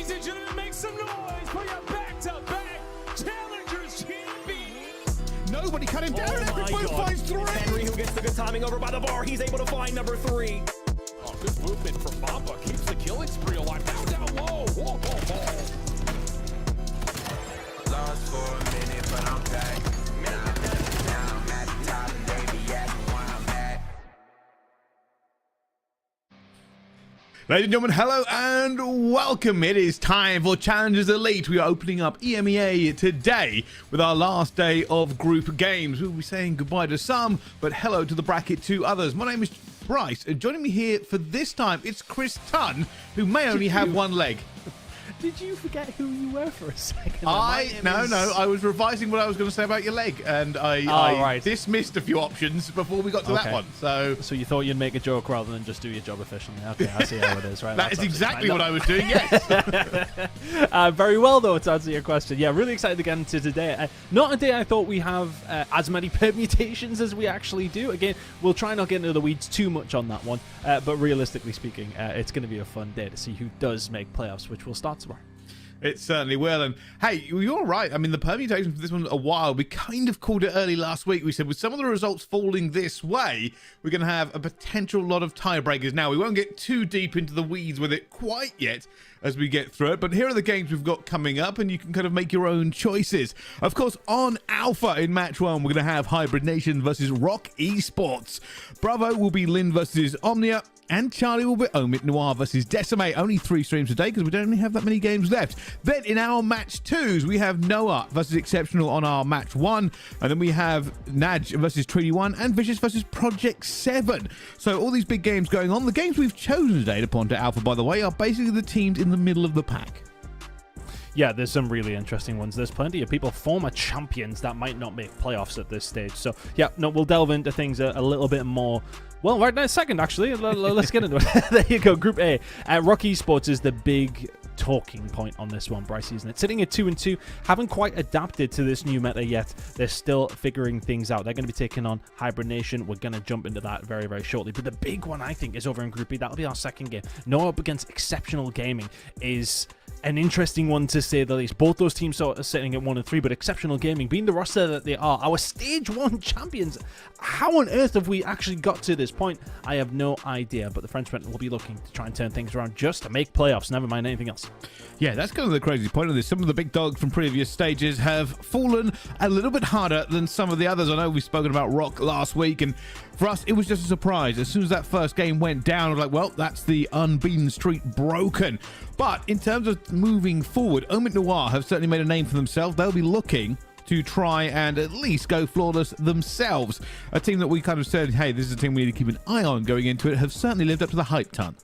Ladies and gentlemen, make some noise for your back-to-back Challengers champions. Nobody cut him down. Everybody finds three. It's Henry who gets the good timing over by the bar. He's able to find number 3. Oh, good movement from Mamba. Keeps the killing spree alive. Now down low. Whoa, whoa, whoa. Lost for a minute, but I'm back. Now I'm at the top, and they be asking where I'm at. Ladies and gentlemen, hello and welcome. It is time for Challengers Elite. We are opening up EMEA today with our last day of group games. We'll be saying goodbye to some, but hello to the bracket to others. My name is Bryce, and joining me here for this time, it's Chris Tunn, who may only have one leg. Did you forget who you were for a second? No, I was revising what I was going to say about your leg, and I dismissed a few options before we got to that one. So you thought you'd make a joke rather than just do your job efficiently. Okay, I see how it is, right? That is exactly what I was doing, yes. Very well, though, to answer your question. Yeah, really excited to get into today. Not a day I thought we have as many permutations as we actually do. Again, we'll try not get into the weeds too much on that one, but realistically speaking, it's going to be a fun day to see who does make playoffs, which will start tomorrow. It certainly will. And hey, you're right. I mean, the permutations for this one a while. We kind of called it early last week. We said with some of the results falling this way, we're going to have a potential lot of tiebreakers. Now, we won't get too deep into the weeds with it quite yet as we get through it, but here are the games we've got coming up, and you can kind of make your own choices. Of course, on Alpha in match 1, we're going to have Hybrid Nation versus Rock Esports. Bravo will be Lynn versus OMNiA, and Charlie will be OMITNoir versus Decimate. Only 3 streams today because we don't really have that many games left. Then in our match 2s, we have Noah versus Exceptional on our match 1. And then we have NAJD versus Treaty 1 and Vicious versus Project 7. So all these big games going on. The games we've chosen today to put to Alpha, by the way, are basically the teams in the middle of the pack. Yeah, there's some really interesting ones. There's plenty of people, former champions, that might not make playoffs at this stage. So, yeah, no, we'll delve into things a little bit more. Well, right now, second, actually. Let's get into it. There you go, Group A. Rock Esports is the big talking point on this one, Bryce, isn't it? Sitting at 2-2, haven't quite adapted to this new meta yet. They're still figuring things out. They're going to be taking on Hybrid Nation. We're going to jump into that very, very shortly. But the big one, I think, is over in Group B. That'll be our second game. Noah up against Exceptional Gaming is an interesting one, to say the least. Both those teams are sitting at 1 and 3, but Exceptional Gaming, being the roster that they are, our stage 1 champions. How on earth have we actually got to this point? I have no idea, but the Frenchmen will be looking to try and turn things around just to make playoffs, never mind anything else. Yeah, that's kind of the crazy point of this. Some of the big dogs from previous stages have fallen a little bit harder than some of the others. I know we've spoken about Rock last week, and for us, it was just a surprise. As soon as that first game went down, I was like, well, that's the unbeaten streak broken. But in terms of moving forward, OMITNoir have certainly made a name for themselves. They'll be looking to try and at least go flawless themselves. A team that we kind of said, hey, this is a team we need to keep an eye on going into it, have certainly lived up to the hype ton.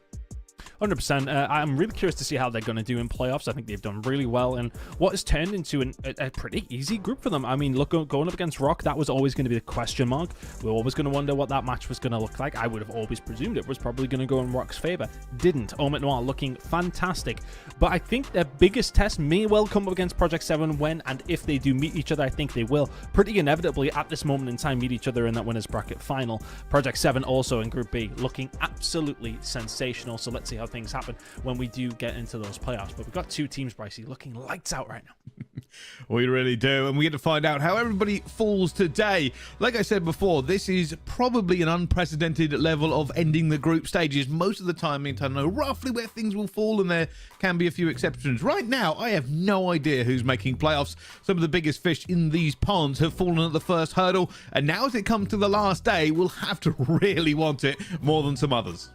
100%. I'm really curious to see how they're going to do in playoffs. I think they've done really well in what has turned into a pretty easy group for them. I mean, look, going up against Rock, that was always going to be the question mark. We were always going to wonder what that match was going to look like. I would have always presumed it was probably going to go in Rock's favor. Didn't. OMITNoir looking fantastic. But I think their biggest test may well come up against Project 7 when and if they do meet each other. I think they will pretty inevitably at this moment in time meet each other in that winners bracket final. Project 7 also in Group B looking absolutely sensational. So let's see how things happen when we do get into those playoffs. But we've got 2 teams, Brycey, looking lights out right now. We really do, and we get to find out how everybody falls today. Like I said before, this is probably an unprecedented level of ending the group stages. Most of the time, I know roughly where things will fall, and there can be a few exceptions. Right now, I have no idea who's making playoffs. Some of the biggest fish in these ponds have fallen at the first hurdle, and now as it comes to the last day, we'll have to really want it more than some others.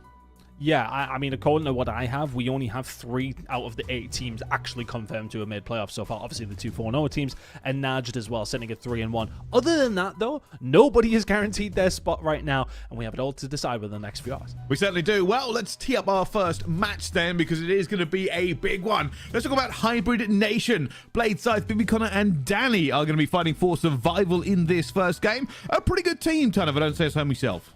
Yeah, I mean, according to what I have, we only have 3 out of the 8 teams actually confirmed to have made playoffs so far. Obviously, the 2 4-0 teams and NAJD as well, sitting at 3-1. Other than that, though, nobody is guaranteed their spot right now, and we have it all to decide with the next few hours. We certainly do. Well, let's tee up our first match then, because it is going to be a big one. Let's talk about Hybrid Nation. Blade, Scythe, Bibi Connor, and Danny are going to be fighting for survival in this first game. A pretty good team, Ton, if I don't say so myself.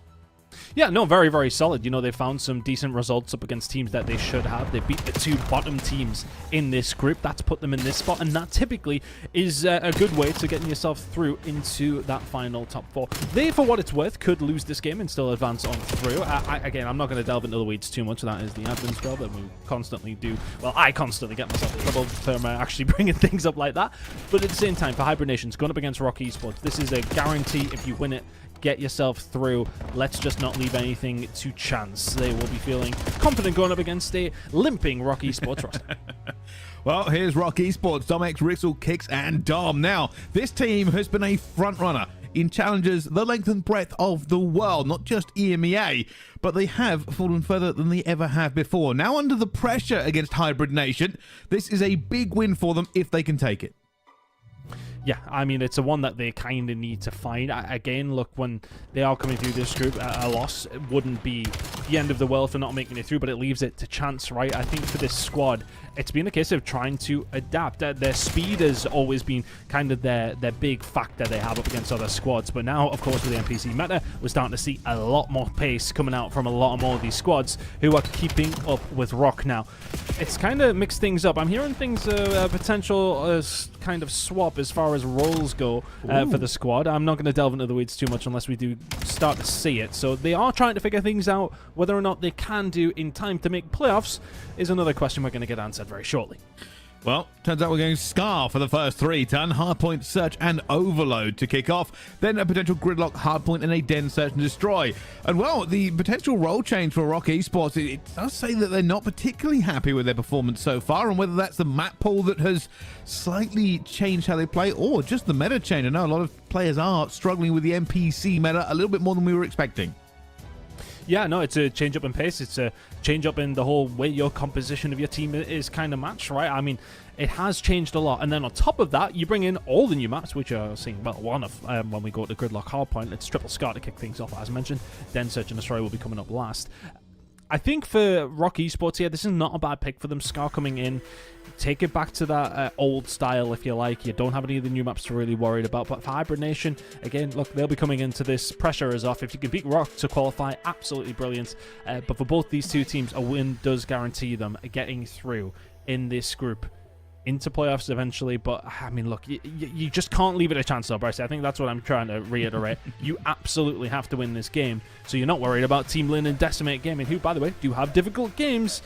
Yeah, no, very, very solid. You know, they found some decent results up against teams that they should have. They beat the 2 bottom teams in this group. That's put them in this spot, and that typically is a good way to getting yourself through into that final top 4. They, for what it's worth, could lose this game and still advance on through. Again, I'm not going to delve into the weeds too much. That is the admin's job, and we constantly do. Well, I constantly get myself in trouble for actually bringing things up like that. But at the same time, for Hybrid Nations, going up against Rock Esports, this is a guarantee. If you win it, get yourself through. Let's just not leave anything to chance. They will be feeling confident going up against a limping Rock Esports roster. Well, here's Rock Esports, Domex, Rixel, Kicks, and Dom. Now, this team has been a front-runner in challenges the length and breadth of the world, not just EMEA, but they have fallen further than they ever have before. Now, under the pressure against Hybrid Nation, this is a big win for them if they can take it. Yeah, I mean, it's a one that they kind of need to find. Again, look, when they are coming through this group, a loss wouldn't be the end of the world for not making it through, but it leaves it to chance, right? I think for this squad, it's been a case of trying to adapt. Their speed has always been kind of their big factor they have up against other squads, but now, of course, with the NPC meta, we're starting to see a lot more pace coming out from a lot more of these squads who are keeping up with Rock now. It's kind of mixed things up. I'm hearing things potential kind of swap as far as roles go for the squad. I'm not going to delve into the weeds too much unless we do start to see it. So they are trying to figure things out. Whether or not they can do in time to make playoffs is another question we're going to get answered very shortly. Well, turns out we're going Scar for the first 3 turn, Hardpoint, Search, and Overload to kick off. Then a potential Gridlock, Hardpoint, and a Den, Search, and Destroy. And well, the potential role change for Rock Esports, it does say that they're not particularly happy with their performance so far, and whether that's the map pool that has slightly changed how they play, or just the meta change. I know a lot of players are struggling with the NPC meta a little bit more than we were expecting. Yeah, no, it's a change up in pace. It's a change up in the whole way your composition of your team is kind of matched, right? I mean, it has changed a lot. And then on top of that, you bring in all the new maps, which are seeing, well, one of when we go to Gridlock Hardpoint. It's Triple Scar to kick things off, as mentioned. Then Search and Destroy will be coming up last. I think for Rock Esports here, this is not a bad pick for them. Scar coming in, take it back to that old style, if you like. You don't have any of the new maps to really worry about. But for Hybrid Nation, again, look, they'll be coming into this. Pressure is off. If you can beat Rock to qualify, absolutely brilliant. But for both these two teams, a win does guarantee them getting through in this group into playoffs eventually. But I mean, look, you just can't leave it a chance, though, Bryce. I think that's what I'm trying to reiterate. You absolutely have to win this game, so you're not worried about Team Lin and Decimate Gaming, who, by the way, do have difficult games,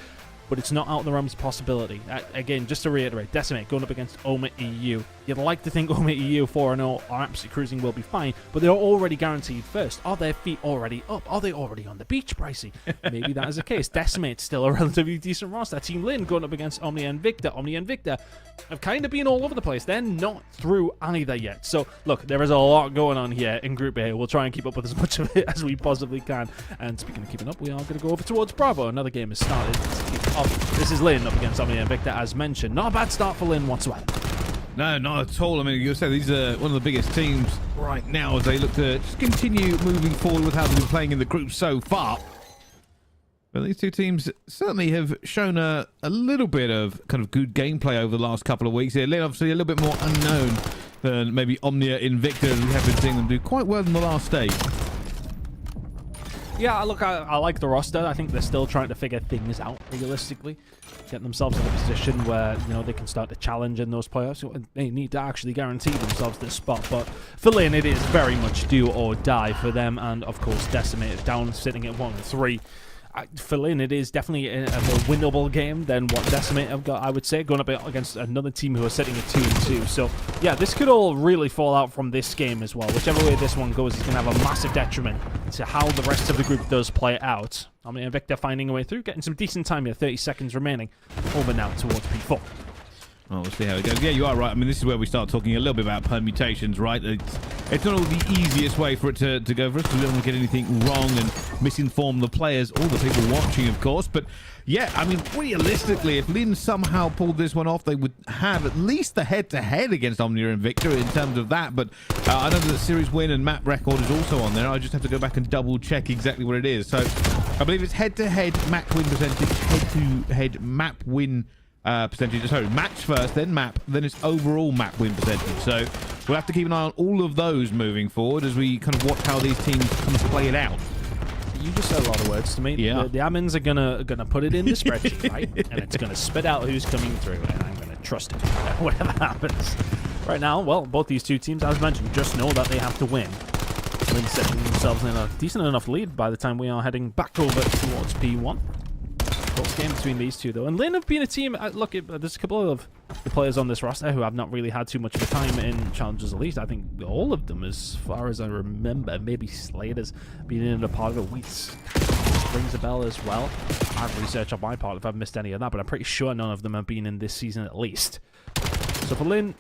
but it's not out of the realms of possibility. Again, just to reiterate, Decimate going up against OMIT EU. You'd like to think OMIT EU 4-0 are absolutely cruising, will be fine, but they're already guaranteed first. Are their feet already up? Are they already on the beach, Pricey? Maybe that is the case. Decimate's still a relatively decent roster. Team Lin going up against OMNiA and INVICTA. OMNiA and INVICTA have kind of been all over the place. They're not through either yet. So, look, there is a lot going on here in Group A. We'll try and keep up with as much of it as we possibly can. And speaking of keeping up, we are going to go over towards Bravo. Another game has started to kick off. This is Lin up against OMNiA and INVICTA, as mentioned. Not a bad start for Lin whatsoever. No, not at all. I mean, you said these are one of the biggest teams right now as they look to just continue moving forward with how they've been playing in the group so far. But these two teams certainly have shown a little bit of kind of good gameplay over the last couple of weeks here. Lin obviously a little bit more unknown than maybe OMNiA, INVICTA, and we have been seeing them do quite well in the last stage. Yeah, look, I like the roster. I think they're still trying to figure things out realistically. Getting themselves in a position where, you know, they can start to challenge in those playoffs. They need to actually guarantee themselves this spot. But for Lin, it is very much do or die for them. And, of course, Decimate down, sitting at 1-3. For Lin, it is definitely a more winnable game than what Decimate have got, I would say, going up against another team who are sitting at 2-2. So, yeah, this could all really fall out from this game as well. Whichever way this one goes is going to have a massive detriment to how the rest of the group does play out. OMNiA and INVICTA finding a way through, getting some decent time here, 30 seconds remaining. Over now towards P4. Well, we'll see how it goes. Yeah, you are right. I mean, this is where we start talking a little bit about permutations, right? It's not all the easiest way for it to go for us. We don't want to get anything wrong and misinform the players or the people watching, of course. But, yeah, I mean, realistically, if Lin somehow pulled this one off, they would have at least the head-to-head against OMNiA and INVICTA in terms of that. But I know that the series win and map record is also on there. I just have to go back and double-check exactly what it is. So I believe it's head-to-head match win percentage, head-to-head map win percentage. Sorry, match first, then map, then it's overall map win percentage. So we'll have to keep an eye on all of those moving forward as we kind of watch how these teams kind of play it out. you just said a lot of words to me. Yeah. The admins are gonna put it in the spreadsheet, right? And it's gonna spit out who's coming through, and I'm gonna trust it, whatever happens. Right now, well, both these two teams, as mentioned, just know that they have to win. Lynn setting themselves in a decent enough lead by the time we are heading back over towards P1. Close game between these two, though. And Lynn have been a team... look, there's a couple of the players on this roster who have not really had too much of a time in Challengers Elite. I think all of them, as far as I remember. Maybe Slater's been in a part of it. Wheats rings a bell as well. I have research on my part if I've missed any of that, but I'm pretty sure none of them have been in this season at least. So for Lynn,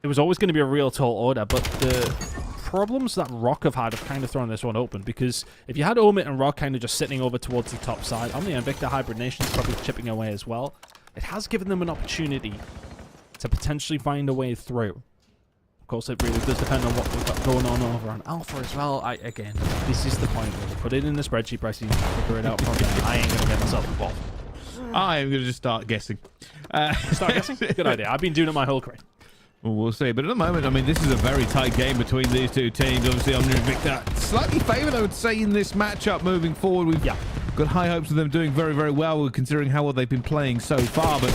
it was always going to be a real tall order, but the problems that Rock have had have kind of thrown this one open, because if you had OMIT and Rock kind of just sitting over towards the top side, OMNiA and INVICTA Hybrid Nation's probably chipping away as well. It has given them an opportunity to potentially find a way through. Of course, it really does depend on what we've got going on over on Alpha as well. Again, this is the point where we put it in the spreadsheet, Bryce, you can figure it out from there. I ain't going to get myself involved. I am going to just start guessing. Start guessing? Good idea. I've been doing it my whole career. Well, we'll see. But at the moment, I mean, this is a very tight game between these two teams. Obviously, OMNiA and INVICTA slightly favoured, I would say, in this matchup moving forward. We've got high hopes of them doing very, very well, considering how well they've been playing so far. But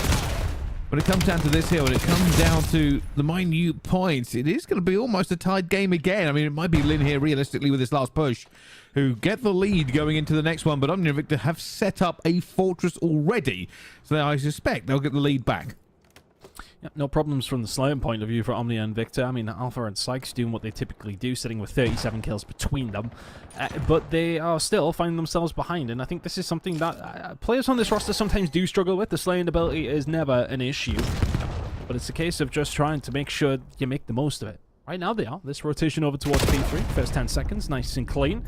when it comes down to this here, when it comes down to the minute points, it is going to be almost a tied game again. I mean, it might be Lynn here, realistically, with this last push, who get the lead going into the next one. But OMNiA and INVICTA have set up a fortress already. So I suspect they'll get the lead back. No problems from the Slayer point of view for OMNiA and INVICTA. I mean, Alpha and Sykes doing what they typically do, sitting with 37 kills between them. But they are still finding themselves behind, and I think this is something that players on this roster sometimes do struggle with. The slaying ability is never an issue, but it's a case of just trying to make sure you make the most of it. Right now they are. This rotation over towards P3, first 10 seconds, nice and clean.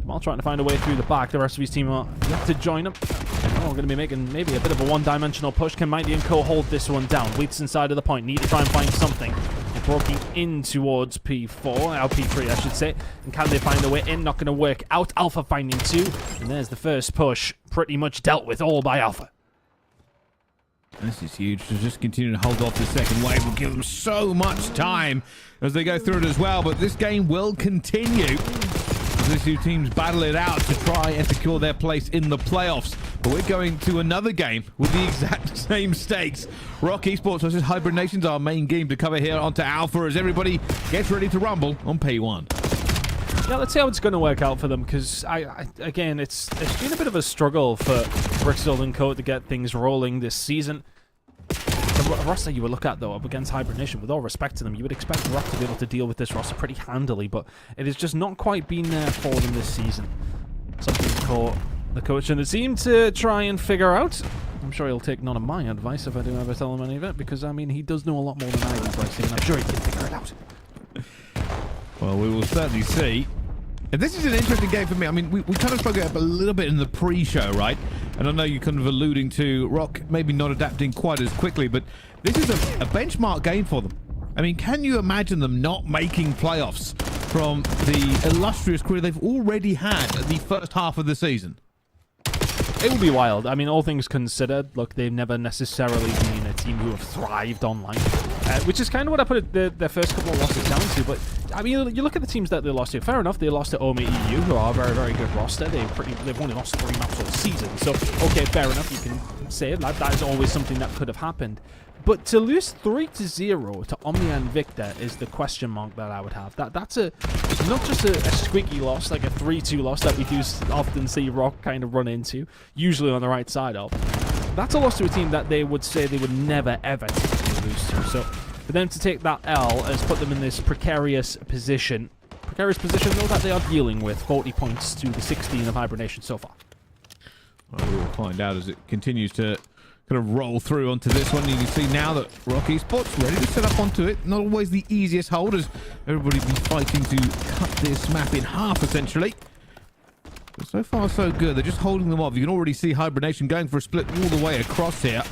While trying to find a way through the back, the rest of his team are yet to join them. Oh, we're going to be making maybe a bit of a one-dimensional push. Can Mighty and Co hold this one down? Wheats inside of the point. Need to try and find something. They're broken in towards P4, P3 I should say. And can they find a way in? Not going to work out. Alpha finding two. And there's the first push. Pretty much dealt with all by Alpha. This is huge to just continue to hold off the second wave. Will give them so much time as they go through it as well. But this game will continue. These two teams battle it out to try and secure their place in the playoffs. But we're going to another game with the exact same stakes. Rock Esports versus Hybrid Nation's our main game to cover here onto Alpha as everybody gets ready to rumble on P1. Yeah, let's see how it's going to work out for them, because again, it's been a bit of a struggle for Brixel and Co to get things rolling this season. The roster you would look at, though, up against Hybrid Nation, with all respect to them, you would expect Rock to be able to deal with this roster pretty handily, but it has just not quite been there for them this season. Something for the coach and the team to try and figure out. I'm sure he'll take none of my advice if I do ever tell him any of it, because, I mean, he does know a lot more than I do, Bryce, and I'm sure he can figure it out. Well, we will certainly see. And this is an interesting game for me. I mean, we kind of spoke up a little bit in the pre-show, right? And I know you're kind of alluding to Rock maybe not adapting quite as quickly, but this is a benchmark game for them. I mean, can you imagine them not making playoffs from the illustrious career they've already had at the first half of the season? It would be wild. I mean, all things considered, look, they've never necessarily been a team who have thrived online, which is kind of what I put their first couple of losses down to. But, I mean, you look at the teams that they lost to. Fair enough, they lost to OMIT EU, who are a very, very good roster. They've only lost 3 maps all season. So, okay, fair enough, you can say that is always something that could have happened. But to lose 3-0 to OMNiA and INVICTA is the question mark that I would have. That's not just a squeaky loss, like a 3-2 loss that we do often see Rock kind of run into, usually on the right side of. That's a loss to a team that they would say they would never, ever typically lose to. So for them to take that L has put them in this precarious position. Precarious position, though, that they are dealing with 40 points to the 16 of Hybrid Nation so far. Well, we'll find out as it continues to kind of roll through onto this one. You can see now that Rock Esports ready to set up onto it. Not always the easiest hold, as everybody be fighting to cut this map in half, essentially. But so far, so good. They're just holding them off. You can already see Hybrid Nation going for a split all the way across here.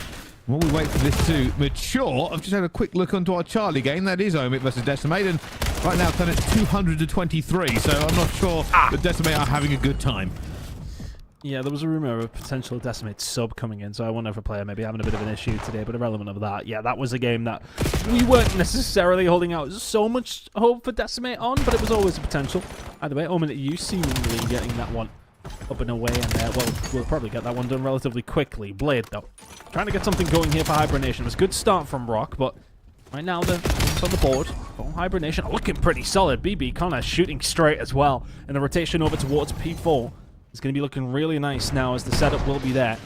While we wait for this to mature, I've just had a quick look onto our Charlie game. That is OMIT versus Decimate, and right now it's done at 200-23, so I'm not sure that Decimate are having a good time. Yeah, there was a rumor of a potential Decimate sub coming in, so I wonder if a player maybe having a bit of an issue today, but irrelevant of that. Yeah, that was a game that we weren't necessarily holding out so much hope for Decimate on, but it was always a potential. Either way, OMNiT seemingly getting that one up and away, and we'll probably get that one done relatively quickly. Blade, though, trying to get something going here for Hibernation. It was a good start from Rock, but right now they're on the board. Oh, Hibernation looking pretty solid. BB Connor shooting straight as well, and the rotation over towards P4 is going to be looking really nice now, as the setup will be there.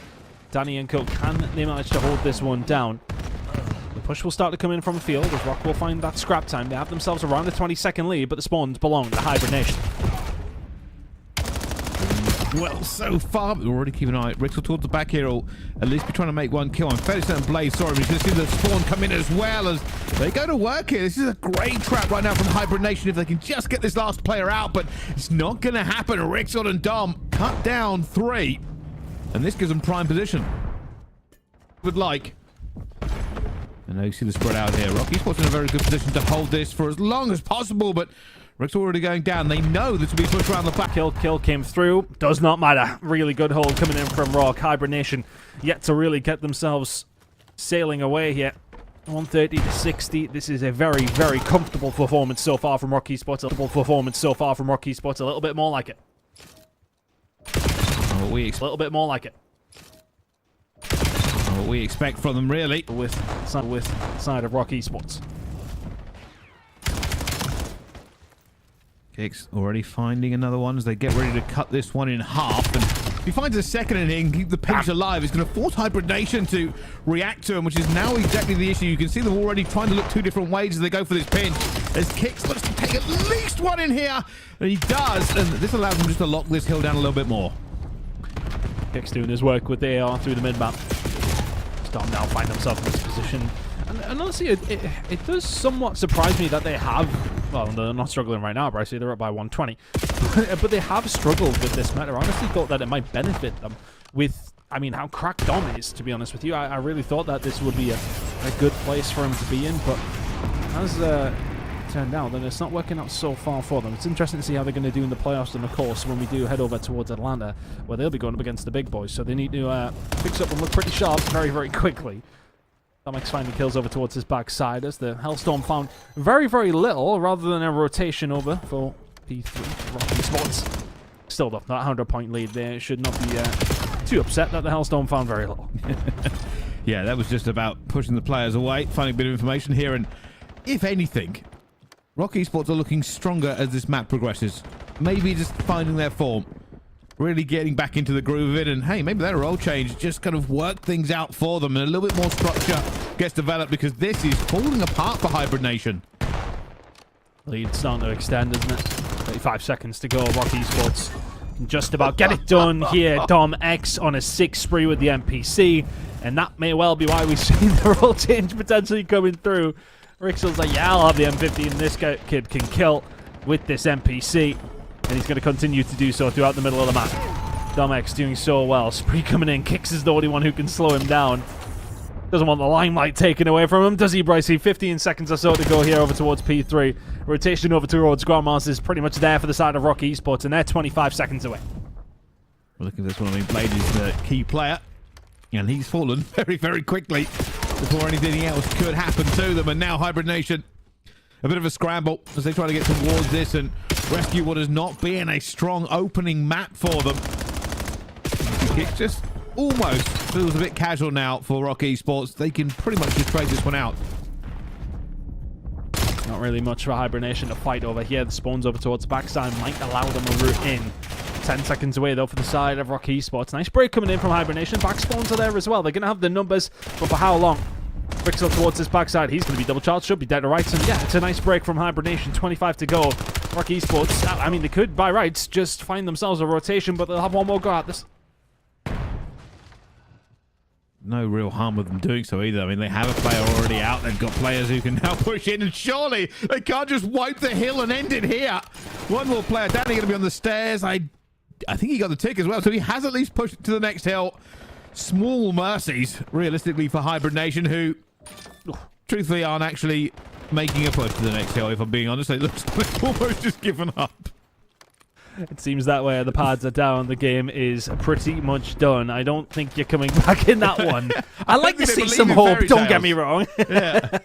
Danny and Co, can they manage to hold this one down? The push will start to come in from the field, as Rock will find that scrap time. They have themselves around a 20-second lead, but the spawns belong to Hibernation. Well, so far, we're already keeping an eye. Rixel towards the back here, or at least be trying to make one kill. I'm fairly certain Blaze, sorry, but you can see the spawn come in as well as they go to work here. This is a great trap right now from Hibernation if they can just get this last player out, but it's not going to happen. Rixel and Dom cut down 3, and this gives them prime position. Would like. And now you see the spread out here. Rocky Esports in a very good position to hold this for as long as possible, but Rick's already going down. They know this will be pushed around the back. Kill came through. Does not matter. Really good hold coming in from Rock. Hibernation yet to really get themselves sailing away here. 130 to 60. This is a very, very comfortable performance so far from Rock Esports. A little bit more like it. Oh, a little bit more like it. What we expect from them, really. With side of Rock Esports. Kicks already finding another one as they get ready to cut this one in half. And if he finds a second in here and keep the pinch alive, it's going to force Hibernation to react to him, which is now exactly the issue. You can see them already trying to look 2 different ways as they go for this pinch. As Kicks looks to take at least one in here, and he does. And this allows him just to lock this hill down a little bit more. Kicks doing his work with the AR through the mid-map. Storm now find themselves in this position. And honestly, it does somewhat surprise me that they have... Well, they're not struggling right now, Bryce. They're up by 120. But they have struggled with this meta. I honestly thought that it might benefit them with, I mean, how cracked Dom is, to be honest with you. I really thought that this would be a good place for him to be in, but as turned out, then it's not working out so far for them. It's interesting to see how they're going to do in the playoffs, and of course, when we do head over towards Atlanta, where they'll be going up against the big boys. So they need to fix up and look pretty sharp very, very quickly. Domix finding kills over towards his backside as the Hellstorm found very, very little rather than a rotation over for P3 Rock Esports. Still though, that 100-point lead there should not be too upset that the Hellstorm found very little. Yeah, that was just about pushing the players away, finding a bit of information here, and if anything, Rock Esports are looking stronger as this map progresses. Maybe just finding their form. Really getting back into the groove of it, and hey, maybe that role change just kind of work things out for them, and a little bit more structure gets developed, because this is falling apart for Hibernation. Lead starting to extend, isn't it? 35 seconds to go. Rock Esports can just about get it done here. Dom X on a 6 spree with the NPC, and that may well be why we see the role change potentially coming through. Rixel's like, yeah, I'll have the M50, and this kid can kill with this NPC. And he's going to continue to do so throughout the middle of the map. Domex doing so well. Spree coming in. Kicks is the only one who can slow him down. Doesn't want the limelight taken away from him, does he, Brycey? 15 seconds or so to go here over towards P3. Rotation over towards Grandmaster is pretty much there for the side of Rock Esports, and they're 25 seconds away. Well, look at this one. I mean, Blade is the key player, and he's fallen very, very quickly before anything else could happen to them. And now Hibernation, a bit of a scramble as they try to get towards this and rescue what has not been a strong opening map for them. It just almost feels a bit casual now for Rock Esports. They can pretty much just trade this one out. Not really much for Hibernation to fight over here. The spawns over towards the backside might allow them a route in. 10 seconds away, though, for the side of Rock Esports. Nice break coming in from Hibernation. Back spawns are there as well. They're going to have the numbers, but for how long? Bricks up towards his backside. He's going to be double charged. Should be dead to rights. And yeah, it's a nice break from Hibernation. 25 to go. Rock Esports, I mean, they could, by rights, just find themselves a rotation, but they'll have one more go at this. No real harm with them doing so either. I mean, they have a player already out. They've got players who can now push in, and surely they can't just wipe the hill and end it here. One more player. Danny going to be on the stairs. I think he got the tick as well, so he has at least pushed it to the next hill. Small mercies, realistically, for Hibernation, who truthfully aren't actually making a push to the next hill, if I'm being honest. It looks like they've almost just given up. It seems that way. The pads are down. The game is pretty much done. I don't think you're coming back in that one. I like to see some hope, don't get me wrong. Yeah.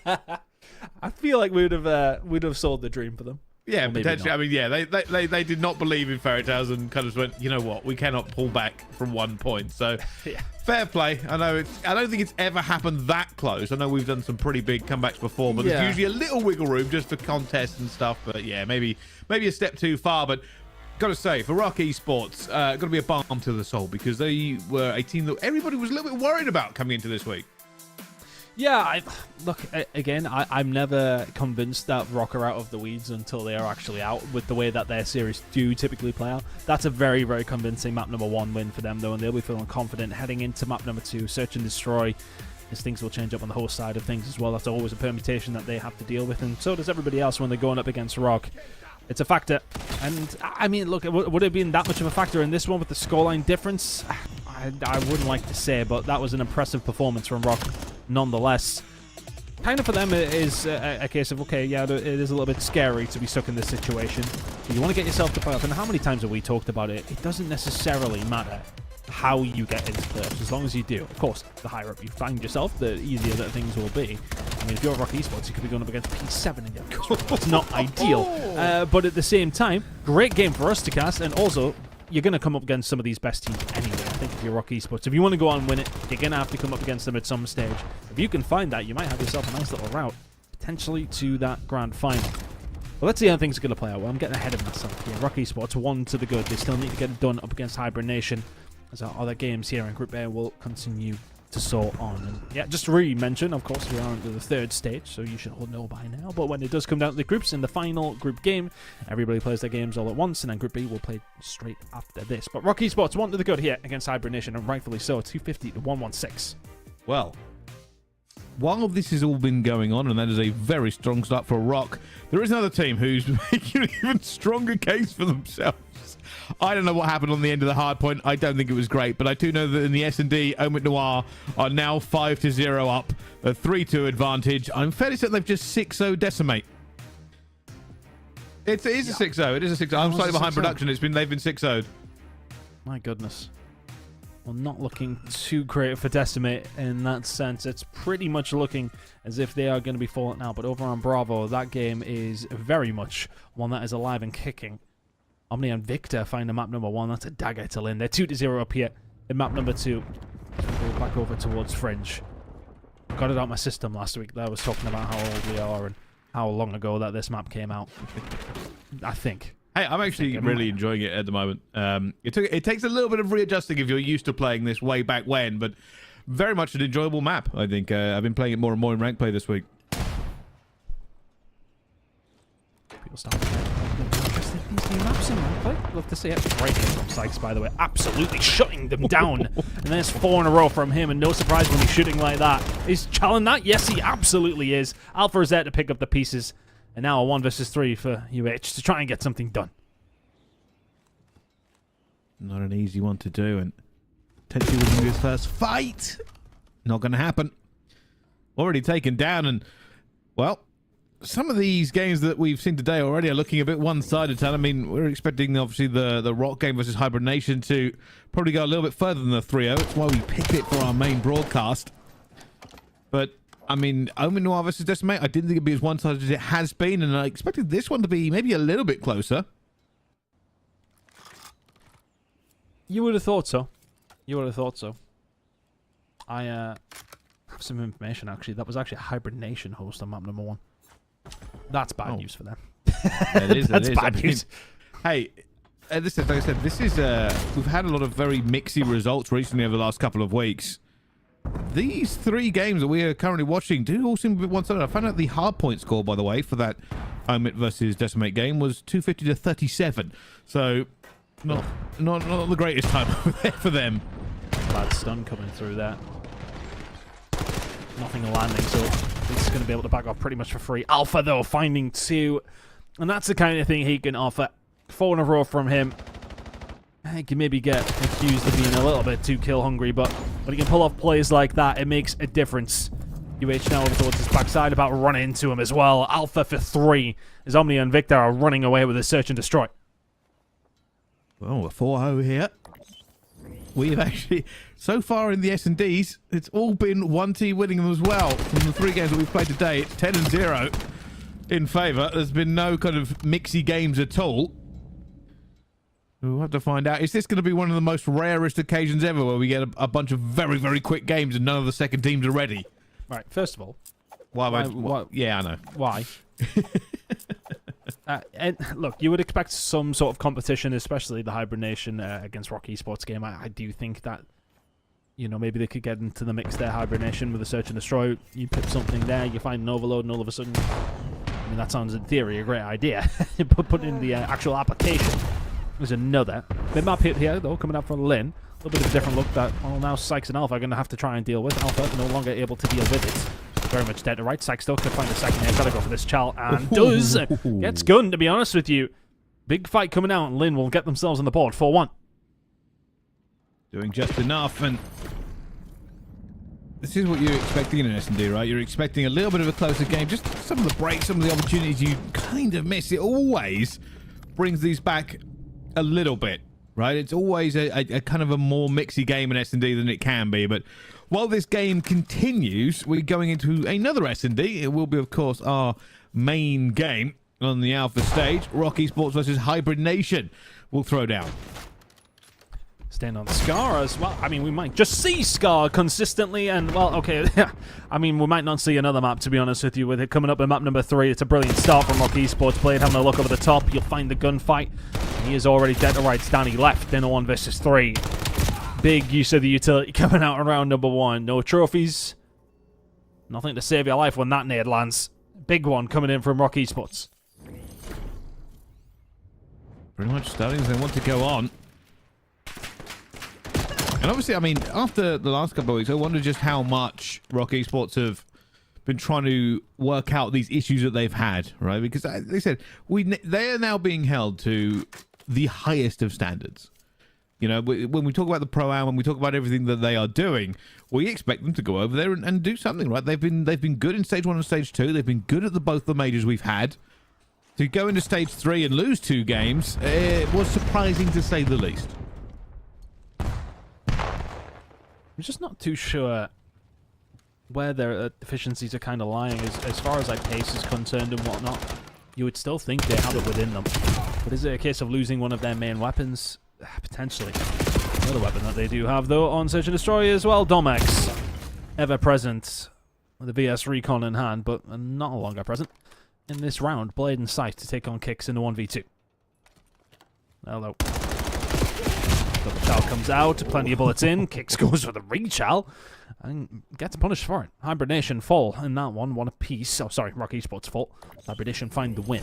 I feel like we'd have sold the dream for them. Yeah, Or maybe potentially. not. I mean, yeah, they did not believe in fairy tales and kind of went, you know what, we cannot pull back from 1 point. So Yeah. fair play. I know I don't think it's ever happened that close. I know we've done some pretty big comebacks before, but Yeah. there's usually a little wiggle room just for contests and stuff. But yeah, maybe a step too far. But gotta say, for Rock Esports, gotta be a balm to the soul, because they were a team that everybody was a little bit worried about coming into this week. Yeah, I'm never convinced that Rock are out of the weeds until they are actually out, with the way that their series do typically play out. That's a very, very convincing map number 1 win for them, though, and they'll be feeling confident heading into map number 2, Search and Destroy, as things will change up on the host side of things as well. That's always a permutation that they have to deal with, and so does everybody else when they're going up against Rock. It's a factor, and I mean, look, would it have been that much of a factor in this one with the scoreline difference? I wouldn't like to say, but that was an impressive performance from Rock nonetheless. Kind of for them, it is a case of, okay, yeah, it is a little bit scary to be stuck in this situation. But you want to get yourself to playoff, and how many times have we talked about it? It doesn't necessarily matter how you get into playoffs, as long as you do. Of course, the higher up you find yourself, the easier that things will be. I mean, if you're Rock Esports, you could be going up against P7 in your first round. It's not ideal. But at the same time, great game for us to cast, and also, you're going to come up against some of these best teams anyway. I think if you're Rock Esports, if you want to go on and win it, you're going to have to come up against them at some stage. If you can find that, you might have yourself a nice little route, potentially to that grand final. Well, let's see how things are going to play out. Well, I'm getting ahead of myself here. Rock Esports 1 to the good. They still need to get it done up against Hibernation, as our other games here in Group A will continue to soar on. And yeah, just to re-mention, of course, we are into the 3rd stage, so you should all know by now. But when it does come down to the groups in the final group game, everybody plays their games all at once, and then Group B will play straight after this. But Rock Esports 1 to the good here against Hibernation, and rightfully so, 250 to 116. Well, while this has all been going on, and that is a very strong start for Rock, there is another team who's making an even stronger case for themselves. I don't know what happened on the end of the hard point. I don't think it was great, but I do know that in the S&D, OMITNoir are now 5-0 up, a 3-2 advantage. I'm fairly certain they've just 6-0 Decimate. It is a 6-0. It is a 6-0. I'm slightly behind production. They've been 6-0'd. My goodness. Well, not looking too great for Decimate in that sense. It's pretty much looking as if they are going to be falling out. But over on Bravo, that game is very much one that is alive and kicking. OMNiA and INVICTA find a map number 1. That's a dagger to Lynn. They're 2-0 up here in map number 2. Go back over towards Fringe. Got it out my system last week. I was talking about how old we are and how long ago that this map came out. I think. Hey, I'm actually really enjoying it at the moment. It takes a little bit of readjusting if you're used to playing this way back when, but very much an enjoyable map, I think. I've been playing it more and more in rank play this week. People start interested in these new maps in rank play. Love to see it. Great game from Sykes, by the way. Absolutely shutting them down. And there's 4 in a row from him, and no surprise when he's shooting like that. He's challenging that? Yes, he absolutely is. Alpha is there to pick up the pieces. And now a 1 versus 3 for UH to try and get something done. Not an easy one to do, and potentially winning his first fight. Not going to happen. Already taken down, and, well, some of these games that we've seen today already are looking a bit one-sided. I mean, we're expecting, obviously, the Rock game versus Hibernation to probably go a little bit further than the 3-0. That's why we picked it for our main broadcast. But I mean, OMNiA versus Decimate, I didn't think it'd be as one-sided as it has been, and I expected this one to be maybe a little bit closer. You would have thought so. You would have thought so. I have some information, actually. That was actually a Hibernation host on map number 1. That's bad news for them. It is. That's bad news. Hey, this is, like I said, this is we've had a lot of very mixy results recently over the last couple of weeks. These 3 games that we are currently watching do all seem a bit one-sided. I found out the hard point score, by the way, for that OMIT versus Decimate game was 250 to 37. So, not the greatest time over there for them. Bad stun coming through there. Nothing landing, so he's going to be able to back off pretty much for free. Alpha, though, finding 2. And that's the kind of thing he can offer. 4 in a row from him. He can maybe get accused of being a little bit too kill-hungry, but when he can pull off plays like that, it makes a difference. UH now over towards his backside, about to run into him as well. Alpha for 3, as OMNiA and INVICTA are running away with a search and destroy. Well, a 4-0 here. We've actually, so far in the S&Ds, it's all been one team winning them as well. From the 3 games that we've played today, it's 10-0. in favour. There's been no kind of mixy games at all. We'll have to find out. Is this going to be one of the most rarest occasions ever where we get a bunch of very, very quick games and none of the second teams are ready? Right, first of all. Why? Yeah, I know. Why? And look, you would expect some sort of competition, especially the Hibernation against Rock Esports game. I do think that, you know, maybe they could get into the mix there, Hibernation, with a search and destroy. You pip something there, you find an overload, and all of a sudden, I mean, that sounds in theory a great idea. But put in the actual application, there's another. Mid-map hit here, though, coming up from Lin. A little bit of a different look that, well, now Sykes and Alpha are going to have to try and deal with. Alpha no longer able to deal with it. Very much dead to right. Sykes still could find a second here. Gotta go for this Chal, and does. Gets gunned, to be honest with you. Big fight coming out, and Lin will get themselves on the board. 4-1. Doing just enough, and this is what you're expecting in an S&D, right? You're expecting a little bit of a closer game. Just some of the breaks, some of the opportunities you kind of miss. It always brings these back a little bit, right? It's always a kind of a more mixy game in S&D than it can be. But while this game continues, we're going into another S&D. It will be, of course, our main game on the Alpha stage. Rock Esports versus Hybrid Nation will throw down. Staying on Scar as well. I mean, we might just see Scar consistently, and, well, okay. I mean, we might not see another map, to be honest with you, with it coming up in map number 3. It's a brilliant start from Rock Esports. Blade having a look over the top. You'll find the gunfight. He is already dead to right. Stanny left in a 1 versus 3. Big use of the utility coming out in round number 1. No trophies. Nothing to save your life when that nade lands. Big one coming in from Rock Esports. Pretty much Stallions, they want to go on. And obviously, I mean, after the last couple of weeks, I wonder just how much Rock Esports have been trying to work out these issues that they've had, right? Because they said they are now being held to the highest of standards. You know, when we talk about the Pro-Am, when we talk about everything that they are doing, we expect them to go over there and do something, right? They've been good in Stage 1 and Stage 2. They've been good at both the majors we've had. To go into Stage 3 and lose 2 games, it was surprising to say the least. I'm just not too sure where their deficiencies are kind of lying as far as like pace is concerned and whatnot. You would still think they have it within them. But is it a case of losing one of their main weapons? Potentially. Another weapon that they do have, though, on Search and Destroy as well. Domex. Ever present with the VS Recon in hand, but not longer present in this round. Blade and Scythe to take on Kicks in the 1v2. Hello. Double Chal comes out, plenty of bullets in. Kicks goes for the re-Chal and gets punished for it. Hibernation fall in that one apiece. Oh, sorry, Rock Esports fall. Hibernation find the win.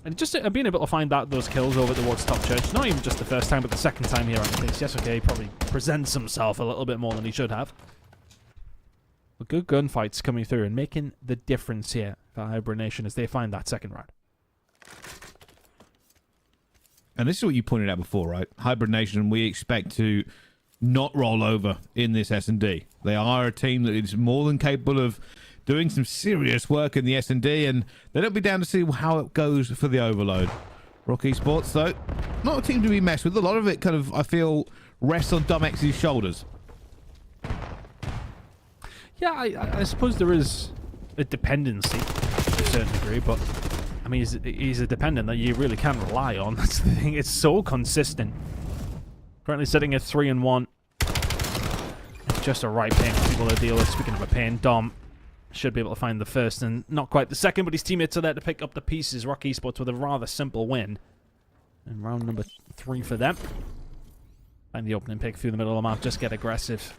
And just being able to find those kills over towards Top Church, not even just the first time, but the second time here on the case. Yes, okay, he probably presents himself a little bit more than he should have. But good gunfights coming through and making the difference here for Hibernation as they find that second round. And this is what you pointed out before, right? Hibernation, we expect to not roll over in this S&D. They are a team that is more than capable of doing some serious work in the S&D, and they'll be down to see how it goes for the Overload. Rock Esports, though, not a team to be messed with. A lot of it kind of, I feel, rests on Domex's shoulders. Yeah, I suppose there is a dependency to a certain degree, but I mean, he's a dependent that you really can rely on. That's the thing. It's so consistent. Currently sitting at 3-1. It's just a right pain for people to deal with. Speaking of a pain, Dom should be able to find the first and not quite the second, but his teammates are there to pick up the pieces. Rock Esports with a rather simple win. And round number 3 for them. Find the opening pick through the middle of the map. Just get aggressive.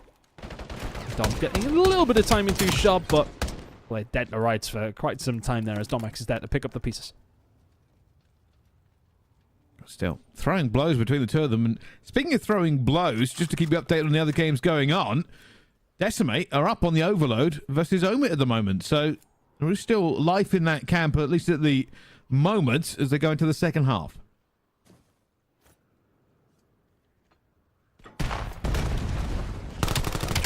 Dom getting a little bit of time into his shot, but played dead to rights for quite some time there as Domex is there to pick up the pieces. Still throwing blows between the two of them. And speaking of throwing blows, just to keep you updated on the other games going on, Decimate are up on the Overload versus OMIT at the moment. So there is still life in that camp, at least at the moment, as they go into the second half. Trying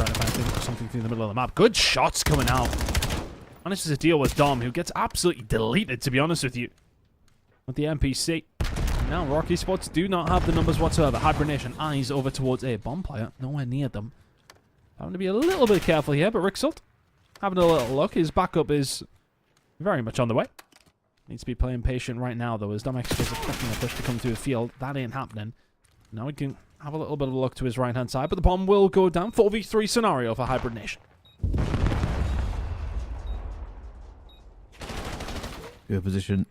to find something through the middle of the map. Good shots coming out. Manages to deal with Dom, who gets absolutely deleted, to be honest with you, with the NPC. Now, Rock Esports do not have the numbers whatsoever. Hibernation eyes over towards a bomb player, nowhere near them. Having to be a little bit careful here, but Rixelt having a little look. His backup is Very much on the way. Needs to be playing patient right now, though, as Domex is expecting a push to come through the field. That ain't happening. Now we can have a little bit of a look to his right-hand side, but the bomb will go down. 4v3 scenario for Hybrid Nation. Good position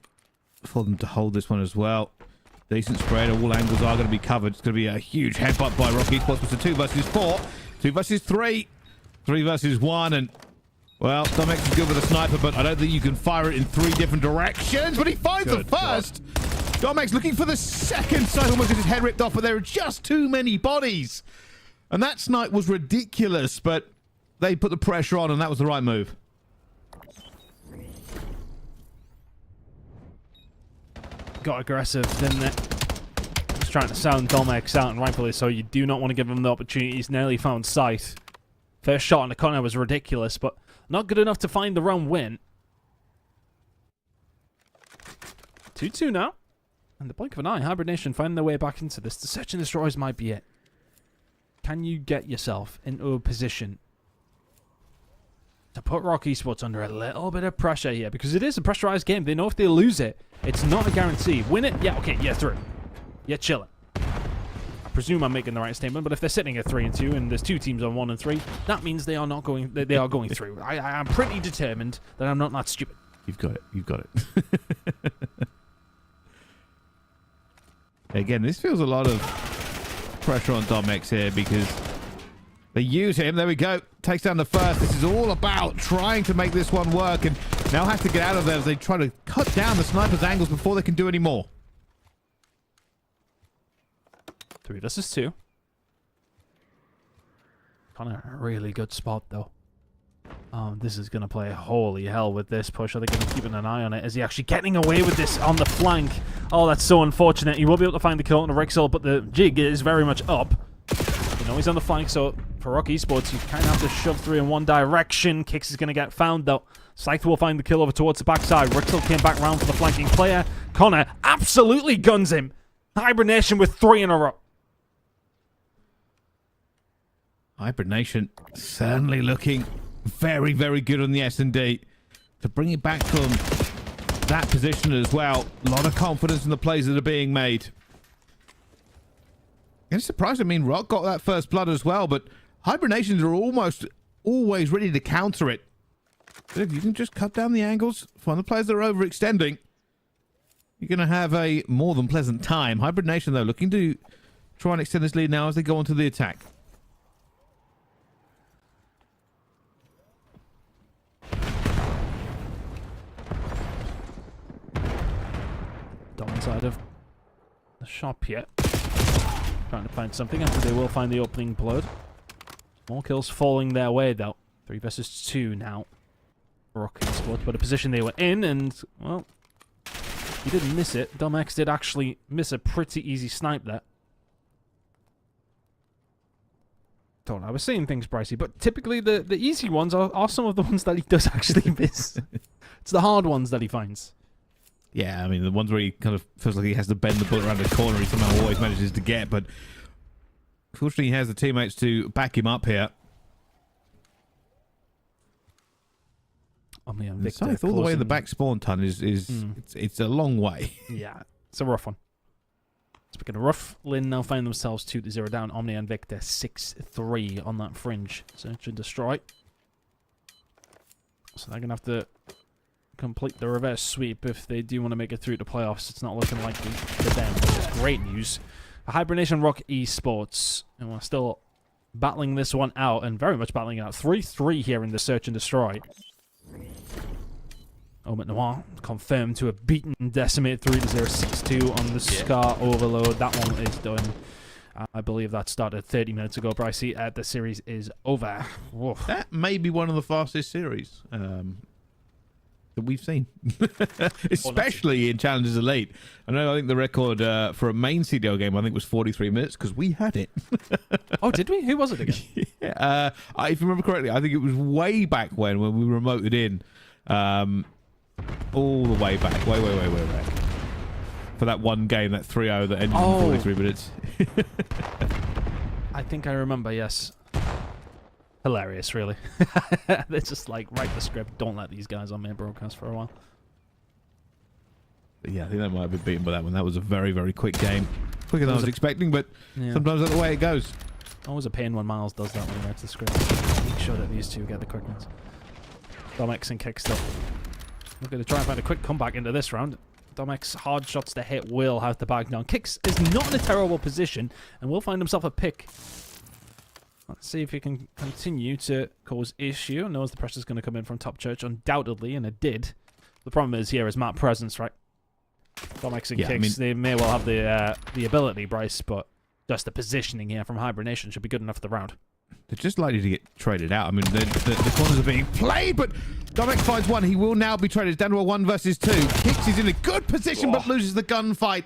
for them to hold this one as well. Decent spread. All angles are going to be covered. It's going to be a huge headbutt by Rocky Esports. It's a 2 versus 4. 2 versus 3. 3 versus 1. And, well, Domex is good with a sniper, but I don't think you can fire it in 3 different directions. But he finds the first. Domex looking for the second. So almost gets his head ripped off, but there are just too many bodies. And that snipe was ridiculous, but they put the pressure on, and that was the right move. Got aggressive, didn't it? Just trying to sound Domex out, and rightfully so. You do not want to give him the opportunity. He's nearly found sight. First shot on the corner was ridiculous, but not good enough to find the round win. 2-2 now. And the blink of an eye, Hybrid Nation finding their way back into this. The search and destroys might be it. Can you get yourself into a position to put Rock Esports under a little bit of pressure here? Because it is a pressurized game. They know if they lose it, it's not a guarantee. Win it? Yeah, okay, yeah, through. Yeah, chilling. I presume I'm making the right statement, but if they're sitting at 3-2 and there's 2 teams on 1 and 3, that means they are not going. They are going through. I'm pretty determined that I'm not that stupid. You've got it. You've got it. Again, this feels a lot of pressure on Domex here because they use him. There we go. Takes down the first. This is all about trying to make this one work, and now has to get out of there as they try to cut down the sniper's angles before they can do any more. 3 versus 2. Kind of a really good spot, though. This is going to play holy hell with this push. Are they going to keep an eye on it? Is he actually getting away with this on the flank? Oh, that's so unfortunate. He won't be able to find the kill on the Rixel, but the jig is very much up. You know he's on the flank, so for Rock Esports, you kind of have to shove through in one direction. Kicks is going to get found, though. Scythe will find the kill over towards the backside. Rixel came back round for the flanking player. Connor absolutely guns him. Hybrid Nation with 3 in a row. Hybrid Nation certainly looking very, very good on the S&D to bring it back from that position as well. A lot of confidence in the plays that are being made. It's surprising. I mean, Rock got that first blood as well, but Hybrid Nations are almost always ready to counter it. But if you can just cut down the angles, find the players that are overextending, you're going to have a more than pleasant time. Hybrid Nation, though, looking to try and extend this lead now as they go onto the attack. Inside of the shop here. Trying to find something after they will find the opening blood. More kills falling their way, though. 3 versus 2 now. Rock Esports, but a position they were in, and, well, he didn't miss it. Domex did actually miss a pretty easy snipe there. Don't know, I was saying things, Brycey, but typically the easy ones are some of the ones that he does actually miss. It's the hard ones that he finds. Yeah, I mean, the ones where he kind of feels like he has to bend the bullet around the corner, he somehow always manages to get, but fortunately he has the teammates to back him up here. OMNiA Scythe all the way in the back spawn ton is it's a long way. Yeah, it's a rough one. Speaking of rough, Lynn now find themselves 2-0 down. OMNiA and Victor 6-3 on that fringe. Search and destroy. So they're going to have to complete the reverse sweep if they do want to make it through the playoffs. It's not looking likely for them, which is great news. Hybrid Nation Rock Esports, and we're still battling this one out, and very much battling it out. 3-3 here in the search and destroy. OMITNoir confirmed to have beaten Decimate 3-0, 6-2 on the Scar Overload. That one is done. I believe that started 30 minutes ago, Brycey. The series is over. Woof. That may be one of the fastest series that we've seen, especially in Challengers Elite. I think the record for a main CDL game, I think, was 43 minutes because we had it. Oh, did we? Who was it again? Yeah, if you remember correctly, I think it was way back when we remoted in, all the way back, way back, for that one game, that 3-0 that ended in 43 minutes. I think I remember, yes. Hilarious, really. They're just like, write the script, don't let these guys on main broadcast for a while. Yeah, I think that might have been beaten by that one. That was a very, very quick game. Quicker than I was expecting, but sometimes that's the way it goes. Always a pain when Miles does that when he writes the script. Make sure that these two get the quickness. Domx and Kick still. We're going to try and find a quick comeback into this round. Domx hard shots to hit will have to back down. Kicks is not in a terrible position and will find himself a pick. Let's see if he can continue to cause issue. Knows the pressure's going to come in from Top Church, undoubtedly, and it did. The problem is here is map presence, right? Domx and Kicks, they may well have the ability, Bryce, but just the positioning here from Hibernation should be good enough for the round. They're just likely to get traded out. I mean, the corners are being played, but Domx finds one. He will now be traded. Down to a 1 versus 2. Kicks is in a good position, but loses the gunfight.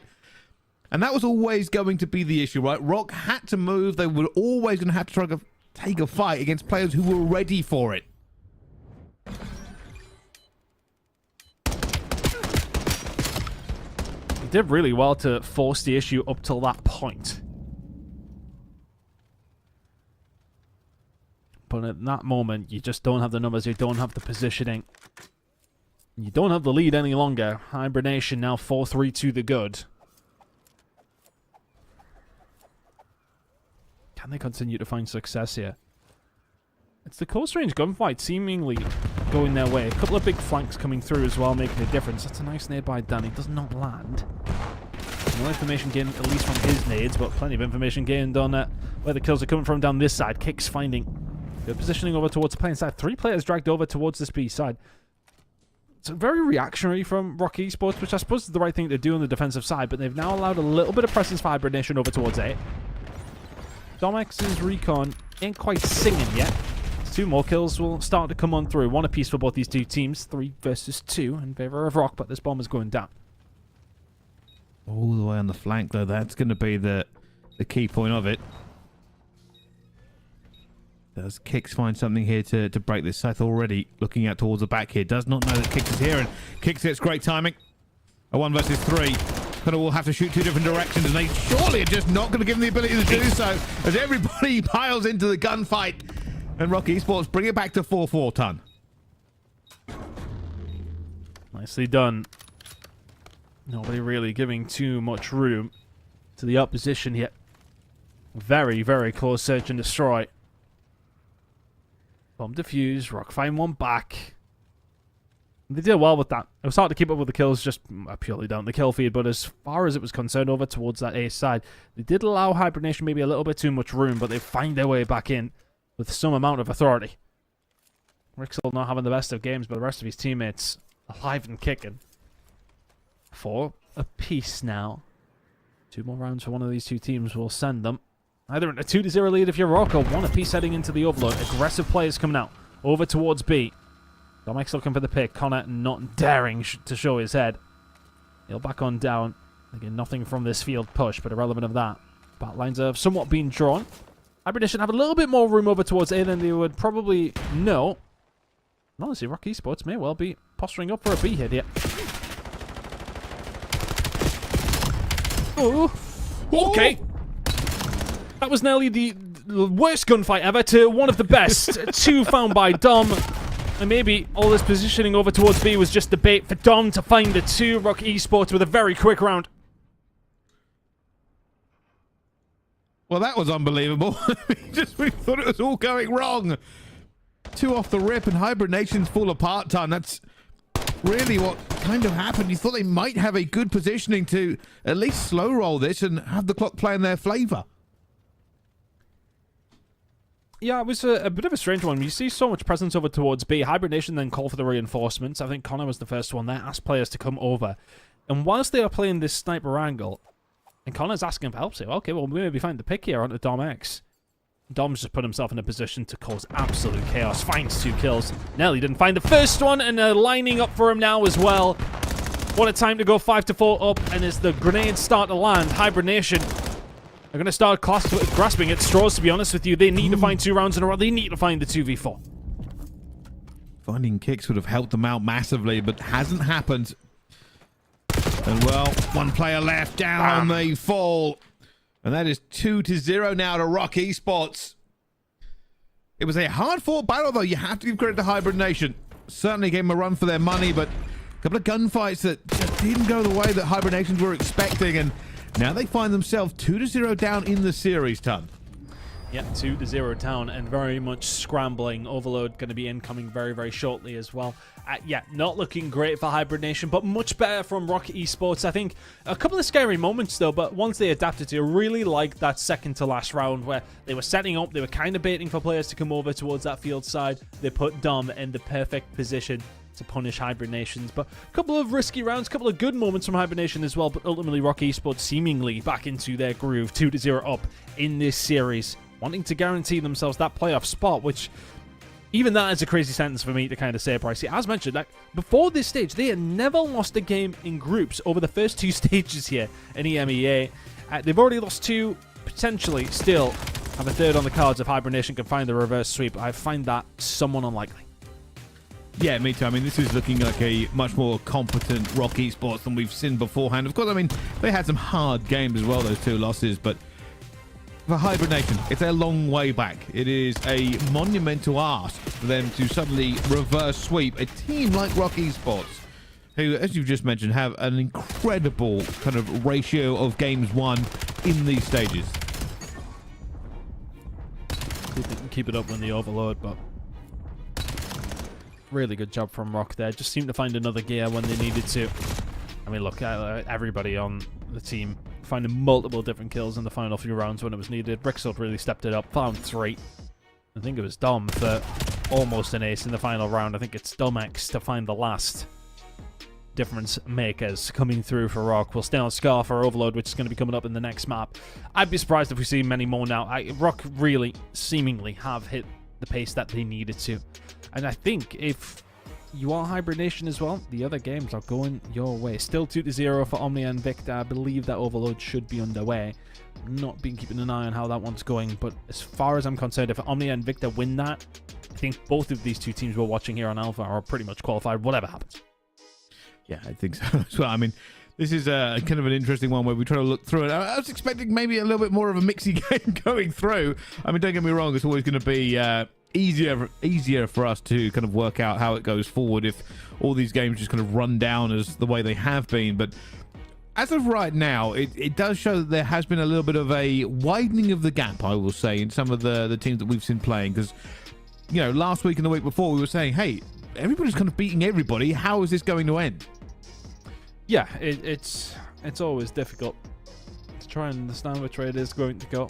And that was always going to be the issue, right? Rock had to move. They were always going to have to try to take a fight against players who were ready for it. He did really well to force the issue up till that point. But at that moment, you just don't have the numbers, you don't have the positioning. You don't have the lead any longer. Hibernation now 4-3 to the good. Can they continue to find success here? It's the close range gunfight seemingly going their way. A couple of big flanks coming through as well, making a difference. That's a nice nade by Danny. Does not land. No information gained, at least from his nades, but plenty of information gained on where the kills are coming from down this side. Kicks finding good positioning over towards the playing side. 3 players dragged over towards this B side. It's very reactionary from Rock Esports, which I suppose is the right thing to do on the defensive side, but they've now allowed a little bit of presence for Hibernation over towards A. Domx's recon ain't quite singing yet. 2 more kills will start to come on through. 1 apiece for both these two teams. 3 versus 2 in favor of Rock, but this bomb is going down. All the way on the flank, though. That's going to be the key point of it. Does Kicks find something here to break this? Scythe already looking out towards the back here. Does not know that Kicks is here, and Kicks gets great timing. A 1 versus 3. Kind of will have to shoot 2 different directions, and they surely are just not going to give him the ability to do so as everybody piles into the gunfight. And Rock Esports bring it back to 4-4 ton. Nicely done. Nobody really giving too much room to the opposition yet. Very, very close search and destroy. Bomb defuse. Rock find one back. They did well with that. It was hard to keep up with the kills just purely down the kill feed, but as far as it was concerned over towards that A side, they did allow Hibernation maybe a little bit too much room, but they find their way back in with some amount of authority. Rixel not having the best of games, but the rest of his teammates alive and kicking. 4 apiece now. 2 more rounds for one of these two teams will send them either in a 2-0 lead if you're Rock, or 1 apiece heading into the overload. Aggressive players coming out over towards B. Domx looking for the pick. Connor not daring to show his head. He'll back on down. Again, nothing from this field push, but irrelevant of that. Batlines have somewhat been drawn. Hibernation have a little bit more room over towards A than they would probably know. And honestly, Rock Esports may well be posturing up for a B hit here. Oh, okay. That was nearly the worst gunfight ever to one of the best. 2 found by Dom. And maybe all this positioning over towards B was just the bait for Dom to find the 2. Rock Esports with a very quick round. Well, that was unbelievable. We thought it was all going wrong. 2 off the rip, and Hibernation's fall apart, ton. That's really what kind of happened. You thought they might have a good positioning to at least slow roll this and have the clock play in their flavor. Yeah, it was a bit of a strange one. You see so much presence over towards B. Hibernation then called for the reinforcements. I think Connor was the first one there. Asked players to come over. And whilst they are playing this sniper angle, and Connor's asking for help, say, okay, well, we maybe find the pick here onto Dom X. Dom's just put himself in a position to cause absolute chaos. Finds 2 kills. Nelly didn't find the first one, and they're lining up for him now as well. What a time to go 5-4 up, and as the grenades start to land, Hibernation are going to start grasping at straws, to be honest with you. They need to find 2 rounds in a row. They need to find the 2v4. Finding Kicks would have helped them out massively, but hasn't happened. And, well, 1 player left. Down they fall. And that is 2-0 now to Rock Esports. It was a hard-fought battle, though. You have to give credit to Hybrid Nation. Certainly gave them a run for their money, but a couple of gunfights that just didn't go the way that Hybrid Nations were expecting, and now they find themselves 2-0 down in the series, Ton. Yeah, 2-0 down and very much scrambling. Overload going to be incoming very, very shortly as well. Yeah, not looking great for Hybrid Nation, but much better from Rock Esports. I think a couple of scary moments, though, but once they adapted to, really like that second to last round where they were setting up, they were kind of baiting for players to come over towards that field side. They put Dom in the perfect position to punish Hybrid Nations, but a couple of risky rounds, a couple of good moments from Hybrid Nation as well, but ultimately Rock Esports seemingly back into their groove, 2-0 up in this series, wanting to guarantee themselves that playoff spot, which even that is a crazy sentence for me to kind of say, Pricey. As mentioned, like, before this stage, they had never lost a game in groups over the first 2 stages here in EMEA. They've already lost 2, potentially still have a third on the cards if Hybrid Nation can find the reverse sweep. I find that somewhat unlikely. Yeah, me too. I mean, this is looking like a much more competent Rock Esports than we've seen beforehand. Of course, I mean, they had some hard games as well, those 2 losses, but for Hybrid Nation, it's a long way back. It is a monumental ask for them to suddenly reverse sweep a team like Rock Esports, who, as you've just mentioned, have an incredible kind of ratio of games won in these stages. Didn't keep it up when they overload, but really good job from Rock there. Just seemed to find another gear when they needed to. I mean, look, everybody on the team finding multiple different kills in the final few rounds when it was needed. Brixel really stepped it up, found 3. I think it was Dom for almost an ace in the final round. I think it's Domex to find the last difference makers coming through for Rock. We'll stay on Scar for Overload, which is going to be coming up in the next map. I'd be surprised if we see many more now. Rock really seemingly have hit the pace that they needed to. And I think if you are Hybrid Nation as well, the other games are going your way. Still 2-0 for OMNiA and INVICTA. I believe that Overload should be underway. Not been keeping an eye on how that one's going, but as far as I'm concerned, if OMNiA and INVICTA win that, I think both of these 2 teams we're watching here on Alpha are pretty much qualified, whatever happens. Yeah, I think so as well. I mean, this is kind of an interesting one where we try to look through it. I was expecting maybe a little bit more of a mixy game going through. I mean, don't get me wrong, it's always going to be easier for us to kind of work out how it goes forward if all these games just kind of run down as the way they have been. But as of right now, it does show that there has been a little bit of a widening of the gap, I will say, in some of the teams that we've seen playing. Because, you know, last week and the week before, we were saying, hey, everybody's kind of beating everybody. How is this going to end? Yeah, it's always difficult to try and understand which way it is going to go.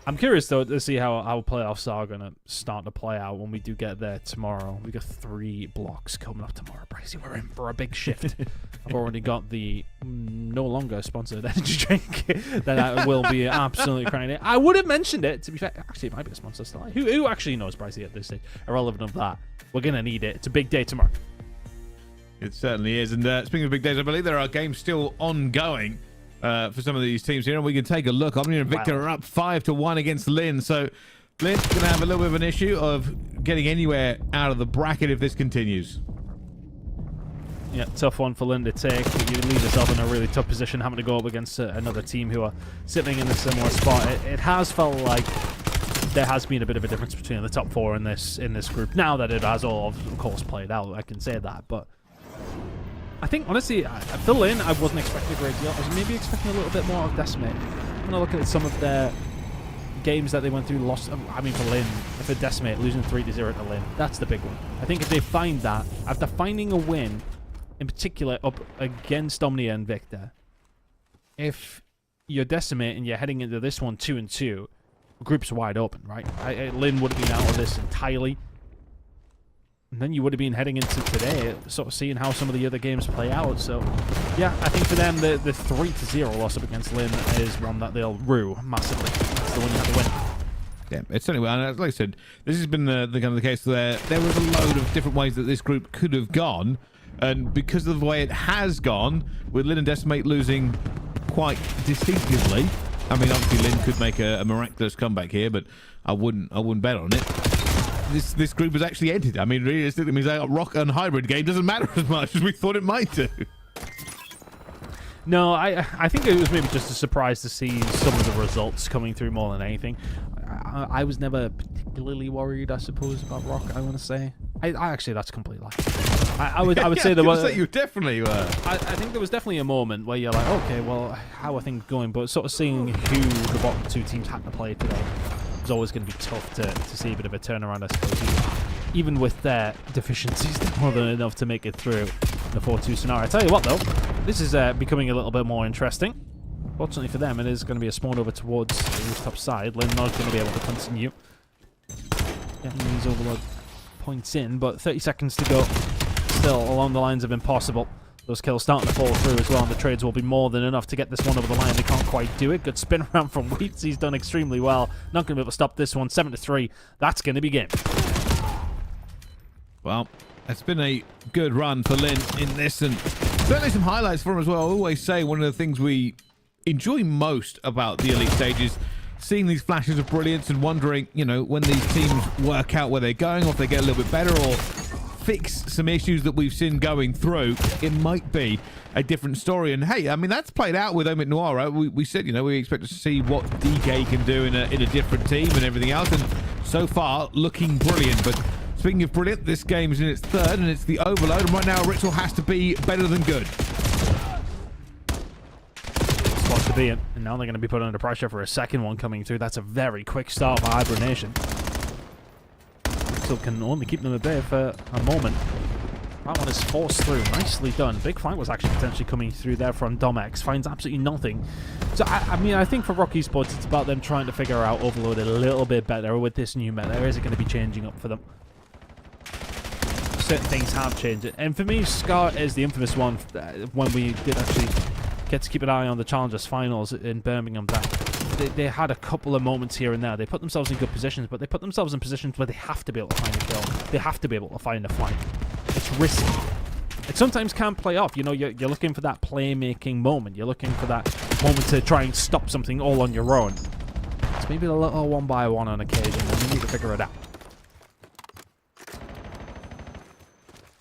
I'm curious, though, to see how our playoffs are going to start to play out when we do get there tomorrow. We got 3 blocks coming up tomorrow, Bracey. We're in for a big shift. I've already got the no longer sponsored energy drink that I will be absolutely crying it. I would have mentioned it, to be fair. Actually, it might be a sponsor still. Who actually knows, Bracey, at this stage? Irrelevant of that. We're going to need it. It's a big day tomorrow. It certainly is. And speaking of big days, I believe there are games still ongoing for some of these teams here, and we can take a look. OMNiA and INVICTA are up 5-1 against Lynn, so Lynn's going to have a little bit of an issue of getting anywhere out of the bracket if this continues. Yeah, tough one for Lynn to take. You leave yourself in a really tough position having to go up against another team who are sitting in a similar spot. It has felt like there has been a bit of a difference between the top 4 in this group. Now that it has all, of course, played out, I can say that, but I think, honestly, for Lynn, I wasn't expecting a great deal. I was maybe expecting a little bit more of Decimate. When I look at some of their games that they went through, lost. I mean, for Lynn, for Decimate, losing 3-0 to Lynn, that's the big one. I think if they find that, after finding a win, in particular, up against OMNiA and INVICTA, if you're Decimate and you're heading into this one 2-2, the group's wide open, right? Lynn would have been out of this entirely. And then you would have been heading into today, sort of seeing how some of the other games play out. So, yeah, I think for them, the 3-0 loss up against Lynn is one that they'll rue massively. It's the one you have to win. Yeah, it's certainly, and like I said, this has been the kind of the case where there was a load of different ways that this group could have gone, and because of the way it has gone, with Lynn and Decimate losing quite distinctively, I mean, obviously Lynn could make a miraculous comeback here, but I wouldn't bet on it. This group has actually ended. I mean, realistically, it means that Rock and Hybrid game doesn't matter as much as we thought it might do. No, I think it was maybe just a surprise to see some of the results coming through more than anything. I was never particularly particularly worried, I suppose, about Rock. I want to say. I actually, that's complete lie. I would say there was. You definitely were. I think there was definitely a moment where you're like, okay, well, how are things going? But sort of seeing who the bottom two teams had to play today was always going to be tough to see a bit of a turnaround, I suppose. Even with their deficiencies, they're more than enough to make it through the 4-2 scenario. I tell you what, though, this is becoming a little bit more interesting. Fortunately for them, it is going to be a spawn over towards the rooftop side. Leonard's going to be able to continue getting these overload points in, but 30 seconds to go. Still along the lines of impossible. Those kills starting to fall through as well, and the trades will be more than enough to get this one over the line. They can't quite do it. Good spin around from Wheats. He's done extremely well. Not going to be able to stop this one. 7-3. That's going to be game. Well, it's been a good run for Lynn in this, and certainly some highlights for him as well. I always say one of the things we enjoy most about the elite stages, seeing these flashes of brilliance and wondering, you know, when these teams work out where they're going, or if they get a little bit better, or fix some issues that we've seen going through, it might be a different story. And hey, I mean, that's played out with OMITNoir, right? We said, you know, we expect to see what DK can do in a different team and everything else, and so far looking brilliant. But speaking of brilliant, this game is in its third, and it's the overload, and right now Ritual has to be better than good. Spot to be in, and now they're going to be put under pressure for a second one coming through. That's a very quick start by Hibernation. Ritual can only keep them at bay for a moment. That one is forced through. Nicely done. Big fight was actually potentially coming through there from Domex. Finds absolutely nothing. So, I mean, I think for Rock Esports, it's about them trying to figure out Overload a little bit better with this new meta. Is it going to be changing up for them? Certain things have changed. And for me, Scar is the infamous one when we did actually get to keep an eye on the Challengers finals in Birmingham. They had a couple of moments here and there. They put themselves in good positions, but they put themselves in positions where they have to be able to find a kill. They have to be able to find a flank. It's risky. It sometimes can play off. You know, you're looking for that playmaking moment. You're looking for that moment to try and stop something all on your own. It's maybe a little one-by-one on occasion, and you need to figure it out.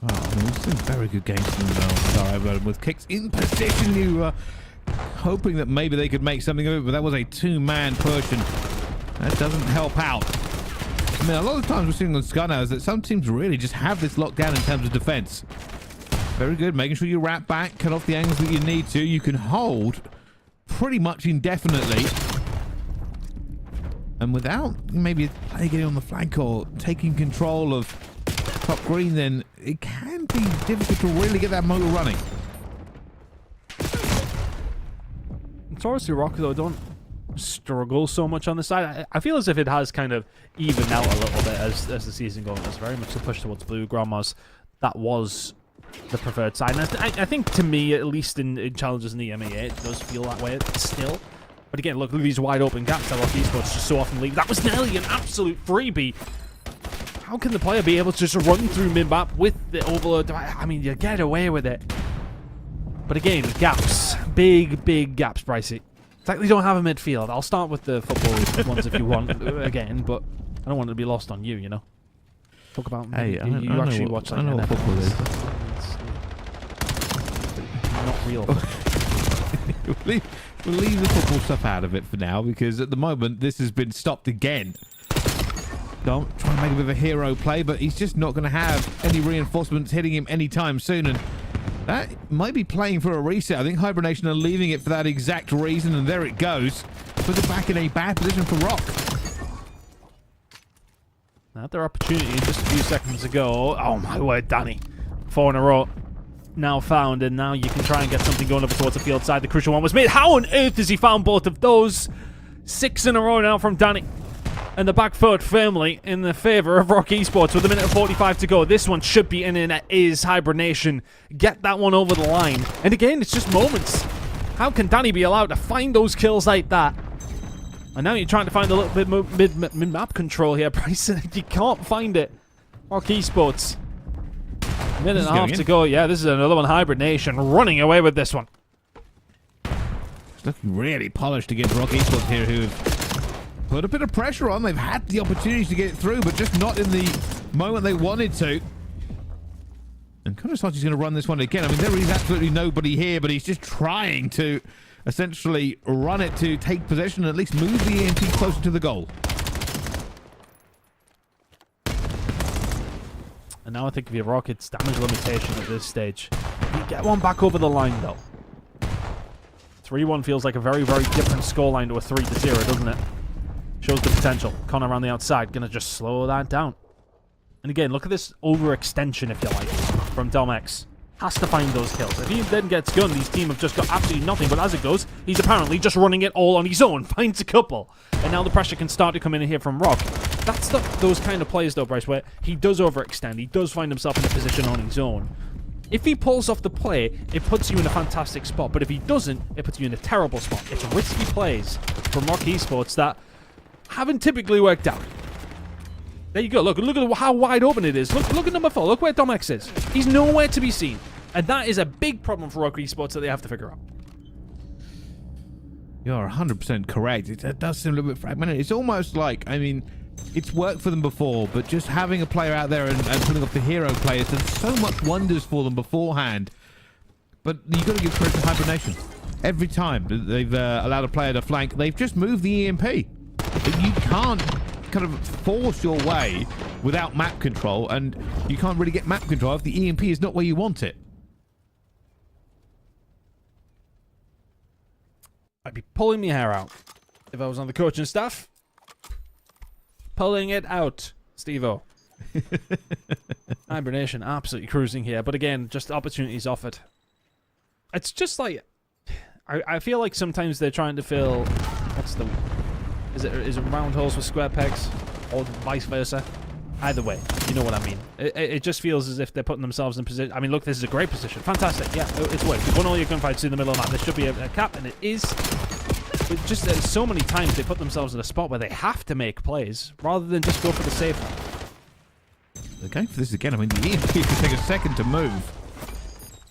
Oh, I mean, we've seen very good games from them, with kicks in position. You hoping that maybe they could make something of it, but that was a two-man push, and that doesn't help out. I mean, a lot of times we're seeing on Sky now is that some teams really just have this locked down in terms of defense. Very good, making sure you wrap back, cut off the angles that you need to. You can hold pretty much indefinitely, and without maybe getting on the flank or taking control of top green, then it can be difficult to really get that motor running. Notorious Rock, though, don't struggle so much on the side. I feel as if it has kind of evened out a little bit as the season goes. It's very much a push towards blue. Grandma's, that was the preferred side. And I think, to me, at least in challenges in the EMEA, it does feel that way still. But again, look at these wide open gaps that Rock Esports just so often leave. That was nearly an absolute freebie. How can the player be able to just run through mid-map with the overload? I mean, you get away with it. But again, gaps. Big gaps, Pricey. It's like they don't have a midfield. I'll start with the football ones if you want, again, but I don't want it to be lost on you, you know? Talk about... Hey, you actually watch like, I know what football is. It's not real. We'll leave the football stuff out of it for now, because at the moment, this has been stopped again. Don't try and make a bit of a hero play, but he's just not going to have any reinforcements hitting him anytime soon, and that might be playing for a reset. I think Hibernation are leaving it for that exact reason, and there it goes. Puts it back in a bad position for Rock. Had their opportunity just a few seconds ago. Oh my word, Danny. 4 in a row now found, and now you can try and get something going up towards the field side. The crucial one was made. How on earth has he found both of those? 6 in a row now from Danny. And the back foot firmly in the favor of Rock Esports with 1:45 to go. This one should be in, and it is. Hibernation get that one over the line. And again, it's just moments. How can Danny be allowed to find those kills like that? And now you're trying to find a little bit mid-map control here, Bryson. You can't find it. Rock Esports. A minute and a half to go. Yeah, this is another one. Hibernation running away with this one. It's looking really polished against Rock Esports here, who've put a bit of pressure on. They've had the opportunities to get it through, but just not in the moment they wanted to. And Konosati's going to run this one again. I mean, there is absolutely nobody here, but he's just trying to essentially run it to take possession and at least move the EMP closer to the goal. And now I think of your Rocket's damage limitation at this stage. You get one back over the line, though. 3-1 feels like a very, very different scoreline to a 3-0, doesn't it? Shows the potential. Connor around the outside. Gonna just slow that down. And again, look at this overextension, if you like, from Dom-X. Has to find those kills. If he then gets gunned, these team have just got absolutely nothing. But as it goes, he's apparently just running it all on his own. Finds a couple. And now the pressure can start to come in here from Rock. That's those kind of plays, though, Bryce, where he does overextend. He does find himself in a position on his own. If he pulls off the play, it puts you in a fantastic spot. But if he doesn't, it puts you in a terrible spot. It's risky plays from Rock Esports that haven't typically worked out. There you go. Look at how wide open it is. Look at number 4. Look where Dom-X is. He's nowhere to be seen. And that is a big problem for Rock Esports that they have to figure out. You're 100% correct. It does seem a little bit fragmented. It's almost like, I mean, it's worked for them before, but just having a player out there and putting off the hero players done so much wonders for them beforehand. But you've got to give credit to Hibernation. Every time they've allowed a player to flank, they've just moved the EMP. You can't kind of force your way without map control, and you can't really get map control if the EMP is not where you want it. I'd be pulling my hair out if I was on the coaching staff. Pulling it out, Steve-O. Hibernation absolutely cruising here, but again, just opportunities offered. It's just like I feel like sometimes they're trying to fill is it round holes with square pegs, or vice versa. Either way, you know what I mean. It just feels as if they're putting themselves in position. I mean, look, this is a great position. Fantastic. Yeah, it's worked. You've won all your gunfights in the middle of the map. There should be a cap, and it is. But just so many times they put themselves in a spot where they have to make plays rather than just go for the safe one. They're going for this again. I mean, the EMP could take a second to move.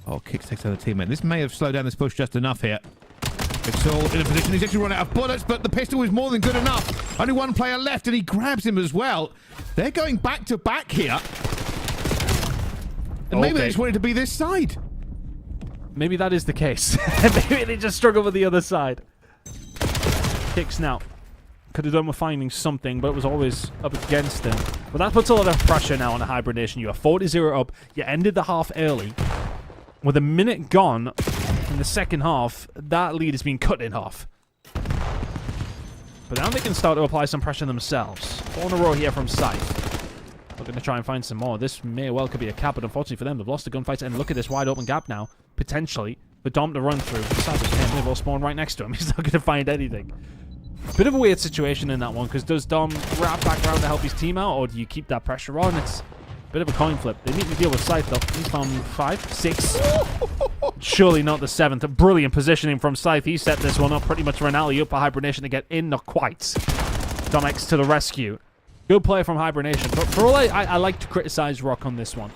Oh, Kicks takes out the teammate. This may have slowed down this push just enough here. It's all in a position. He's actually run out of bullets, but the pistol is more than good enough. Only one player left, and he grabs him as well. They're going back to back here. And maybe they just wanted to be this side. Maybe that is the case. Maybe they just struggle with the other side. Kicks now. Could have done with finding something, but it was always up against him. But that puts a lot of pressure now on the Hibernation. You are 40-0 up. You ended the half early. With a minute gone in the second half, that lead has been cut in half. But now they can start to apply some pressure themselves. 4 in a row here from Scythe. Looking to try and find some more. This may well could be a cap, but unfortunately for them, they've lost the gunfight. And look at this wide open gap now, potentially, for Dom to run through. Scythe may well spawn right next to him. He's not going to find anything. Bit of a weird situation in that one, because does Dom wrap back around to help his team out, or do you keep that pressure on? It's a bit of a coin flip. They need to deal with Scythe, though. He's found 5, 6. Surely not the 7th. A brilliant positioning from Scythe. He set this one up pretty much for an alley-oop for Hibernation to get in. Not quite. Dom-X to the rescue. Good play from Hibernation. But for all I like to criticize Rock on this one.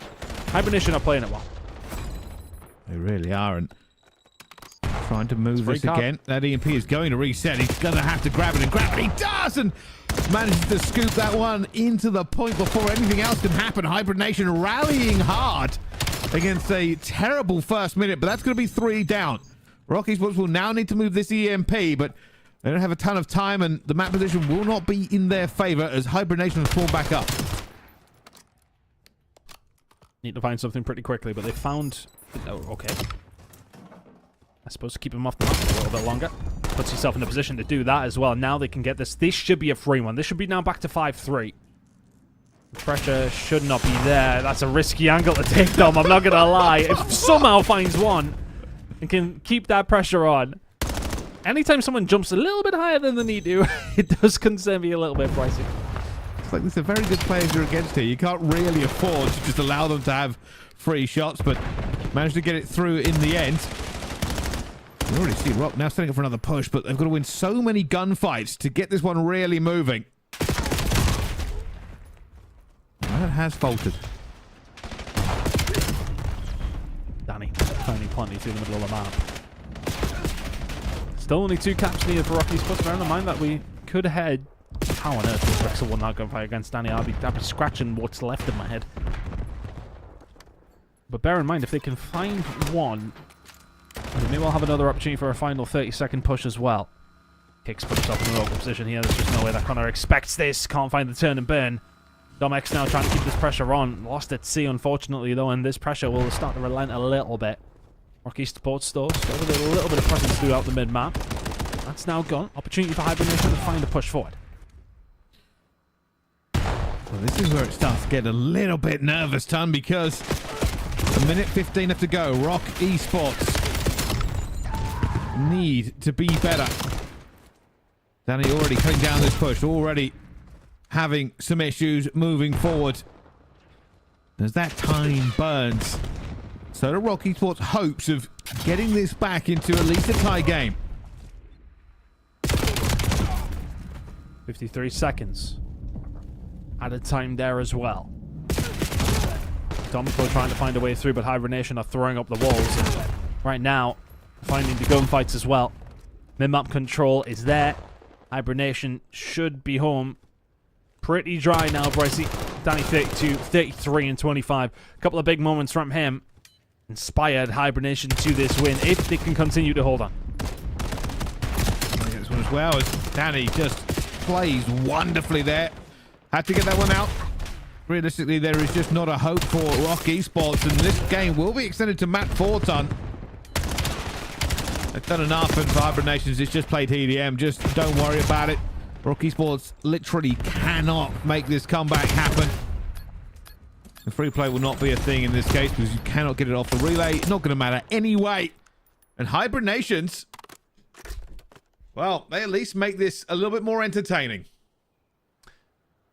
Hibernation are playing it well. They really aren't. Trying to move this again. That EMP is going to reset. He's going to have to grab it and grab it. He does! And manages to scoop that one into the point before anything else can happen. Hibernation rallying hard against a terrible first minute, but that's going to be 3 down. Rock Esports will now need to move this EMP, but they don't have a ton of time, and the map position will not be in their favor as Hibernation has pulled back up. Need to find something pretty quickly, but they found... Oh, okay. I suppose keep him off the map a little bit longer. Puts yourself in a position to do that as well. Now they can get this. This should be a free one. This should be now back to 5-3. The pressure should not be there. That's a risky angle to take, Dom. I'm not going to lie. If somehow finds one and can keep that pressure on. Anytime someone jumps a little bit higher than they need to, it does concern me a little bit, pricey. It's like, these are very good players you're against here. You can't really afford to just allow them to have free shots, but managed to get it through in the end. You already see Rock now setting up for another push, but they've got to win so many gunfights to get this one really moving. That has faltered. Danny finding plenty through the middle of the map. Still only 2 caps needed for Rocky's push. Bear in mind that we could head... How on earth does Rexel won that gunfight against Danny? I'll be scratching what's left of my head. But bear in mind, if they can find one... They may well have another opportunity for a final 30-second push as well. Kicks put himself in an awkward position here. There's just no way that Connor expects this. Can't find the turn and burn. Domx now trying to keep this pressure on. Lost at C, unfortunately, though, and this pressure will start to relent a little bit. Rocky Sports, though, still with a little bit of presence throughout the mid-map. That's now gone. Opportunity for Hibernation to find a push forward. Well, this is where it starts to get a little bit nervous, Ton, because a minute 15 left to go. Rock Esports need to be better. Danny already cutting down this push, already having some issues moving forward. As that time burns, so do Rock Esports' hopes of getting this back into at least a tie game. 53 seconds. Added time there as well. Domco trying to find a way through, but Hibernation are throwing up the walls. And right now, finding the gunfights as well. Mid-map control is there. Hibernation should be home. Pretty dry now, Brycey. Danny 32, 33 and 25. A couple of big moments from him. Inspired Hibernation to this win if they can continue to hold on. This one as well as Danny just plays wonderfully there. Had to get that one out. Realistically, there is just not a hope for Rock Esports, and this game will be extended to Mat 4 Ton. They've done enough, and for Hibernations, it's just played TDM. Just don't worry about it. Rock Esports literally cannot make this comeback happen. The free play will not be a thing in this case because you cannot get it off the relay. It's not going to matter anyway. And Hibernations, well, they at least make this a little bit more entertaining.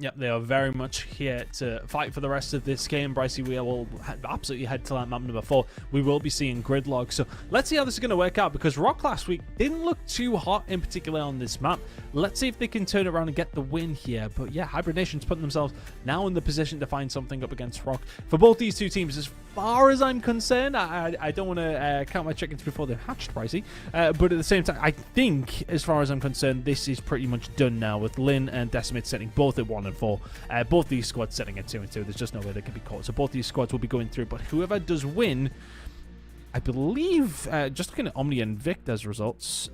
Yep, they are very much here to fight for the rest of this game. Brycey, we will absolutely head to that map number 4. We will be seeing gridlock. So let's see how this is going to work out, because Rock last week didn't look too hot in particular on this map. Let's see if they can turn it around and get the win here. But yeah, Hibernation's putting themselves now in the position to find something up against Rock. For both these two teams, as far as I'm concerned, I don't want to count my chickens before they're hatched, Brycey. But at the same time, I think, as far as I'm concerned, this is pretty much done now, with Lynn and Decimate setting both at 1 and 4. Both these squads setting at 2 and 2. There's just no way they can be caught. So both these squads will be going through. But whoever does win, I believe, just looking at OMNiA and INVICTA's results,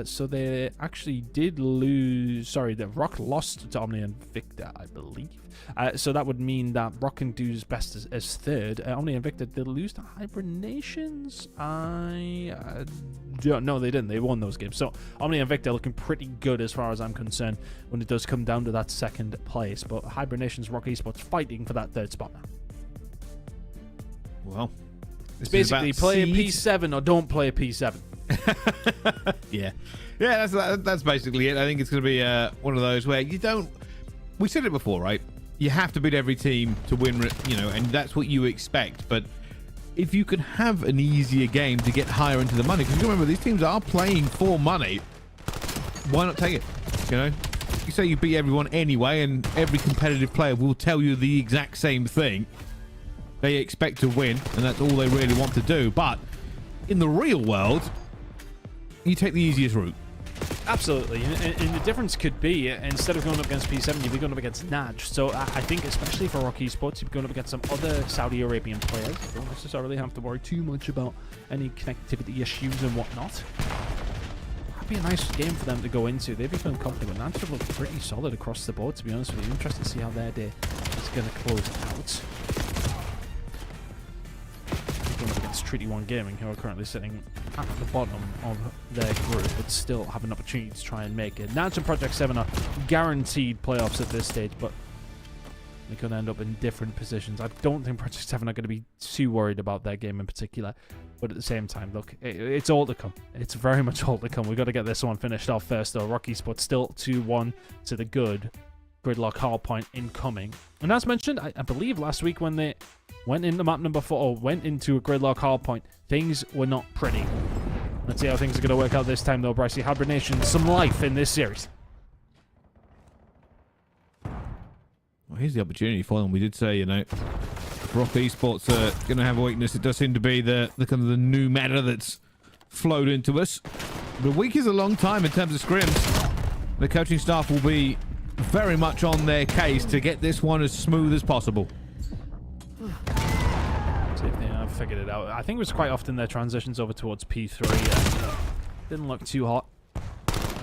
so they actually did lose. Sorry, the Rock lost to OMNiA and INVICTA, I believe. So that would mean that Rock can do his best as third. OMNiA and INVICTA did lose to Hibernations. No, they didn't. They won those games. So OMNiA and INVICTA looking pretty good as far as I'm concerned when it does come down to that second place. But Hibernations, Rock Esports fighting for that third spot now. Well, it's basically play a P7 or don't play a P7. Yeah, that's basically it. I think it's going to be one of those where you don't. We said it before, right? You have to beat every team to win, you know, and that's what you expect. But if you can have an easier game to get higher into the money, because remember, these teams are playing for money, why not take it? You know, you say you beat everyone anyway, and every competitive player will tell you the exact same thing. They expect to win, and that's all they really want to do. But in the real world, you take the easiest route. Absolutely, and the difference could be, instead of going up against P7, you'd be going up against NAJD. So I think, especially for Rock Esports, you'd be going up against some other Saudi Arabian players. You don't necessarily have to worry too much about any connectivity issues and whatnot. That'd be a nice game for them to go into. They'd be feeling confident. NAJD have looked pretty solid across the board, to be honest with you. Interested to see how their day is going to close out. Going up against Treaty 1 Gaming, who are currently sitting at the bottom of their group, but still have an opportunity to try and make it. NAJD and Project 7 are guaranteed playoffs at this stage, but they could end up in different positions. I don't think Project 7 are going to be too worried about their game in particular, but at the same time, look, it's all to come. It's very much all to come. We've got to get this one finished off first, though. Rock Esports still 2-1 to the good. Gridlock hardpoint incoming. And as mentioned, I believe last week when they went into map number 4, or went into a gridlock hardpoint, things were not pretty. Let's see how things are going to work out this time, though, Brycey. Hibernation, some life in this series. Well, here's the opportunity for them. We did say, you know, Rock Esports are going to have a weakness. It does seem to be the kind of the new meta that's flowed into us. The week is a long time in terms of scrims. The coaching staff will be very much on their case to get this one as smooth as possible. See if they have figured it out. I think it was quite often their transitions over towards P3. Didn't look too hot.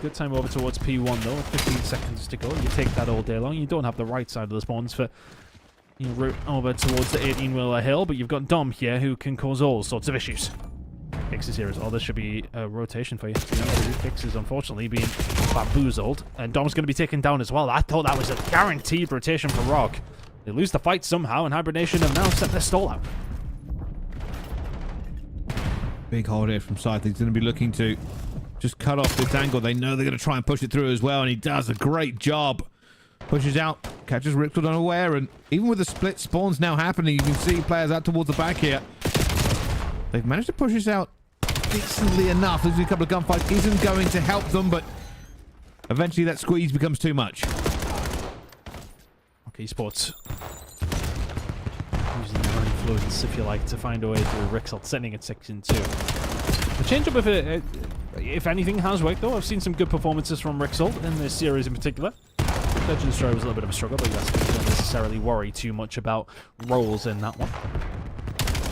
Good time over towards P1 though. 15 seconds to go. You take that all day long. You don't have the right side of the spawns for route over towards the 18-wheeler hill, but you've got Dom here who can cause all sorts of issues. Kicks is here as well. This should be a rotation for you. Kicks is unfortunately being bamboozled, and Dom's going to be taken down as well. I thought that was a guaranteed rotation for Rock. They lose the fight somehow, and Hibernation have now set their stall out. Big hold here from Scythe. He's going to be looking to just cut off this angle. They know they're going to try and push it through as well, and he does a great job. Pushes out, catches Rixel unaware, and even with the split spawns now happening, you can see players out towards the back here. They've managed to push this out decently enough. Losing a couple of gunfights isn't going to help them, but eventually that squeeze becomes too much. Okay, Esports. Using their influence, if you like, to find a way through Rixel, sending it 6-2. The change-up of it, if anything, has worked, though. I've seen some good performances from Rixel in this series in particular. Legend Destroyer was a little bit of a struggle, but yes, don't necessarily worry too much about roles in that one.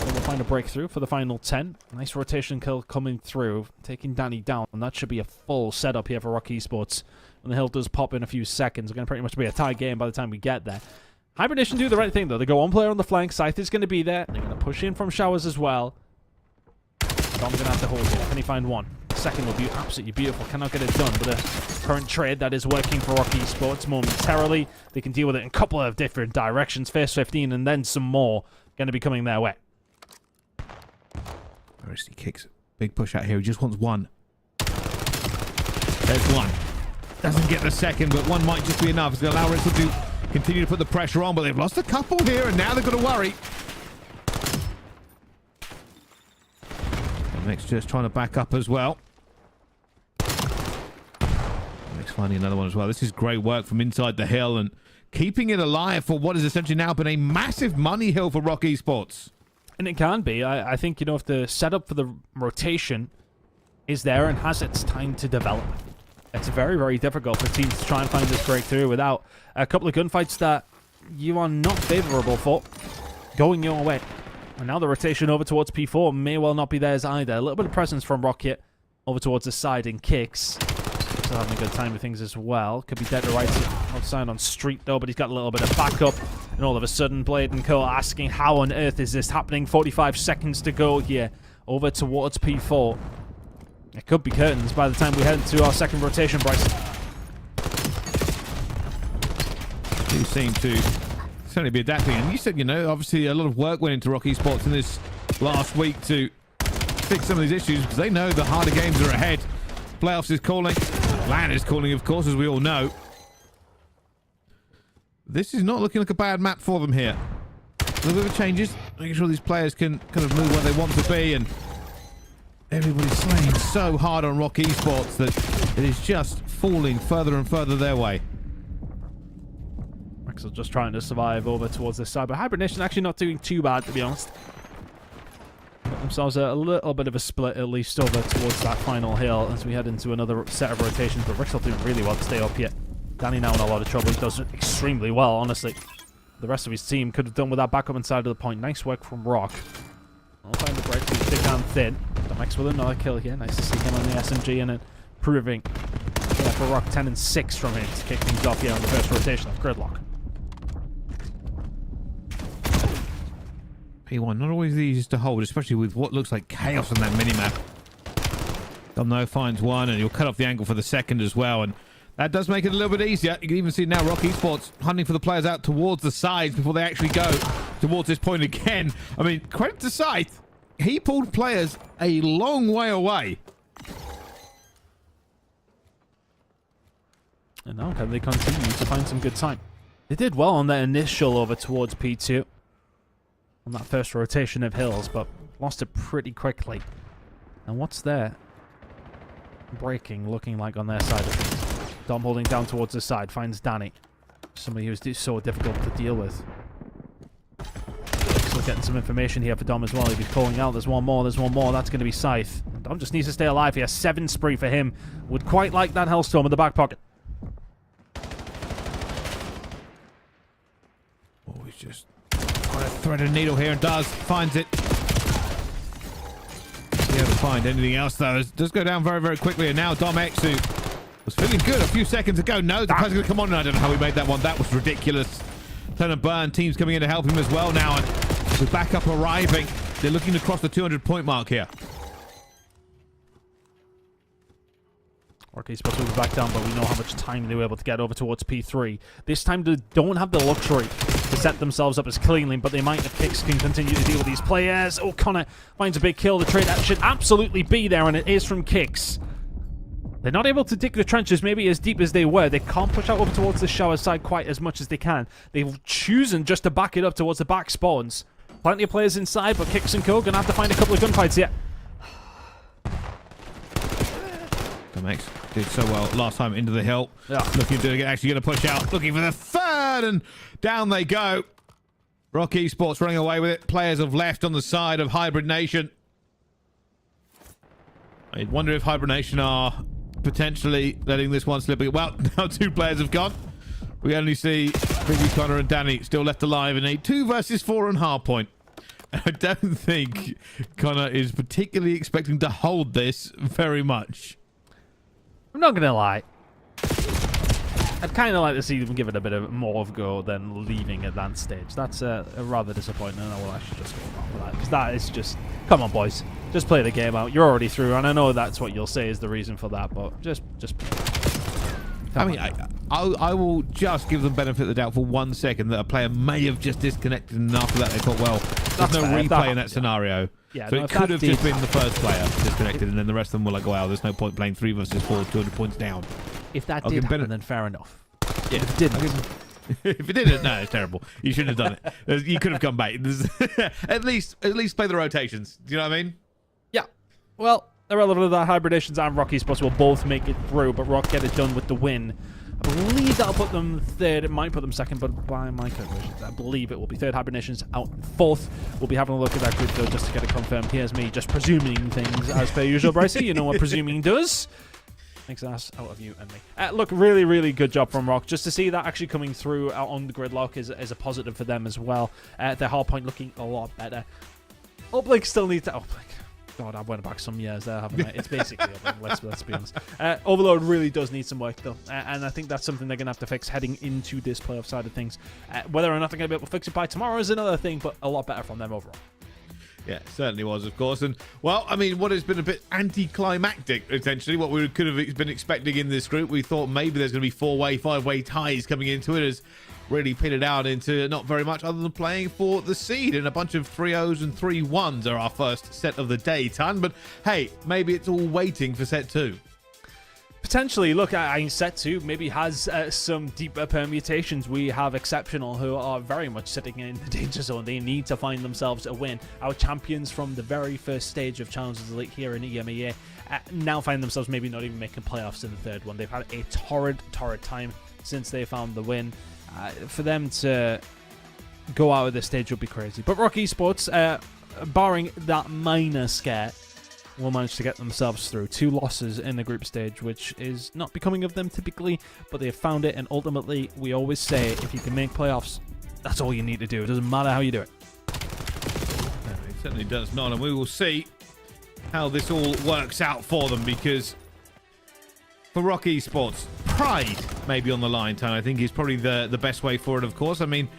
So we'll find a breakthrough for the final 10. Nice rotation kill coming through, taking Danny down, and that should be a full setup here for Rock Esports. When the hill does pop in a few seconds, it's going to pretty much be a tie game by the time we get there. Hibernation do the right thing, though. They go one player on the flank. Scythe is going to be there. They're going to push in from showers as well. Dom's going to have to hold it. Can he find one? Second will be absolutely beautiful. Cannot get it done, but a current trade that is working for Rock Esports momentarily. They can deal with it in a couple of different directions. First 15 and then some more going to be coming their way. He kicks. Big push out here. He just wants one. There's one. Doesn't get the second, but one might just be enough. It's going to allow Rixel to continue to put the pressure on, but they've lost a couple here, and now they've got to worry. Next just trying to back up as well. Next finding another one as well. This is great work from inside the hill and keeping it alive for what has essentially now been a massive money hill for Rock Esports. And it can be. I think, you know, if the setup for the rotation is there and has its time to develop, it's very, very difficult for teams to try and find this breakthrough without a couple of gunfights that you are not favorable for going your way. And now the rotation over towards P4 may well not be theirs either. A little bit of presence from Rocket over towards the side and kicks. Still having a good time with things as well. Could be dead to right outside on street though, but he's got a little bit of backup. And all of a sudden, Blade and Co asking how on earth is this happening? 45 seconds to go here over towards P4. It could be curtains by the time we head into our second rotation, Bryce. You seem to certainly be adapting, and you said, you know, obviously a lot of work went into Rock Esports in this last week to fix some of these issues because they know the harder games are ahead. Playoffs is calling, LAN is calling, of course, as we all know. This is not looking like a bad map for them here. A little bit of changes, making sure these players can kind of move where they want to be, and everybody's slaying so hard on Rock Esports that it is just falling further and further their way. Rixel just trying to survive over towards this side, but Hibernation actually not doing too bad, to be honest. Got themselves a little bit of a split, at least, over towards that final hill as we head into another set of rotations, but Rixel doing really well to stay up here. Danny now in a lot of trouble. He does extremely well, honestly. The rest of his team could have done with that backup inside of the point. Nice work from Rock. I'll find the break thick and thin. Domex with another kill here. Nice to see him on the SMG and improving. Yeah, for Rock, 10 and 6 from him to kick things off here on the first rotation of Gridlock. P1, not always the easiest to hold, especially with what looks like chaos on that minimap. Domno finds one, and he'll cut off the angle for the second as well, and that does make it a little bit easier. You can even see now Rock Esports hunting for the players out towards the sides before they actually go towards this point again. I mean, credit to Scythe. He pulled players a long way away. And now can they continue to find some good time? They did well on their initial over towards P2. On that first rotation of hills, but lost it pretty quickly. And what's there? Breaking, looking like on their side of things. Dom holding down towards the side, finds Danny. Somebody who's so difficult to deal with. Still getting some information here for Dom as well. He'll be calling out, there's one more, that's going to be Scythe. Dom just needs to stay alive here. 7 spree for him. Would quite like that Hellstorm in the back pocket. Oh, he's just got a thread and needle here and finds it. Be able to find anything else though. It does go down very, very quickly, and now Dom X, who Was feeling good a few seconds ago. No, the player's going to come on. I don't know how he made that one. That was ridiculous. Turn and burn. Teams coming in to help him as well now. And with backup arriving, they're looking to cross the 200-point mark here. Okay, supposed to move back down, but we know how much time they were able to get over towards P3. This time they don't have the luxury to set themselves up as cleanly, but they might. The Kicks can continue to deal with these players. Oh, Connor finds a big kill. The trade that should absolutely be there, and it is from Kicks. They're not able to dig the trenches maybe as deep as they were. They can't push out over towards the shower side quite as much as they can. They've chosen just to back it up towards the back spawns. Plenty of players inside, but Kicks and Co. Gonna have to find a couple of gunfights here. Max did so well last time into the hill. Yeah. Looking to actually going to push out. Looking for the third, and down they go. Rock Esports running away with it. Players have left on the side of Hybrid Nation. I wonder if Hybrid Nation are potentially letting this one slip. Well, now 2 players have gone. We only see Biggie, Connor, and Danny still left alive in a 2 versus 4 on hardpoint. I don't think Connor is particularly expecting to hold this very much. I'm not going to lie. I'd kind of like to see them give it a bit of more of a go than leaving at that stage. That's rather disappointing, and I will actually just go along with that. Because that is just... Come on, boys. Just play the game out. You're already through, and I know that's what you'll say is the reason for that, but just I mean, I will just give them benefit of the doubt for 1 second that a player may have just disconnected, and after that they thought, well, there's no replay in that scenario. Yeah, so no, it could have just been the first player disconnected, and then the rest of them were like, wow, there's no point playing 3 versus 4, 200 points down. If that did happen, then fair enough. Yeah. If it didn't. If it didn't, no, it's terrible. You shouldn't have done it. You could have come back. at least play the rotations. Do you know what I mean? Yeah. Well, irrelevant of that, Hybridations and Rock Esports will both make it through, but Rock get it done with the win. I believe that'll put them third. It might put them second, but by my calculations, I believe it will be third. Hibernations out fourth. We'll be having a look at that group, though, just to get it confirmed. Here's me just presuming things as per usual, Brycey. You know what presuming does. Makes an ass out of you and me. Look, really, really good job from Rock. Just to see that actually coming through out on the gridlock is a positive for them as well. Their hard point looking a lot better. Uplink still needs to... Uplink. God, I went back some years there, haven't I? It's basically let's be honest. Overload really does need some work, though, and I think that's something they're going to have to fix heading into this playoff side of things. Whether or not they're going to be able to fix it by tomorrow is another thing, but a lot better from them overall. Yeah, certainly was, of course. And, well, I mean, what has been a bit anticlimactic, essentially, what we could have been expecting in this group. We thought maybe there's going to be 4-way, 5-way ties coming into it, as really pitted out into not very much other than playing for the seed, and a bunch of 3-0s and 3-1s are our first set of the day, Ton. But hey, maybe it's all waiting for set 2. Potentially. Look, I mean, set 2 maybe has some deeper permutations. We have Exceptional, who are very much sitting in the danger zone. They need to find themselves a win. Our champions from the very first stage of Challengers Elite here in EMEA now find themselves maybe not even making playoffs in the third one. They've had a torrid time since they found the win. For them to go out of this stage would be crazy. But Rock Esports, barring that minor scare, will manage to get themselves through. 2 losses in the group stage, which is not becoming of them typically, but they have found it, and ultimately, we always say, if you can make playoffs, that's all you need to do. It doesn't matter how you do it. No, it certainly does not, and we will see how this all works out for them, because for Rock Esports, pride may be on the line, Ton. I think is probably the best way for it, of course. I mean,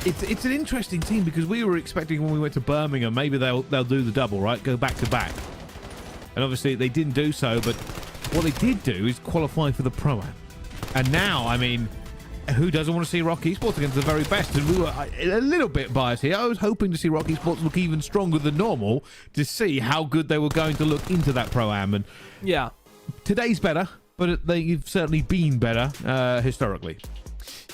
it's an interesting team, because we were expecting when we went to Birmingham, maybe they'll do the double, right? Go back to back. And obviously they didn't do so, but what they did do is qualify for the Pro-Am. And now, I mean, who doesn't want to see Rock Esports against the very best? And we were a little bit biased here. I was hoping to see Rock Esports look even stronger than normal to see how good they were going to look into that Pro-Am. And yeah, today's better, but they've certainly been better historically.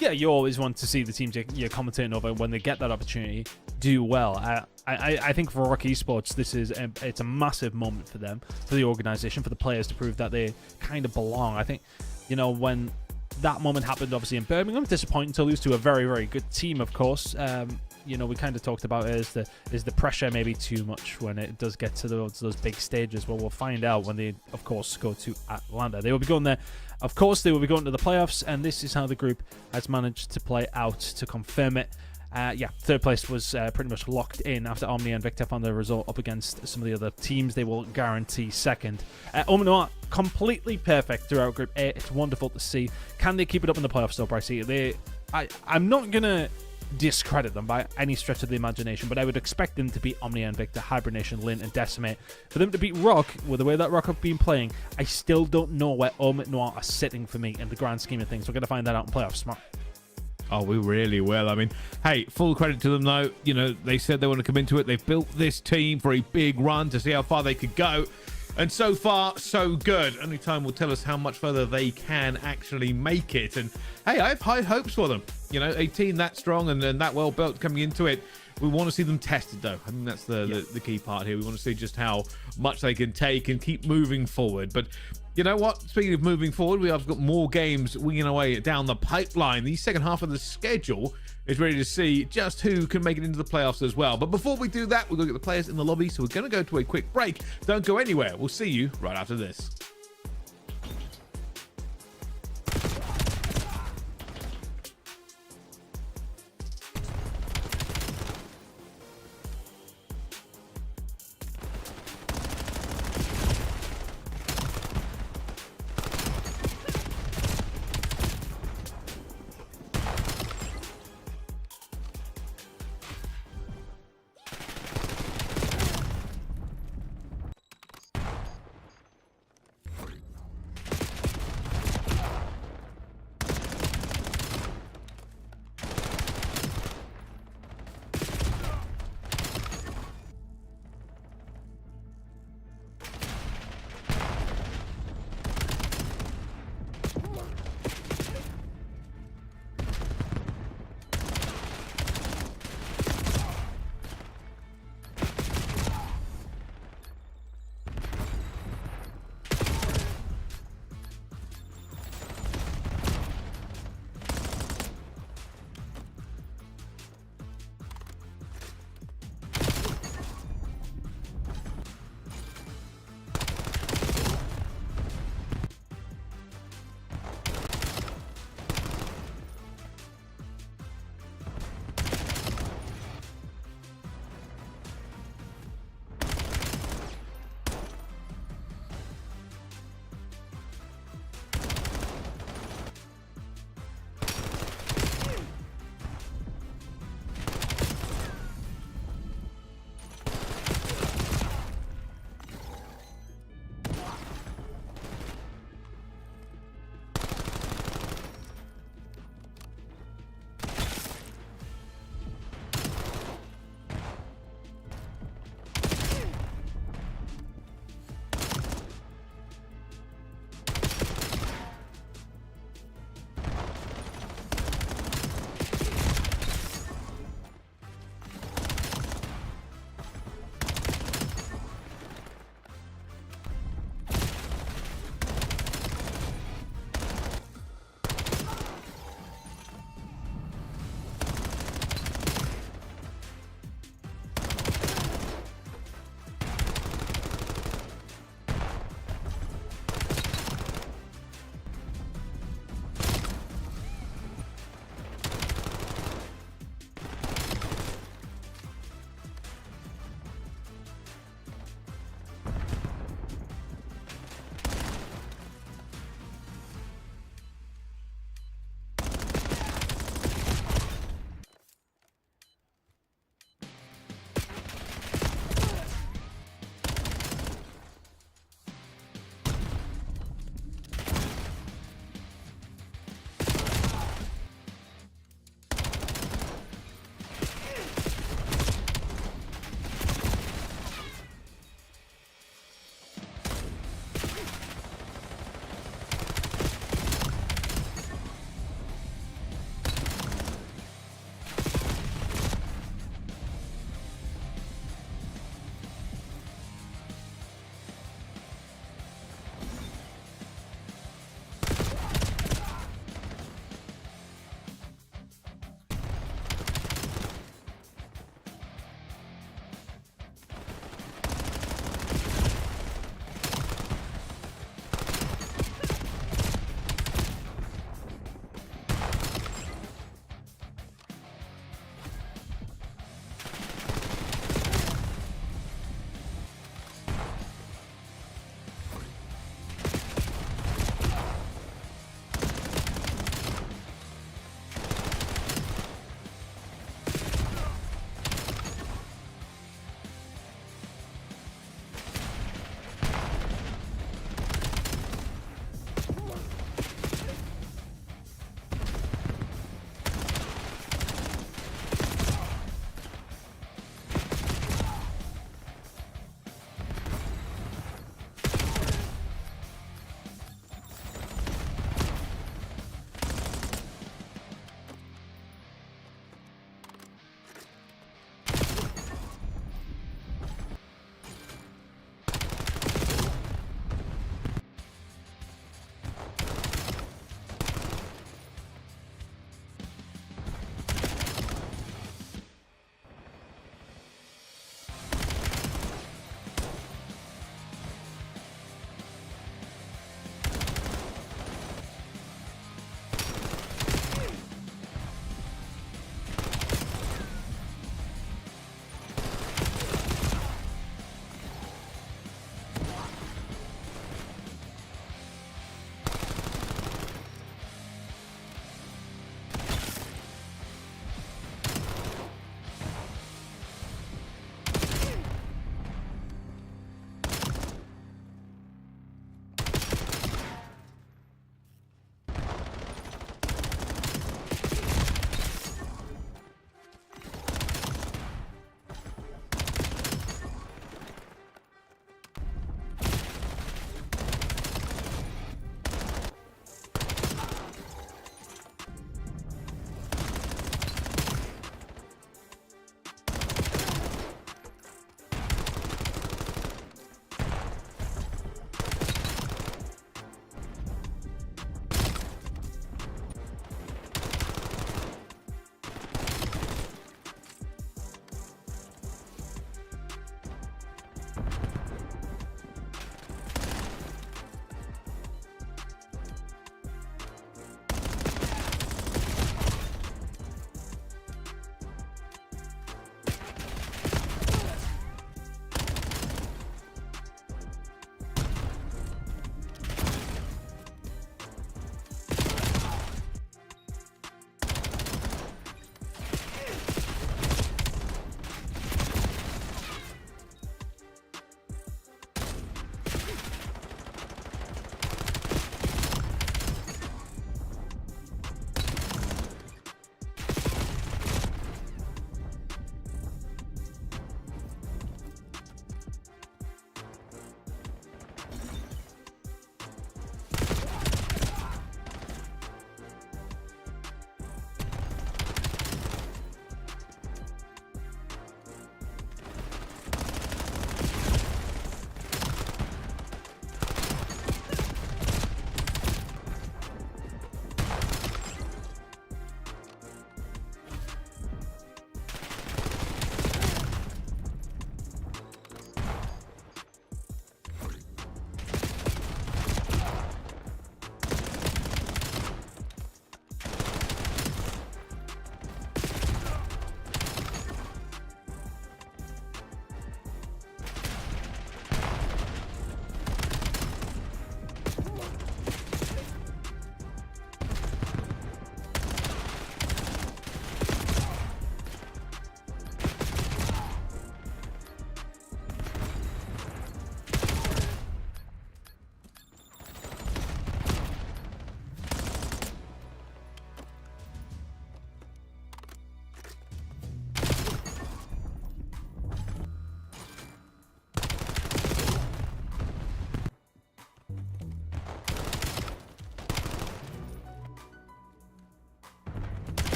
Yeah, you always want to see the teams you're commentating over, when they get that opportunity, do well. I think for Rock Esports, it's a massive moment for them, for the organization, for the players to prove that they kind of belong. I think, you know, when that moment happened, obviously in Birmingham, disappointing to lose to a very, very good team, of course. You know, we kind of talked about it, is the pressure maybe too much when it does get to those big stages? Well, we'll find out when they, of course, go to Atlanta. They will be going there. Of course, they will be going to the playoffs, and this is how the group has managed to play out to confirm it. Yeah, third place was pretty much locked in after OMNiA and INVICTA found their result up against some of the other teams. They will guarantee second. OMNior, completely perfect throughout Group A. It's wonderful to see. Can they keep it up in the playoffs, though, Brycey? I'm not going to discredit them by any stretch of the imagination, but I would expect them to beat OMNiA, INVICTA, Hibernation, Lin, and Decimate. For them to beat Rock, with the way that Rock have been playing, I still don't know where OMITNoir are sitting for me in the grand scheme of things. We're going to find that out in playoffs tomorrow. Oh, we really will. I mean, hey, full credit to them, though. You know, they said they want to come into it. They've built this team for a big run to see how far they could go. And so far, so good. Only time will tell us how much further they can actually make it. And, hey, I have high hopes for them. You know, a team that strong and that well-built coming into it. We want to see them tested, though. I think that's the key part here. We want to see just how much they can take and keep moving forward. But you know what? Speaking of moving forward, we have got more games winging away down the pipeline. The second half of the schedule is ready to see just who can make it into the playoffs as well. But before we do that, we're going to get the players in the lobby. So we're going to go to a quick break. Don't go anywhere. We'll see you right after this.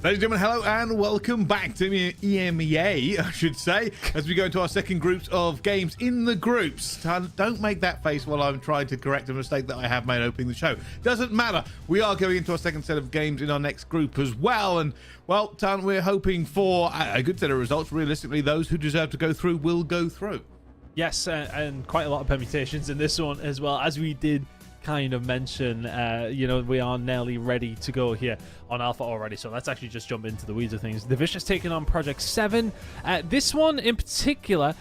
Ladies and gentlemen, hello and welcome back to EMEA, I should say, as we go into our second groups of games in the groups. Don't make that face while I'm trying to correct a mistake that I have made opening the show. Doesn't matter. We are going into our second set of games in our next group as well. And, well, Tan, we're hoping for a good set of results. Realistically, those who deserve to go through will go through. Yes, and quite a lot of permutations in this one as well, as we did kind of mention. You know, we are nearly ready to go here on Alpha already, so let's actually just jump into the weeds of things. The Vicious taking on Project 7. This one in particular,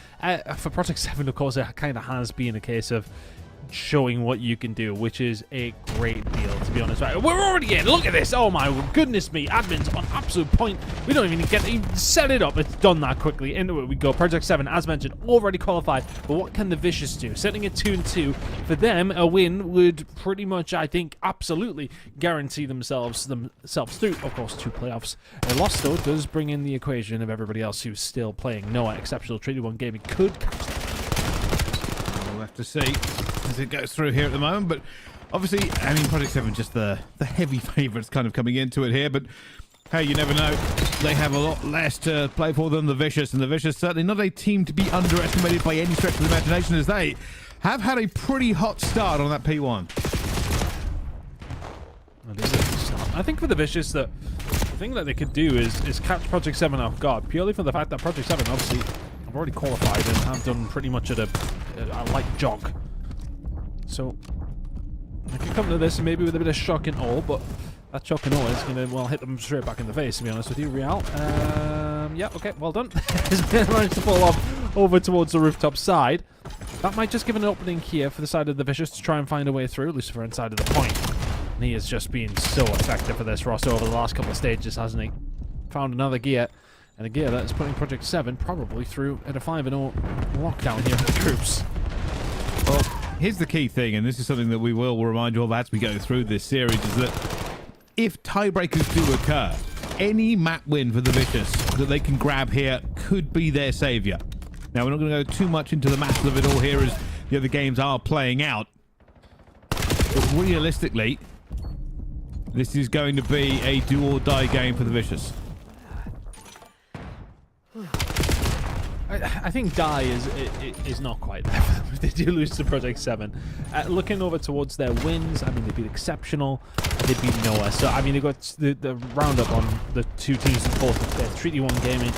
for Project 7, of course, it kind of has been a case of showing what you can do, which is a great deal, to be honest. Right, we're already in. Look at this. Oh my goodness me. Admin's on absolute point. We don't even get to set it up. It's done that quickly. Into it we go. Project 7, as mentioned, already qualified. But what can the Vicious do? Setting it 2-2. For them, a win would pretty much, I think, absolutely guarantee themselves through, of course, 2 playoffs. A loss, though, does bring in the equation of everybody else who's still playing. Noah, exceptional Treaty 1 gaming could catch them. We'll have to see as it goes through here at the moment, but obviously, I mean, Project 7 just the heavy favourites kind of coming into it here, but hey, you never know. They have a lot less to play for than the Vicious, and the Vicious certainly not a team to be underestimated by any stretch of the imagination, as they have had a pretty hot start on that P1. I think for the Vicious, the thing that they could do is catch Project 7 off guard, purely for the fact that Project 7 obviously have already qualified and have done pretty much at a light jog. So they could come to this maybe with a bit of shock and awe, but that shock and awe is going to, well, hit them straight back in the face, to be honest with you. Real. Yeah, okay, well done. He's managed to fall off over towards the rooftop side. That might just give an opening here for the side of the Vicious to try and find a way through. Lucifer inside of the point. And he has just been so effective for this roster over the last couple of stages, hasn't he? Found another gear. And a gear that is putting Project 7 probably through at a 5-0 lockdown here for the troops. Well, here's the key thing, and this is something that we will remind you of as we go through this series, is that if tiebreakers do occur, any map win for the Vicious that they can grab here could be their saviour. Now, we're not going to go too much into the maths of it all here as the other games are playing out. But realistically, this is going to be a do-or-die game for the Vicious. I think die is not quite there for them if they do lose to Project 7. Looking over towards their wins, I mean, they beat Exceptional, they beat Noah. So, I mean, they got the roundup on the 2 teams in fourth. Their Treaty 1 Gaming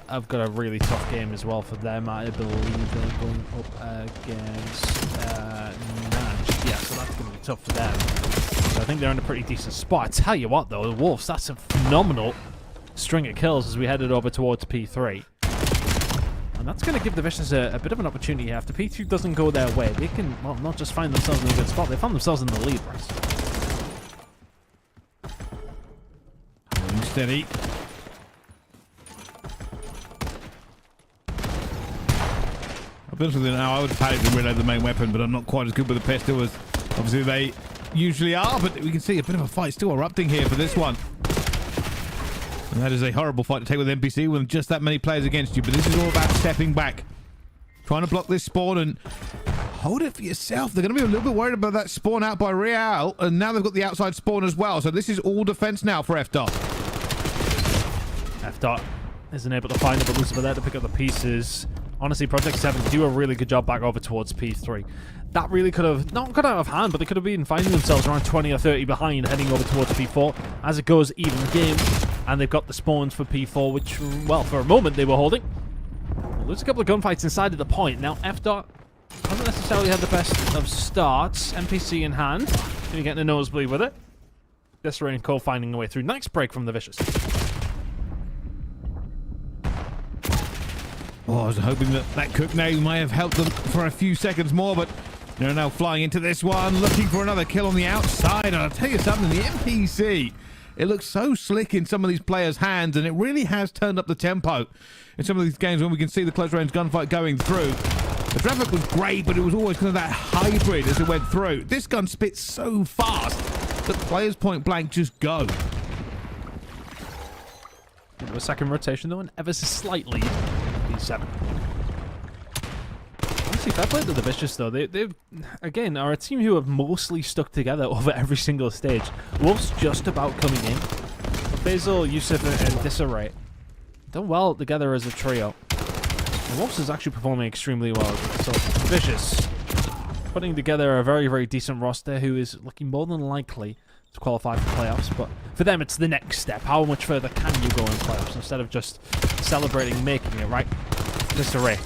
have got a really tough game as well for them. I believe they're going up against NAJD. Yeah, so that's going to be tough for them. So I think they're in a pretty decent spot. I tell you what, though, the Wolves, that's a phenomenal string of kills as we headed over towards P3. And that's going to give the Vicious a bit of an opportunity. After P2 doesn't go their way, they can, well, not just find themselves in a good spot, they found themselves in the lead, Bryce. Steady. I'll be honest with you now, I would panic to reload the main weapon, but I'm not quite as good with the pistol as obviously they usually are, but we can see a bit of a fight still erupting here for this one. And that is a horrible fight to take with NPC with just that many players against you. But this is all about stepping back. Trying to block this spawn and hold it for yourself. They're going to be a little bit worried about that spawn out by Real. And now they've got the outside spawn as well. So this is all defense now for FDOT. FDOT isn't able to find it, but Lucifer there to pick up the pieces. Honestly, Project 7 do a really good job back over towards P3. That really could have, not got out of hand, but they could have been finding themselves around 20 or 30 behind, heading over towards P4. As it goes, even game. And they've got the spawns for P4, which, well, for a moment they were holding. There's a couple of gunfights inside of the point. Now, FDOT hasn't necessarily had the best of starts. NPC in hand. Maybe getting a nosebleed with it. Desiree and Cole finding a way through. Nice break from the Vicious. Oh, I was hoping that that cook nade may have helped them for a few seconds more, but they're now flying into this one, looking for another kill on the outside. And I'll tell you something, the NPC, it looks so slick in some of these players' hands, and it really has turned up the tempo in some of these games when we can see the close-range gunfight going through. The traffic was great, but it was always kind of that hybrid as it went through. This gun spits so fast that players point blank just go. Into a second rotation, though, and ever so slightly P7. Honestly, fair play to the Vicious, though. They've, again, are a team who have mostly stuck together over every single stage. Wolves just about coming in. Basil, Yusuf, and Disarray done well together as a trio. And Wolves is actually performing extremely well. So Vicious putting together a very, very decent roster who is looking more than likely to qualify for playoffs. But for them, it's the next step. How much further can you go in playoffs instead of just celebrating making it, right? Disarray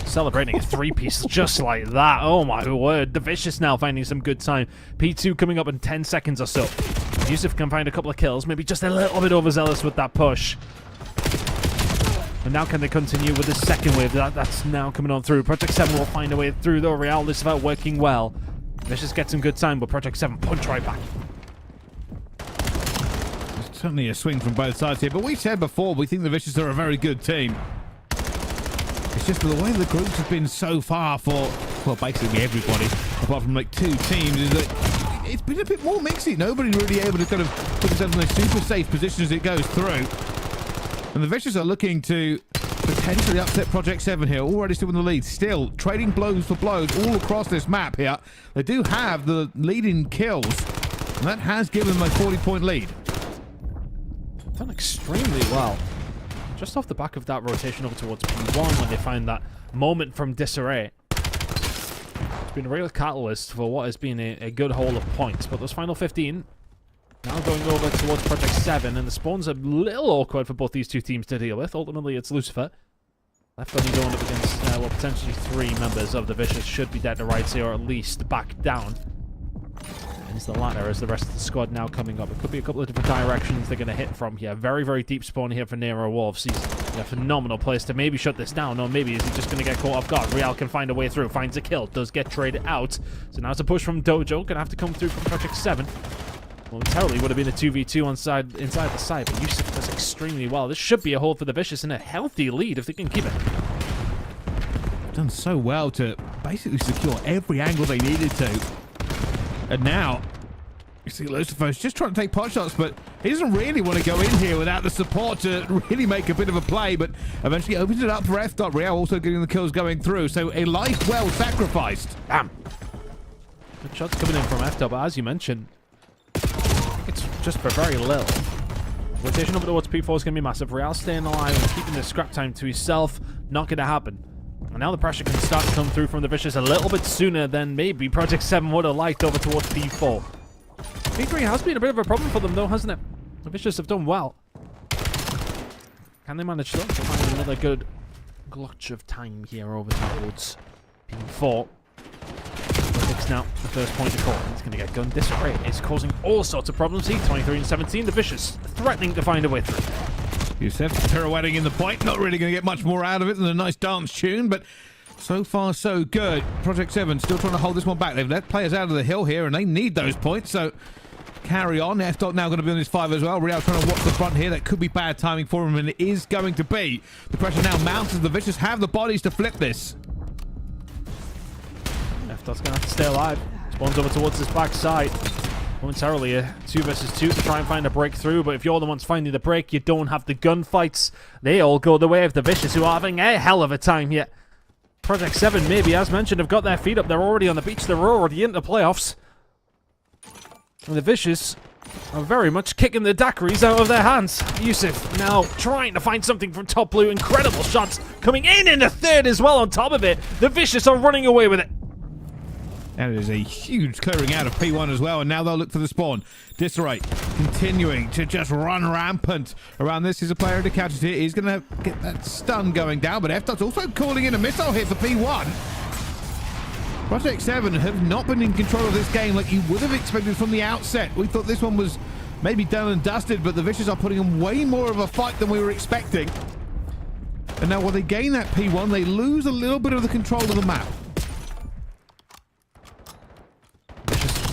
celebrating a three-piece just like that. Oh my word. The Vicious now finding some good time. P2 coming up in 10 seconds or so. Yusuf can find a couple of kills. Maybe just a little bit overzealous with that push. And now can they continue with the second wave? That's now coming on through. Project 7 will find a way through though. Real Lucifer working well. Vicious gets some good time, but Project 7 punch right back. There's certainly a swing from both sides here, but we said before we think the Vicious are a very good team. It's just the way the groups have been so far for, well, basically everybody, apart from like 2 teams, is that it's been a bit more mixy. Nobody really able to kind of put themselves in a super safe position as it goes through. And the Vicious are looking to potentially upset Project 7 here, already still in the lead. Still trading blows for blows all across this map here. They do have the lead in kills, and that has given them a 40-point lead. Done extremely well. Just off the back of that rotation over towards P1 when they find that moment from Disarray. It's been a real catalyst for what has been a good haul of points. But those final 15 now going over towards Project 7, and the spawns are a little awkward for both these two teams to deal with. Ultimately, it's Lucifer. Left only going up against, well, potentially 3 members of the Vicious should be dead to rights here, or at least back down. And it's the latter as the rest of the squad now coming up. It could be a couple of different directions they're going to hit from here. Very, very deep spawn here for Nero Wolves. He's in a phenomenal place to maybe shut this down, or maybe is he just going to get caught off guard? Real can find a way through, finds a kill, does get traded out. So now it's a push from Dojo, going to have to come through from Project 7. Momentarily would have been a 2v2 inside the side, but Yusuf does extremely well. This should be a hold for the Vicious and a healthy lead if they can keep it. Done so well to basically secure every angle they needed to. And now, you see Lucifer's just trying to take pot shots, but he doesn't really want to go in here without the support to really make a bit of a play, but eventually opens it up for F. Real also getting the kills going through, so a life well sacrificed. Bam! Good shots coming in from F, but as you mentioned, I think it's just for very little. Rotation over towards P4 is going to be massive. Real staying alive and keeping the scrap time to himself, not going to happen. And now the pressure can start to come through from the Vicious a little bit sooner than maybe Project 7 would have liked over towards P4. P3 has been a bit of a problem for them though, hasn't it? The Vicious have done well. Can they manage though to find another good glotch of time here over towards P4? Now, the first point of call. He's going to get gun. Disarray is causing all sorts of problems. He's 23 and 17. The Vicious threatening to find a way through. Yusuf pirouetting in the point. Not really going to get much more out of it than a nice dance tune, but so far so good. Project 7 still trying to hold this one back. They've let players out of the hill here, and they need those points, so carry on. F. now going to be on his 5 as well. Real trying to watch the front here. That could be bad timing for him, and it is going to be. The pressure now mounts as the Vicious have the bodies to flip this. F-Dot's going to have to stay alive. Spawns over towards his backside. Momentarily a 2 versus 2 to try and find a breakthrough, but if you're the ones finding the break, you don't have the gunfights. They all go the way of the Vicious, who are having a hell of a time here. Project 7, maybe, as mentioned, have got their feet up. They're already on the beach. They're already into playoffs. And the Vicious are very much kicking the daiquiris out of their hands. Yusuf now trying to find something from top blue. Incredible shots coming in the third as well on top of it. The Vicious are running away with it. And it is a huge clearing out of P1 as well, and now they'll look for the spawn. Disarray continuing to just run rampant around this. He's a player to catch it here. He's going to get that stun going down, but F-Dot's also calling in a missile hit for P1. Project 7 have not been in control of this game like you would have expected from the outset. We thought this one was maybe done and dusted, but the Vicious are putting in way more of a fight than we were expecting. And now when they gain that P1, they lose a little bit of the control of the map.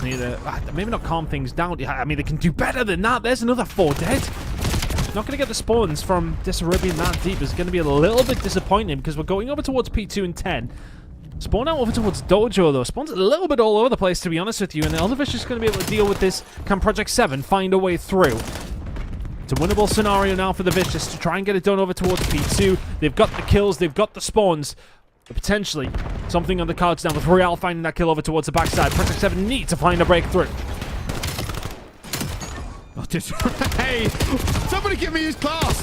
Need to maybe not calm things down. I mean, they can do better than that. There's another 4 dead. Not going to get the spawns from Disarray being that deep. Is going to be a little bit disappointing because we're going over towards P2 and 10. Spawn out over towards Dojo though. Spawn's a little bit all over the place, to be honest with you, and the Elderfish is going to be able to deal with this. Can Project 7 find a way through? It's a winnable scenario now for the Vicious to try and get it done over towards P2. They've got the kills, they've got the spawns. But potentially, something on the cards now with Real finding that kill over towards the backside. Project 7 need to find a breakthrough. Oh, Disarray! Somebody give me his class!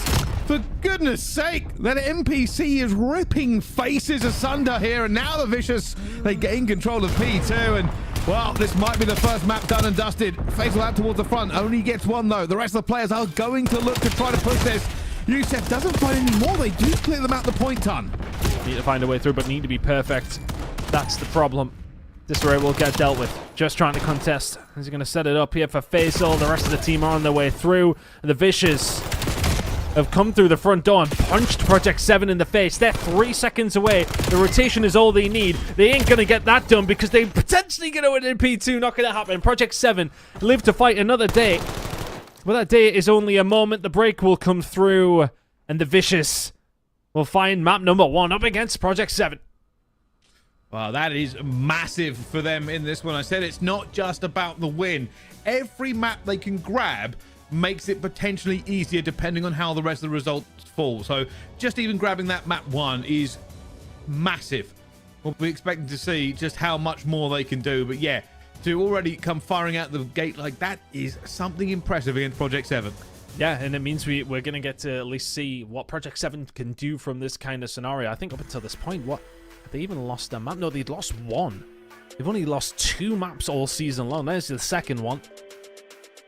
For goodness sake! That NPC is ripping faces asunder here, and now the Vicious, they gain control of P2, and, well, this might be the first map done and dusted. Faze will out towards the front, only gets one, though. The rest of the players are going to look to try to push this. Yusef doesn't find any more. They do clear them out the point ton. Need to find a way through, but need to be perfect. That's the problem. Disarray will get dealt with. Just trying to contest. He's going to set it up here for Faisal. The rest of the team are on their way through. The Vicious have come through the front door and punched Project 7 in the face. They're 3 seconds away. The rotation is all they need. They ain't going to get that done because they potentially get to win in P2. Not going to happen. Project 7 live to fight another day. But that day is only a moment. The break will come through and the Vicious will find map number 1 up against Project 7. Well, that is massive for them in this one. I said it's not just about the win. Every map they can grab makes it potentially easier depending on how the rest of the results fall. So just even grabbing that map 1 is massive. We'll be expecting to see just how much more they can do. But yeah, to already come firing out the gate like that is something impressive against Project 7. Yeah, and it means we're going to get to at least see what Project 7 can do from this kind of scenario. I think up until this point, they even lost a map? No, they'd lost 1. They've only lost 2 maps all season long. There's the second one.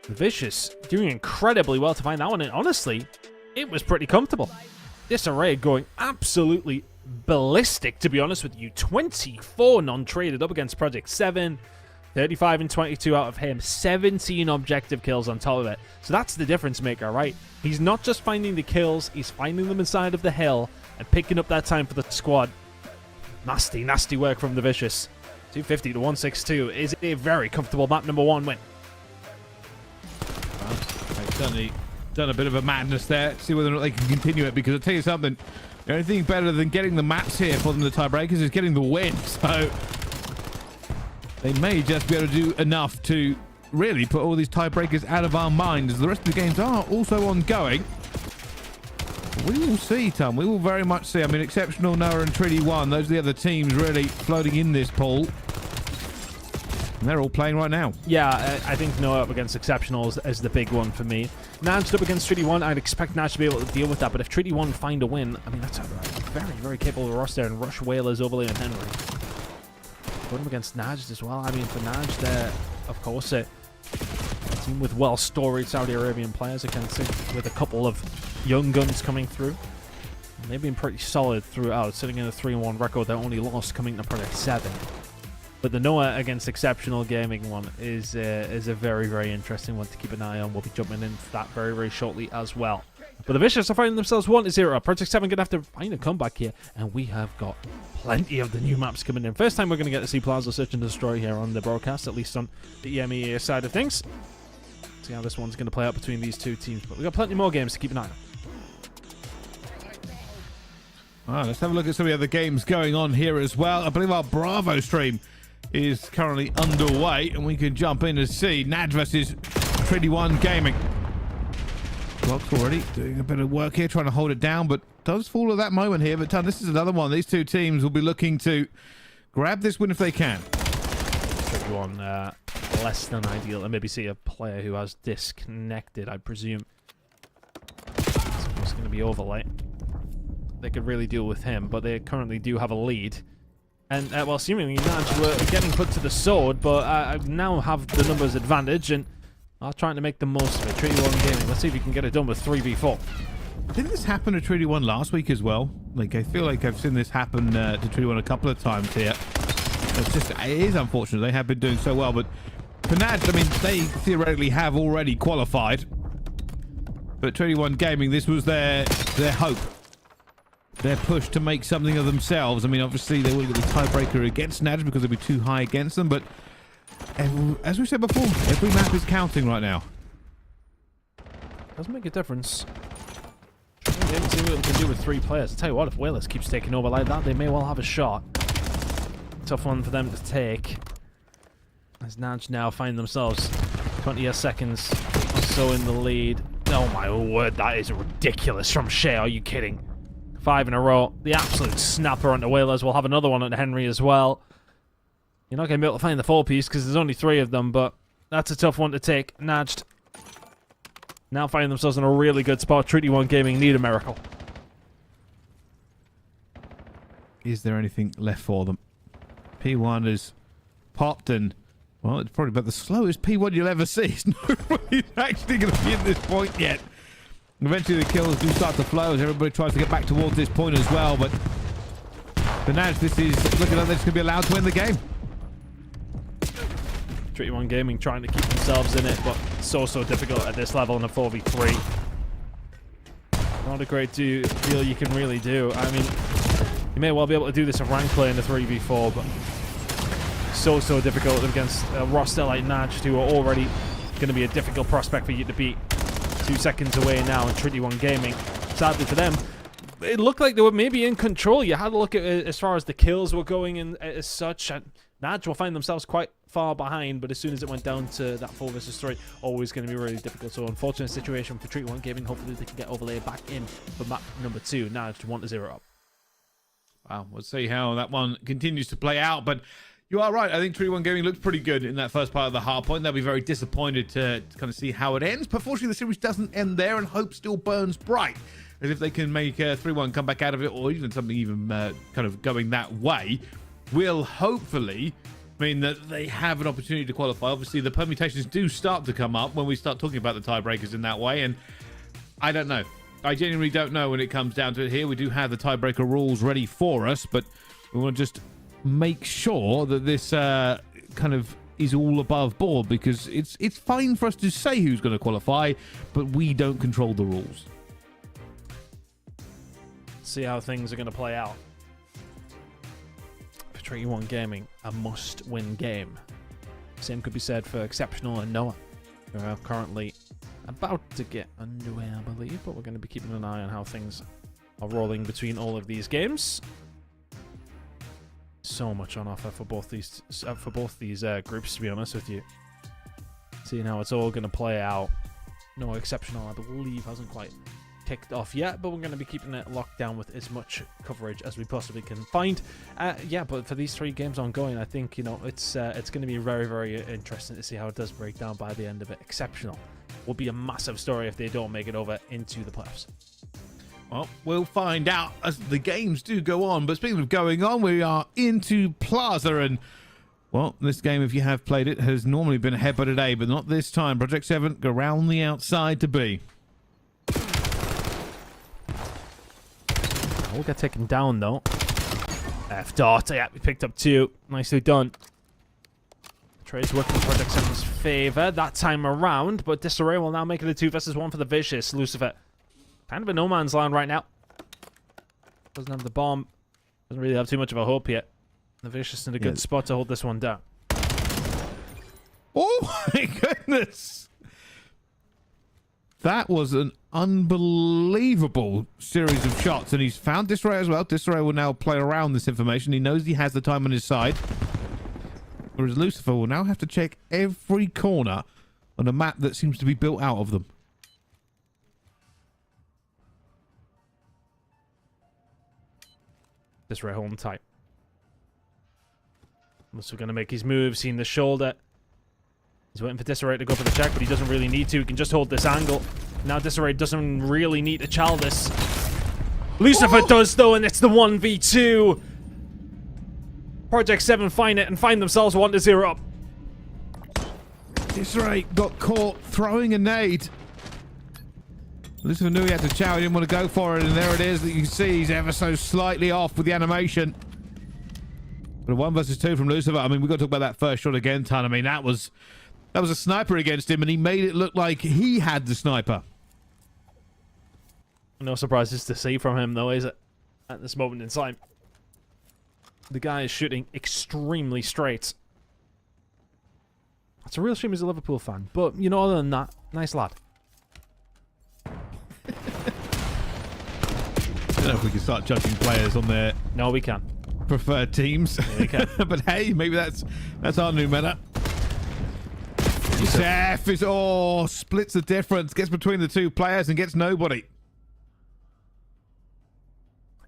The Vicious doing incredibly well to find that one. And honestly, it was pretty comfortable. Disarray going absolutely ballistic, to be honest with you. 24 non-traded up against Project 7. 35 and 22 out of him. 17 objective kills on top of it. So that's the difference maker, right? He's not just finding the kills. He's finding them inside of the hill and picking up that time for the squad. Nasty, nasty work from the Vicious. 250 to 162 is a very comfortable map number 1 win. Well, they've certainly done a bit of a madness there. See whether or not they can continue it, because I'll tell you something, the only thing better than getting the maps here for them, the tiebreakers, is getting the win. So they may just be able to do enough to really put all these tiebreakers out of our minds, as the rest of the games are also ongoing. We will see, Tom. We will very much see. I mean, Exceptional, Noah, and Treaty 1. Those are the other teams really floating in this pool. And they're all playing right now. Yeah, I think Noah up against Exceptionals is the big one for me. NAJD up against Treaty 1. I'd expect NAJD to be able to deal with that. But if Treaty 1 find a win, I mean, that's a very, very capable roster. And Rush, Whalers, Overlay, and Henry. Put him against NAJD as well. I mean, for NAJD, they're, of course, a team with well-storied Saudi Arabian players, I can say, with a couple of young guns coming through. And they've been pretty solid throughout, sitting in a 3-1 record. Their only loss coming to Project 7. But the Noah against Exceptional Gaming one is a very, very interesting one to keep an eye on. We'll be jumping into that very, very shortly as well. But the Vicious are finding themselves 1-0. Project 7 going to have to find a comeback here. And we have got plenty of the new maps coming in. First time we're going to get to see Plaza Search and Destroy here on the broadcast, at least on the EMEA side of things. See how this one's going to play out between these two teams. But we've got plenty more games to keep an eye on. All right, let's have a look at some of the other games going on here as well. I believe our Bravo stream is currently underway, and we can jump in and see NAJD versus Treaty 1 Gaming. Block's already doing a bit of work here, trying to hold it down, but does fall at that moment here. But this is another one. These two teams will be looking to grab this win if they can. Treaty 1 less than ideal, and maybe see a player who has disconnected, I presume. It's going to be Overlay. They could really deal with him, but they currently do have a lead. And, well, seemingly NAJD were getting put to the sword, but I now have the numbers advantage, and I'm trying to make the most of it. Treaty 1 Gaming, let's see if you can get it done with 3v4. Didn't this happen to Treaty 1 last week as well? Like, I feel like I've seen this happen to Treaty 1 a couple of times here. It is unfortunate. They have been doing so well, but for NAJD, I mean, they theoretically have already qualified. But Treaty 1 Gaming, this was their hope. Their push to make something of themselves. I mean, obviously, they will get the tiebreaker against NAJD because they'll be too high against them, but as we said before, every map is counting right now. Doesn't make a difference. Maybe see what we can do with 3 players. I'll tell you what, if Whalers keeps taking over like that, they may well have a shot. Tough one for them to take. As NAJD now find themselves 20 seconds or so in the lead. Oh my word, that is ridiculous from Shea. Are you kidding? 5 in a row. The absolute snapper on the Whalers. We'll have another one at Henry as well. You're not going to be able to find the 4-piece because there's only 3 of them, but that's a tough one to take. NAJD Now finding themselves in a really good spot. Treaty 1 Gaming need a miracle. Is there anything left for them? P1 has popped and, well, it's probably about the slowest P1 you'll ever see. Nobody's actually going to be at this point yet. Eventually the kills do start to flow as everybody tries to get back towards this point as well, but for now this is looking like they're just going to be allowed to win the game. Treaty 1 Gaming trying to keep themselves in it, but so difficult at this level in a 4v3. Not a great deal you can really do. I mean, you may well be able to do this in rank play in the 3v4, but so difficult against a roster like NAJD, who are already going to be a difficult prospect for you to beat. 2 seconds away now, and Treaty 1 Gaming, sadly for them, it looked like they were maybe in control. You had to look at it as far as the kills were going in as such. And NAJD will find themselves quite far behind, but as soon as it went down to that 4 versus 3, always going to be really difficult. So unfortunate situation for Treaty 1 Gaming. Hopefully they can get overlay back in for map number 2. NAJD 1-0 up. Wow, we'll see how that one continues to play out, but you are right. I think Treaty 1 Gaming looked pretty good in that first part of the hard point. They'll be very disappointed to kind of see how it ends. But fortunately, the series doesn't end there, and hope still burns bright. As if they can make 3-1 come back out of it, or even something even kind of going that way, will hopefully mean that they have an opportunity to qualify. Obviously, the permutations do start to come up when we start talking about the tiebreakers in that way, and I don't know. I genuinely don't know when it comes down to it here. We do have the tiebreaker rules ready for us, but we want to just make sure that this kind of is all above board, because it's fine for us to say who's going to qualify, but we don't control the rules. See how things are going to play out. For Treaty 1 Gaming, a must-win game. Same could be said for Exceptional and Noah, who are currently about to get underway, I believe, but we're going to be keeping an eye on how things are rolling between all of these games. So much on offer for both these groups, to be honest with you. Seeing how it's all going to play out. No Exceptional, I believe, hasn't quite kicked off yet, but we're going to be keeping it locked down with as much coverage as we possibly can find. Yeah, but for these 3 games ongoing, I think, you know, it's going to be very interesting to see how it does break down by the end of it. Exceptional will be a massive story if they don't make it over into the playoffs. Well, we'll find out as the games do go on. But speaking of going on, we are into Plaza. And, well, this game, if you have played it, has normally been ahead by today, but not this time. Project 7 go round the outside to B. We'll get taken down, though. F dot. Yeah, we picked up 2. Nicely done. Trey's working in Project 7's favor that time around, but Disarray will now make it a 2 versus 1 for the Vicious. Lucifer kind of in no man's land right now. Doesn't have the bomb. Doesn't really have too much of a hope yet. The Vicious in a good spot to hold this one down. Oh my goodness! That was an unbelievable series of shots, and he's found Disarray as well. Disarray will now play around this information. He knows he has the time on his side. Whereas Lucifer will now have to check every corner on a map that seems to be built out of them. Disarray holding tight. Also going to make his move, seeing the shoulder. He's waiting for Disarray to go for the check, but he doesn't really need to. He can just hold this angle. Now Disarray doesn't really need to chow this. Lucifer does, though, and it's the 1v2. Project 7 find it and find themselves 1-0 up. Disarray got caught throwing a nade. Lucifer knew he had to chow. He didn't want to go for it, and there it is that you can see he's ever so slightly off with the animation. But a 1 versus 2 from Lucifer. I mean, we've got to talk about that first shot again, Ton. I mean, that was a sniper against him, and he made it look like he had the sniper. No surprises to see from him, though, is it? At this moment in time. The guy is shooting extremely straight. It's a real shame he's a Liverpool fan. But, you know, other than that, nice lad. I don't know if we can start judging players on their No, we can. preferred teams. Yeah, we can. But hey, maybe that's our new meta. Chef is splits the difference, gets between the 2 players and gets nobody.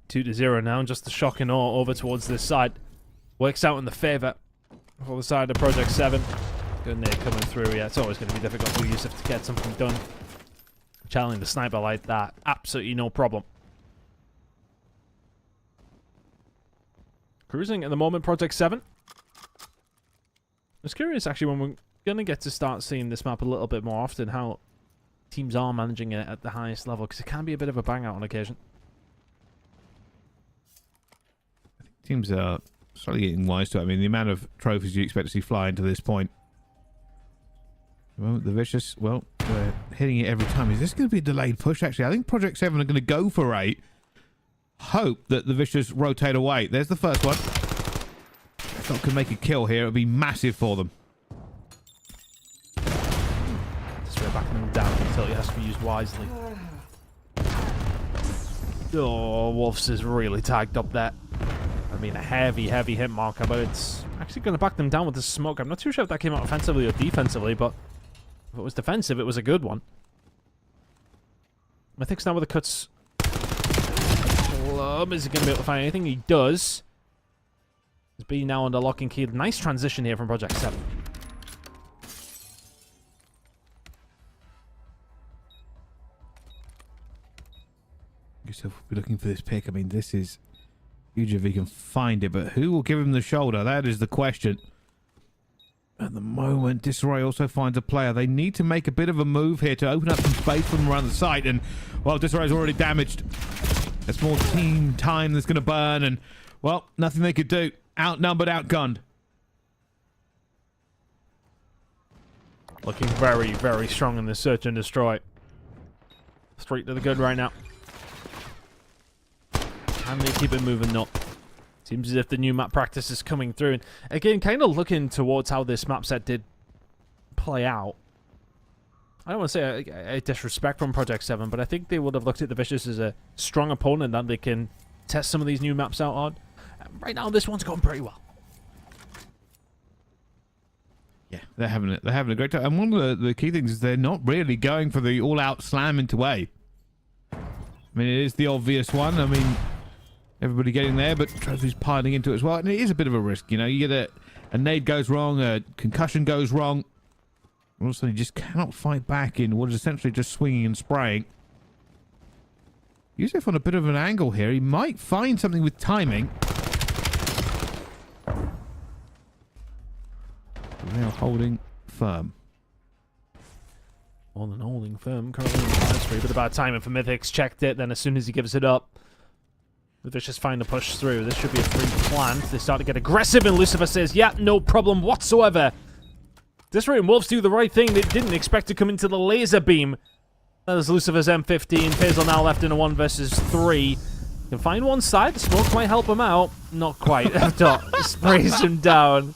2-0 now, and just the shock and awe over towards this side. Works out in the favour for the side of Project 7. Good nade coming through. Yeah, it's always going to be difficult for Yusuf to get something done channeling the sniper like that, absolutely no problem. Cruising at the moment, Project 7. I was curious, actually, when we're going to get to start seeing this map a little bit more often, how teams are managing it at the highest level, because it can be a bit of a bang-out on occasion. I think teams are slightly getting wise to it. I mean, the amount of trophies you expect to see flying to this point. Well, the Vicious, well, we're hitting it every time. Is this going to be a delayed push, actually? I think Project 7 are going to go for 8. Hope that the Vicious rotate away. There's the first one. If not, can make a kill here. It would be massive for them. Just we're backing them down until it has to be used wisely. Oh, Wolves is really tagged up there. I mean, a heavy hit marker, but it's actually going to back them down with the smoke. I'm not too sure if that came out offensively or defensively, but if it was defensive, it was a good one. I think now with the cuts... Is he going to be able to find anything? He does. He's B now under lock and key. Nice transition here from Project 7. Yourself will be looking for this pick. I mean, this is huge if he can find it, but who will give him the shoulder? That is the question. At the moment, Disarray also finds a player. They need to make a bit of a move here to open up some space from around the site, and, well, Disarray's already damaged. It's more team time that's going to burn, and, well, nothing they could do. Outnumbered, outgunned. Looking very strong in this search and destroy. Straight to the good right now. Can they keep it moving? No. Seems as if the new map practice is coming through. And again, kind of looking towards how this map set did play out. I don't want to say a disrespect from Project 7, but I think they would have looked at the Vicious as a strong opponent that they can test some of these new maps out on. Right now, this one's going pretty well. Yeah, they're having a great time. And one of the key things is they're not really going for the all-out slam into A. I mean, it is the obvious one. I mean, everybody getting there, but Trophy's piling into it as well. And it is a bit of a risk, you know. You get a nade goes wrong, a concussion goes wrong. Also, you just cannot fight back in what is essentially just swinging and spraying. Yusuf on a bit of an angle here. He might find something with timing. Now holding firm. More than holding firm. Currently in the fire spree, but about timing for Mythics. Checked it, then as soon as he gives it up, the Vicious find a push through. This should be a free plant. They start to get aggressive, and Lucifer says, yeah, no problem whatsoever. Disarray and Wolves do the right thing. They didn't expect to come into the laser beam. That is Lucifer's M15. Faze now left in a 1 versus 3. Can find one side. The smoke might help him out. Not quite. Dot sprays him down.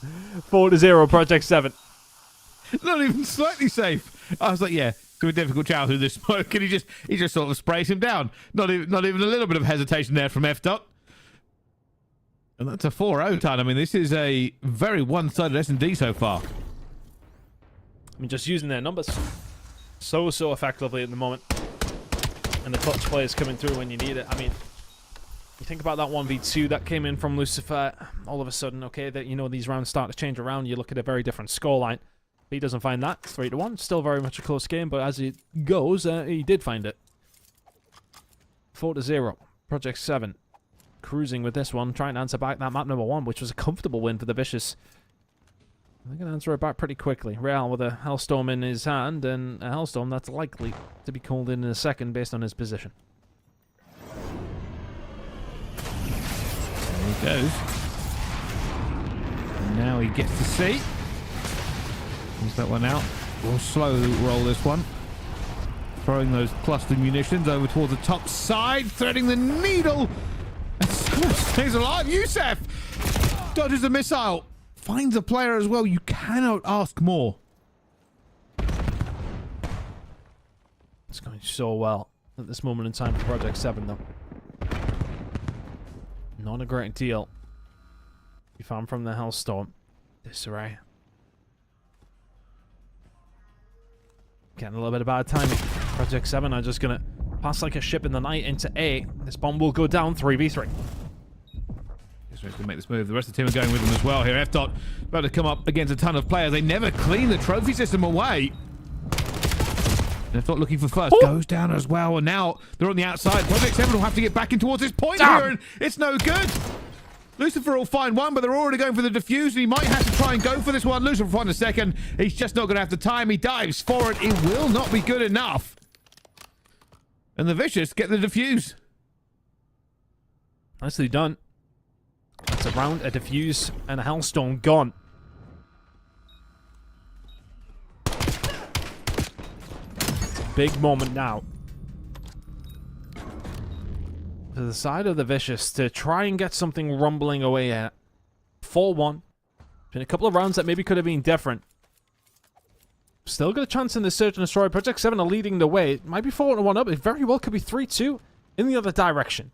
4-0, Project 7. Not even slightly safe. I was like, yeah, to a difficult childhood this smoke, and he just sort of sprays him down. Not even a little bit of hesitation there from F Dot. And that's a 4-0 ton. I mean, this is a very one-sided S&D so far. I mean, just using their numbers so effectively at the moment. And the clutch players coming through when you need it. I mean, you think about that 1v2 that came in from Lucifer. All of a sudden, okay, that you know these rounds start to change around. You look at a very different scoreline. He doesn't find that. 3-1. Still very much a close game, but as it goes, he did find it. 4-0. Project 7. Cruising with this one, trying to answer back that map number 1, which was a comfortable win for the Vicious. They're going to answer it back pretty quickly. Real with a Hellstorm in his hand, and a Hellstorm that's likely to be called in a second based on his position. There he goes. And now he gets to see. Pulls that one out. We'll slow roll this one. Throwing those cluster munitions over towards the top side, threading the needle. And someone stays alive. Yusuf dodges a missile. Finds a player as well. You cannot ask more. It's going so well at this moment in time for Project 7, though. Not a great deal. You found from the Hellstorm. Disarray. Getting a little bit of bad timing. Project 7 are just going to pass like a ship in the night into A. This bomb will go down 3v3. Going to make this move. The rest of the team are going with them as well here. F Dot about to come up against a ton of players. They never clean the trophy system away. They're not looking for first. Goes down as well, and now they're on the outside. Project 7 will have to get back in towards this point here, and it's no good. Lucifer will find one, but they're already going for the defuse, and he might have to try and go for this one. Lucifer will find a second. He's just not going to have the time. He dives for it. It will not be good enough. And the Vicious get the defuse. Nicely done. That's a round, a defuse, and a Hellstorm gone. It's a big moment now. To the side of the Vicious to try and get something rumbling away at 4-1. Been a couple of rounds that maybe could have been different. Still got a chance in the Search and Destroy. Project 7 are leading the way. It might be 4-1 up. It very well could be 3-2 in the other direction.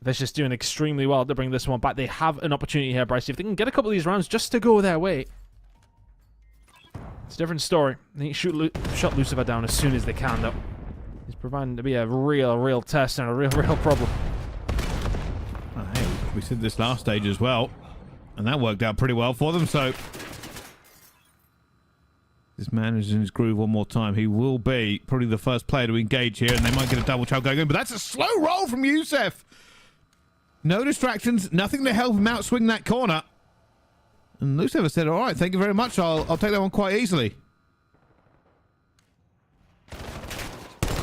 Vicious doing extremely well to bring this one back. They have an opportunity here, Bryce. If they can get a couple of these rounds just to go their way, it's a different story. They need to shut Lucifer down as soon as they can, though. He's providing to be a real test and a real problem. Oh, hey, we said this last stage as well, and that worked out pretty well for them, so this man is in his groove one more time. He will be probably the first player to engage here, and they might get a double chow going in, but that's a slow roll from Youssef. No distractions, nothing to help him out swing that corner. And Lucifer said, all right, thank you very much. I'll take that one quite easily.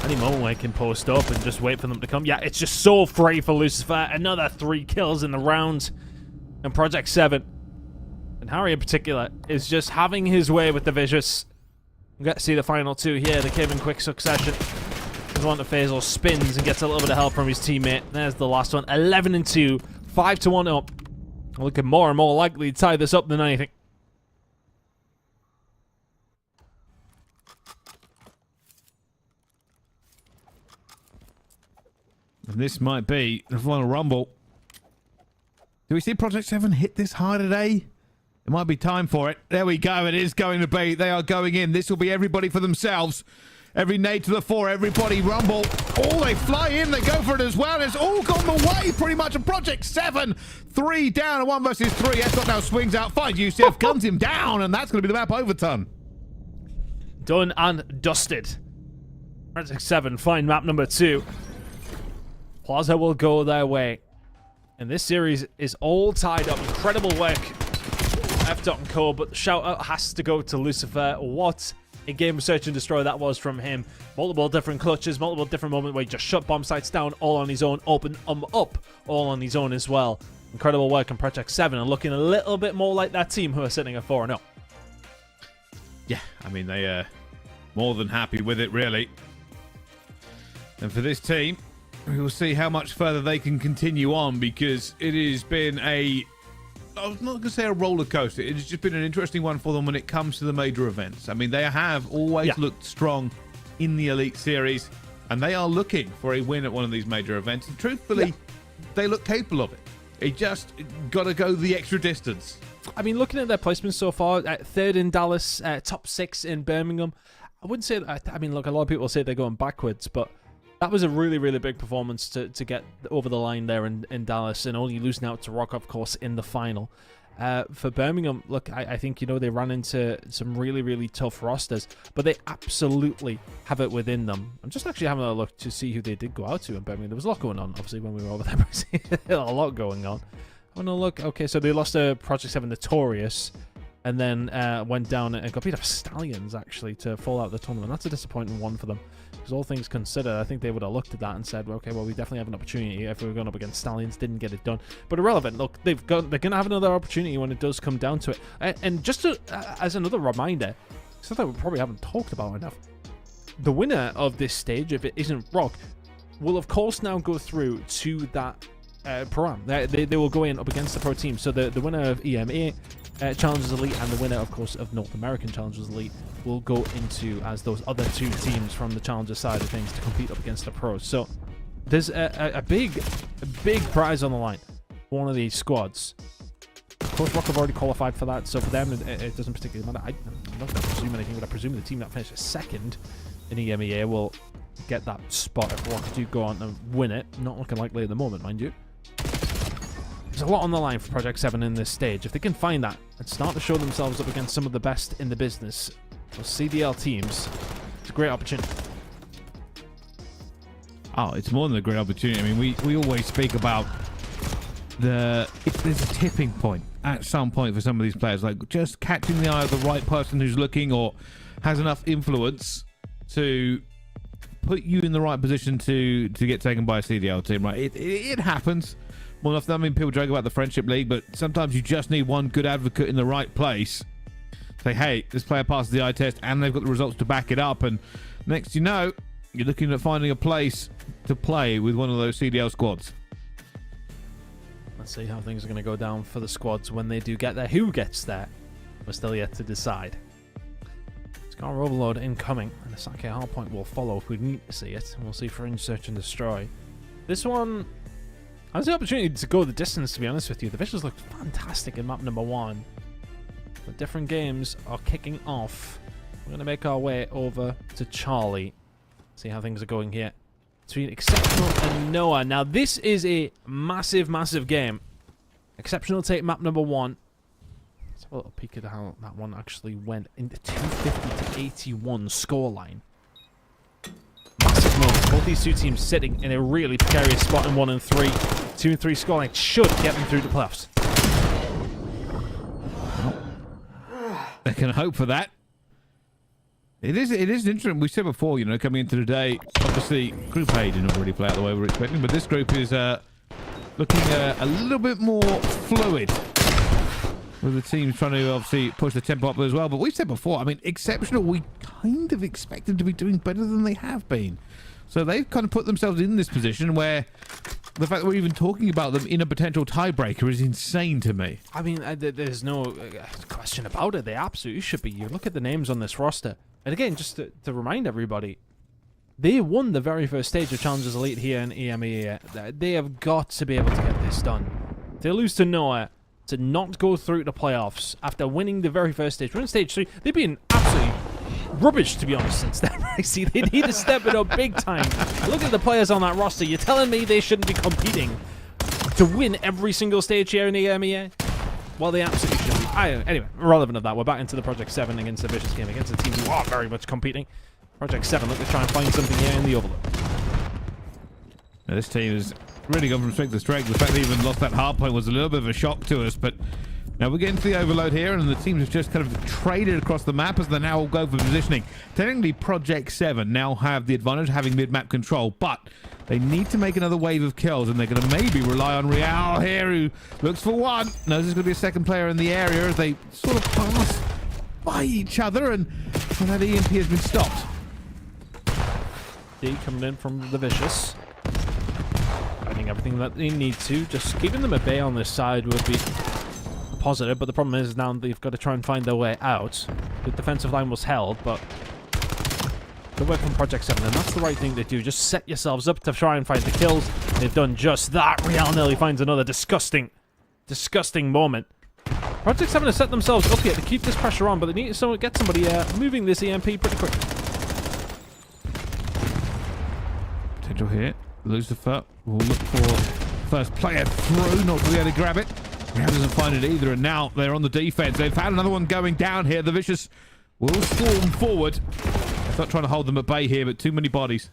Any moment I can post up and just wait for them to come. Yeah, it's just so free for Lucifer. Another 3 kills in the round. And Project 7, and Harry in particular, is just having his way with the Vicious. We get to see the final 2 here. They came in quick succession. There's one to Faze spins and gets a little bit of help from his teammate. There's the last one. 11-2. 5-1 up. Looking more and more likely to tie this up than anything. And this might be the final rumble. Do we see Project 7 hit this hard today? It might be time for it. There we go. It is going to be. They are going in. This will be everybody for themselves. Every nade to the 4. Everybody rumble. Oh, they fly in. They go for it as well. It's all gone the way pretty much of Project 7. 3 down, 1 versus 3. Escort now swings out. Finds Youssef. Guns him down. And that's going to be the map overturn. Done and dusted. Project 7 find map number 2. Plaza will go their way. And this series is all tied up. Incredible work, F.Co, but the shout out has to go to Lucifer. What a game of Search and Destroy that was from him. Multiple different clutches, multiple different moments where he just shut bomb sites down all on his own, open them up all on his own as well. Incredible work on Project 7 and looking a little bit more like that team who are sitting at 4-0. Yeah, I mean, they are more than happy with it, really. And for this team, we will see how much further they can continue on, because it has been I was not going to say a roller coaster. It has just been an interesting one for them when it comes to the major events. I mean, they have always looked strong in the Elite Series, and they are looking for a win at one of these major events. And truthfully, they look capable of it. They just got to go the extra distance. I mean, looking at their placements so far, 3rd in Dallas, top 6 in Birmingham. I wouldn't say that. I mean, look, a lot of people say they're going backwards, but that was a really big performance to get over the line there in Dallas, and only losing out to Rock, of course, in the final. For Birmingham, look, I think, you know, they ran into some really tough rosters, but they absolutely have it within them. I'm just actually having a look to see who they did go out to in Birmingham. There was a lot going on, obviously, when we were over there. A lot going on. I'm going to look. Okay, so they lost to Project 7 Notorious, and then went down and got beat up Stallions, actually, to fall out of the tournament. That's a disappointing one for them. Because all things considered, I think they would have looked at that and said, well, okay, well, we definitely have an opportunity if we were going up against Stallions. Didn't get it done. But irrelevant. Look, they're going to have another opportunity when it does come down to it. And just as another reminder, something we probably haven't talked about enough, the winner of this stage, if it isn't Rock, will, of course, now go through to that Pro-Am. They will go in up against the pro team. So the winner of EMEA Challengers Elite and the winner, of course, of North American Challengers Elite will go into as those other 2 teams from the Challenger side of things to compete up against the pros. So there's a big prize on the line for one of these squads. Of course, Rock have already qualified for that, so for them it doesn't particularly matter. I'm not going to presume anything, but I presume the team that finishes 2nd in EMEA will get that spot if Rock do go on and win it. Not looking likely at the moment, mind you. There's a lot on the line for Project 7 in this stage. If they can find that and start to show themselves up against some of the best in the business, those CDL teams, it's a great opportunity. Oh, it's more than a great opportunity. I mean, we always speak about if there's a tipping point at some point for some of these players, like just catching the eye of the right person who's looking or has enough influence to put you in the right position to get taken by a CDL team, right? It happens more often. I mean, people joke about the Friendship League, but sometimes you just need one good advocate in the right place. Say, hey, this player passes the eye test and they've got the results to back it up, and next you know, you're looking at finding a place to play with one of those CDL squads. Let's see how things are going to go down for the squads when they do get there. Who gets there? We're still yet to decide. Scar Overload incoming, and a Sake hardpoint will follow if we need to see it. And we'll see Fringe Search and Destroy. This one has the opportunity to go the distance, to be honest with you. The Vicious looked fantastic in map number 1. The different games are kicking off. We're going to make our way over to Charlie. See how things are going here between Exceptional and Noah. Now, this is a massive, massive game. Exceptional take map number 1. Let's have a little peek at how that one actually went in the 250 to 81 scoreline. Massive moment. Both these two teams sitting in a really precarious spot in 1 and 3. 2 and 3 scoreline should get them through the playoffs. I can hope for that. It is interesting. We said before, you know, coming into the day, obviously Group A did not really play out the way we were expecting, but this group is looking a little bit more fluid, with the teams trying to obviously push the tempo up as well. But we said before, I mean, Exceptional, we kind of expected to be doing better than they have been. So they've kind of put themselves in this position where the fact that we're even talking about them in a potential tiebreaker is insane to me. I mean, there's no question about it. They absolutely should be. You look at the names on this roster. And again, just to remind everybody, they won the very first stage of Challengers Elite here in EMEA. They have got to be able to get this done. If they lose to Noah, to not go through the playoffs after winning the very first stage. We're in stage 3. They've been absolutely rubbish, to be honest, since then. I see they need to step it up big time. Look at the players on that roster. You're telling me they shouldn't be competing to win every single stage here in EMEA? Well, they absolutely should be. Anyway, irrelevant of that. We're back into the Project 7 against the Vicious game, against a team who are very much competing. Project 7, look to try and find something here in the Overload. Now, this team has really gone from strength to strength. The fact they even lost that hard point was a little bit of a shock to us, but now we're getting to the Overload here, and the teams have just kind of traded across the map as they now all go for positioning. Technically, Project 7 now have the advantage of having mid-map control, but they need to make another wave of kills, and they're going to maybe rely on Real here, who looks for one. Knows there's going to be a second player in the area as they sort of pass by each other, and that EMP has been stopped. D coming in from the Vicious. Finding everything that they need to. Just keeping them at bay on this side would be positive, but the problem is now they've got to try and find their way out. The defensive line was held, but good work from Project 7, and that's the right thing to do. Just set yourselves up to try and find the kills. They've done just that. Real nearly finds another disgusting moment. Project 7 has set themselves up here to keep this pressure on, but they need to get somebody moving this EMP pretty quick. Potential here. Lucifer will look for first player through, not to be able to grab it. Real doesn't find it either, and now they're on the defense. They've had another one going down here. The Vicious will storm forward. They're not trying to hold them at bay here, but too many bodies.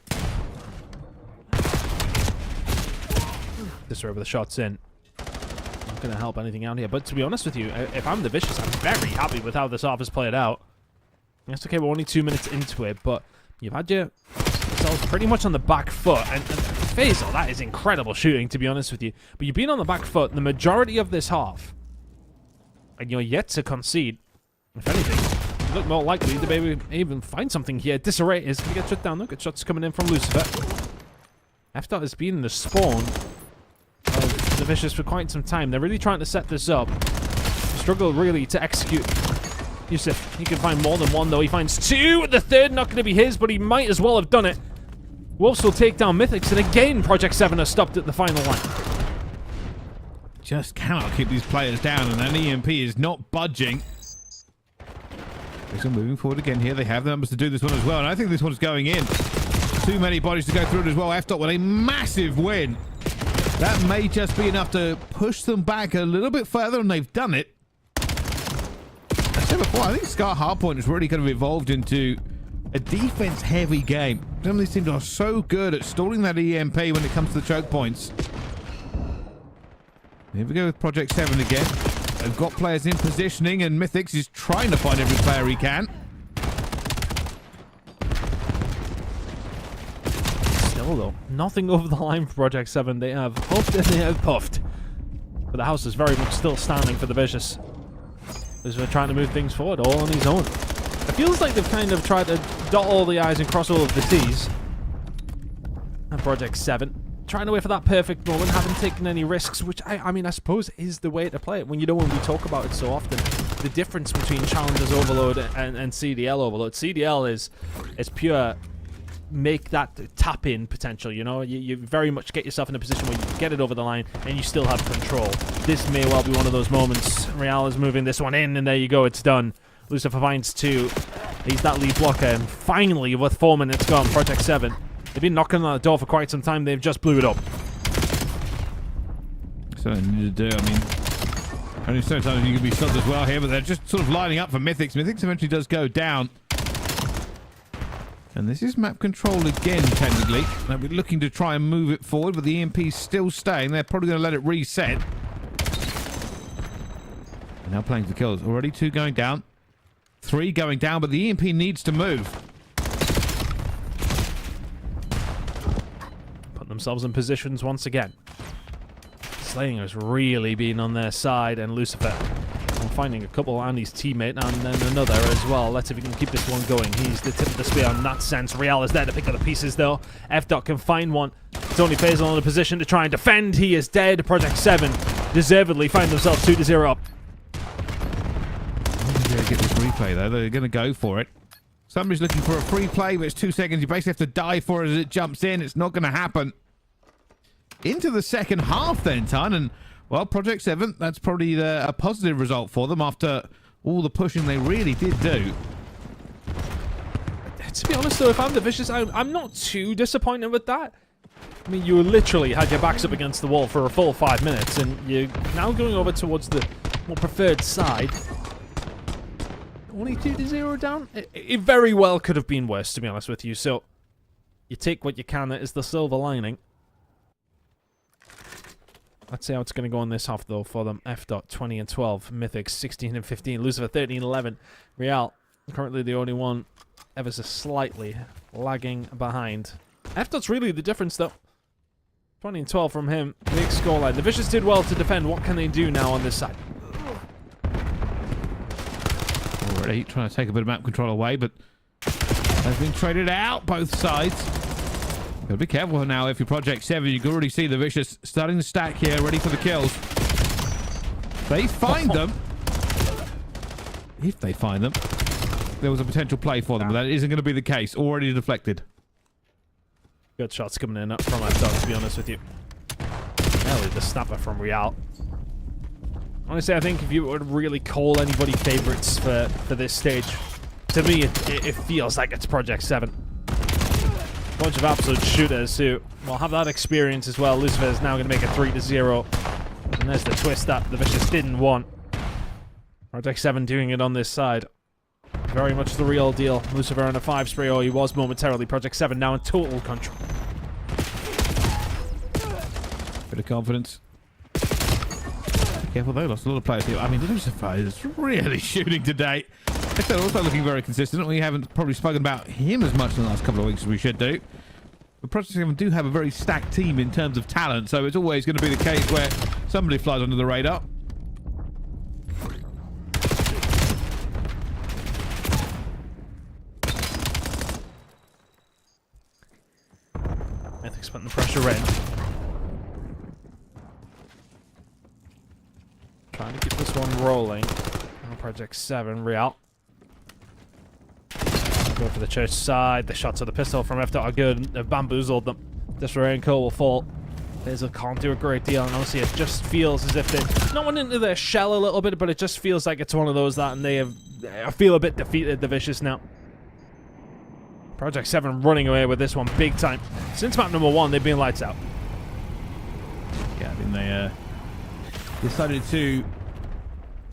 This way with the shots in. Not going to help anything out here, but to be honest with you, if I'm the Vicious, I'm very happy with how this half has played out. That's okay, we're only 2 minutes into it, but you've had yourselves pretty much on the back foot, and Faze, that is incredible shooting, to be honest with you. But you've been on the back foot the majority of this half, and you're yet to concede. If anything, you look more likely to maybe even find something here. Disarray is going to get shut down. Look at shots coming in from Lucifer. F-Dot has been in the spawn of the Vicious for quite some time. They're really trying to set this up. Struggle really to execute. Yusuf, he can find more than one, though. He finds 2. The third not going to be his, but he might as well have done it. Wolves will take down Mythics, and again, Project 7 has stopped at the final line. Just cannot keep these players down, and an EMP is not budging. They're moving forward again here. They have the numbers to do this one as well, and I think this one's going in. Too many bodies to go through it as well. F-Dot with a massive win. That may just be enough to push them back a little bit further, and they've done it. I said before, I think Scar Hardpoint has really kind of evolved into a defense-heavy game. Some of these teams are so good at stalling that EMP when it comes to the choke points. Here we go with Project 7 again. They've got players in positioning, and Mythics is trying to find every player he can. Still, though, nothing over the line for Project 7. They have huffed and they have puffed. But the house is very much still standing for the Vicious. As we're trying to move things forward, all on his own. It feels like they've kind of tried to dot all the I's and cross all of the T's. And Project 7, trying to wait for that perfect moment, haven't taken any risks, which I mean, I suppose is the way to play it. When when we talk about it so often, the difference between Challengers Overload and CDL Overload. CDL is pure make that tap in potential, you know? You very much get yourself in a position where you get it over the line and you still have control. This may well be one of those moments. Real is moving this one in, and there you go, it's done. Lucifer finds 2. He's that lead blocker, and finally, with 4 minutes gone, Project 7. They've been knocking on the door for quite some time. They've just blew it up. So they need to do, I mean, only sometimes you can be stopped as well here, but they're just sort of lining up for Mythics. Mythics eventually does go down. And this is map control again, technically. They'll be looking to try and move it forward, but the EMP's still staying. They're probably going to let it reset. And now playing for kills. Already 2 going down. 3 going down, but the EMP needs to move. Put themselves in positions once again. Slaying has really been on their side, and Lucifer finding a couple and his teammate, and then another as well. Let's see if he can keep this one going. He's the tip of the spear in that sense. Real is there to pick up the pieces, though. F-Dot can find one. It's only Faze in a position to try and defend. He is dead. Project 7 deservedly find themselves 2-0 up. They're going to get this replay, though. They're going to go for it. Somebody's looking for a free play, but it's 2 seconds. You basically have to die for it as it jumps in. It's not going to happen. Into the second half then, Ton, and well, Project 7, that's probably a positive result for them after all the pushing they really did do. To be honest, though, if I'm the Vicious, I'm not too disappointed with that. I mean, you literally had your backs up against the wall for a full 5 minutes, and you're now going over towards the more preferred side. Only 2-0 down? It very well could have been worse, to be honest with you. So, you take what you can. That is the silver lining. Let's see how it's going to go in this half, though, for them. F-Dot 20 and 12. Mythics 16 and 15. Lucifer 13 and 11. Real currently the only one ever so slightly lagging behind. F-Dot's really the difference, though. 20 and 12 from him. Big scoreline. The Vicious did well to defend. What can they do now on this side? Already trying to take a bit of map control away, but has been traded out both sides. Gotta be careful now if you're Project 7. You can already see the Vicious starting to stack here, ready for the kills. They find them. If they find them, there was a potential play for them, but that isn't going to be the case. Already deflected. Good shots coming in from F-Dot, to be honest with you. Really, the snapper from Real. Honestly, I think if you would really call anybody favorites for this stage, to me, it feels like it's Project 7. Bunch of absolute shooters who will have that experience as well. Lucifer is now going to make it 3-0. And there's the twist that the Vicious didn't want. Project 7 doing it on this side. Very much the real deal. Lucifer on a 5 spray, or he was momentarily. Project 7 now in total control. Bit of confidence. Be careful, they lost a lot of players here. I mean, Lucifer is really shooting today. They're also looking very consistent. We haven't probably spoken about him as much in the last couple of weeks as we should do. But Project 7 do have a very stacked team in terms of talent, so it's always going to be the case where somebody flies under the radar. Mythics putting the pressure in. Trying to keep this one rolling. Project 7, Real. Go for the church side. The shots of the pistol from F-Dot are good. They've bamboozled them. This rain core will fall. Faze can't do a great deal, and honestly, it just feels as if they not went into their shell a little bit, but it just feels like it's one of those that, and they have. I feel a bit defeated, the Vicious now. Project 7 running away with this one big time. Since map number 1, they've been lights out. Yeah, I think they decided to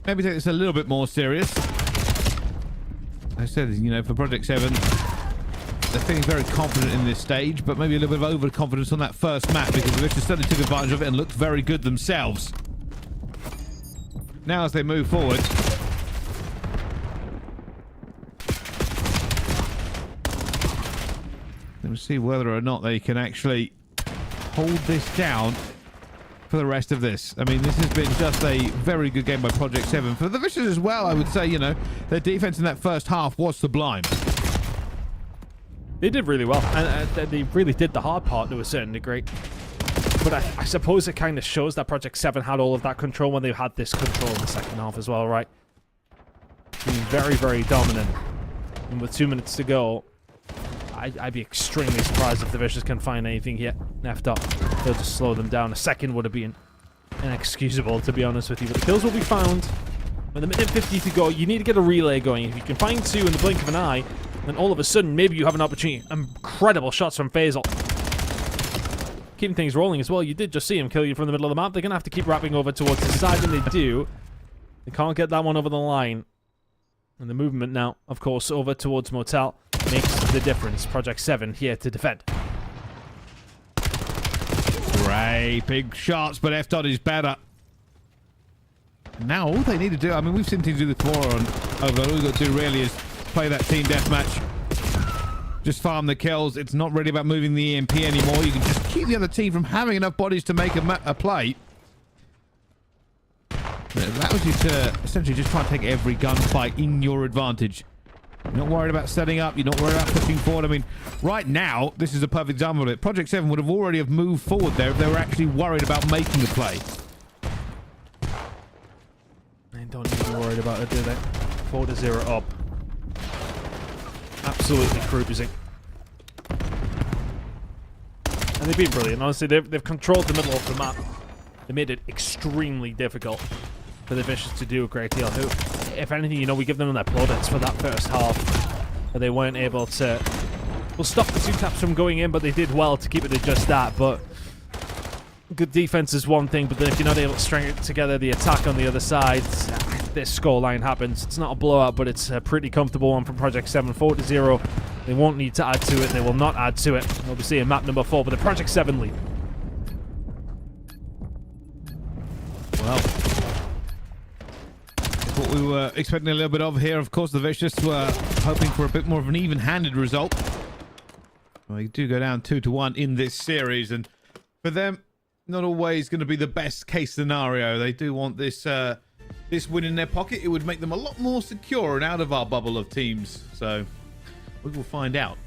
maybe take this a little bit more serious. I said, you know, for Project 7, they're feeling very confident in this stage, but maybe a little bit of overconfidence on that first map because the Vicious certainly took advantage of it and looked very good themselves. Now as they move forward, we'll see whether or not they can actually hold this down for the rest of this. I mean, this has been just a very good game by Project 7. For the Vicious as well, I would say, you know, their defense in that first half was sublime. They did really well, and they really did the hard part to a certain degree. But I suppose it kind of shows that Project 7 had all of that control when they had this control in the second half as well, right? Being very, very dominant. And with 2 minutes to go, I'd be extremely surprised if the Vicious can find anything here. Left up. They'll just slow them down. A second would have been inexcusable, to be honest with you. But the kills will be found. With a minute 50 to go, you need to get a relay going. If you can find 2 in the blink of an eye, then all of a sudden, maybe you have an opportunity. Incredible shots from Faze. Keeping things rolling as well. You did just see him kill you from the middle of the map. They're going to have to keep wrapping over towards the side, and they do. They can't get that one over the line. And the movement now, of course, over towards Motel makes the difference. Project 7 here to defend. Great big shots, but F-Dot is better. Now all they need to do, I mean, we've seen teams do this before on Overlord. All we've got to do really is play that team deathmatch. Just farm the kills. It's not really about moving the EMP anymore. You can just keep the other team from having enough bodies to make a play. It allows you to essentially just try and take every gunfight in your advantage. You're not worried about setting up. You're not worried about pushing forward. I mean, right now, this is a perfect example of it. Project 7 would have already have moved forward there if they were actually worried about making a play. They don't need to be worried about it, do they? 4-0 up. Absolutely cruising. And they've been brilliant. Honestly, they've controlled the middle of the map. They made it extremely difficult for the Vicious to do a great deal. Who, if anything, you know, we give them their plaudits for that first half. But they weren't able to... Well, stop the 2 taps from going in, but they did well to keep it at just that. But good defense is one thing, but then if you're not able to string together the attack on the other side, this scoreline happens. It's not a blowout, but it's a pretty comfortable one from Project 7. 4-0. They won't need to add to it. They will not add to it. We'll be seeing map number 4, but the Project 7 lead. Well, what we were expecting a little bit of here. Of course, the Vicious were hoping for a bit more of an even-handed result. Well, they do go down 2-1 in this series, and for them, not always going to be the best case scenario. They do want this this win in their pocket. It would make them a lot more secure and out of our bubble of teams. So we will find out.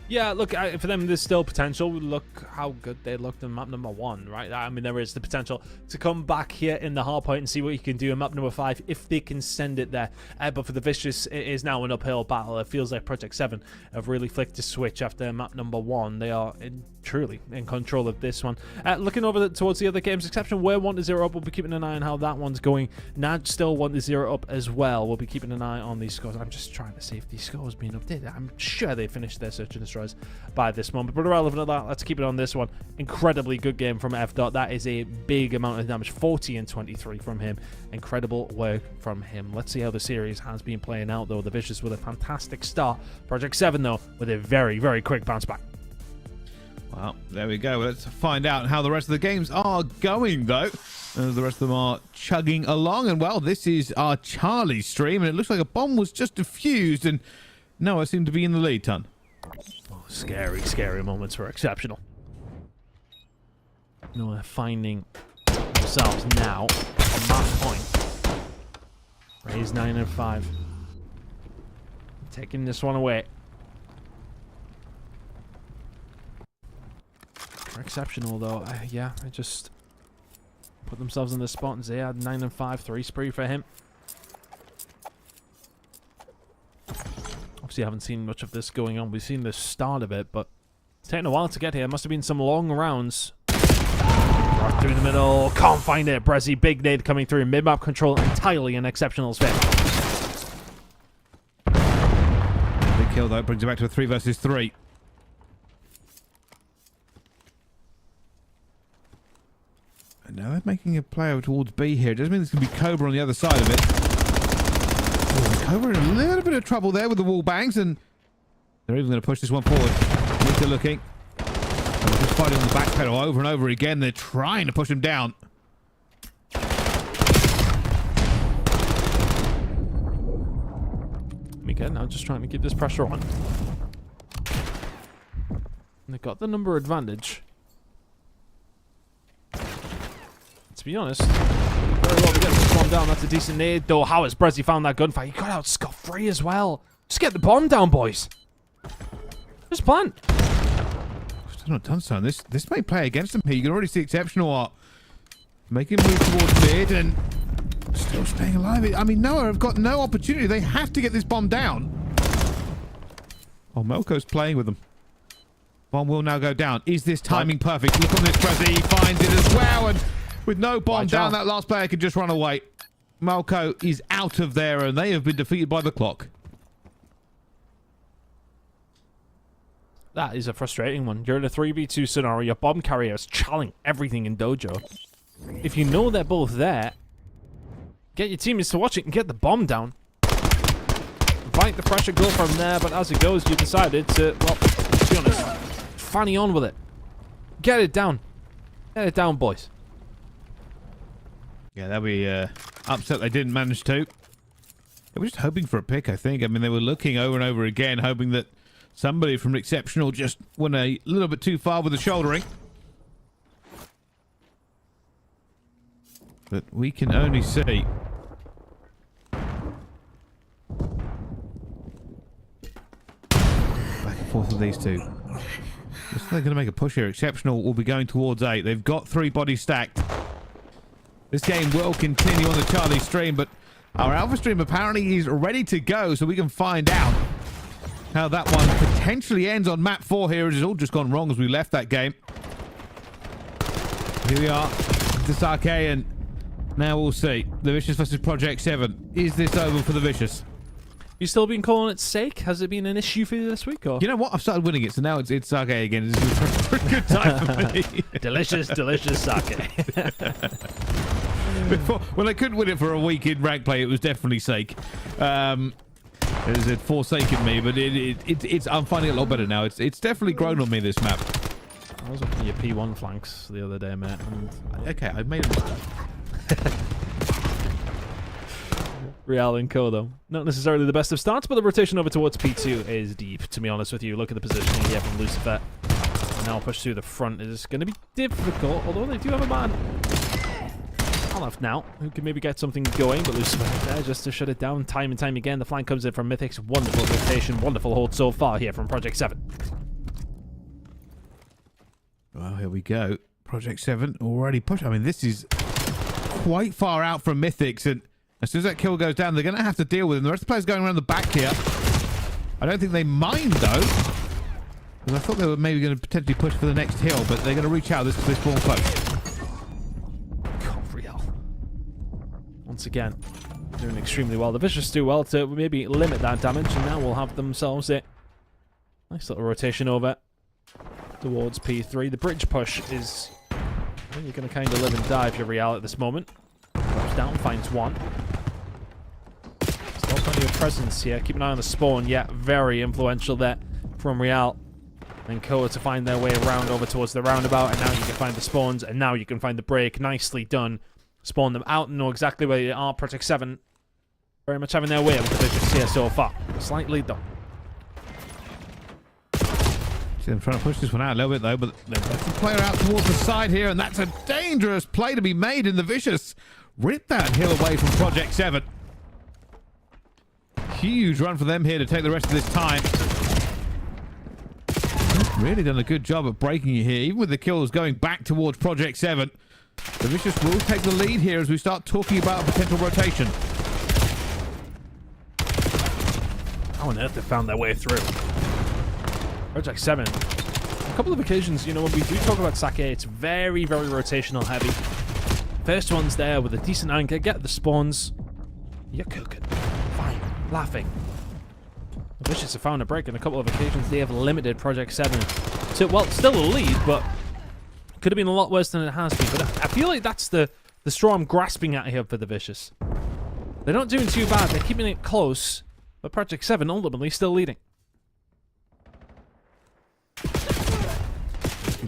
Yeah, look, for them, there's still potential. Look how good they looked in map number 1, right? I mean, there is the potential to come back here in the hard point and see what you can do in map number 5 if they can send it there. But for the Vicious, it is now an uphill battle. It feels like Project 7 have really flicked a switch after map number 1. They are truly in control of this one. Looking over towards the other games, exception we're 1-0 up. We'll be keeping an eye on how that one's going. NAJD still 1-0 up as well. We'll be keeping an eye on these scores. I'm just trying to see if these scores being updated. I'm sure they finished their search and destroys by this moment, but irrelevant of that, let's keep it on this one. Incredibly good game from F-Dot. That is a big amount of damage. 40 and 23 from him. Incredible work from him. Let's see how the series has been playing out, though. The Vicious with a fantastic start. Project 7, though, with a very, very quick bounce back. Well, there we go. Let's find out how the rest of the games are going, though. As the rest of them are chugging along. And, well, this is our Charlie stream, and it looks like a bomb was just defused, and Noah seemed to be in the lead, Ton. Oh, scary, scary moments were exceptional. Noah finding themselves now on that point. Raise 9 and 5. Taking this one away. Exceptional, though. Yeah, I just put themselves in this spot and Zayad 9 and 5, 3 spree for him. Obviously, I haven't seen much of this going on. We've seen the start of it, but it's taken a while to get here. Must have been some long rounds. Right through the middle. Can't find it. Brezzy, big nade coming through. Mid-map control entirely in Exceptional's favor. Big kill, though. Brings it back to a 3 versus 3. And now they're making a play over towards B here. It doesn't mean there's going to be Cobra on the other side of it. Oh, Cobra in a little bit of trouble there with the wall bangs, and They're even going to push this one forward. Mika looking. They're just fighting on the back pedal over and over again. They're trying to push him down. Mika now just trying to keep this pressure on. And they got the number advantage. To be honest, very well to get this bomb down. That's a decent nade, though. How has Brezzy found that gunfight? He got out scot-free as well. Just get the bomb down, boys. Just plant. Still not done so. This may play against them here. You can already see exceptional art. Making a move towards mid and still staying alive. I mean, Noah have got no opportunity. They have to get this bomb down. Oh, Melko's playing with them. Bomb will now go down. Is this timing perfect? Look on this, Brezzy. He finds it as well. And with no bomb down, that last player can just run away. Malco is out of there, and they have been defeated by the clock. That is a frustrating one. You're in a 3v2 scenario. Your bomb carrier is challenging everything in Dojo. If you know they're both there, get your teammates to watch it and get the bomb down. Fight the pressure, go from there, but as it goes, you decided to, well, to be honest, fanny on with it. Get it down. Get it down, boys. Yeah, that'd be upset they didn't manage to. They were just hoping for a pick, I think. I mean, they were looking over and over again, hoping that somebody from Exceptional just went a little bit too far with the shouldering. But we can only see. Back and forth with these two. Looks like they're going to make a push here. Exceptional will be going towards 8. They've got 3 bodies stacked. This game will continue on the Charlie stream, but our Alpha stream apparently is ready to go, so we can find out how that one potentially ends on map 4 here. It has all just gone wrong as we left that game. Here we are, the Sake, and now we'll see. The Vicious versus Project 7. Is this over for the Vicious? You still been calling it Sake? Has it been an issue for you this week? Or? You know what? I've started winning it, so now it's Sake again. It's a pretty good time for me. Delicious, delicious Sake. Before, well, I couldn't win it for a week in rank play. It was definitely Sake. It had forsaken me, but it's I'm finding it a lot better now. It's definitely grown on me, this map. I was looking at your P1 flanks the other day, mate. And Okay, I made it. Real and Co, though. Not necessarily the best of starts, but the rotation over towards P2 is deep, to be honest with you. Look at the positioning here from Lucifer. And now push through the front is going to be difficult, although they do have a man left now who can maybe get something going, but Lucifer there just to shut it down time and time again. The flank comes in from Mythic's. Wonderful rotation, wonderful hold so far here from Project 7. Well, here we go. Project 7 already pushed. I mean, this is quite far out from Mythics, and as soon as that kill goes down, they're going to have to deal with him. The rest of the players going around the back here. I don't think they mind, though, because I thought they were maybe going to potentially push for the next hill, but they're going to reach out this spawn close. Once again, doing extremely well. The Vicious do well to maybe limit that damage, and now we'll have themselves a nice little rotation over towards P3. The bridge push is when you're going to kind of live and die if you're Real at this moment. Drops down, finds one. Still plenty of presence here. Keep an eye on the spawn. Yeah, very influential there from Real and Koa to find their way around over towards the roundabout, and now you can find the spawns, and now you can find the break. Nicely done. Spawn them out and know exactly where they are. Project 7 very much having their way with the Vicious here so far. Slight lead though. See them trying to push this one out a little bit though, but that's the player out towards the side here, and that's a dangerous play to be made in the Vicious. Rip that hill away from Project 7. Huge run for them here to take the rest of this time. Really done a good job at breaking it here, even with the kills going back towards Project 7. The Vicious will take the lead here as we start talking about a potential rotation. How on earth they found their way through? Project 7. A couple of occasions, you know, when we do talk about Sake, it's very, very rotational heavy. First one's there with a decent anchor, get the spawns. You're cooking. Fine. Laughing. The Vicious have found a break on a couple of occasions. They have limited Project 7 to, well, still a lead, but could have been a lot worse than it has been. But I feel like that's the straw I'm grasping at here for the Vicious. They're not doing too bad. They're keeping it close, but Project 7 ultimately still leading.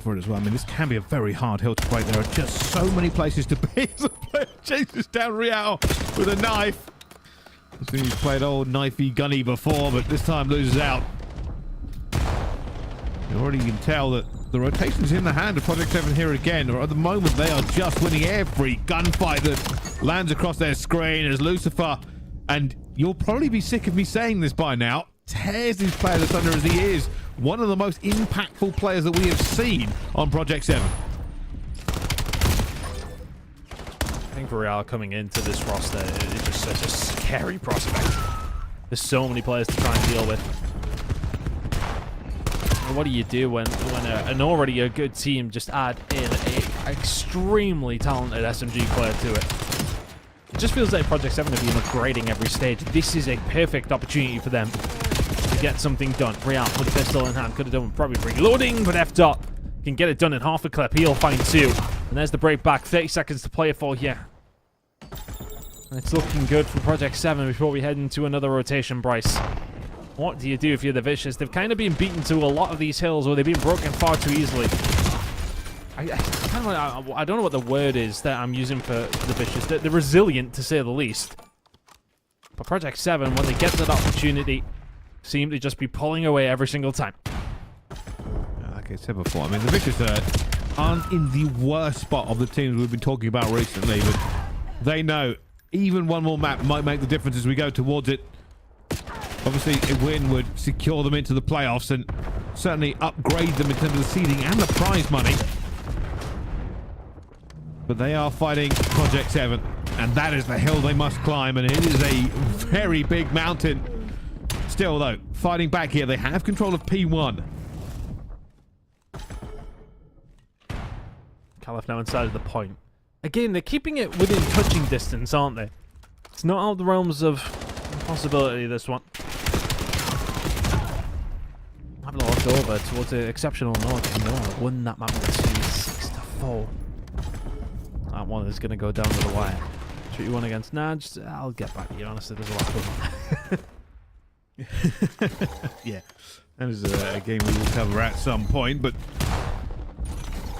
for it as well. I mean, this can be a very hard hill to break. There are just so many places to be. As a player chases down Real with a knife. He's played old knifey gunny before, but this time loses out. You already can tell that the rotation's in the hand of Project 7 here again. Or at the moment, they are just winning every gunfight that lands across their screen as Lucifer, and you'll probably be sick of me saying this by now, tears his player that's under as he is one of the most impactful players that we have seen on Project 7. I think for Real coming into this roster, it's just such a scary prospect. There's so many players to try and deal with. And what do you do when an already a good team just add in an extremely talented SMG player to it? It just feels like Project 7 have been upgrading every stage. This is a perfect opportunity for them to get something done. Real with a pistol in hand could have done probably reloading, but F dot can get it done in half a clip. He'll find 2. And there's the break back. 30 seconds to play it for here. And it's looking good for Project 7 before we head into another rotation, Bryce. What do you do if you're the Vicious? They've kind of been beaten to a lot of these hills where they've been broken far too easily. I don't know what the word is that I'm using for the Vicious. They're resilient, to say the least. But Project 7, when they get that opportunity, seem to just be pulling away every single time. Like I said before, I mean, the Vicious aren't in the worst spot of the teams we've been talking about recently, but they know even one more map might make the difference as we go towards it. Obviously, a win would secure them into the playoffs and certainly upgrade them in terms of the seeding and the prize money. But they are fighting Project 7, and that is the hill they must climb, and it is a very big mountain. Still, though, fighting back here, they have control of P1. Caliph now inside of the point. Again, they're keeping it within touching distance, aren't they? It's not out of the realms of possibility, this one. Having a look over towards the exceptional North. No, won that map with 6-4. That one is going to go down to the wire. 3-1 against NAJD. I'll get back to you, honestly. There's a lot of them. Yeah, that is a game we will cover at some point, but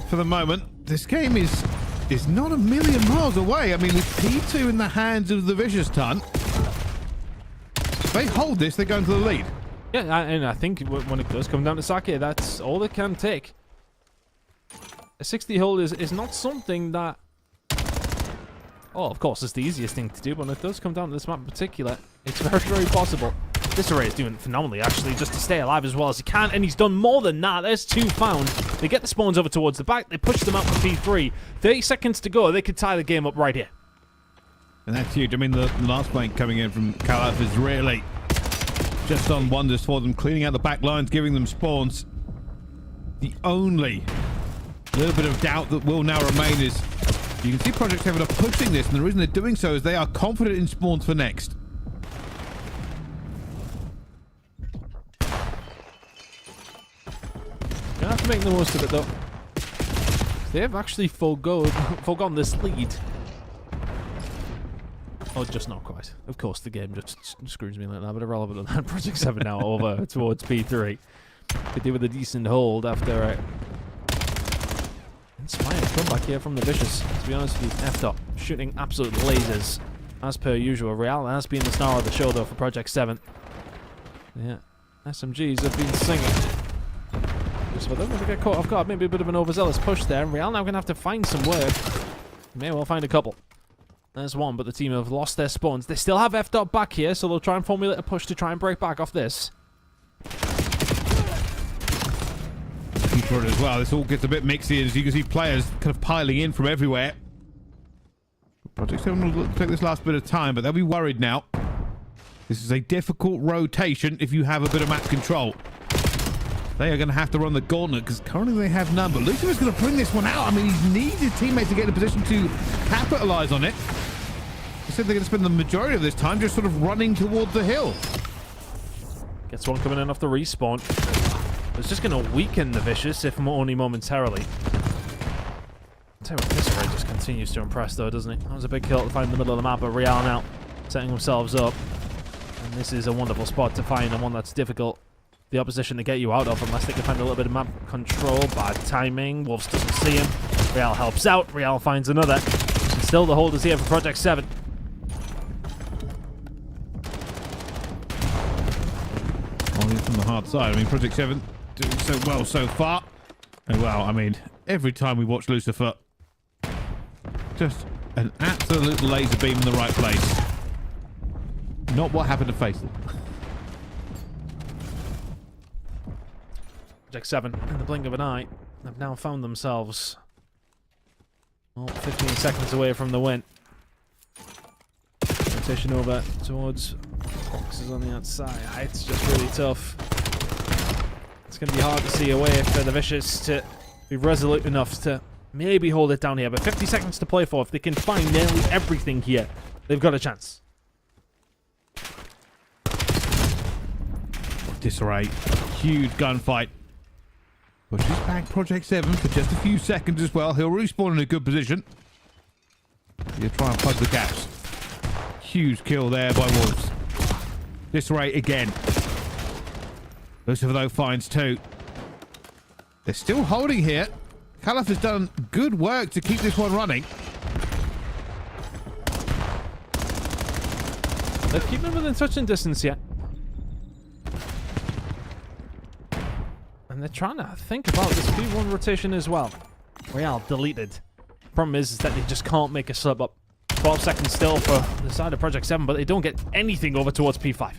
for the moment, this game is not a million miles away. I mean, with P2 in the hands of the Vicious Ton, if they hold this, they go into the lead. Yeah, and I think when it does come down to Sake, that's all it can take. A 60 hold is not something that... Oh, of course, it's the easiest thing to do, but when it does come down to this map in particular, it's very, very possible. This array is doing phenomenally, actually, just to stay alive as well as he can, and he's done more than that. There's 2 found. They get the spawns over towards the back. They push them out for P3. 30 seconds to go. They could tie the game up right here. And that's huge. I mean, the last flank coming in from Caliph is really just done wonders for them, cleaning out the back lines, giving them spawns. The only little bit of doubt that will now remain is you can see Project 7 are pushing this, and the reason they're doing so is they are confident in spawns for next. Gonna have to make the most of it, though. They have actually forgone this lead. Oh, just not quite. Of course, the game just screws me like that, but irrelevant on that. Project 7 now over towards P3. Could do with a decent hold after inspired comeback here from the Vicious. To be honest with you, F-Dot shooting absolute lasers as per usual. Real has been the star of the show, though, for Project 7. Yeah, SMGs have been singing. Just for them to get caught off guard. Maybe a bit of an overzealous push there. And Real now going to have to find some work. May well find a couple. There's one, but the team have lost their spawns. They still have F-Dot back here, so they'll try and formulate a push to try and break back off this. For it as well. This all gets a bit mixy as you can see players kind of piling in from everywhere. Project 7 will take this last bit of time, but they'll be worried now. This is a difficult rotation if you have a bit of map control. They are going to have to run the gauntlet because currently they have none. But Lucifer's going to bring this one out. I mean, he needs his teammates to get in a position to capitalize on it. They said they're going to spend the majority of this time just sort of running towards the hill. Gets one coming in off the respawn. It's just going to weaken the Vicious, if only momentarily. I'll tell you what, this array just continues to impress, though, doesn't he? That was a big kill to find in the middle of the map, but Real now setting themselves up. And this is a wonderful spot to find, and one that's difficult the opposition to get you out of unless they can find a little bit of map control. Bad timing. Wolves doesn't see him. Real helps out. Real finds another. And still the hold is here for Project 7. Only from the hard side. I mean, Project 7 doing so well so far. And well, I mean, every time we watch Lucifer, just an absolute laser beam in the right place. Not what happened to Faze. Project 7, in the blink of an eye, have now found themselves 15 seconds away from the win. Rotation over towards Foxes on the outside. It's just really tough. It's going to be hard to see a way for the Vicious to be resolute enough to maybe hold it down here. But 50 seconds to play for. If they can find nearly everything here, they've got a chance. Disarray. Huge gunfight. Pushes back Project 7 for just a few seconds as well. He'll respawn in a good position. He'll try and plug the gaps. Huge kill there by Wolves. Disarray again. Lucifer though finds 2. They're still holding here. Caliph has done good work to keep this one running. They've kept them within touching distance yet. And they're trying to think about this P1 rotation as well. Real deleted. Problem is that they just can't make a slip up. 12 seconds still for the side of Project 7, but they don't get anything over towards P5.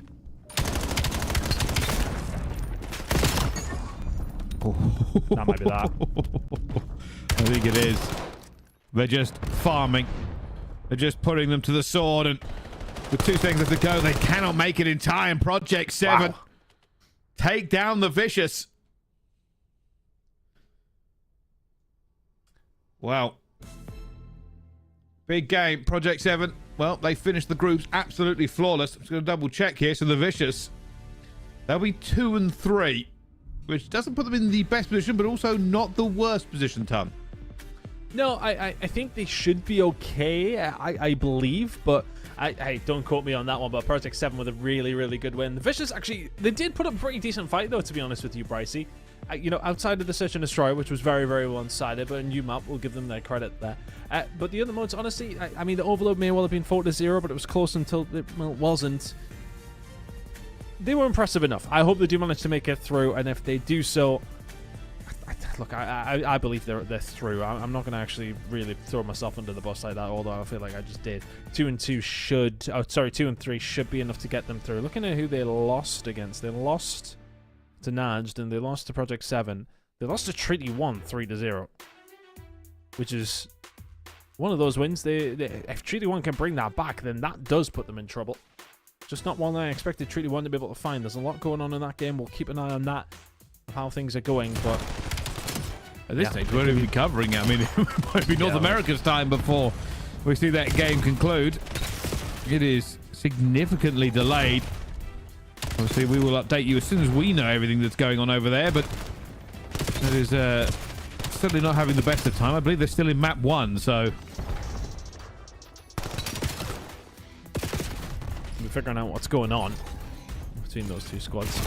That might be that. I think it is. They're just farming. They're just putting them to the sword, and with 2 seconds left to go, they cannot make it in time. Project 7 take down the Vicious. Wow. Big game. Project 7. Well, they finished the groups absolutely flawless. I'm just going to double check here. So the Vicious, they'll be 2 and 3, which doesn't put them in the best position, but also not the worst position, Ton. No, I think they should be okay, I believe, but I don't quote me on that one, but Project 7 with a really, really good win. The Vicious, actually, they did put up a pretty decent fight, though, to be honest with you, Brycey. You know, outside of the Search and Destroy, which was very, very one-sided, but a new map, we'll give them their credit there. But the other modes, honestly, I mean, the Overload may well have been 4-0, but it was close until it wasn't. They were impressive enough. I hope they do manage to make it through, and if they do so, look, I believe they're through. I'm not going to actually really throw myself under the bus like that, although I feel like I just did. 2 and 2 should, 2 and 3 should be enough to get them through. Looking at who they lost against, they lost to NAJD, and they lost to Project 7. They lost to Treaty 1 3-0, which is one of those wins. If Treaty 1 can bring that back, then that does put them in trouble. Just not one I expected Treaty 1 to be able to find. There's a lot going on in that game. We'll keep an eye on that, how things are going, but at this stage, we won't even be covering it. I mean, it might be North America's time before we see that game conclude. It is significantly delayed. Obviously, we will update you as soon as we know everything that's going on over there, but that is certainly not having the best of time. I believe they're still in map 1, so we're figuring out what's going on between those 2 squads.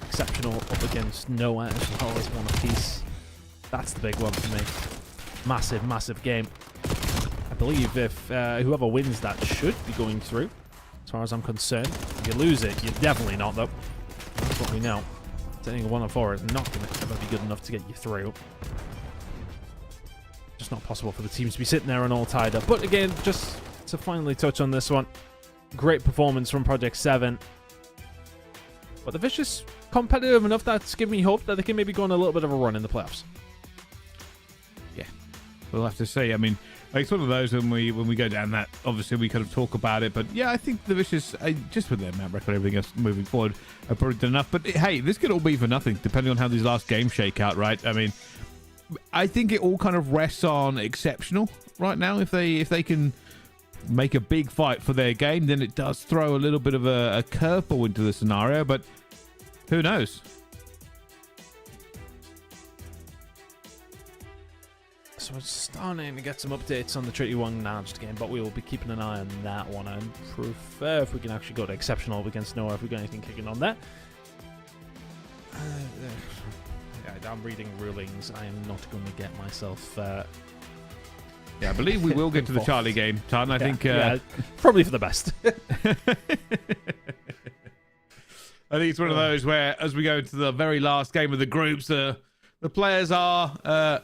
Exceptional up against Noah as well as one apiece. That's the big one for me. Massive, massive game. I believe if whoever wins that should be going through, as far as I'm concerned. If you lose it, you're definitely not, though. That's what we know. Getting a 1 or 4 is not going to ever be good enough to get you through. Just not possible for the teams to be sitting there and all tied up. But again, just to finally touch on this one, great performance from Project 7. But the Vicious competitive enough that's giving me hope that they can maybe go on a little bit of a run in the playoffs. Yeah, we'll have to see. I mean, it's one of those when we go down that, obviously we kind of talk about it, but yeah, I think the Vicious, just with their map record, everything else moving forward, are probably done enough. But hey, this could all be for nothing, depending on how these last games shake out, right? I mean, I think it all kind of rests on Exceptional right now. If they can make a big fight for their game, then it does throw a little bit of a curveball into the scenario, but who knows? So we're starting to get some updates on the Treaty 1 NAJD game, but we will be keeping an eye on that one. I prefer if we can actually go to Exceptional against Noah if we got anything kicking on there. I'm reading rulings. I am not going to get myself. Yeah, I believe we will get to the Charlie game, Tan. I think probably for the best. I think it's one of those where, as we go into the very last game of the groups, the players are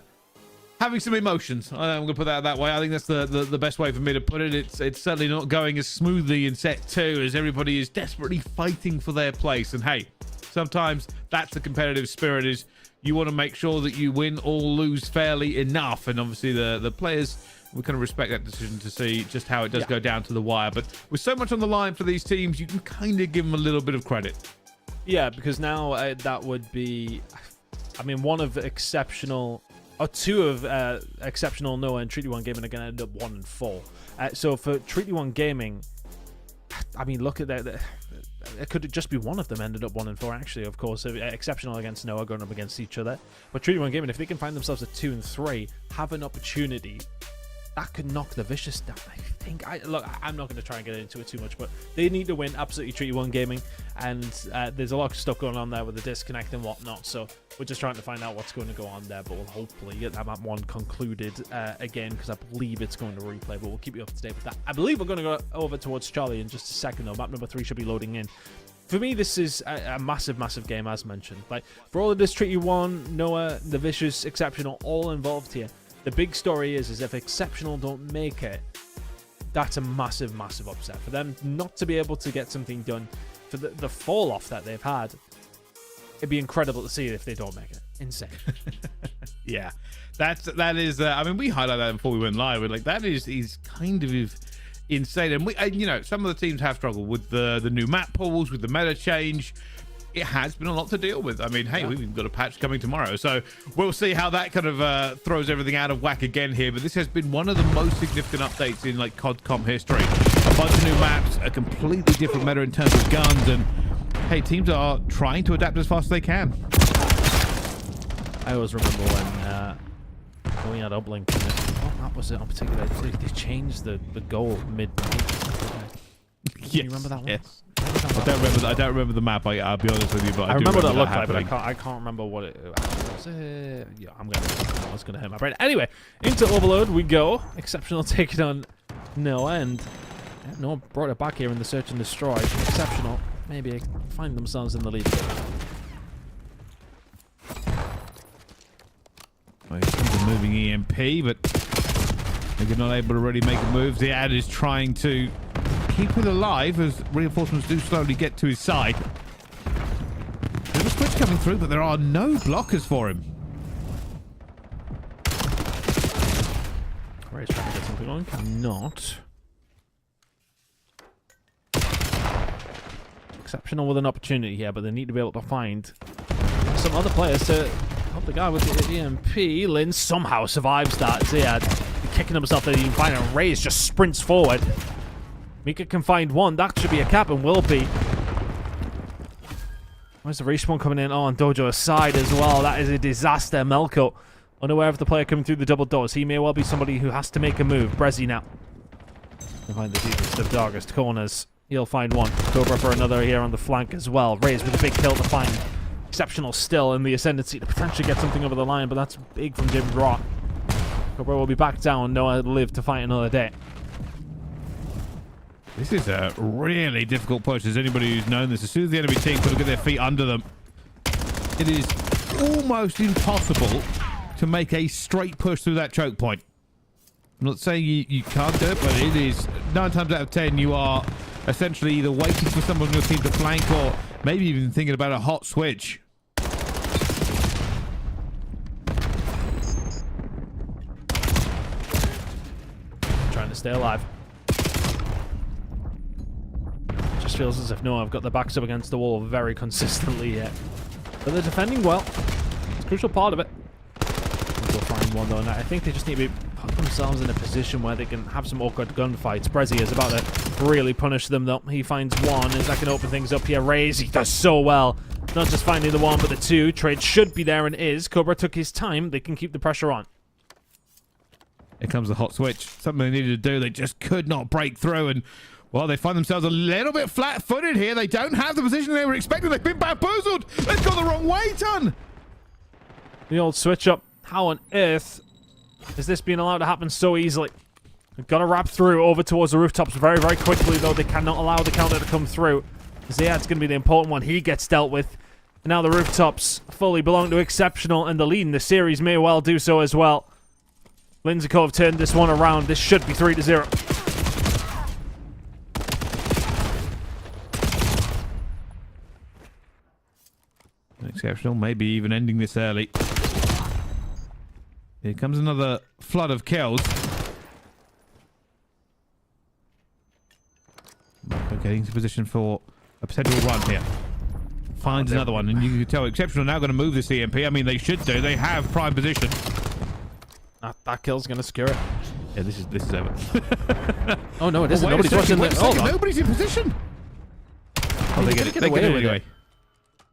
having some emotions. I'm going to put that that way. I think that's the best way for me to put it. It's certainly not going as smoothly in set 2 as everybody is desperately fighting for their place. And hey, sometimes that's the competitive spirit, is you want to make sure that you win or lose fairly enough. And obviously the players, we kind of respect that decision to see just how it does go down to the wire. But with so much on the line for these teams, you can kind of give them a little bit of credit. Yeah, because now that would be, I mean, one of exceptional, or two of exceptional Noah and Treaty One Gaming are going to end up 1-4. So for Treaty One Gaming, I mean, look at that. It could just be one of them ended up 1-4, actually, of course. Exceptional against Noah going up against each other. But Treaty One Gaming, if they can find themselves at 2-3, have an opportunity, that could knock the Vicious down, I think. Look, I'm not going to try and get into it too much, but they need to win, absolutely, Treaty One Gaming. And there's a lot of stuff going on there with the disconnect and whatnot, so we're just trying to find out what's going to go on there. But we'll hopefully get that map 1 concluded again, because I believe it's going to replay, but we'll keep you up to date with that. I believe we're going to go over towards Charlie in just a second, though. Map number 3 should be loading in. For me, this is a massive game, as mentioned. Like, for all of this, Treaty One, Noah, the Vicious, Exceptional, all involved here. The big story is if Exceptional don't make it, that's a massive upset. For them not to be able to get something done, for the fall off that they've had, it'd be incredible to see it if they don't make it. Insane. Yeah, that is. I mean, we highlighted that before we went live. We're like, that is kind of insane. And we, you know, some of the teams have struggled with the new map pools, with the meta change. It has been a lot to deal with. I mean, hey, we've even got a patch coming tomorrow, so we'll see how that kind of throws everything out of whack again here. But this has been one of the most significant updates in like COD comp history. A bunch of new maps, a completely different meta in terms of guns, and hey, teams are trying to adapt as fast as they can. I always remember when we had uplink. What map was it on particular? They changed the goal mid. Yes, you remember that one? Yes. I don't remember the map. I'll be honest with you, but I remember what it looked like, happening. but I can't remember what it was. Yeah, I was gonna hit my brain. Anyway, into Overload we go. Exceptional taking on Noah, and Noah brought it back here in the search and destroy. Exceptional maybe find themselves in the lead. Well, he's a moving EMP, but they're not able to really make a move. The ad is trying to keep it alive as reinforcements do slowly get to his side. There's a switch coming through, but there are no blockers for him. Ray's trying to get something on. Cannot. Exceptional with an opportunity here, but they need to be able to find some other players to help the guy with the EMP. Lynn somehow survives that. Ziad kicking himself that he can find, and Ray's just sprints forward. Mika can find one. That should be a cap and will be. Where's the respawn coming in? Oh, and Dojo aside as well. That is a disaster. Melko unaware of the player coming through the double doors. He may well be somebody who has to make a move. Brezzy now. He'll find the deepest of darkest corners. He'll find one. Cobra for another here on the flank as well. Rays with a big kill to find. Exceptional still in the ascendancy to potentially get something over the line, but that's big from Jim Draw. Cobra will be back down. Noah live to fight another day. This is a really difficult push. As anybody who's known this, as soon as the enemy team could get their feet under them, it is almost impossible to make a straight push through that choke point. I'm not saying you can't do it, but it is 9 times out of 10 you are essentially either waiting for someone on your team to flank or maybe even thinking about a hot switch. Trying to stay alive. Just feels as if Noah have got their backs up against the wall very consistently yet. But they're defending well. It's a crucial part of it. They'll find one though, and I think they just need to put themselves in a position where they can have some awkward gunfights. Brezzy is about to really punish them though. He finds one. Is that going to open things up here? Raze, he does so well. Not just finding the one, but the two. Trade should be there and is. Cobra took his time. They can keep the pressure on. Here comes the hot switch. Something they needed to do. They just could not break through, and well, they find themselves a little bit flat-footed here. They don't have the position they were expecting. They've been bamboozled. They've gone the wrong way, Ton. The old switch up. How on earth is this being allowed to happen so easily? They've got to wrap through over towards the rooftops very, very quickly, though. They cannot allow the counter to come through. Zayad's going to be the important one. He gets dealt with. And now the rooftops fully belong to Exceptional, and the lead in the series may well do so as well. Lindsay have turned this one around. This should be 3-0. Exceptional, maybe even ending this early. Here comes another flood of kills. Getting into position for a potential run here. Finds another one, and you can tell Exceptional now going to move this EMP. I mean, they should do. They have prime position. That kill's going to scare it. Yeah, this is over. Oh, no, it isn't. Nobody's watching this. Hold on. Nobody's in position. Oh, they get it. They get it anyway.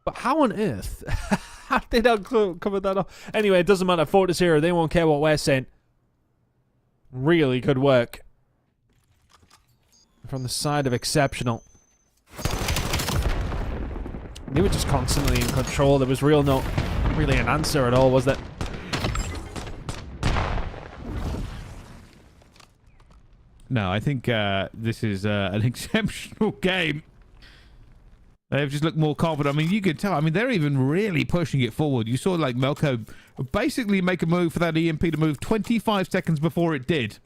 But how on earth? How did they not cover that up? Anyway, it doesn't matter. Fortis here. They won't care what we're saying. Really good work from the side of Exceptional. They were just constantly in control. There was not really an answer at all, was there? No, I think this is an exceptional game. They've just looked more confident. I mean, you can tell. I mean, they're even really pushing it forward. You saw, like, Melko basically make a move for that EMP to move 25 seconds before it did.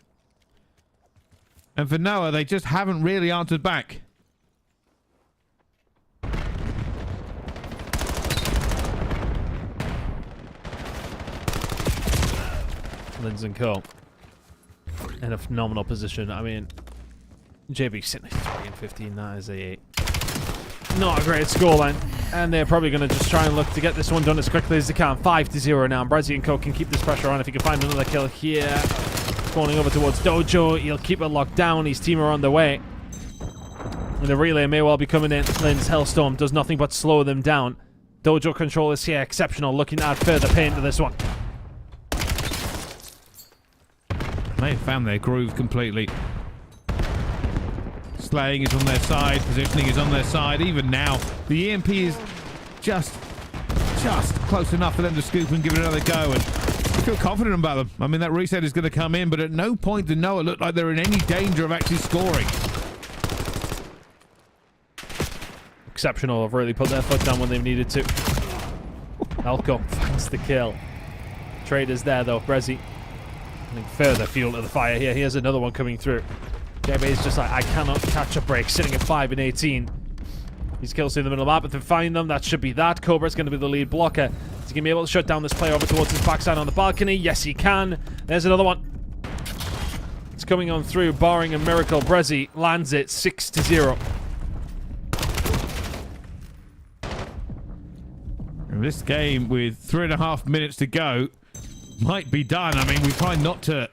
And for Noah, they just haven't really answered back. Lindsay and Co. in a phenomenal position. I mean, JB sitting at 3 and 15. That is not a great scoreline. And they're probably going to just try and look to get this one done as quickly as they can. 5-0 now. Brazzy and Co can keep this pressure on if he can find another kill here. Spawning over towards Dojo. He'll keep it locked down. His team are on the way. And the relay may well be coming in. Lynn's Hellstorm does nothing but slow them down. Dojo control is here. Exceptional, looking to add further pain to this one. They've found their groove completely. Slaying is on their side. Positioning is on their side. Even now, the EMP is just close enough for them to scoop and give it another go. And I feel confident about them. I mean, that reset is going to come in, but at no point did Noah look like they're in any danger of actually scoring. Exceptional have really put their foot down when they've needed to. Elko finds the kill. Trader's there, though. Brezzy adding further fuel to the fire here. Here's another one coming through. JB is just like, I cannot catch a break, sitting at 5 and 18. These kills in the middle of the map, if they find them, that should be that. Cobra's going to be the lead blocker. Is he going to be able to shut down this player over towards his backside on the balcony? Yes, he can. There's another one. It's coming on through, barring a miracle. Brezzy lands it 6-0. This game, with 3.5 minutes to go, might be done. I mean, we try not to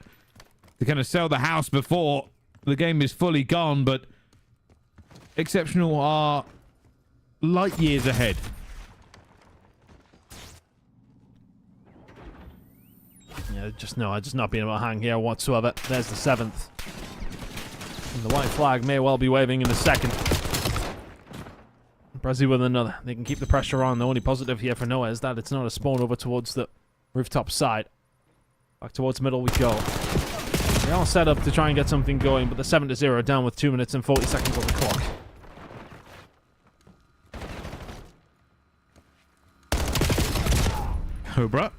kind of sell the house before the game is fully gone, but Exceptional are light years ahead. Yeah, just not being able to hang here whatsoever. There's the 7th. And the white flag may well be waving in a second. Brezzy with another. They can keep the pressure on. The only positive here for Noah is that it's not a spawn over towards the rooftop side. Back towards middle we go. They're all set up to try and get something going, but the 7-0 down with 2 minutes and 40 seconds on the clock. Cobra.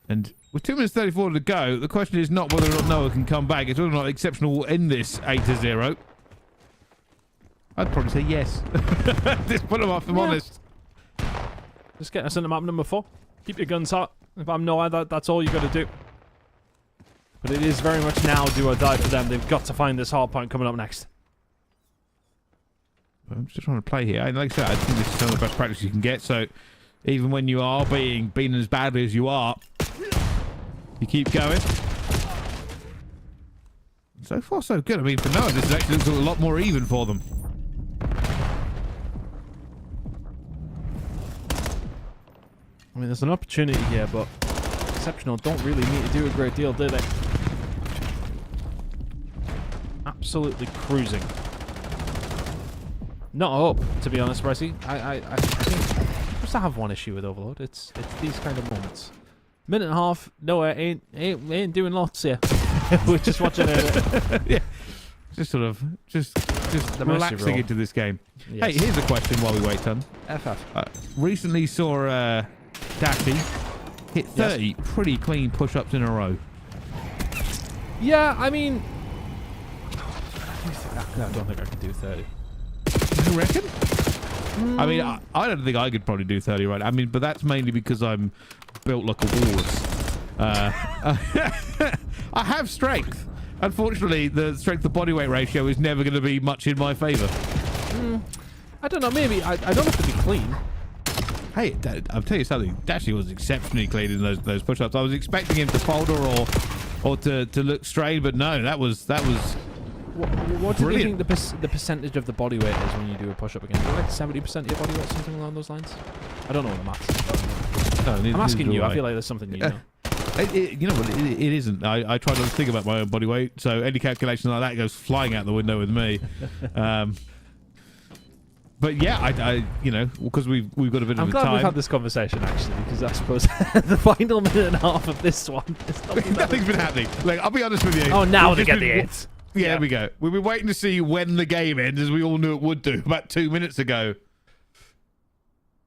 And with 2 minutes 34 to go, the question is not whether or not Noah can come back. It's whether or not Exceptional will end this 8-0. I'd probably say yes. At this point, if I'm honest. Just get us into map number 4. Keep your guns hot. If I'm Noah, that's all you got to do. But it is very much now do or die for them. They've got to find this hard point coming up next. I'm just trying to play here. And like I said, I think this is some of the best practice you can get. So even when you are being as badly as you are, you keep going. So far, so good. I mean, for Noah, this actually looks a lot more even for them. I mean, there's an opportunity here, but Exceptional don't really need to do a great deal, do they? Absolutely cruising. Not up, to be honest, Bressy. I think to have one issue with Overload. It's these kind of moments. Minute and a half. No, ain't doing lots here. We're just watching it. Yeah. Just sort of just relaxing into this game. Yes. Hey, here's a question while we wait, Ton. Recently saw Dashy hit 30 pretty clean push-ups in a row. Yeah, I mean, I don't think I could do 30. You reckon? I mean, I don't think I could probably do 30 right. I mean, but that's mainly because I'm built like a walrus. I have strength. Unfortunately, the strength to body weight ratio is never going to be much in my favor. I don't know. Maybe I don't have to be clean. Hey, I'll tell you something. Dashy was exceptionally clean in those push-ups. I was expecting him to falter or to look strained, but no, that was. What do you think the percentage of the body weight is when you do a push-up again? Is it like 70% of your body weight, something along those lines? I don't know what the maths is. No, I'm asking you. I feel like there's something you know. You know what? It isn't. I try not to think about my own body weight, so any calculation like that goes flying out the window with me. But yeah, I you know, because we've got a bit of I'm a glad time. we've had this conversation actually, because I suppose the final minute and a half of this one is nothing's been happening. Like, I'll be honest with you. Oh, now they get the 8. Yeah, there we go. We've been waiting to see when the game ends, as we all knew it would do about 2 minutes ago.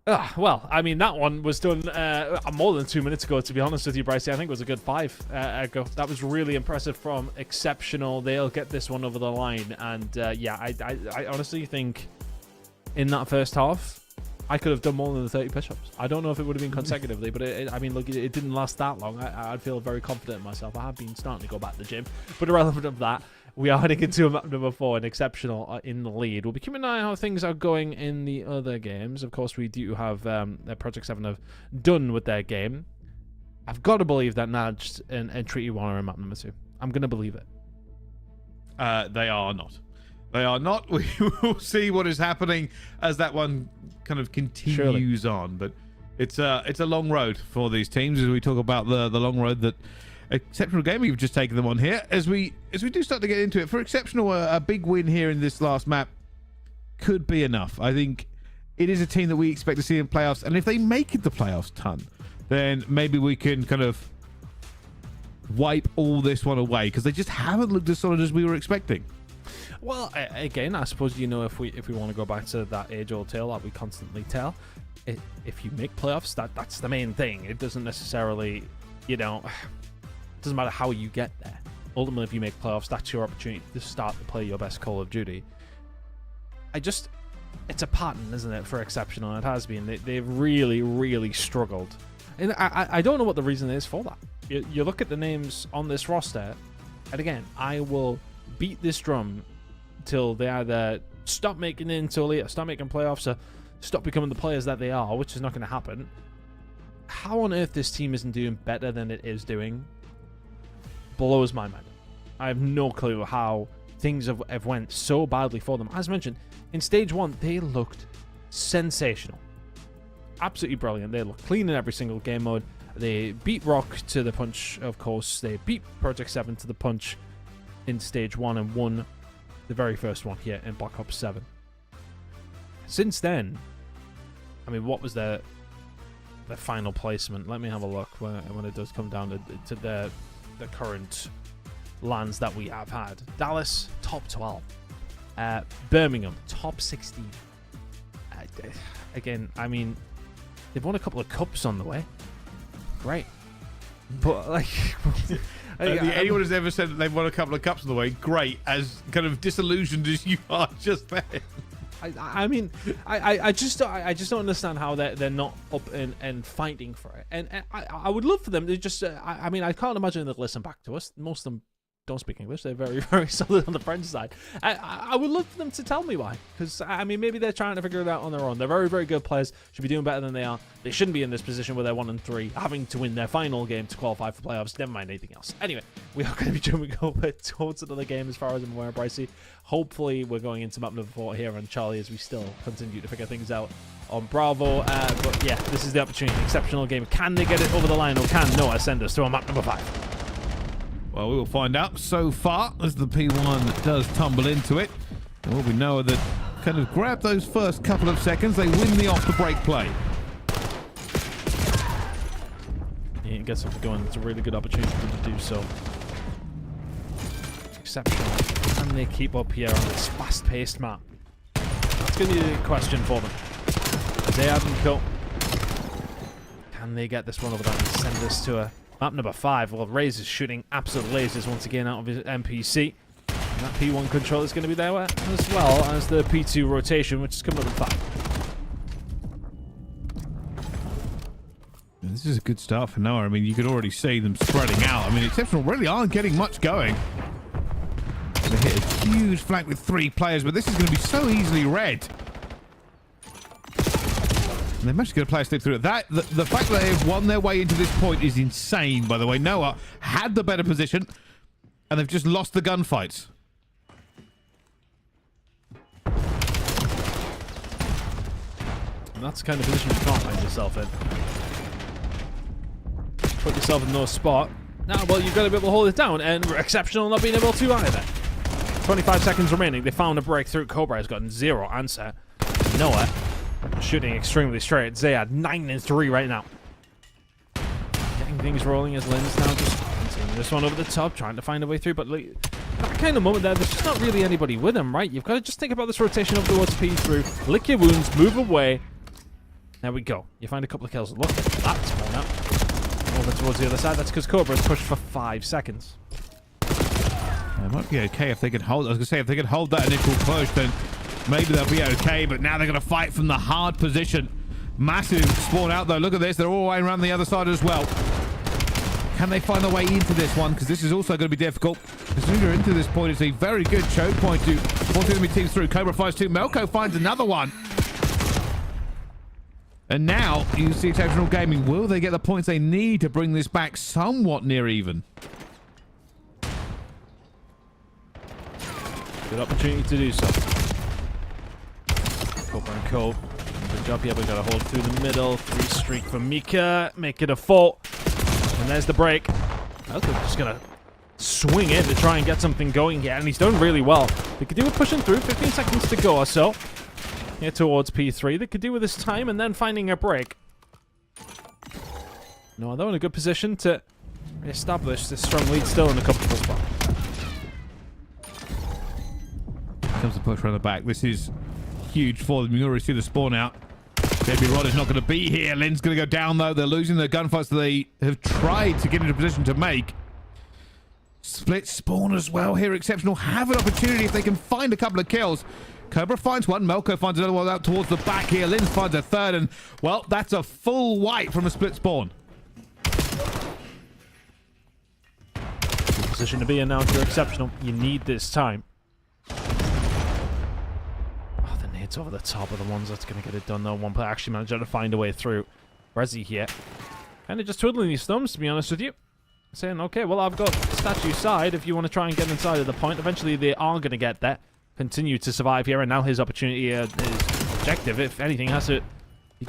Well, I mean, that one was done more than 2 minutes ago, to be honest with you, Brycey. I think it was a good 5 ago. That was really impressive from Exceptional. They'll get this one over the line. And yeah, I honestly think in that first half, I could have done more than the 30 push-ups. I don't know if it would have been consecutively, but I mean, look, it didn't last that long. I'd feel very confident in myself. I have been starting to go back to the gym. But irrelevant of that, we are heading into map number 4 and Exceptional in the lead. We'll be keeping an eye on how things are going in the other games. Of course, we do have Project 7 have done with their game. I've got to believe that NAJD and Treaty 1 are in map number 2. I'm going to believe it. They are not. They are not. We will see what is happening as that one kind of continues on. But it's a long road for these teams as we talk about the long road that Exceptional Gaming have just taken them on here. As we do start to get into it, for Exceptional, a big win here in this last map could be enough. I think it is a team that we expect to see in playoffs, and if they make it the playoffs, then maybe we can kind of wipe all this one away, because they just haven't looked as solid as we were expecting. Well, again, I suppose, you know, if we want to go back to that age-old tale that we constantly tell, if you make playoffs, that's the main thing. It doesn't necessarily, you know, it doesn't matter how you get there. Ultimately, if you make playoffs, that's your opportunity to start to play your best Call of Duty. It's a pattern, isn't it, for Exceptional? It has been. They've really, really struggled. And I don't know what the reason is for that. You look at the names on this roster, and again, I will beat this drum till they either stop making it into elite, stop making playoffs, or stop becoming the players that they are, which is not going to happen. How on earth this team isn't doing better than it is doing blows my mind. I have no clue how things have went so badly for them. As mentioned, in stage 1, they looked sensational. Absolutely brilliant. They looked clean in every single game mode. They beat Rock to the punch, of course. They beat Project 7 to the punch in stage 1 and won the very first one here in Black Ops 7. Since then, I mean, what was their final placement? Let me have a look when it does come down to the current lands that we have had. Dallas, top 12. Birmingham, top 16. Again, I mean, they've won a couple of cups on the way. Great. But, like... anyone who's ever said that they've won a couple of cups on the way, great, as kind of disillusioned as you are just then. I mean, I just don't understand how they're not up and fighting for it. And I would love for them to just... I mean, I can't imagine they'd listen back to us. Most of them don't speak English. They're very, very solid on the French side. I would love for them to tell me why. Because, I mean, maybe they're trying to figure it out on their own. They're very, very good players. Should be doing better than they are. They shouldn't be in this position where they're 1-3, having to win their final game to qualify for playoffs. Never mind anything else. Anyway, we are going to be jumping over towards another game as far as I'm aware, Brycey. Hopefully, we're going into map number 4 here on Charlie as we still continue to figure things out on Bravo. But yeah, this is the opportunity. Exceptional game. Can they get it over the line, or can Noah send us to a map number 5? Well, we will find out so far as the P1 does tumble into it. And will be Noah that kind of grab those first couple of seconds. They win the off-the-break play. he gets something going. It's a really good opportunity to do so. Exceptional. Can they keep up here on this fast-paced map? That's going to be the question for them. They haven't cut. Can they get this one over there and send this to a map number 5? Well, Raze is shooting absolute lasers once again out of his NPC. And that P1 control is going to be there as well as the P2 rotation, which is coming up in 5. This is a good start for Noah. I mean, you could already see them spreading out. I mean, Exceptional really aren't getting much going. They hit a huge flank with 3 players, but this is going to be so easily read. And they managed to get a player slip through it. The fact that they've won their way into this point is insane, by the way. Noah had the better position, and they've just lost the gunfights. And that's the kind of position you can't find yourself in. Put yourself in no spot. Now, well, you've got to be able to hold it down, and Exceptional not being able to either. 25 seconds remaining. They found a breakthrough. Cobra has gotten 0 answer. Noah shooting extremely straight. Zayad 9 and 3 right now. Getting things rolling as Lynn's now just continuing this one over the top, trying to find a way through. But like, that kind of moment there, there's just not really anybody with him, right? You've got to just think about this rotation over towards P through. Lick your wounds, move away. There we go. You find a couple of kills. Look at that spawn up. Over towards the other side. That's because Cobra has pushed for 5 seconds. It might be okay if they could hold. I was going to say, if they could hold that initial push, then maybe they'll be okay. But now they're going to fight from the hard position. Massive spawn out, though. Look at this. They're all the way around the other side as well. Can they find their way into this one? Because this is also going to be difficult. As soon as you're into this point, it's a very good choke point to force enemy teams through. Cobra finds 2. Melko finds another one. And now, you see Exceptional Gaming. Will they get the points they need to bring this back somewhat near even? Good opportunity to do so. Cobra and Cove. Good job here. We've got to hold through the middle. 3 streak for Mika. Make it a 4. And there's the break. I was just going to swing in to try and get something going here. And he's done really well. They could do with pushing through. 15 seconds to go or so. Here towards P3. They could do with this time and then finding a break. No, they're in a good position to establish this strong lead still in a comfortable spot. Comes the push around the back. This is huge for them. You already see the spawn out. Baby Rod is not going to be here. Lynn's going to go down, though. They're losing their gunfights that they have tried to get into position to make. Split spawn as well here. Exceptional have an opportunity if they can find a couple of kills. Cobra finds one. Melko finds another one out towards the back here. Lynn finds a 3rd. And, well, that's a full wipe from a split spawn. Good position to be in now if you're Exceptional. You need this time. It's over the top of the ones that's going to get it done, though. One player actually managed to find a way through. Resi here. Kind of just twiddling these thumbs, to be honest with you. Saying, okay, well, I've got statue side if you want to try and get inside of the point. Eventually, they are going to get there. Continue to survive here, and now his opportunity, his objective, if anything, has to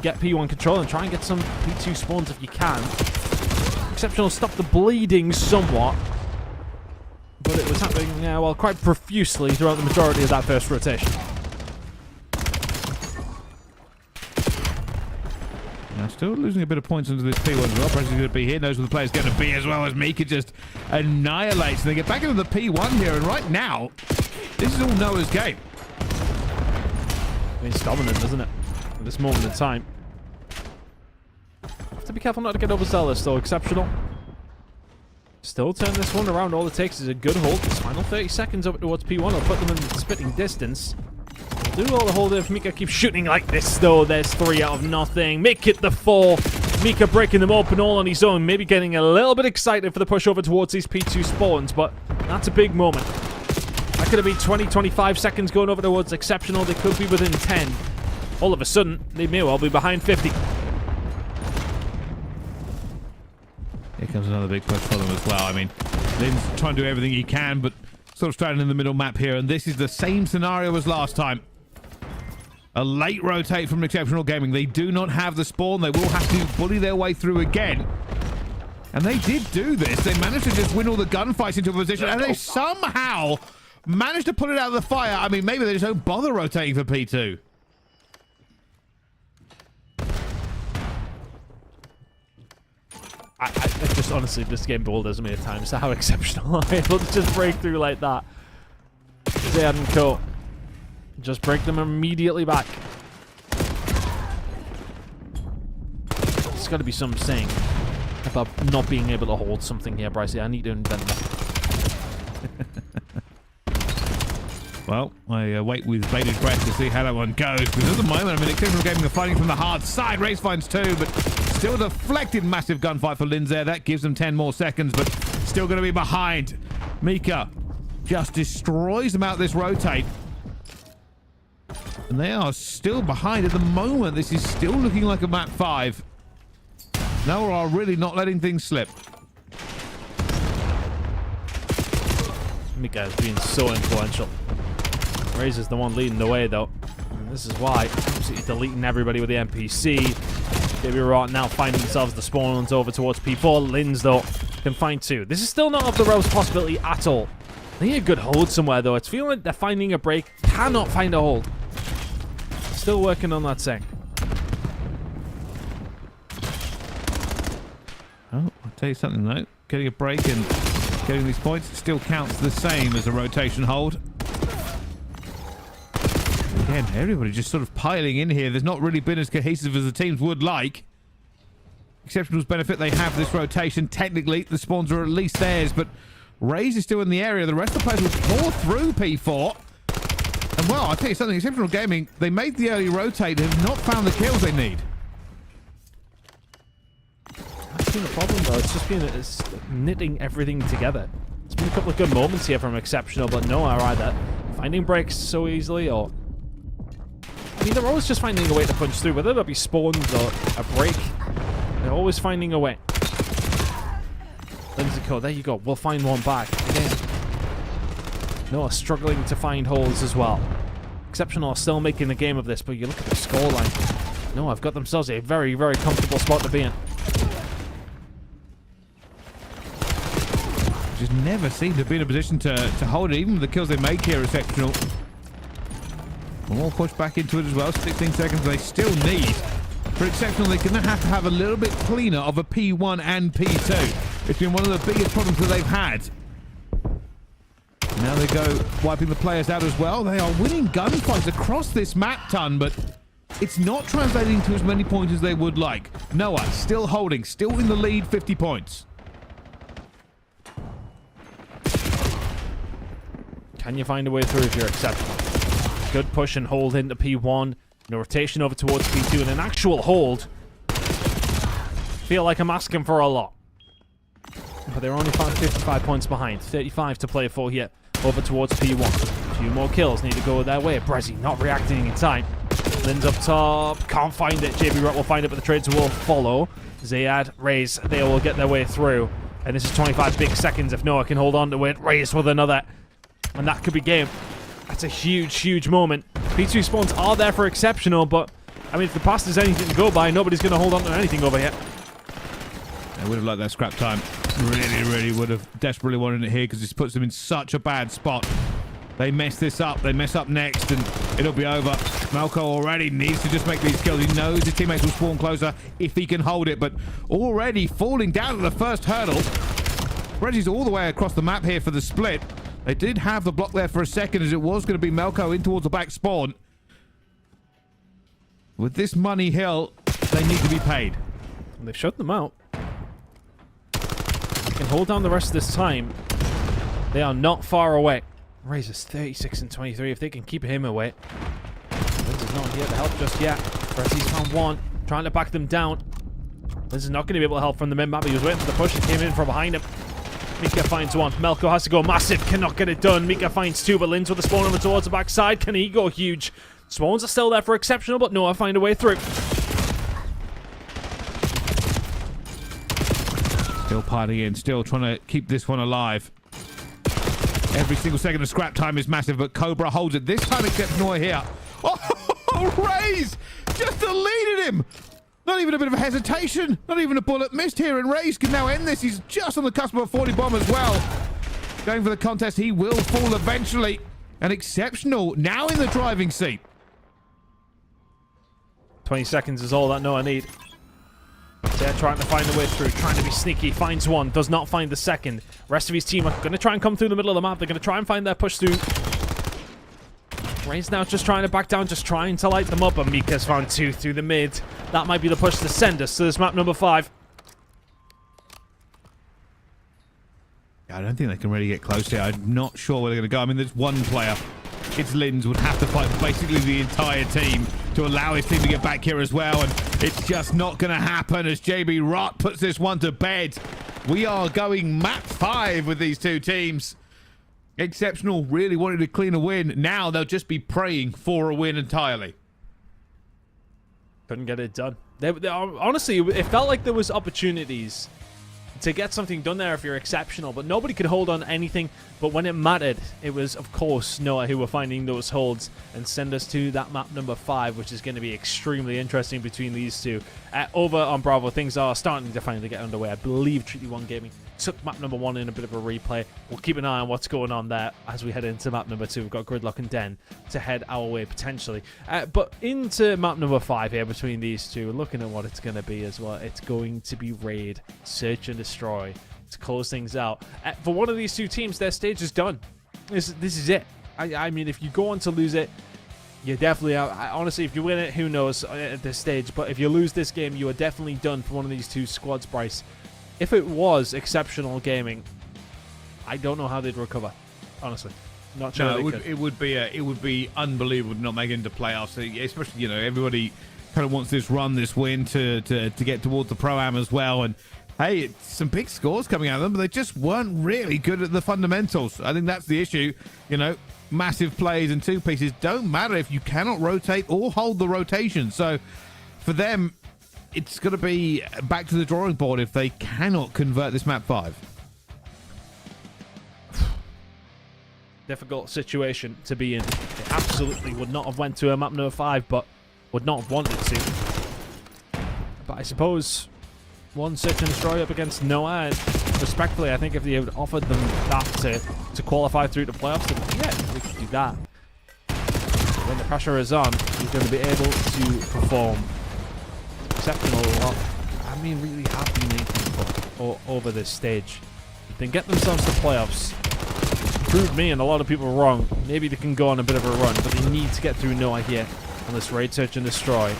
get P1 control and try and get some P2 spawns if you can. Exceptional stop the bleeding somewhat. But it was happening, yeah, well, quite profusely throughout the majority of that first rotation. Now still losing a bit of points into this P1 as well. Pressure's going to be here. Knows where the player's going to be as well as Mika just annihilates. And they get back into the P1 here. And right now, this is all Noah's game. I mean, it's dominant, isn't it? At this moment in time. Have to be careful not to get overzealous, though. Exceptional. Still turn this one around. All it takes is a good hold. This final 30 seconds over towards P1 will put them in spitting distance. Do all the hold if Mika keeps shooting like this, though. There's 3 out of nothing. Make it the 4. Mika breaking them open all on his own. Maybe getting a little bit excited for the push over towards these P2 spawns, but that's a big moment. That could have been 20, 25 seconds going over towards Exceptional. They could be within 10. All of a sudden, they may well be behind 50. Here comes another big push for them as well. I mean, Lynn's trying to do everything he can, but sort of stranded in the middle map here, and this is the same scenario as last time. A late rotate from Exceptional Gaming. They do not have the spawn. They will have to bully their way through again. And they did do this. They managed to just win all the gunfights into a position, and they somehow managed to put it out of the fire. I mean, maybe they just don't bother rotating for P2. I just honestly, this game bewilders me at times. How exceptional I'm able to just break through like that. Zayad and Co. Just break them immediately back. There's got to be some saying about not being able to hold something here, Bryce. I need to invent that. Well, I wait with bated breath to see how that one goes. Because at the moment, I mean, Exceptional Gaming are fighting from the hard side. Raze finds 2, but still deflected. Massive gunfight for Linz there. That gives them 10 more seconds, but still going to be behind. Mika just destroys them out this rotate. And they are still behind at the moment. This is still looking like a map 5. Noah are really not letting things slip. Mika is being so influential. Raze is the one leading the way, though. And this is why. Absolutely deleting everybody with the NPC. Maybe Rot now finding themselves the spawn ones over towards P4. Linz, though, can find 2. This is still not off the ropes possibility at all. They need a good hold somewhere, though. It's feeling like they're finding a break. Cannot find a hold. Still working on that thing. Oh, I'll tell you something, though. Getting a break and getting these points still counts the same as a rotation hold. Again, everybody just sort of piling in here. There's not really been as cohesive as the teams would like. Exceptional's benefit, they have this rotation. Technically, the spawns are at least theirs, but Raze is still in the area. The rest of the players will pour through P4. And well, I'll tell you something, Exceptional Gaming, they made the early rotate and have not found the kills they need. That's been a problem, though. It's just been knitting everything together. There's been a couple of good moments here from Exceptional, but no, either finding breaks so easily, or I mean, they're always just finding a way to punch through, whether that be spawns or a break. They're always finding a way. Lindsay Co, there you go. We'll find one back. Again. Noah struggling to find holes as well. Exceptional are still making the game of this, but you look at the scoreline. Noah have got themselves a very, very comfortable spot to be in. Just never seem to be in a position to hold it, even with the kills they make here, Exceptional. More push back into it as well. 16 seconds they still need. For Exceptional, they're going to have a little bit cleaner of a P1 and P2. It's been one of the biggest problems that they've had. Now they go wiping the players out as well. They are winning gunfights across this map ton, but it's not translating to as many points as they would like. Noah still holding, still in the lead, 50 points. Can you find a way through if you're Exceptional? Good push and hold into P1. No rotation over towards P2 and an actual hold. Feel like I'm asking for a lot. But they're only 55 points behind. 35 to play for here. Over towards P1. A few more kills need to go their way. Brezzy not reacting in time. Linz up top. Can't find it. JB Rot will find it, but the trades will follow. Zayad, Raze, they will get their way through. And this is 25 big seconds if Noah can hold on to it. Raze with another. And that could be game. That's a huge, huge moment. P2 spawns are there for Exceptional, but I mean, if the past is anything to go by, nobody's going to hold on to anything over here. I would have liked that scrap time. Really would have desperately wanted it here because this puts them in such a bad spot. They mess this up. They mess up next, and it'll be over. Malco already needs to just make these kills. He knows his teammates will spawn closer if he can hold it, but already falling down at the first hurdle. Reggie's all the way across the map here for the split. They did have the block there for a second as it was going to be Melko in towards the back spawn. With this money hill, they need to be paid. And they've shut them out. They can hold down the rest of this time. They are not far away. Raze is 36 and 23 if they can keep him away. Linz is not here to help just yet. Bressy's found one, trying to back them down. Linz is not going to be able to help from the mid-map. He was waiting for the push and came in from behind him. Mika finds one. Melko has to go massive. Cannot get it done. Mika finds 2, but Linz with the spawn over towards the backside. Can he go huge? Swans are still there for Exceptional, but Noah find a way through. Still piling in. Still trying to keep this one alive. Every single second of scrap time is massive, but Cobra holds it. This time Exceptional here. Oh, Raze! Just deleted him! Not even a bit of a hesitation. Not even a bullet missed here, and Raze can now end this. He's just on the cusp of a 40 bomb as well. Going for the contest, he will fall eventually. And Exceptional now in the driving seat. 20 seconds is all that Noah need. They're trying to find a way through, trying to be sneaky. Finds one, does not find the second. Rest of his team are going to try and come through the middle of the map. They're going to try and find their push through. Rain's now just trying to back down, just trying to light them up. And Mika's found 2 through the mid. That might be the push to send us to this map number 5. I don't think they can really get close here. I'm not sure where they're going to go. I mean, there's one player. It's Linz would have to fight basically the entire team to allow his team to get back here as well. And it's just not going to happen as JB Rott puts this one to bed. We are going map 5 with these two teams. Exceptional really wanted to clean a win. Now they'll just be praying for a win entirely. Couldn't get it done. Honestly, it felt like there was opportunities to get something done there if you're exceptional, but nobody could hold on anything. But when it mattered, it was, of course, Noah who were finding those holds and send us to that map number 5, which is going to be extremely interesting between these two. Over on Bravo, things are starting to finally get underway. I believe Treaty 1 Gaming took map number 1 in a bit of a replay. We'll keep an eye on what's going on there as we head into map number 2. We've got Gridlock and Den to head our way potentially. But into map number 5 here between these two, looking at what it's going to be as well. It's going to be Raid, Search and Destroy to close things out. For one of these two teams, their stage is done. This is it. I mean, if you go on to lose it, you're definitely out. Honestly, if you win it, who knows at this stage. But if you lose this game, you are definitely done for one of these two squads, Bryce. If it was Exceptional Gaming, I don't know how they'd recover. Honestly, not sure. No, it would be unbelievable to not make it into playoffs. Especially, you know, everybody kind of wants this run, this win to get towards the Pro-Am as well. And hey, it's some big scores coming out of them, but they just weren't really good at the fundamentals. I think that's the issue. You know, massive plays and two pieces don't matter if you cannot rotate or hold the rotation. So for them, it's going to be back to the drawing board if they cannot convert this map 5. Difficult situation to be in. They absolutely would not have went to a map number 5, but would not have wanted to. But I suppose one Search and Destroy up against Noah, and respectfully, I think if they had offered them that to qualify through the playoffs, then yeah, we could do that. When the pressure is on, he's going to be able to perform. Exceptional. Well, I mean, really have been making over this stage. If they get themselves to playoffs, prove me and a lot of people wrong. Maybe they can go on a bit of a run, but they need to get through Noah here on this Raid, Search and Destroy.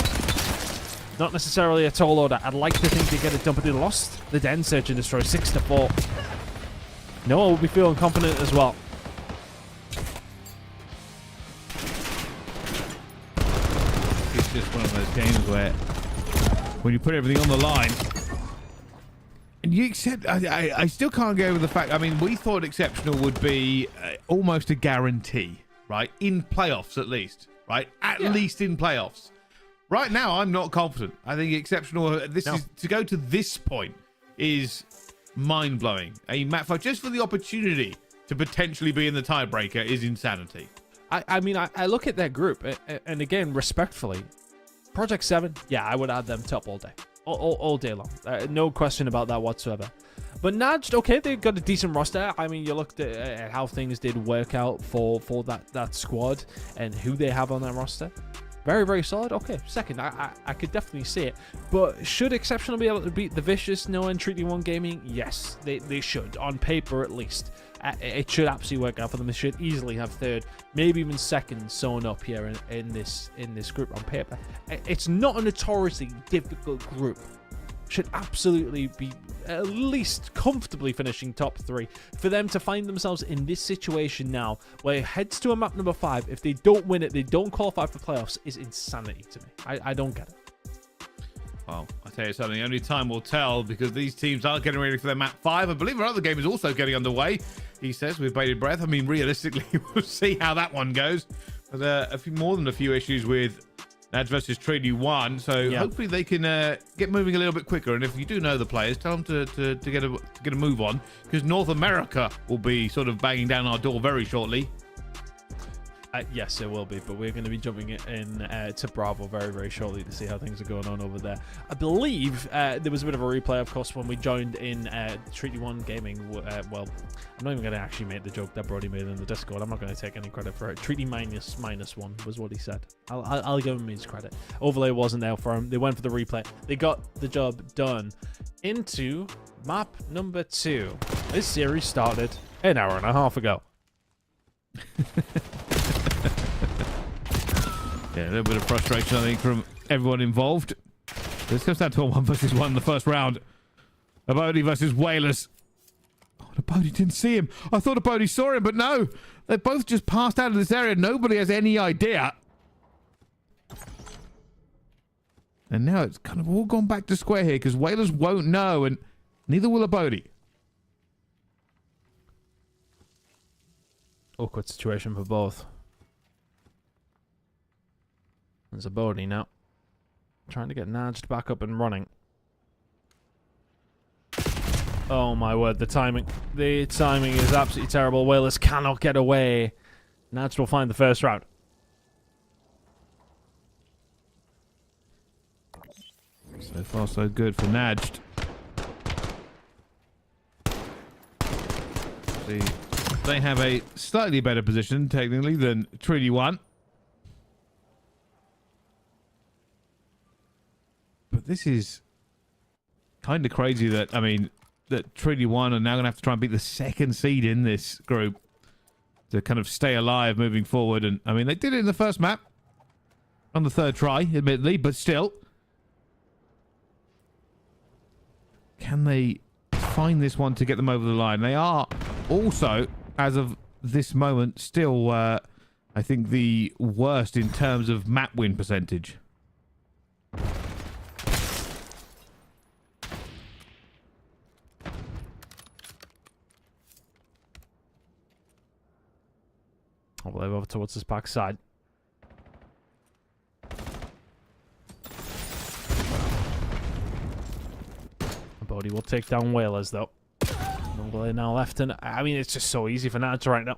Not necessarily a tall order. I'd like to think they get it done, but they lost the Den Search and Destroy 6-4. Noah will be feeling confident as well. It's just one of those games where when you put everything on the line and you accept, I still can't go over the fact, I mean, we thought Exceptional would be almost a guarantee, right? In playoffs at least, right? At least in playoffs. Right now, I'm not confident. I think Exceptional, is to go to this point is mind-blowing. A map 5 just for the opportunity to potentially be in the tiebreaker is insanity. I mean, I look at that group, and again, respectfully, Project 7, yeah, I would add them top all day. All day long. No question about that whatsoever. But NAJD, okay, they've got a decent roster. I mean, you looked at how things did work out for that squad and who they have on that roster. Very, very solid. Okay, second, I could definitely see it. But should Exceptional be able to beat the Vicious, Noah, and Treaty 1 Gaming? Yes, they should. On paper, at least. It should absolutely work out for them. They should easily have third, maybe even second sewn up here in this group on paper. It's not a notoriously difficult group. Should absolutely be at least comfortably finishing top 3. For them to find themselves in this situation now, where it heads to a map number 5, if they don't win it, they don't qualify for playoffs, is insanity to me. I don't get it. Well, I tell you something, only time will tell, because these teams are getting ready for their map 5. I believe our other game is also getting underway, he says, with bated breath. I mean, realistically, we'll see how that one goes. But more than a few issues with NAJD versus Treaty 1, so hopefully they can get moving a little bit quicker. And if you do know the players, tell them to get a move on, because North America will be sort of banging down our door very shortly. Yes, it will be, but we're going to be jumping in to Bravo very, very shortly to see how things are going on over there. I believe there was a bit of a replay, of course, when we joined in Treaty 1 Gaming. Well, I'm not even going to actually make the joke that Brody made in the Discord. I'm not going to take any credit for it. Treaty minus one was what he said. I'll give him his credit. Overlay wasn't there for him. They went for the replay. They got the job done. Into map number 2. This series started an hour and a half ago. Yeah, a little bit of frustration, I think, from everyone involved. This comes down to a 1 versus 1 in the first round. Abodi versus Whalers. Oh, Abodi didn't see him. I thought Abodi saw him, but no. They both just passed out of this area. Nobody has any idea. And now it's kind of all gone back to square here because Whalers won't know, and neither will Abodi. Awkward situation for both. There's Abodi now. Trying to get NAJD back up and running. Oh my word, the timing. The timing is absolutely terrible. Whalers cannot get away. NAJD will find the first round. So far, so good for NAJD. They have a slightly better position, technically, than Treaty 1. But this is kind of crazy that, I mean, that Treaty 1 are now going to have to try and beat the second seed in this group to kind of stay alive moving forward. And, I mean, they did it in the first map on the third try, admittedly, but still. Can they find this one to get them over the line? They are also, as of this moment, still, I think, the worst in terms of map win percentage. I'll play over towards this back side. Bodie will take down Whalers, though. Nobody now left, and I mean, it's just so easy for NAJD right now.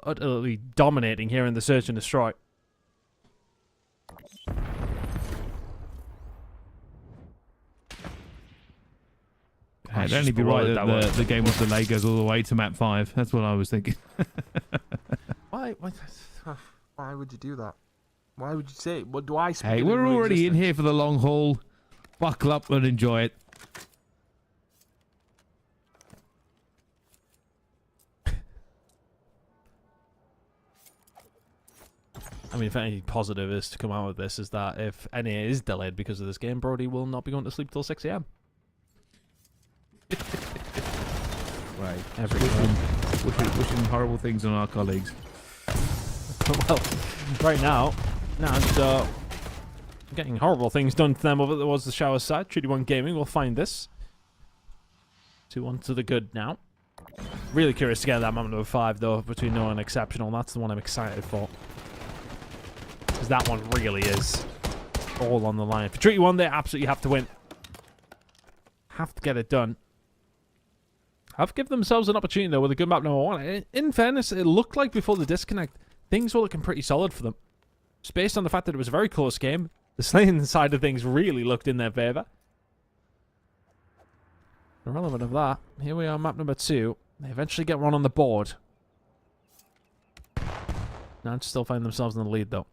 Utterly dominating here in the search and destroy. It'd only be right that the game with delay goes all the way to map 5. That's what I was thinking. Why would you do that? Why would you say? What do I speak? Hey, we're already in here for the long haul. Buckle up and enjoy it. I mean, if anything positive is to come out of this is that if NA is delayed because of this game, Brody will not be going to sleep till 6 AM. Right. Wishing horrible things on our colleagues. Well, right now, NAJD getting horrible things done to them over towards the shower side. Treaty 1 Gaming will find this. 2-1 to the good now. Really curious to get that map number 5, though, between No and Exceptional. That's the one I'm excited for. Because that one really is all on the line. For Treaty 1, they absolutely have to win. Have to get it done. Have given themselves an opportunity, though, with a good map number 1. In fairness, it looked like before the disconnect, things were looking pretty solid for them. Just based on the fact that it was a very close game, the slaying side of things really looked in their favour. Irrelevant of that, here we are, map number 2. They eventually get one on the board. Now to still find themselves in the lead, though.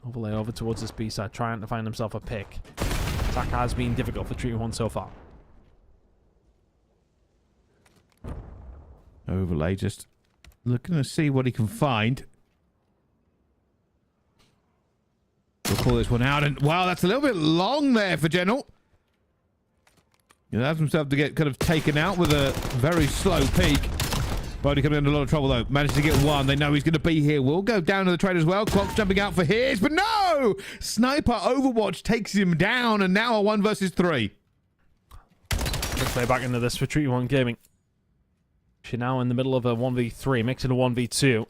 Overlay over towards this B side, trying to find himself a pick. Attack has been difficult for Treaty 1 so far. Overlay just looking to see what he can find. We'll call this one out, and wow, that's a little bit long there for General. He allows himself to get kind of taken out with a very slow peak. Bodie coming under a lot of trouble, though. Managed to get one. They know he's going to be here. Will go down to the trade as well. Clock's jumping out for his, but no! Sniper Overwatch takes him down, and now a 1 versus 3. Let's play back into this for Treaty 1 Gaming. She's now in the middle of a 1v3, mixing a 1v2.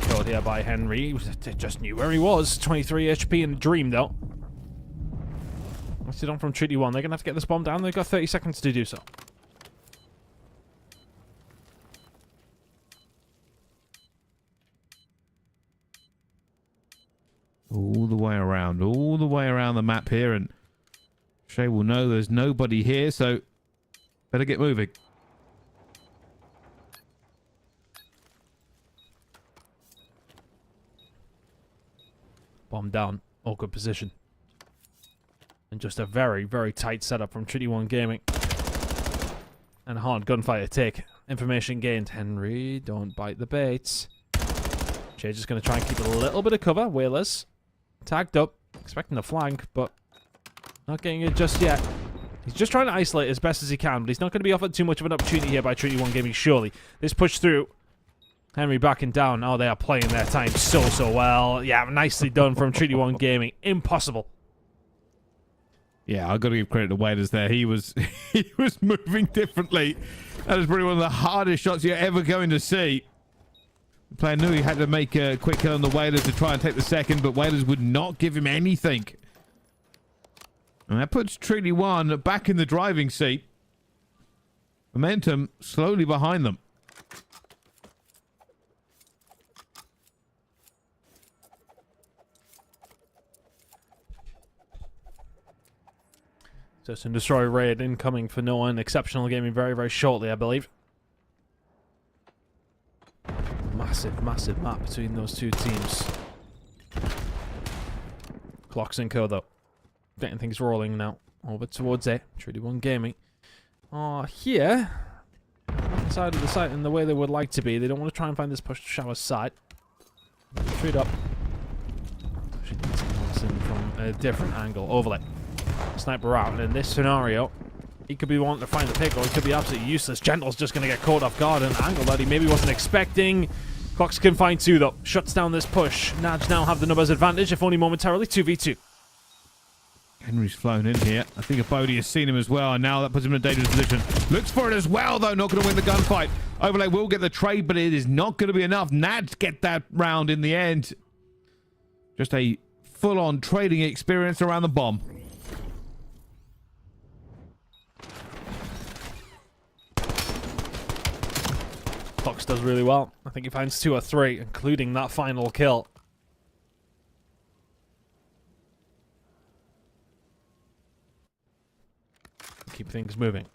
Caught here by Henry. He just knew where he was. 23 HP in a dream, though. What's it on from Treaty 1? They're going to have to get this bomb down. They've got 30 seconds to do so. map here, and Shay will know there's nobody here, so better get moving. Bomb down. Awkward position. And just a very, very tight setup from Trinity One Gaming. And a hard gunfight to take. Information gained. Henry, don't bite the bait. Jay just going to try and keep a little bit of cover. Whalers. Tagged up. Expecting a flank, but not getting it just yet. He's just trying to isolate as best as he can, but he's not going to be offered too much of an opportunity here by Trinity One Gaming, surely. This push through. Henry backing down. Oh, they are playing their time so well. Yeah, nicely done from Trinity One Gaming. Impossible. Yeah, I've got to give credit to Waders there. He was moving differently. That was probably one of the hardest shots you're ever going to see. The player knew he had to make a quick kill on the Waders to try and take the second, but Waders would not give him anything. And that puts Trinity One back in the driving seat. Momentum slowly behind them. Search and destroy raid incoming for no one. Exceptional gaming very shortly, I believe. Massive map between those two teams. Clocks and co though. Getting things rolling now. Over towards A. Trinity One Gaming. Here. Inside of the site in the way they would like to be. They don't want to try and find this push to shower side. Treat up. She needs Huntsmen from a different angle. Overlay. Sniper out, and in this scenario, he could be wanting to find the pick, or he could be absolutely useless. Gentle's just going to get caught off guard, an angle that he maybe wasn't expecting. Clocks can find two, though. Shuts down this push. Naj now have the numbers advantage, if only momentarily. 2v2. Henry's flown in here. I think a Bodie has seen him as well, and now that puts him in a dangerous position. Looks for it as well, though. Not going to win the gunfight. Overlay will get the trade, but it is not going to be enough. Nads get that round in the end. Just a full-on trading experience around the bomb. Fox does really well. I think he finds 2 or 3, including that final kill. Keep things moving.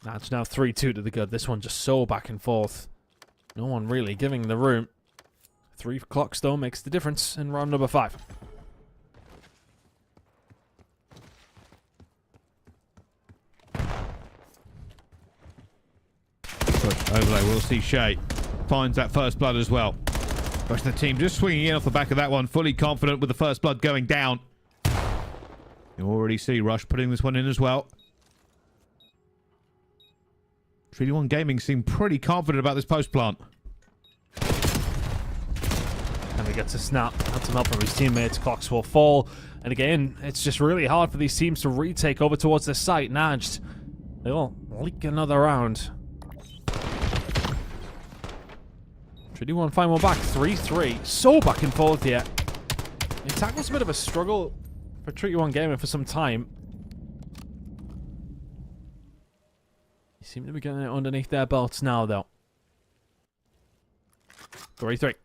That's now 3-2 to the good. This one just so back and forth. No one really giving the room. 3 clocks, though, makes the difference in round number 5. Overlay, we'll see Shay finds that first blood as well. Rest of the team just swinging in off the back of that one, fully confident with the first blood going down. You already see Rush putting this one in as well. Trinity One Gaming seem pretty confident about this post plant. And he gets a snap. Had some help from his teammates. Clocks will fall. And again, it's just really hard for these teams to retake over towards the site. Najd, they'll leak another round. Trinity One find one back. 3-3. So back and forth here. The attack was a bit of a struggle for Trinity One Gaming for some time. They seem to be getting it underneath their belts now, though. 3-3.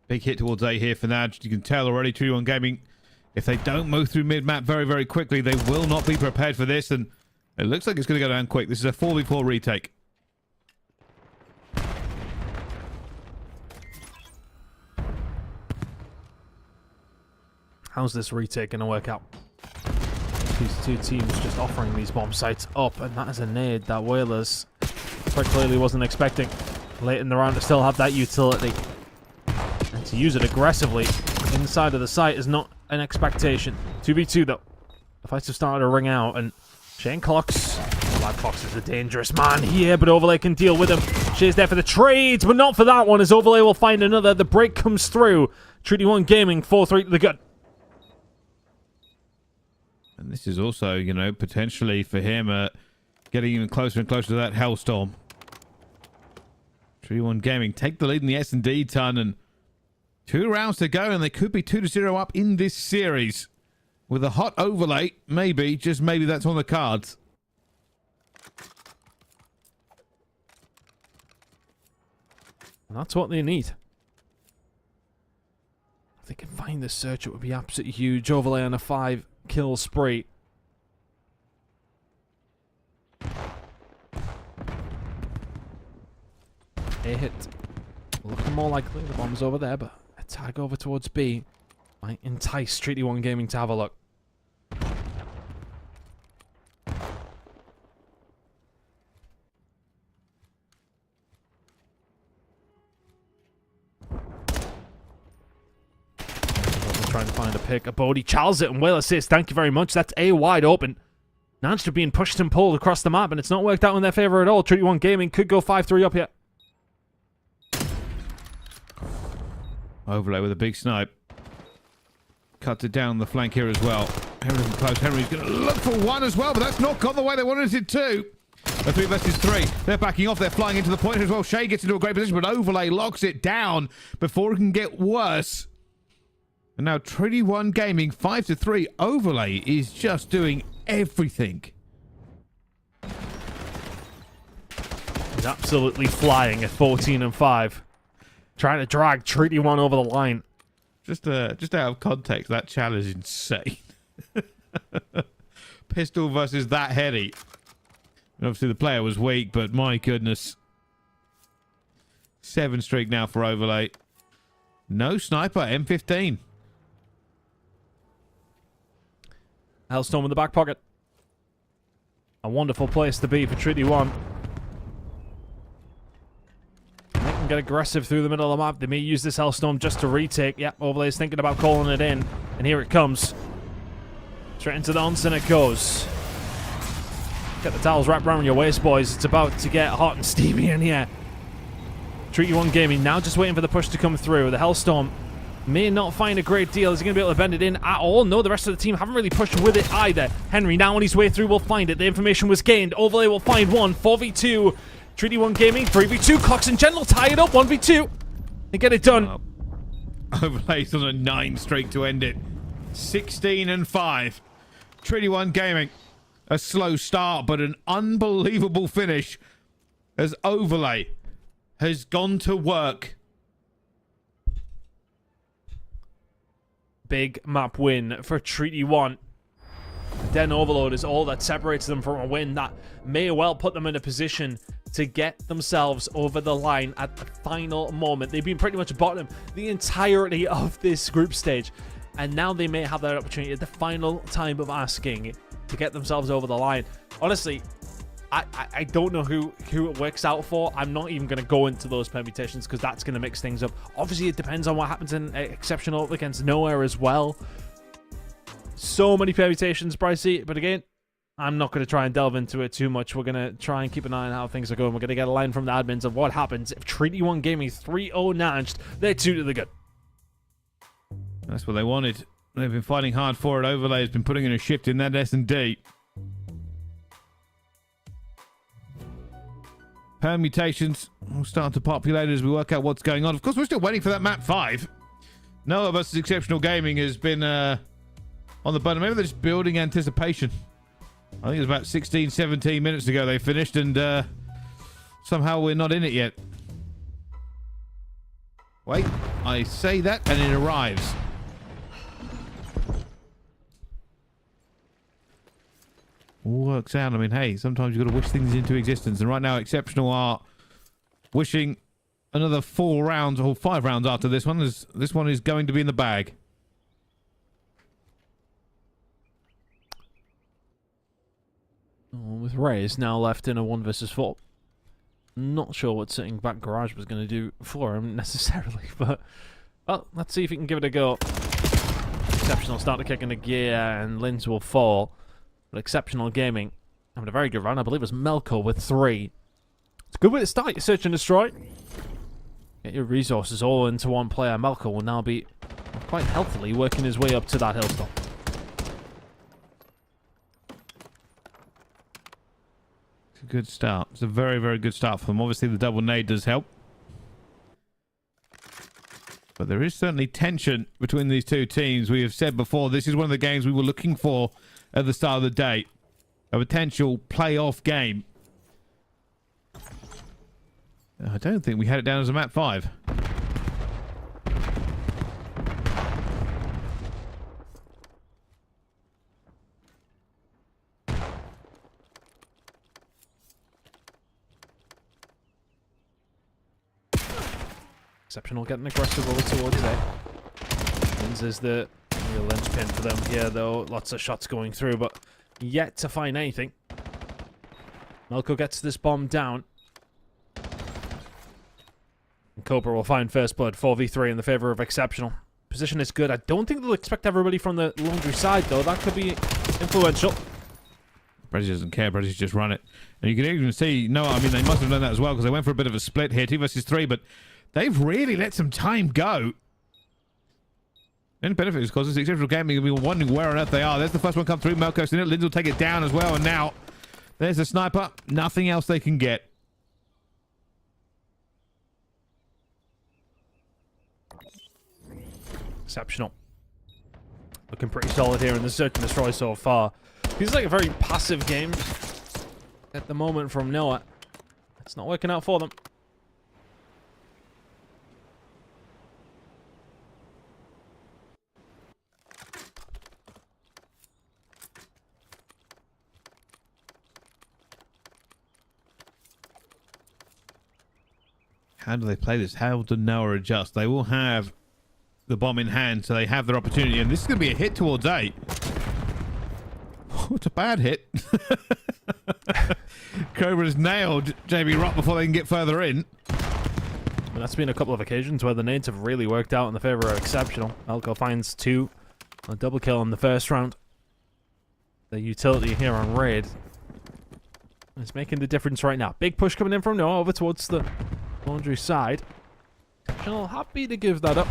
Big hit towards A here for Najd. You can tell already, Trinity One Gaming, if they don't move through mid-map very quickly, they will not be prepared for this, and it looks like it's going to go down quick. This is a 4v4 retake. How's this retake going to work out? These two teams just offering these bomb sites up, and that is a nade that Whalers quite clearly wasn't expecting. Late in the round to still have that utility. And to use it aggressively inside of the site is not an expectation. 2v2 though. The fights have started to ring out, and Shane Clocks. Live Clocks is a dangerous man here, but Overlay can deal with him. Shay's there for the trades, but not for that one, as Overlay will find another. The break comes through. Trinity One Gaming, 4-3 to the good. And this is also, you know, potentially for him getting even closer and closer to that hellstorm. Trinity One Gaming take the lead in the S&D ton, and 2 rounds to go, and they could be 2-0 up in this series. With a hot Overlay, maybe, just maybe that's on the cards. And that's what they need. If they can find this search, it would be absolutely huge. Overlay on a 5-kill spree. A hit. Looking more likely. The bomb's over there, but a tag over towards B might entice Treaty 1 Gaming to have a look. Trying to find a pick. A Bodie Charles it and well assist. Thank you very much. That's A wide open. NAJD are being pushed and pulled across the map, and it's not worked out in their favor at all. Treaty 1 Gaming could go 5-3 up here. Overlay with a big snipe. Cuts it down the flank here as well. Henry's close. Henry's going to look for one as well, but that's not gone the way they wanted it to. A 3 versus 3. They're backing off. They're flying into the point as well. Shay gets into a great position, but Overlay locks it down before it can get worse. And now Treaty 1 Gaming 5-3. Overlay is just doing everything. He's absolutely flying at 14-5. Trying to drag Treaty 1 over the line. Just out of context, that challenge is insane. Pistol versus that heady. And obviously the player was weak, but my goodness. 7 streak now for Overlay. No sniper, M15. Hellstorm in the back pocket. A wonderful place to be for Treaty 1. They can get aggressive through the middle of the map. They may use this Hellstorm just to retake. Yep, Overlay's thinking about calling it in. And here it comes. Straight into the onsen it goes. Get the towels wrapped around your waist, boys. It's about to get hot and steamy in here. Treaty 1 Gaming now just waiting for the push to come through. The Hellstorm may not find a great deal. Is he going to be able to bend it in at all? No, the rest of the team haven't really pushed with it either. Henry now on his way through will find it. The information was gained. Overlay will find one. 4v2. Treaty 1 Gaming. 3v2. Clocks in general tie it up. 1v2. They get it done. Overlay's on a 9 streak to end it. 16-5. Treaty 1 Gaming. A slow start, but an unbelievable finish as Overlay has gone to work. Big map win for Treaty 1. Den Overload is all that separates them from a win that may well put them in a position to get themselves over the line at the final moment. They've been pretty much bottom the entirety of this group stage, and now they may have that opportunity at the final time of asking to get themselves over the line. Honestly, I don't know who it works out for. I'm not even going to go into those permutations because that's going to mix things up. Obviously, it depends on what happens in Exceptional against Nowhere as well. So many permutations, Brycey. But again, I'm not going to try and delve into it too much. We're going to try and keep an eye on how things are going. We're going to get a line from the admins of what happens if Treaty 1 Gaming 3-0 NAJD. They're 2 to the good. That's what they wanted. They've been fighting hard for it. Overlay has been putting in a shift in that S&D. Permutations will start to populate as we work out what's going on. Of course, we're still waiting for that map 5. Noah versus Exceptional Gaming has been on the button. Maybe they're just building anticipation. I think it was about 16, 17 minutes ago they finished, and somehow we're not in it yet. Wait, I say that, and it arrives. All works out. I mean, hey, sometimes you've got to wish things into existence. And right now, Exceptional are wishing another 4 rounds or 5 rounds after this one. This one is going to be in the bag. With Reyes now left in a 1 versus 4. Not sure what sitting back garage was going to do for him necessarily, but well, let's see if he can give it a go. Exceptional start to kick into gear, and Linz will fall. But Exceptional Gaming having a very good run. I believe it was Melko with 3. It's a good way to start your search and destroy. Get your resources all into one player. Melko will now be quite healthily working his way up to that hilltop. It's a good start. It's a very, very good start for them. Obviously, the double nade does help. But there is certainly tension between these two teams. We have said before, this is one of the games we were looking for at the start of the day. A potential playoff game. I don't think we had it down as a map 5. Exceptional getting aggressive over towards it. Lins is the real linchpin for them here, though. Lots of shots going through, but yet to find anything. Melko gets this bomb down. And Cobra will find first blood, 4v3 in the favor of Exceptional. Position is good. I don't think they'll expect everybody from the laundry side, though. That could be influential. Brezzy doesn't care. Brezzy's just run it. And you can even see, no, I mean, they must have done that as well because they went for a bit of a split here, 2 versus 3, but they've really let some time go. And benefit is because it's Exceptional Gaming. You'll be wondering where on earth they are. There's the first one come through. Melko's in it. Lins will take it down as well. And now there's a sniper. Nothing else they can get. Exceptional. Looking pretty solid here in the search and destroy so far. It's like a very passive game at the moment from Noah. It's not working out for them. How do they play this? How do Noah adjust? They will have the bomb in hand, so they have their opportunity. And this is going to be a hit towards A. Oh, it's a bad hit. Cobra's nailed JB Rock before they can get further in. And that's been a couple of occasions where the nades have really worked out in the favor of Exceptional. Melko finds 2. A double kill in the first round. The utility here on Raid is making the difference right now. Big push coming in from Noah over towards the laundry side. Exceptional happy to give that up.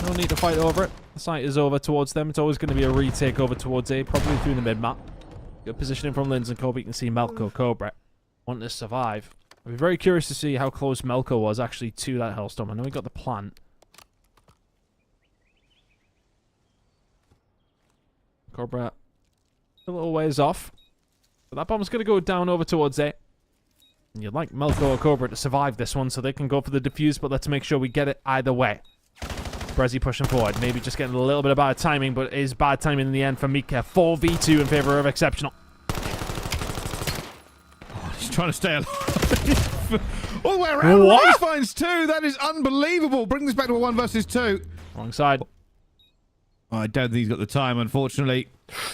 No need to fight over it. The site is over towards them. It's always going to be a retake over towards A, probably through the mid-map. Good positioning from Lins and Kobe. You can see Melko, Cobra want to survive. I'd be very curious to see how close Melko was actually to that Hellstorm. I know he got the plant. Cobra a little ways off. But that bomb's going to go down over towards A. And you'd like Melko or Cobra to survive this one so they can go for the defuse, but let's make sure we get it either way. Brezzy pushing forward. Maybe just getting a little bit of bad timing, but it is bad timing in the end for Mika. 4v2 in favor of Exceptional. Oh, he's trying to stay alive. All the way around. What? Raze finds 2. That is unbelievable. Bring this back to a 1 versus 2. Wrong side. Oh, I don't think he's got the time, unfortunately.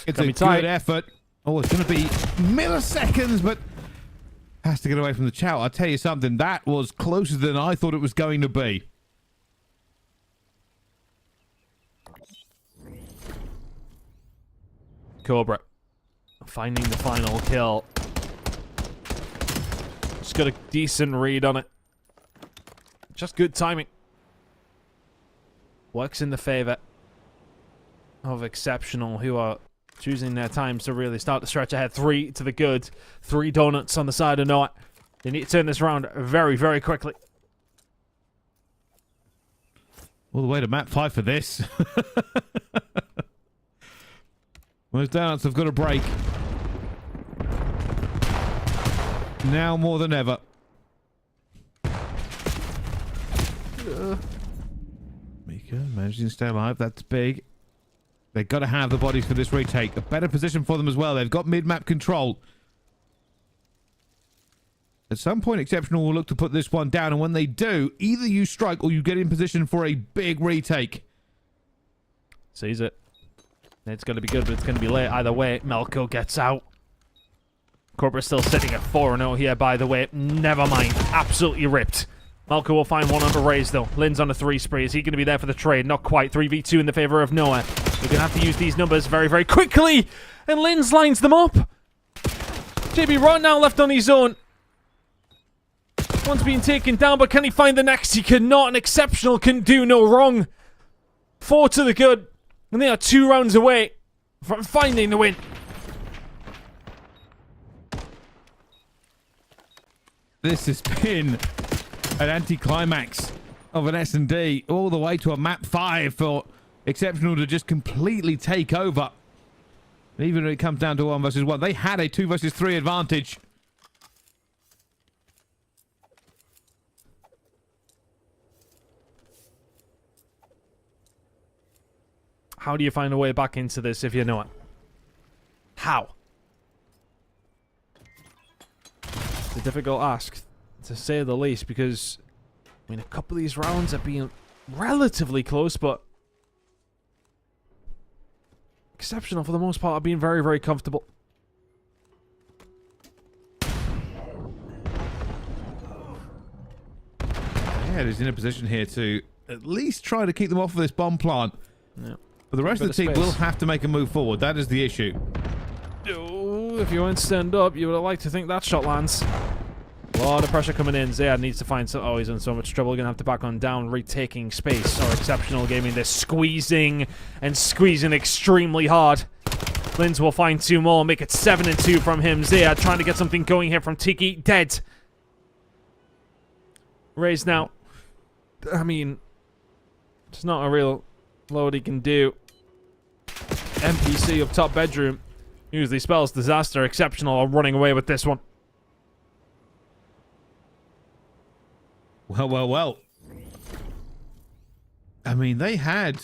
It's a tight. good effort. Oh, it's going to be milliseconds, but has to get away from the chow. I'll tell you something. That was closer than I thought it was going to be. Cobra finding the final kill. Just got a decent read on it. Just good timing. Works in the favor of Exceptional, who are choosing their times to really start to stretch ahead. 3 to the good. 3 donuts on the side of Noah. They need to turn this around very, very quickly. All the way to map 5 for this. Those donuts have got a break. Now more than ever. Mika managing to stay alive. That's big. They've got to have the bodies for this retake. A better position for them as well. They've got mid-map control. At some point, Exceptional will look to put this one down. And when they do, either you strike or you get in position for a big retake. Sees it. It's going to be good, but it's going to be late either way. Melko gets out. Cobra's still sitting at 4-0 here, by the way. Never mind. Absolutely ripped. Melko will find one on the Raze, though. Lin's on a 3 spree. Is he going to be there for the trade? Not quite. 3v2 in the favor of Noah. We're going to have to use these numbers very, very quickly. And Lin's lines them up. JB Rott now left on his own. One's being taken down, but can he find the next? He cannot. An Exceptional can do no wrong. 4 to the good. And they are 2 rounds away from finding the win. This has been an anticlimax of an S&D all the way to a map 5 for Exceptional to just completely take over. Even when it comes down to 1 versus 1, they had a 2 versus 3 advantage. How do you find a way back into this if you know it? How? It's a difficult ask, to say the least, because, I mean, a couple of these rounds have been relatively close, but exceptional for the most part. I've been very, very comfortable. Yeah, he's in a position here to at least try to keep them off of this bomb plant. Yeah. But the rest of the team will have to make a move forward. That is the issue. Oh, if you weren't stand up, you would have liked to think that shot lands. A lot of pressure coming in. Zayad needs to find some... Oh, he's in so much trouble. Gonna have to back on down, retaking space. Or exceptional gaming. They're squeezing and squeezing extremely hard. Linz will find 2 more, make it 7-2 from him. Zayad trying to get something going here from Tiki. Dead. Raise now. I mean, it's not a real load he can do. NPC up top bedroom. Usually spells disaster. Exceptional are running away with this one. Well, well, well. I mean, they had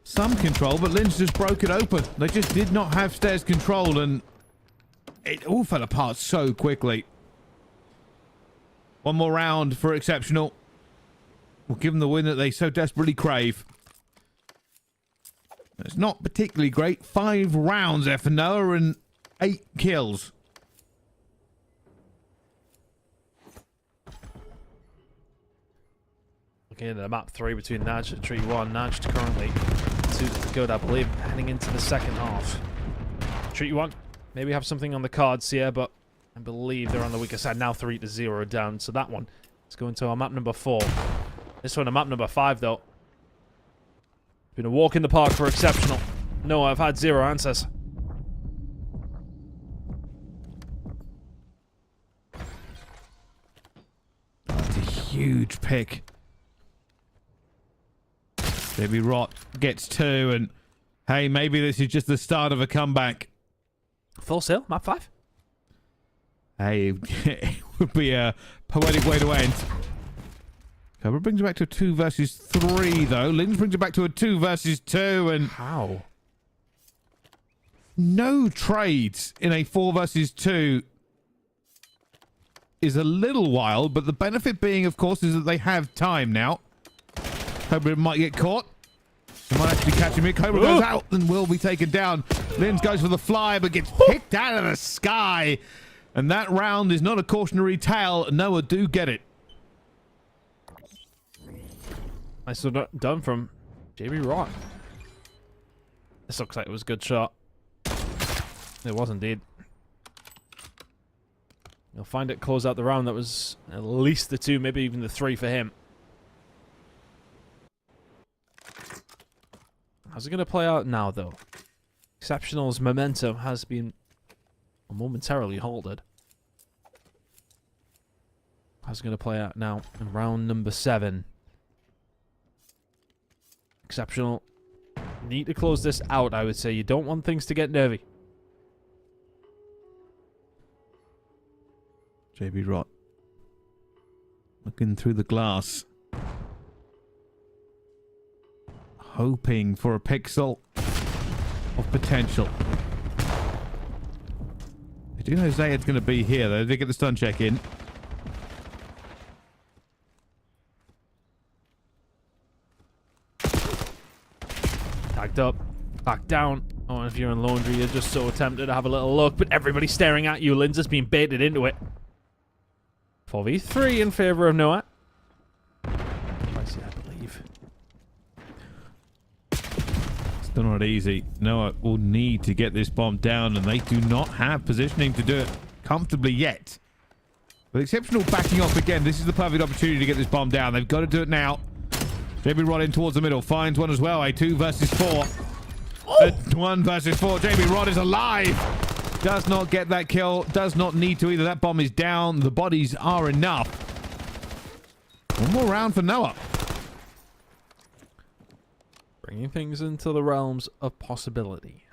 some control, but Linz just broke it open. They just did not have stairs control, and it all fell apart so quickly. One more round for Exceptional. We'll give them the win that they so desperately crave. It's not particularly great. 5 rounds there for Noah and 8 kills. Looking at the map 3 between NAJD and Tree 1. NAJD currently 2 good, I believe, heading into the second half. Tree 1 maybe have something on the cards here, but I believe they're on the weaker side now, 3-0 down. So that one is going to our map number 4. This one, a map number 5, though. Been a walk in the park for Exceptional. No, I've had 0 answers. That's a huge pick. Baby Rot gets 2, and hey, maybe this is just the start of a comeback. Full sail, map 5. Hey, it would be a poetic way to end. CABAL brings it back to a 2 versus 3, though. Linz brings it back to a 2 versus 2, and How? no trades in a 4 versus 2 is a little wild, but the benefit being, of course, is that they have time now. Cobra might get caught. They might actually catch him. Cobra goes out and will be taken down. Linz goes for the fly, but gets picked out of the sky. And that round is not a cautionary tale. Noah do get it. Nicely done from JB Rock. This looks like it was a good shot. It was indeed. You'll find it close out the round. That was at least the 2, maybe even the 3 for him. How's it going to play out now, though? Exceptional's momentum has been momentarily halted. How's it going to play out now in round number 7? Exceptional. Need to close this out, I would say. You don't want things to get nervy. JB Rot looking through the glass, hoping for a pixel of potential. I do know Zayad's going to be here, though. They get the stun check in. Backed up, back down. Oh, if you're in laundry, you're just so tempted to have a little look, but everybody's staring at you. Linz has been baited into it. 4v3 in favor of Noah. Spicy, I believe. Still not easy. Noah will need to get this bomb down, and they do not have positioning to do it comfortably yet. With Exceptional backing off again, this is the perfect opportunity to get this bomb down. They've got to do it now. JB Rod in towards the middle, finds one as well. A 2 versus 4. Oh! 1 versus 4. JB Rod is alive. Does not get that kill. Does not need to either. That bomb is down. The bodies are enough. One more round for Noah. Bringing things into the realms of possibility.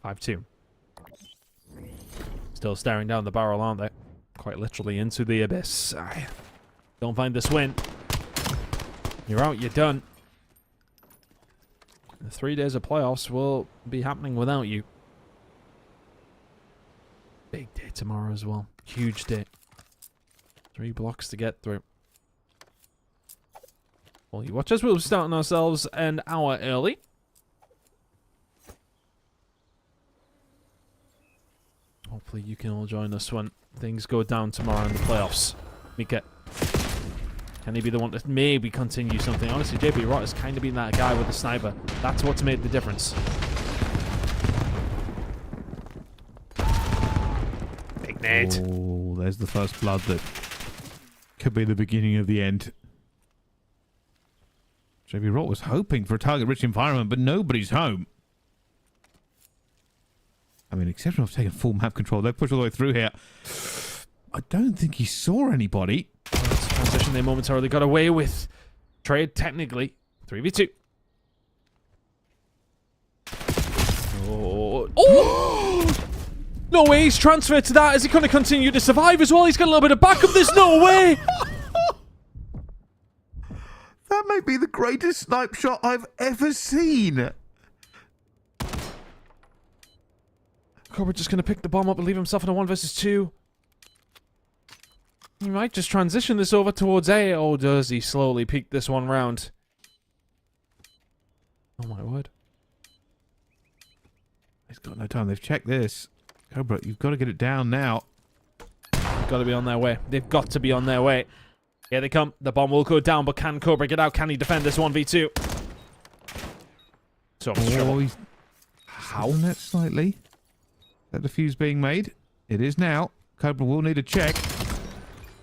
5-2. Still staring down the barrel, aren't they? Quite literally into the abyss. Don't find this win. You're out, you're done. The 3 days of playoffs will be happening without you. Big day tomorrow as well. Huge day. 3 blocks to get through. Well, you watch us. We'll be starting ourselves an hour early. Hopefully you can all join us when things go down tomorrow in the playoffs. Mika, can he be the one to maybe continue something? Honestly, JB Rott has kind of been that guy with the sniper. That's what's made the difference. Big Nate. Oh, there's the first blood that could be the beginning of the end. JB Rott was hoping for a target-rich environment, but nobody's home. I mean, Exceptional have taken full map control. They've pushed all the way through here. I don't think he saw anybody. Well, that's the transition they momentarily got away with. Trade, technically. 3v2. Oh! No way he's transferred to that. Is he going to continue to survive as well? He's got a little bit of backup. There's no way! That may be the greatest snipe shot I've ever seen. Cobra just going to pick the bomb up and leave himself in a 1 versus 2. He might just transition this over towards A. Oh, does he slowly peek this one round? Oh my word. He's got no time. They've checked this. Cobra, you've got to get it down now. They've got to be on their way. They've got to be on their way. Here they come. The bomb will go down, but can Cobra get out? Can he defend this 1v2? So he's on that slightly. Is that the fuse being made? It is now. Cobra will need a check.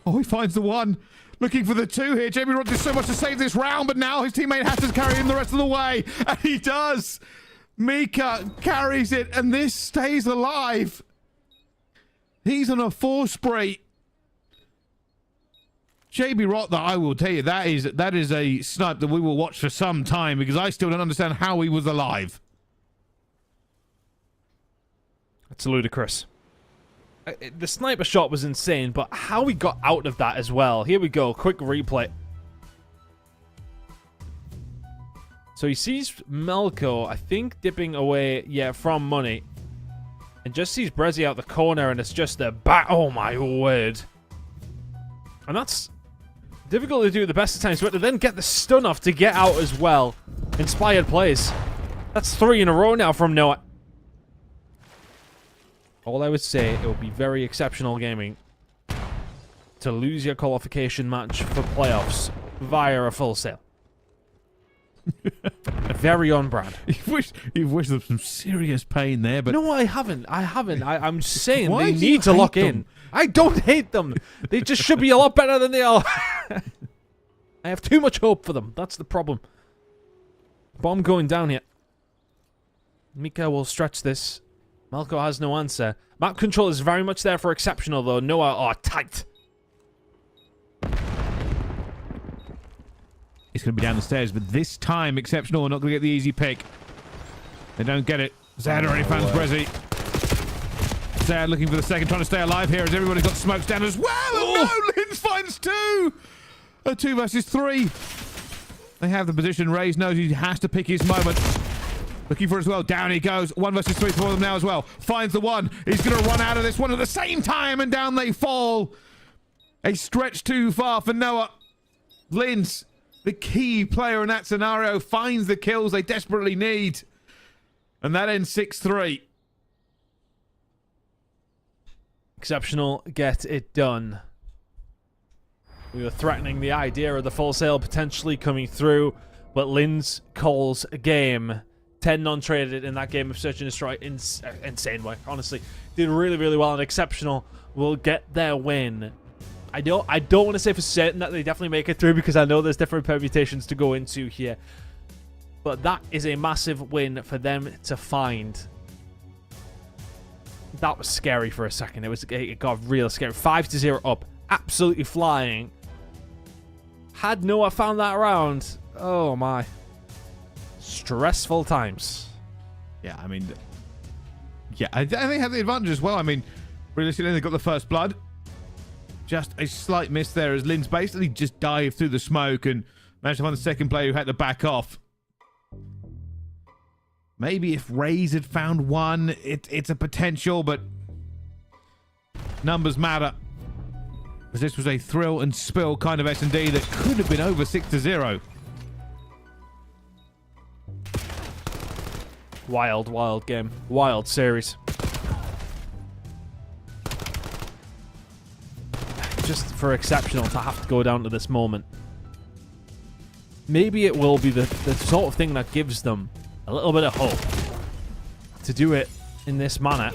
Oh, he finds the 1. Looking for the 2 here. JB Rott did so much to save this round, but now his teammate has to carry him the rest of the way. And he does. Mika carries it, and this stays alive. He's on a 4 spree. JB Rott, I will tell you, that is a snipe that we will watch for some time, because I still don't understand how he was alive. It's ludicrous. The sniper shot was insane, but how he got out of that as well. Here we go. Quick replay. So he sees Melko, I think, dipping away, from money. And just sees Brezzy out the corner, and it's just a bat. Oh, my word. And that's difficult to do at the best of times, but to then get the stun off to get out as well. Inspired plays. That's 3 in a row now from Noah. All I would say, it would be very exceptional gaming to lose your qualification match for playoffs via a full sale. Very on brand. You've wished them some serious pain there, but no, I haven't. I'm saying Why they do you need to hate lock them? in. I don't hate them. They just should be a lot better than they are. I have too much hope for them. That's the problem. Bomb going down here. Mika will stretch this. Melko has no answer. Map control is very much there for Exceptional, though. Noah, tight. It's going to be down the stairs, but this time Exceptional are not going to get the easy pick. They don't get it. Zad already finds Brezzy. Zad looking for the second, trying to stay alive here as everybody's got smokes down as well. Oh, no, Lins finds 2. A 2 versus 3. They have the position. Raze knows he has to pick his moment. Looking for it as well. Down he goes. 1 versus 3 for them now as well. Finds the 1. He's going to run out of this one at the same time, and down they fall. A stretch too far for Noah. Lins, the key player in that scenario, finds the kills they desperately need. And that ends 6-3. Exceptional get it done. We were threatening the idea of the full sale potentially coming through, but Lins calls a game. 10 non-traded in that game of Search and Destroy. Insane work, honestly. Did really, really well, and Exceptional will get their win. I don't want to say for certain that they definitely make it through, because I know there's different permutations to go into here. But that is a massive win for them to find. That was scary for a second. It got real scary. 5-0 up. Absolutely flying. Had Noah found that round, oh my. Stressful times. Yeah, I mean, and they have the advantage as well. I mean, realistically, they got the first blood. Just a slight miss there as Lins basically just dived through the smoke and managed to find the second player who had to back off. Maybe if Raze had found one, it's a potential, but numbers matter. Because this was a thrill and spill kind of S&D that could have been over 6-0. Wild game. Wild series. Just for exceptional to have to go down to this moment. Maybe it will be the sort of thing that gives them a little bit of hope to do it in this manner.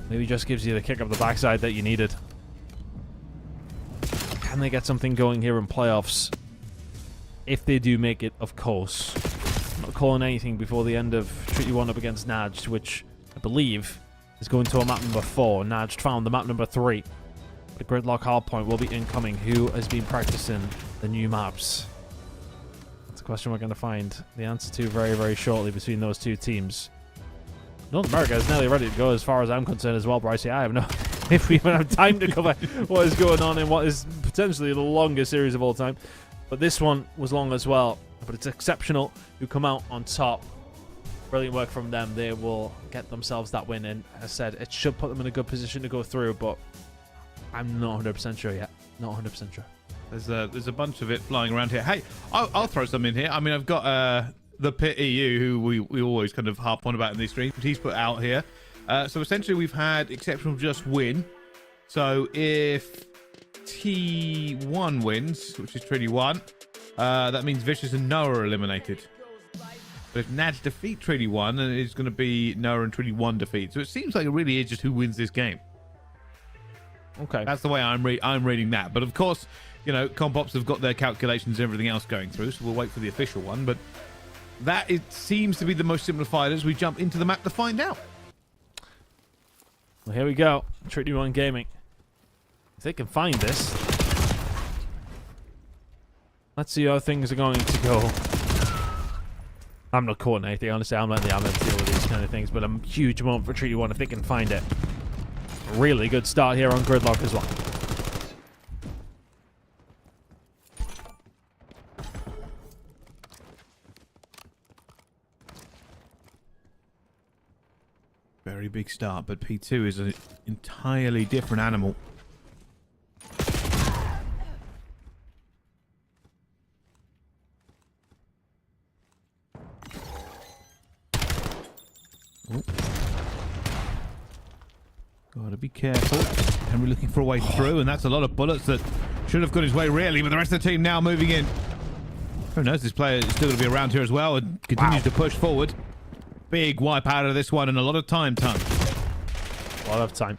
Maybe just gives you the kick up the backside that you needed. Can they get something going here in playoffs? If they do make it, of course. I'm not calling anything before the end of Treaty 1 up against NAJD, which I believe is going to a map number 4. NAJD found the map number 3. The Gridlock hardpoint will be incoming. Who has been practicing the new maps? That's a question we're going to find the answer to very, very shortly between those two teams. North America is nearly ready to go as far as I'm concerned as well, Bryce. I have no... if we even have time to cover what is going on in what is potentially the longest series of all time. But this one was long as well. But it's exceptional who come out on top. Brilliant work from them. They will get themselves that win. And as I said, it should put them in a good position to go through. But I'm not 100% sure yet. Not 100% sure. There's a bunch of it flying around here. Hey, I'll throw some in here. I mean, I've got the Pit EU, who we always kind of harp on about in these streams, but he's put out here. So essentially, we've had exceptional just win. So if T1 wins, which is Treaty 1, that means Vicious and Noah are eliminated. But if NAJD defeat Treaty 1, then it's going to be Noah and Treaty 1 defeat. So it seems like it really is just who wins this game. Okay. That's the way I'm reading that. But of course, you know, Compops have got their calculations and everything else going through, so we'll wait for the official one. But that seems to be the most simplified as we jump into the map to find out. Well, here we go. Treaty 1 Gaming. If they can find this, let's see how things are going to go. I'm not calling anything, honestly. I'm letting the Amens deal with these kind of things, but a huge moment for Treaty 1 if they can find it. Really good start here on Gridlock as well. Very big start, but P2 is an entirely different animal. Gotta be careful. Henry looking for a way through, and that's a lot of bullets that should have got his way, really, but the rest of the team now moving in. Who knows, this player is still going to be around here as well and continues to push forward. Big wipe out of this one and a lot of time, Ton. A lot of time.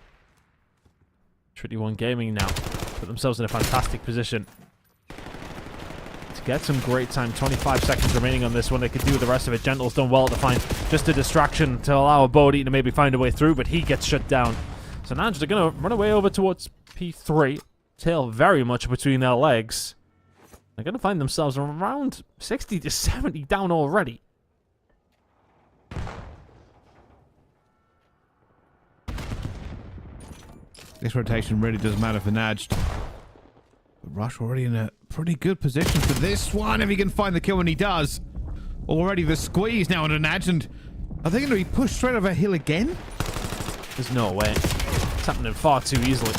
Treaty 1 Gaming now put themselves in a fantastic position to get some great time. 25 seconds remaining on this one. They could do the rest of it. Gentle's done well to find just a distraction to allow a Bodhi to maybe find a way through, but he gets shut down. So NAJD are going to run away over towards P3. Tail very much between their legs. They're going to find themselves around 60 to 70 down already. This rotation really does matter for NAJD. But Rush already in a pretty good position for this one, if he can find the kill, and he does. Already the squeeze now under NAJD, and are they going to be pushed straight over a hill again? There's no way. It's happening far too easily.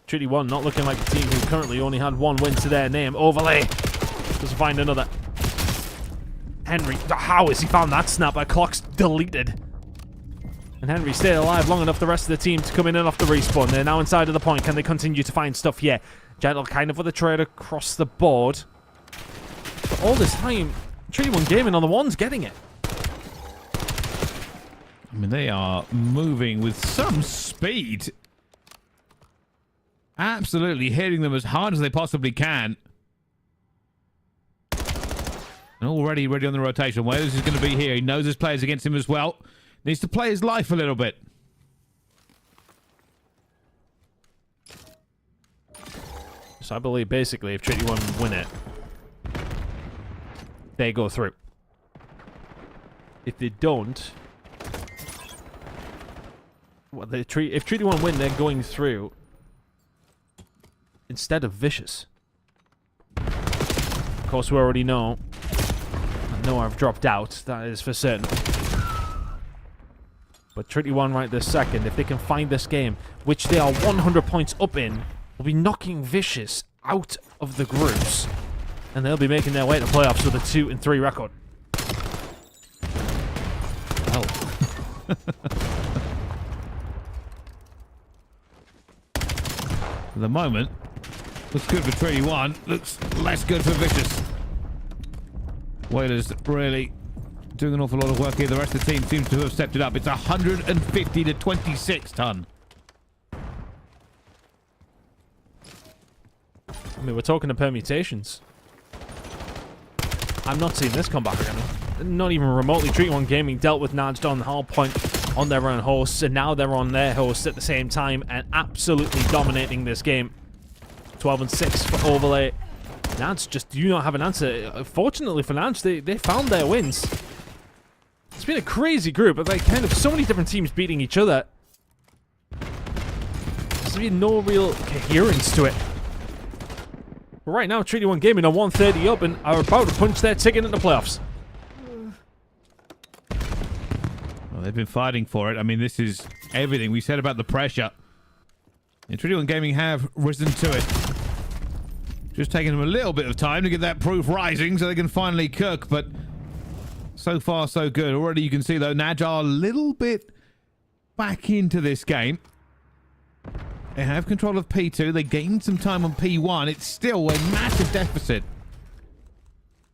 Treaty 1 not looking like a team who currently only had one win to their name. Overlay. Doesn't find another. Henry. How has he found that snapper? Clock's deleted. And Henry stayed alive long enough the rest of the team to come in and off the respawn. They're now inside of the point. Can they continue to find stuff? Yeah. Gentle kind of with a trade across the board. But all this time, Treaty 1 Gaming on the ones getting it. I mean, they are moving with some speed. Absolutely hitting them as hard as they possibly can. And already ready on the rotation. Wales is going to be here. He knows his players against him as well. Needs to play his life a little bit. So I believe basically if Treaty 1 win it, they go through. If they don't, well, if Treaty 1 win, they're going through instead of Vicious. Of course, we already know OMNiTNoir have dropped out. That is for certain. But Trinity 1 right this second, if they can find this game, which they are 100 points up in, will be knocking Vicious out of the groups. And they'll be making their way to playoffs with a 2-3 record. Oh. At the moment, looks good for Trinity 1, looks less good for Vicious. Whalers really doing an awful lot of work here. The rest of the team seems to have stepped it up. It's 150 to 26 ton. I mean, we're talking to permutations. I'm not seeing this come back again. Not even remotely. Trinity 1 Gaming dealt with NAJD on the hard point on their own hosts, and now they're on their hosts at the same time and absolutely dominating this game. 12-6 for Overlay. NAJD just do not have an answer. Fortunately for NAJD, they found their wins. It's been a crazy group, but like kind of so many different teams beating each other. There's been no real coherence to it. But right now, Trinity 1 Gaming are 130 up and are about to punch their ticket into playoffs. Well, they've been fighting for it. I mean, this is everything we said about the pressure. And Trinity 1 Gaming have risen to it. Just taking them a little bit of time to get that proof rising so they can finally cook, but so far so good. Already you can see, though, NAJD are a little bit back into this game. They have control of P2. They gained some time on P1. It's still a massive deficit.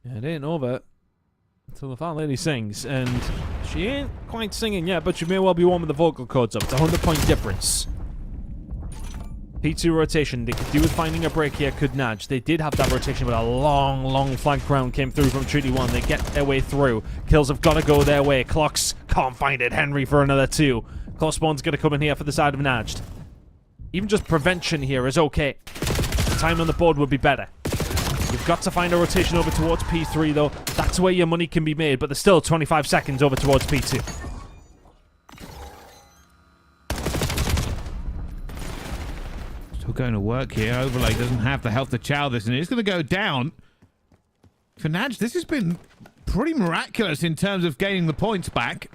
Yeah, it ain't over until the fat lady sings, and she ain't quite singing yet, but she may well be warming the vocal cords up. It's a 100-point difference. P2 rotation, they could do with finding a break here, could NAJD. They did have that rotation, but a long flank round came through from Trinity 1. They get their way through. Kills have got to go their way. Clocks can't find it. Henry for another 2. Close Spawn's going to come in here for the side of NAJD. Even just prevention here is okay. The time on the board would be better. You've got to find a rotation over towards P3, though. That's where your money can be made, but there's still 25 seconds over towards P2. Still going to work here. Overlay doesn't have the health to chow this, and it's going to go down. For NAJD, this has been pretty miraculous in terms of gaining the points back.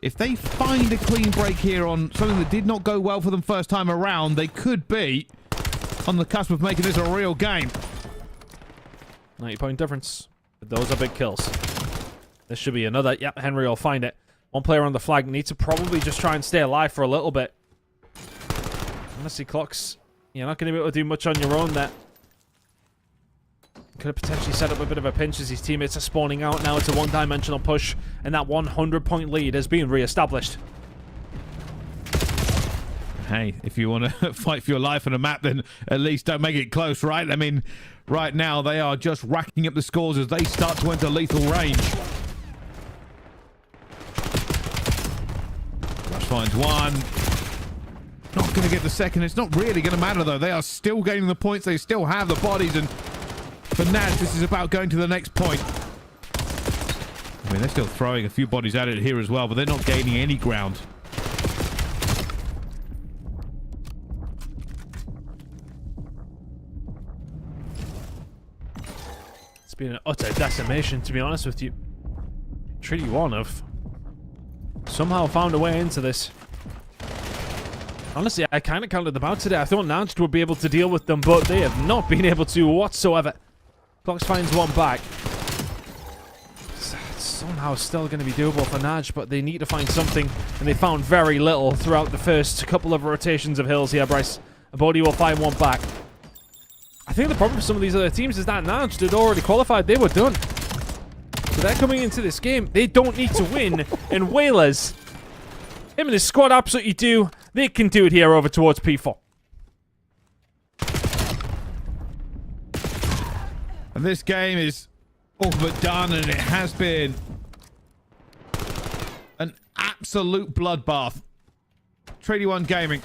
If they find a clean break here on something that did not go well for them first time around, they could be on the cusp of making this a real game. 90-point difference. But those are big kills. This should be another. Yep, Henry will find it. One player on the flag needs to probably just try and stay alive for a little bit. Honestly, Clocks, you're not going to be able to do much on your own there. Could have potentially set up a bit of a pinch as his teammates are spawning out. Now it's a one-dimensional push, and that 100-point lead has been re-established. Hey, if you want to fight for your life on a map, then at least don't make it close, right? I mean, right now they are just racking up the scores as they start to enter lethal range. Rush finds one. Not going to get the second. It's not really going to matter, though. They are still gaining the points. They still have the bodies, and for NAJD, this is about going to the next point. I mean, they're still throwing a few bodies at it here as well, but they're not gaining any ground. It's been an utter decimation, to be honest with you. Trinity 1 have somehow found a way into this. Honestly, I kind of counted them out today. I thought NAJD would be able to deal with them, but they have not been able to whatsoever. Clocks finds one back. It's somehow still going to be doable for NAJD, but they need to find something, and they found very little throughout the first couple of rotations of hills here, Bryce. Bodhi will find one back. I think the problem for some of these other teams is that NAJD had already qualified. They were done. So they're coming into this game. They don't need to win, and Whalers, him and his squad absolutely do. They can do it here over towards P4. And this game is all but done, and it has been an absolute bloodbath. Trinity 1 Gaming,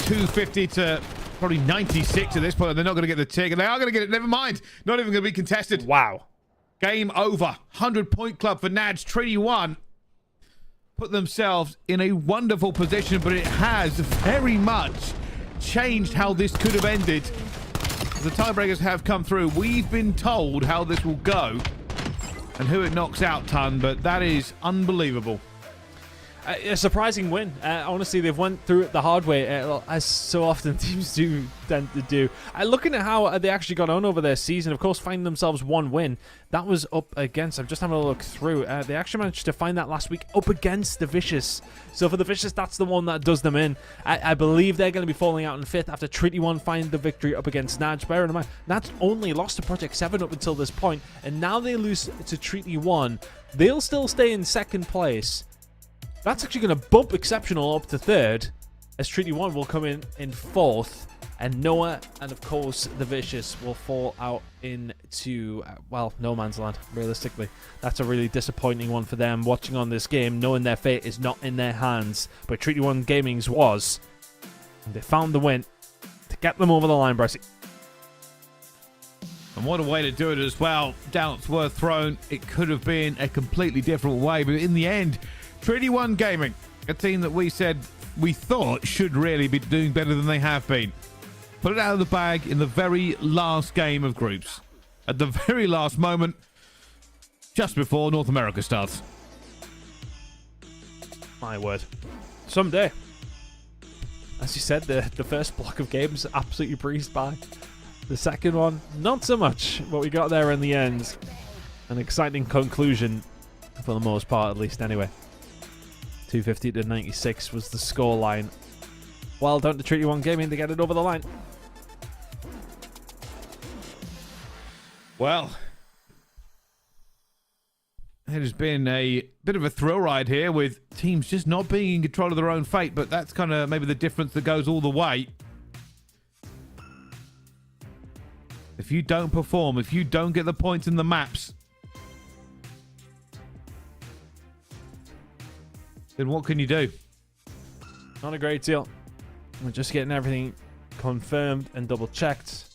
250 to probably 96 at this point. They're not going to get the tick, and they are going to get it. Never mind. Not even going to be contested. Wow. Game over. 100-point club for NAJD. Trinity 1 put themselves in a wonderful position, but it has very much changed how this could have ended. The tiebreakers have come through. We've been told how this will go and who it knocks out, Ton, but that is unbelievable. A surprising win. Honestly, they've went through it the hard way, as so often teams do tend to do. Looking at how they actually got on over their season, of course, finding themselves one win. That was up against, I'm just having a look through, they actually managed to find that last week up against the Vicious. So for the Vicious, that's the one that does them in. I believe they're going to be falling out in 5th after Treaty 1 find the victory up against NAJD. Bearing in mind, NAJD only lost to Project 7 up until this point, and now they lose to Treaty 1. They'll still stay in 2nd place. That's actually going to bump Exceptional up to 3rd, as Treaty 1 will come in 4th, and Noah and, of course, the Vicious will fall out into, well, no man's land, realistically. That's a really disappointing one for them, watching on this game, knowing their fate is not in their hands, but Treaty 1 Gaming's was, and they found the win to get them over the line, Brycey. And what a way to do it as well. Doubts were thrown. It could have been a completely different way, but in the end, Treaty 1 Gaming, a team that we said we thought should really be doing better than they have been, put it out of the bag in the very last game of groups. At the very last moment, just before North America starts. My word. Someday. As you said, the first block of games absolutely breezed by. The second one, not so much. But we got there in the end. An exciting conclusion, for the most part, at least anyway. 250 to 96 was the score line. Well done to Treaty 1 Gaming to get it over the line. Well, it has been a bit of a thrill ride here with teams just not being in control of their own fate, but that's kind of maybe the difference that goes all the way. If you don't perform, if you don't get the points in the maps, then what can you do? Not a great deal. We're just getting everything confirmed and double checked.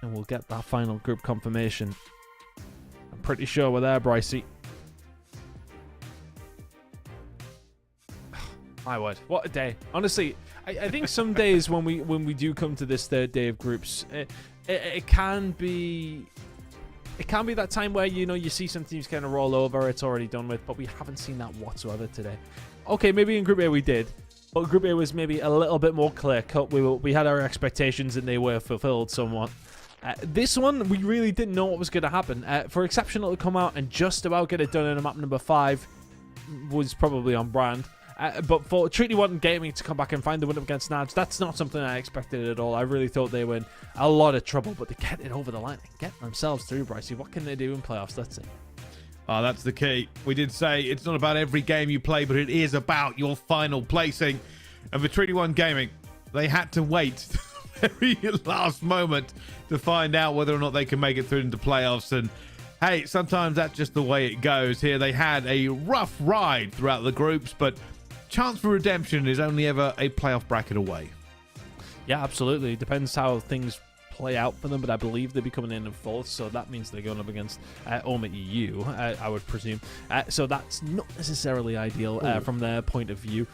And we'll get that final group confirmation. I'm pretty sure we're there, Brycey. My word, what a day. Honestly, I think some days when we do come to this 3rd day of groups, it can be that time where, you know, you see some teams kind of roll over, it's already done with, but we haven't seen that whatsoever today. Okay, maybe in Group A we did, but Group A was maybe a little bit more clear-cut. We had our expectations and they were fulfilled somewhat. This one, we really didn't know what was going to happen. For Exceptional to come out and just about get it done in a map number 5 was probably on brand. But for Treaty 1 Gaming to come back and find the win up against NAJD, that's not something I expected at all. I really thought they were in a lot of trouble, but they get it over the line and get themselves through, Brycey. What can they do in playoffs? Let's see. Oh, that's the key. We did say it's not about every game you play, but it is about your final placing. And for Treaty 1 Gaming, they had to wait to the very last moment to find out whether or not they can make it through into playoffs. And hey, sometimes that's just the way it goes. Here they had a rough ride throughout the groups, but chance for redemption is only ever a playoff bracket away. Yeah, absolutely. It depends how things play out for them, but I believe they'll be coming in 4th, so that means they're going up against OMIT, I would presume. So that's not necessarily ideal from their point of view.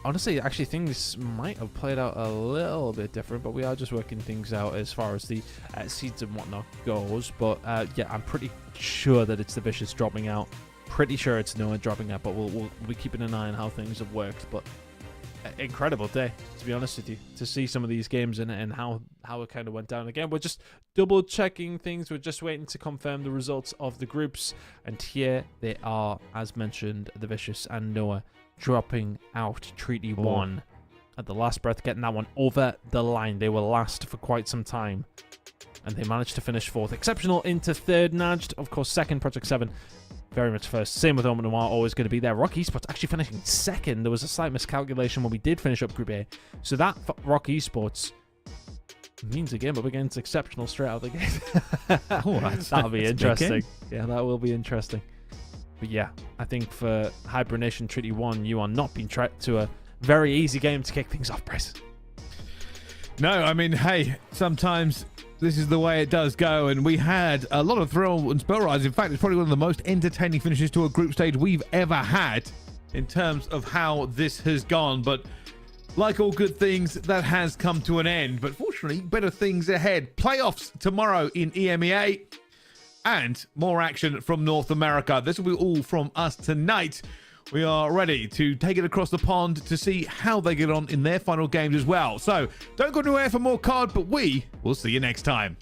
Honestly, actually, things might have played out a little bit different, but we are just working things out as far as the seeds and whatnot goes. But yeah, I'm pretty sure that it's the Vicious dropping out. Pretty sure it's Noah dropping out, but we'll be keeping an eye on how things have worked. But incredible day, to be honest with you, to see some of these games and how it kind of went down. Again, we're just double checking things. We're just waiting to confirm the results of the groups, and here they are, as mentioned, the Vicious and Noah dropping out. Treaty 1 at the last breath, getting that one over the line. They were last for quite some time, and they managed to finish 4th. Exceptional into 3rd. NAJD, of course, 2nd. Project 7 very much 1st. Same with OMNiTNoir, always going to be there. Rock Esports actually finishing 2nd. There was a slight miscalculation when we did finish up Group A. So that for Rock Esports means a game up against Exceptional straight out of the gate. That'll be interesting. Yeah, that will be interesting. But yeah, I think for Hibernation Treaty 1, you are not being tracked to a very easy game to kick things off, Bryce. No, I mean, hey, sometimes this is the way it does go, and we had a lot of thrill and spell rise. In fact, it's probably one of the most entertaining finishes to a group stage we've ever had in terms of how this has gone. But Like all good things, that has come to an end, but fortunately, better things ahead. Playoffs tomorrow in EMEA and more action from North America. This will be all from us tonight. We are ready to take it across the pond to see how they get on in their final games as well. So don't go anywhere for more COD, but we will see you next time.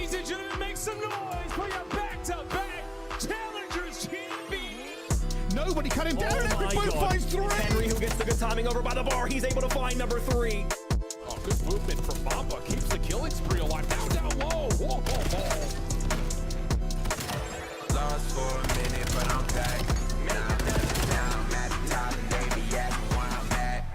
Ladies and gentlemen, make some noise for your back-to-back Challengers champion. Nobody cut him down. Oh my Everyone God. finds 3. Henry, who gets the good timing over by the bar. He's able to find number 3. Oh, good movement from Mamba. Keeps the killing spree alive. Down low. Whoa, whoa, whoa. Lost for a minute, but I'm back. Now I'm at the top, and baby, at where I'm at.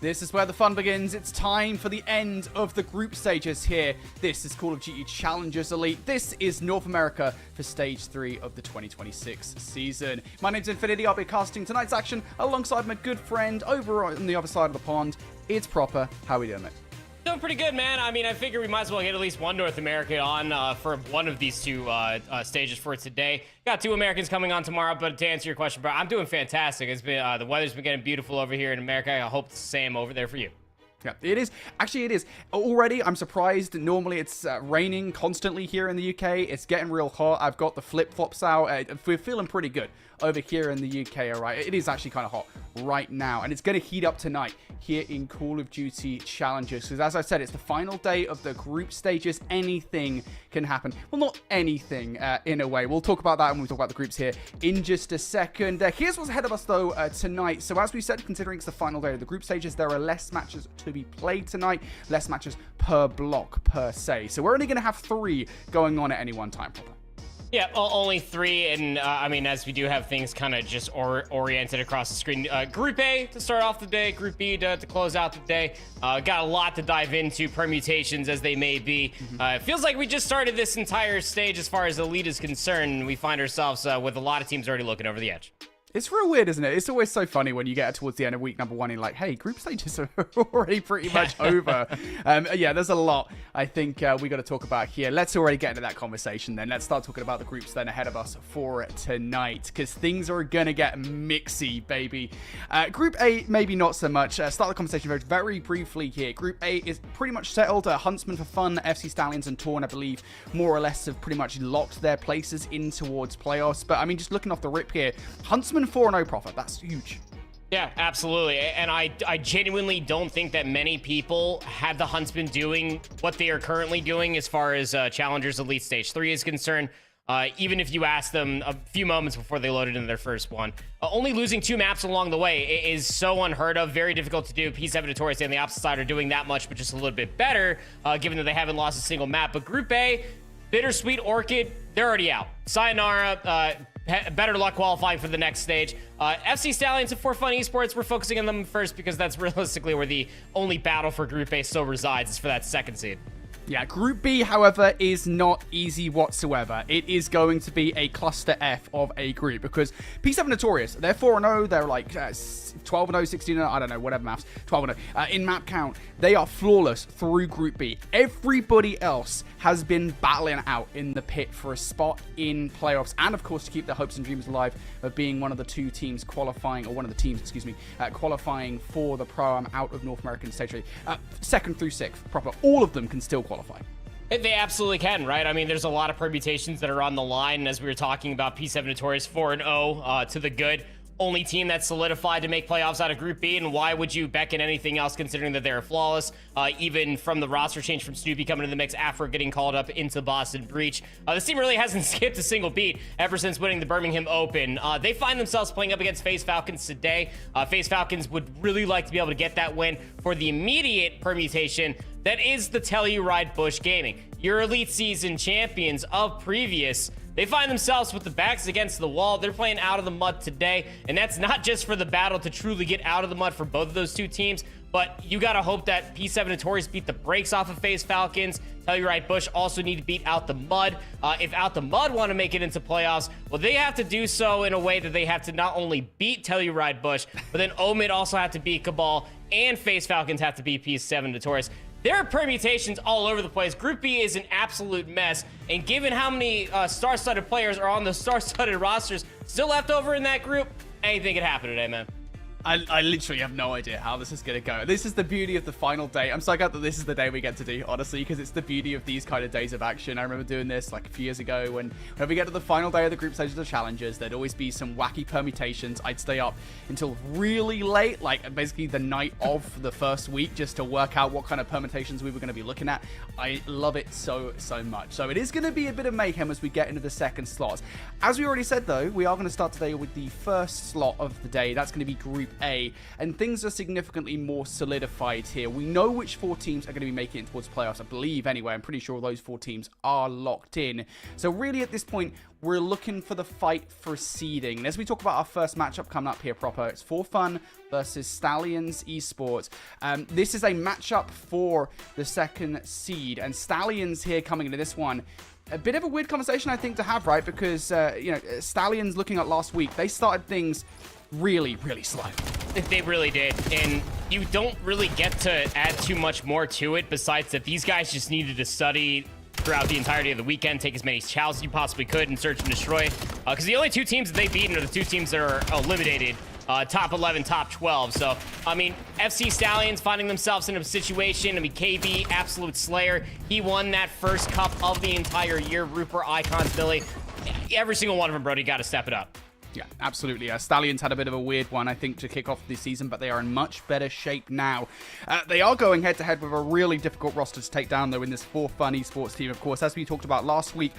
This is where the fun begins. It's time for the end of the group stages here. This is Call of Duty Challengers Elite. This is North America for Stage 3 of the 2026 season. My name's Infinity. I'll be casting tonight's action alongside my good friend over on the other side of the pond. It's Proper. How are we doing, mate? Doing pretty good, man. I mean, I figure we might as well get at least one North American on for one of these two stages for today. Got 2 Americans coming on tomorrow, but to answer your question, bro, I'm doing fantastic. It's been the weather's been getting beautiful over here in America. I hope it's the same over there for you. Yeah, it is. Actually, it is. Already, I'm surprised. Normally, it's raining constantly here in the UK. It's getting real hot. I've got the flip-flops out. We're feeling pretty good over here in the UK, all right? It is actually kind of hot right now, and it's going to heat up tonight here in Call of Duty Challengers, because as I said, it's the final day of the group stages. Anything can happen. Well, not anything in a way. We'll talk about that when we talk about the groups here in just a second. Here's what's ahead of us, though, tonight. So as we said, considering it's the final day of the group stages, there are less matches to be played tonight, less matches per block, per se. So we're only going to have 3 going on at any one time, Proper. Yeah, only 3, and I mean, as we do have things kind of just oriented across the screen. Group A to start off the day, Group B to close out the day. Got a lot to dive into, permutations as they may be. It feels like we just started this entire stage as far as Elite is concerned, and we find ourselves with a lot of teams already looking over the edge. It's real weird, isn't it? It's always so funny when you get towards the end of week number 1 and you're like, hey, group stages are already pretty much over. Yeah, there's a lot I think we got to talk about here. Let's already get into that conversation then. Let's start talking about the groups then ahead of us for tonight, because things are going to get mixy, baby. Group A, maybe not so much. Start the conversation very briefly here. Group A is pretty much settled. Huntsmen for Fun, FC Stallions, and Torn, I believe, more or less have pretty much locked their places in towards playoffs. But I mean, just looking off the rip here, Huntsmen 4-0 profit. That's huge. Yeah, absolutely. And I genuinely don't think that many people have the Huntsmen doing what they are currently doing as far as Challengers Elite Stage 3 is concerned. Even if you ask them a few moments before they loaded into their first one. Only losing 2 maps along the way is so unheard of, very difficult to do. P7 Notorious and the opposite side are doing that much, but just a little bit better, given that they haven't lost a single map. But Group A, BitterSweet, Orchid, they're already out. Sayonara, better luck qualifying for the next stage. FC Stallions and For Fun Esports, we're focusing on them first because that's realistically where the only battle for Group A still resides, is for that 2nd seed. Yeah, Group B, however, is not easy whatsoever. It is going to be a cluster F of a group because P7 Notorious, they're 4-0, they're like 12-0, 16-0, I don't know, whatever maps, 12-0. In map count, they are flawless through Group B. Everybody else has been battling out in the pit for a spot in playoffs and, of course, to keep their hopes and dreams alive of being one of the 2 teams qualifying, or one of the teams, excuse me, qualifying for the Pro-Am out of North American Stage 3. 2nd through 6th, proper. All of them can still qualify. They absolutely can, right? I mean, there's a lot of permutations that are on the line. And as we were talking about, P7 Notorious 4-0 to the good. Only team that's solidified to make playoffs out of Group B, and why would you bet in anything else considering that they're flawless? Even from the roster change from Snoopy coming to the mix after getting called up into Boston Breach. This team really hasn't skipped a single beat ever since winning the Birmingham Open. They find themselves playing up against Faze Falcons today. Faze Falcons would really like to be able to get that win for the immediate permutation that is the Telluride Bush Gaming. Your Elite Season champions of previous. They find themselves with the backs against the wall. They're playing out of the mud today, and that's not just for the battle to truly get out of the mud for both of those 2 teams, but you gotta hope that P7 Notorious beat the brakes off of Faze Falcons. Telluride Bush also need to beat Out the Mud. If Out the Mud want to make it into playoffs, well, they have to do so in a way that they have to not only beat Telluride Bush, but then OMIT also have to beat CABAL, and Faze Falcons have to beat P7 Notorious. There are permutations all over the place. Group B is an absolute mess. And given how many star-studded players are on the star-studded rosters still left over in that group, anything could happen today, man. I literally have no idea how this is going to go. This is the beauty of the final day. I'm so glad that this is the day we get to do, honestly, because it's the beauty of these kind of days of action. I remember doing this like a few years ago when we get to the final day of the group stage of the challenges, there'd always be some wacky permutations. I'd stay up until really late, like basically the night of the first week, just to work out what kind of permutations we were going to be looking at. I love it so much. So it is going to be a bit of mayhem as we get into the second slots. As we already said, though, we are going to start today with the first slot of the day. That's going to be Group A, and things are significantly more solidified here. We know which 4 teams are going to be making it towards playoffs, I believe, anyway. I'm pretty sure those 4 teams are locked in. So really, at this point, we're looking for the fight for seeding. And as we talk about our first matchup coming up here proper, it's For Fun versus Stallions Esports. This is a matchup for the second seed, and Stallions here coming into this one. A bit of a weird conversation, I think, to have, right? Because, you know, Stallions, looking at last week, they started things really slow. They really did, and you don't really get to add too much more to it besides that these guys just needed to study throughout the entirety of the weekend, take as many challenges as you possibly could and search and destroy, because the only 2 teams that they've beaten are the 2 teams that are eliminated, top 11, top 12. So, I mean, FC Stallions finding themselves in a situation. I mean, KB, absolute slayer. He won that first cup of the entire year. Rupert, Icons, Billy. Every single one of them, Brody, got to step it up. Yeah, absolutely. Stallions had a bit of a weird one, I think, to kick off this season, but they are in much better shape now. They are going head-to-head with a really difficult roster to take down, though, in this For Fun Esports team, of course. As we talked about last week,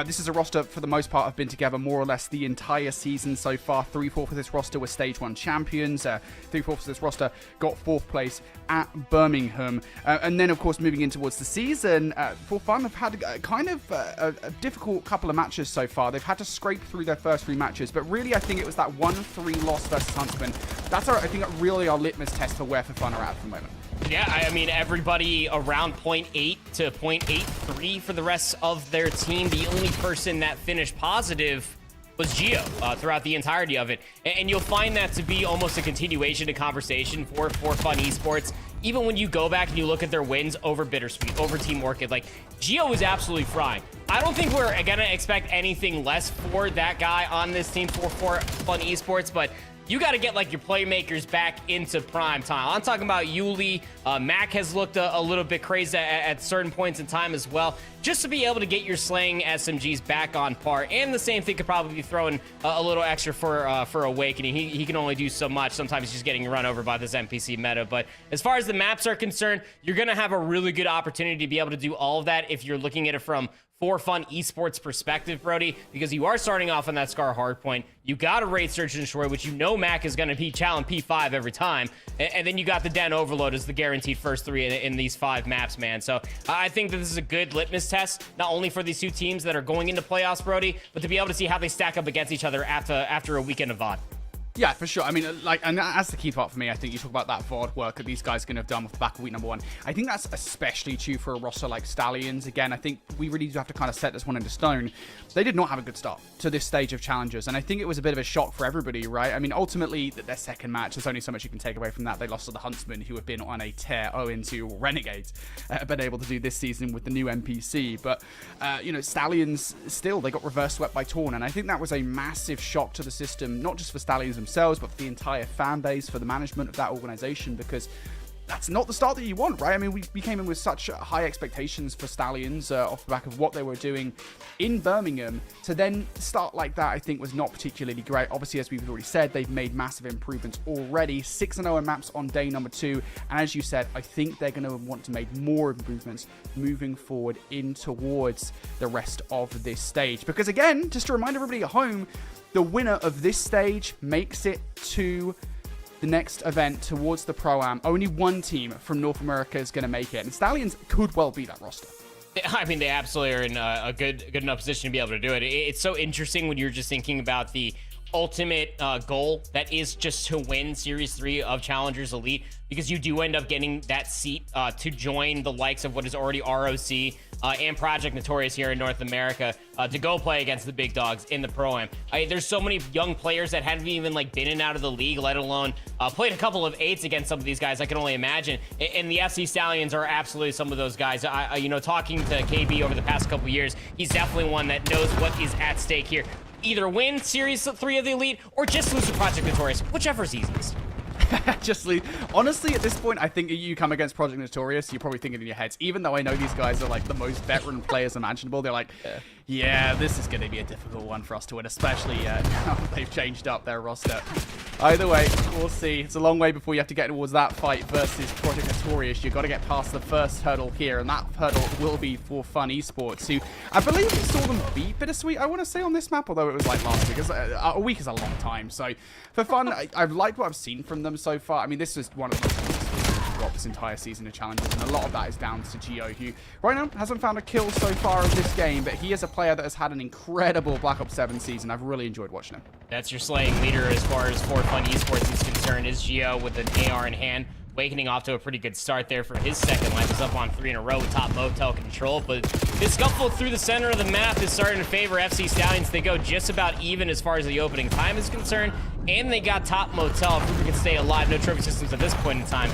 this is a roster, for the most part, have been together more or less the entire season so far. 3/4 of this roster were Stage 1 champions. 3/4 of this roster got 4th place at Birmingham. And then, of course, moving in towards the season, For Fun have had kind of a difficult couple of matches so far. They've had to scrape through their first 3 matches, but really, I think it was that 1-3 loss versus Huntsmen. That's, I think, really our litmus test for where For Fun are at the moment. Yeah, I mean, everybody around 0.8 to 0.83 for the rest of their team. The only person that finished positive was Geo throughout the entirety of it. And you'll find that to be almost a continuation of conversation for Fun Esports. Even when you go back and you look at their wins over BitterSweet, over Team Orchid, like, Geo was absolutely frying. I don't think we're going to expect anything less for that guy on this team for Fun Esports, but you got to get, like, your playmakers back into prime time. I'm talking about Yuli. Mac has looked a little bit crazy at certain points in time as well. Just to be able to get your slaying SMGs back on par. And the same thing could probably be throwing a little extra for Awakening. He can only do so much. Sometimes he's just getting run over by this NPC meta. But as far as the maps are concerned, you're going to have a really good opportunity to be able to do all of that if you're looking at it from For Fun Esports perspective, Brody, because you are starting off on that Scar hardpoint. You got a raid search and destroy, which you know Mac is going to be challenge P5 every time. And then you got the Den Overload as the guaranteed first 3 in these 5 maps, man. So I think that this is a good litmus test, not only for these 2 teams that are going into playoffs, Brody, but to be able to see how they stack up against each other after a weekend of VOD. Yeah, for sure. I mean, like, and that's the key part for me. I think you talk about that VOD work that these guys can have done off the back of week number 1. I think that's especially true for a roster like Stallions. Again, I think we really do have to kind of set this one into stone. They did not have a good start to this stage of challenges, and I think it was a bit of a shock for everybody, right? I mean, ultimately, their second match, there's only so much you can take away from that. They lost to the Huntsmen, who have been on a tear, 0-2 Renegades, been able to do this season with the new NPC. But, you know, Stallions, still, they got reverse swept by Torn, and I think that was a massive shock to the system, not just for Stallions themselves, but for the entire fan base, for the management of that organization, because that's not the start that you want, right? I mean, we came in with such high expectations for Stallions off the back of what they were doing in Birmingham. To then start like that, I think, was not particularly great. Obviously, as we've already said, they've made massive improvements already. 6-0 in maps on day number 2. And as you said, I think they're going to want to make more improvements moving forward in towards the rest of this stage. Because again, just to remind everybody at home, the winner of this stage makes it to the next event towards the Pro-Am. Only 1 team from North America is going to make it, and Stallions could well be that roster. I mean, they absolutely are in a good enough position to be able to do it. It's so interesting when you're just thinking about the ultimate goal that is just to win Series 3 of Challengers Elite, because you do end up getting that seat to join the likes of what is already ROC and Project Notorious here in North America to go play against the big dogs in the Pro-Am. There's so many young players that haven't even like been in and out of the league, let alone played a couple of 8s against some of these guys. I can only imagine. And the FC Stallions are absolutely some of those guys. You know, talking to KB over the past couple of years, he's definitely one that knows what is at stake here. Either win Series 3 of the Elite or just lose to Project Notorious, whichever is easiest. Honestly, at this point, I think you come against Project Notorious, you're probably thinking in your heads, even though I know these guys are like the most veteran players imaginable, they're like, yeah, this is going to be a difficult one for us to win, especially now they've changed up their roster. Either way, we'll see. It's a long way before you have to get towards that fight versus Project Notorious. You've got to get past the first hurdle here, and that hurdle will be for Fun Esports, who I believe we saw them beat BitterSweet, I want to say, on this map, although it was like last week. A week is a long time, so for Fun, I've liked what I've seen from them so far. I mean, this is one of the most got this entire season of challenges, and a lot of that is down to Geo, who right now hasn't found a kill so far in this game, but he is a player that has had an incredible Black Ops 7 season. I've really enjoyed watching him. That's your slaying leader as far as for Fun Esports is concerned, is Geo with an AR in hand. Awakening off to a pretty good start there for his second life. Is up on 3 in a row with top motel control, but this scuffle through the center of the map is starting to favor FC Stallions. They go just about even as far as the opening time is concerned, and they got top motel. If Cooper can stay alive, no trophy systems at this point in time.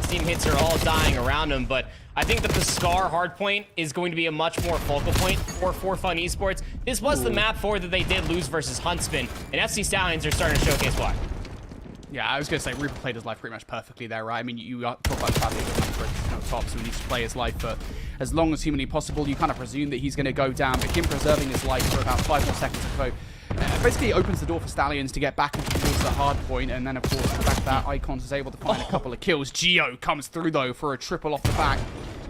Team hits are all dying around him, but I think that the Scar hardpoint is going to be a much more focal point for Fun Esports. This was the map 4 that they did lose versus Huntsmen, and FC Stallions are starting to showcase why. Yeah, I was going to say, Rupert played his life pretty much perfectly there, right? I mean, you talk about the fact that he's top, so he needs to play his life for as long as humanly possible. You kind of presume that he's going to go down, but him preserving his life for about 5 more seconds or so basically opens the door for Stallions to get back towards the hard point, and then, of course, the fact that Icons is able to find a couple of kills. Geo comes through, though, for a triple off the back.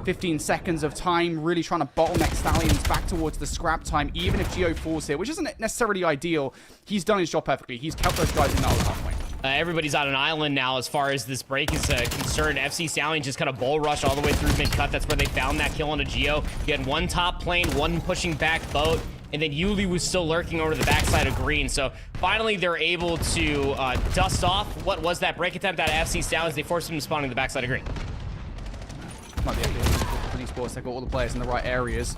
15 seconds of time, really trying to bottleneck Stallions back towards the scrap time, even if Geo falls here, which isn't necessarily ideal. He's done his job perfectly. He's kept those guys in that halfway. Everybody's on an island now as far as this break is concerned. FC Stallions just kind of bull rush all the way through mid-cut. That's where they found that kill on a Geo. You had one top plane, one pushing back boat, and then Yuli was still lurking over the backside of green. So finally they're able to dust off what was that break attempt out of FC Stallions. They forced him to spawn in the backside of green. Might be able to Esports. They've got all the players in the right areas.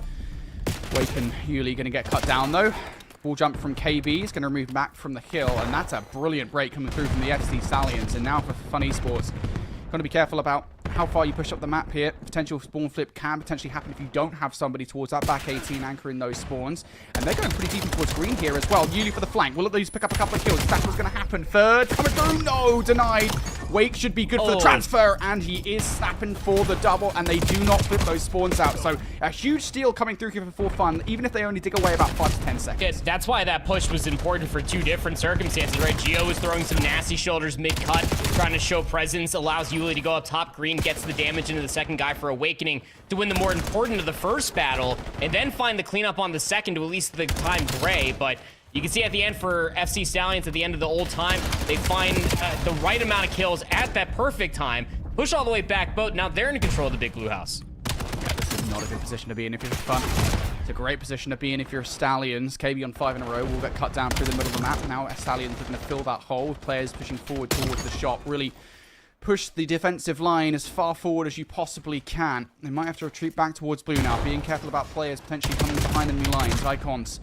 Wake and Yuli going to get cut down though. Ball jump from KB is going to remove Mac from the hill, and that's a brilliant break coming through from the FC Stallions. And now for Fun Esports, got to be careful about how far you push up the map here. Potential spawn flip can potentially happen if you don't have somebody towards that back 18 anchoring those spawns. And they're going pretty deep towards green here as well. Yuli for the flank. Will these pick up a couple of kills? That's what's going to happen. Third coming through. No, denied. Wake should be good for the transfer, and he is snapping for the double, and they do not flip those spawns out. So a huge steal coming through here for Fun, even if they only dig away about 5 to 10 seconds. Yes, that's why that push was important for 2 different circumstances, right? Geo is throwing some nasty shoulders mid-cut, trying to show presence, allows Yuli to go up top green, gets the damage into the second guy for Awakening to win the more important of the first battle, and then find the cleanup on the second to at least the time gray. But you can see at the end for FC Stallions, at the end of the old time, they find the right amount of kills at that perfect time, push all the way back boat. Now they're in control of the big blue house. Yeah, this is not a good position to be in if you're Fun. It's a great position to be in if you're Stallions. KB on 5 in a row will get cut down through the middle of the map. Now Stallions looking to fill that hole with players pushing forward towards the shop. Really push the defensive line as far forward as you possibly can. They might have to retreat back towards blue now, being careful about players potentially coming behind enemy lines. Icons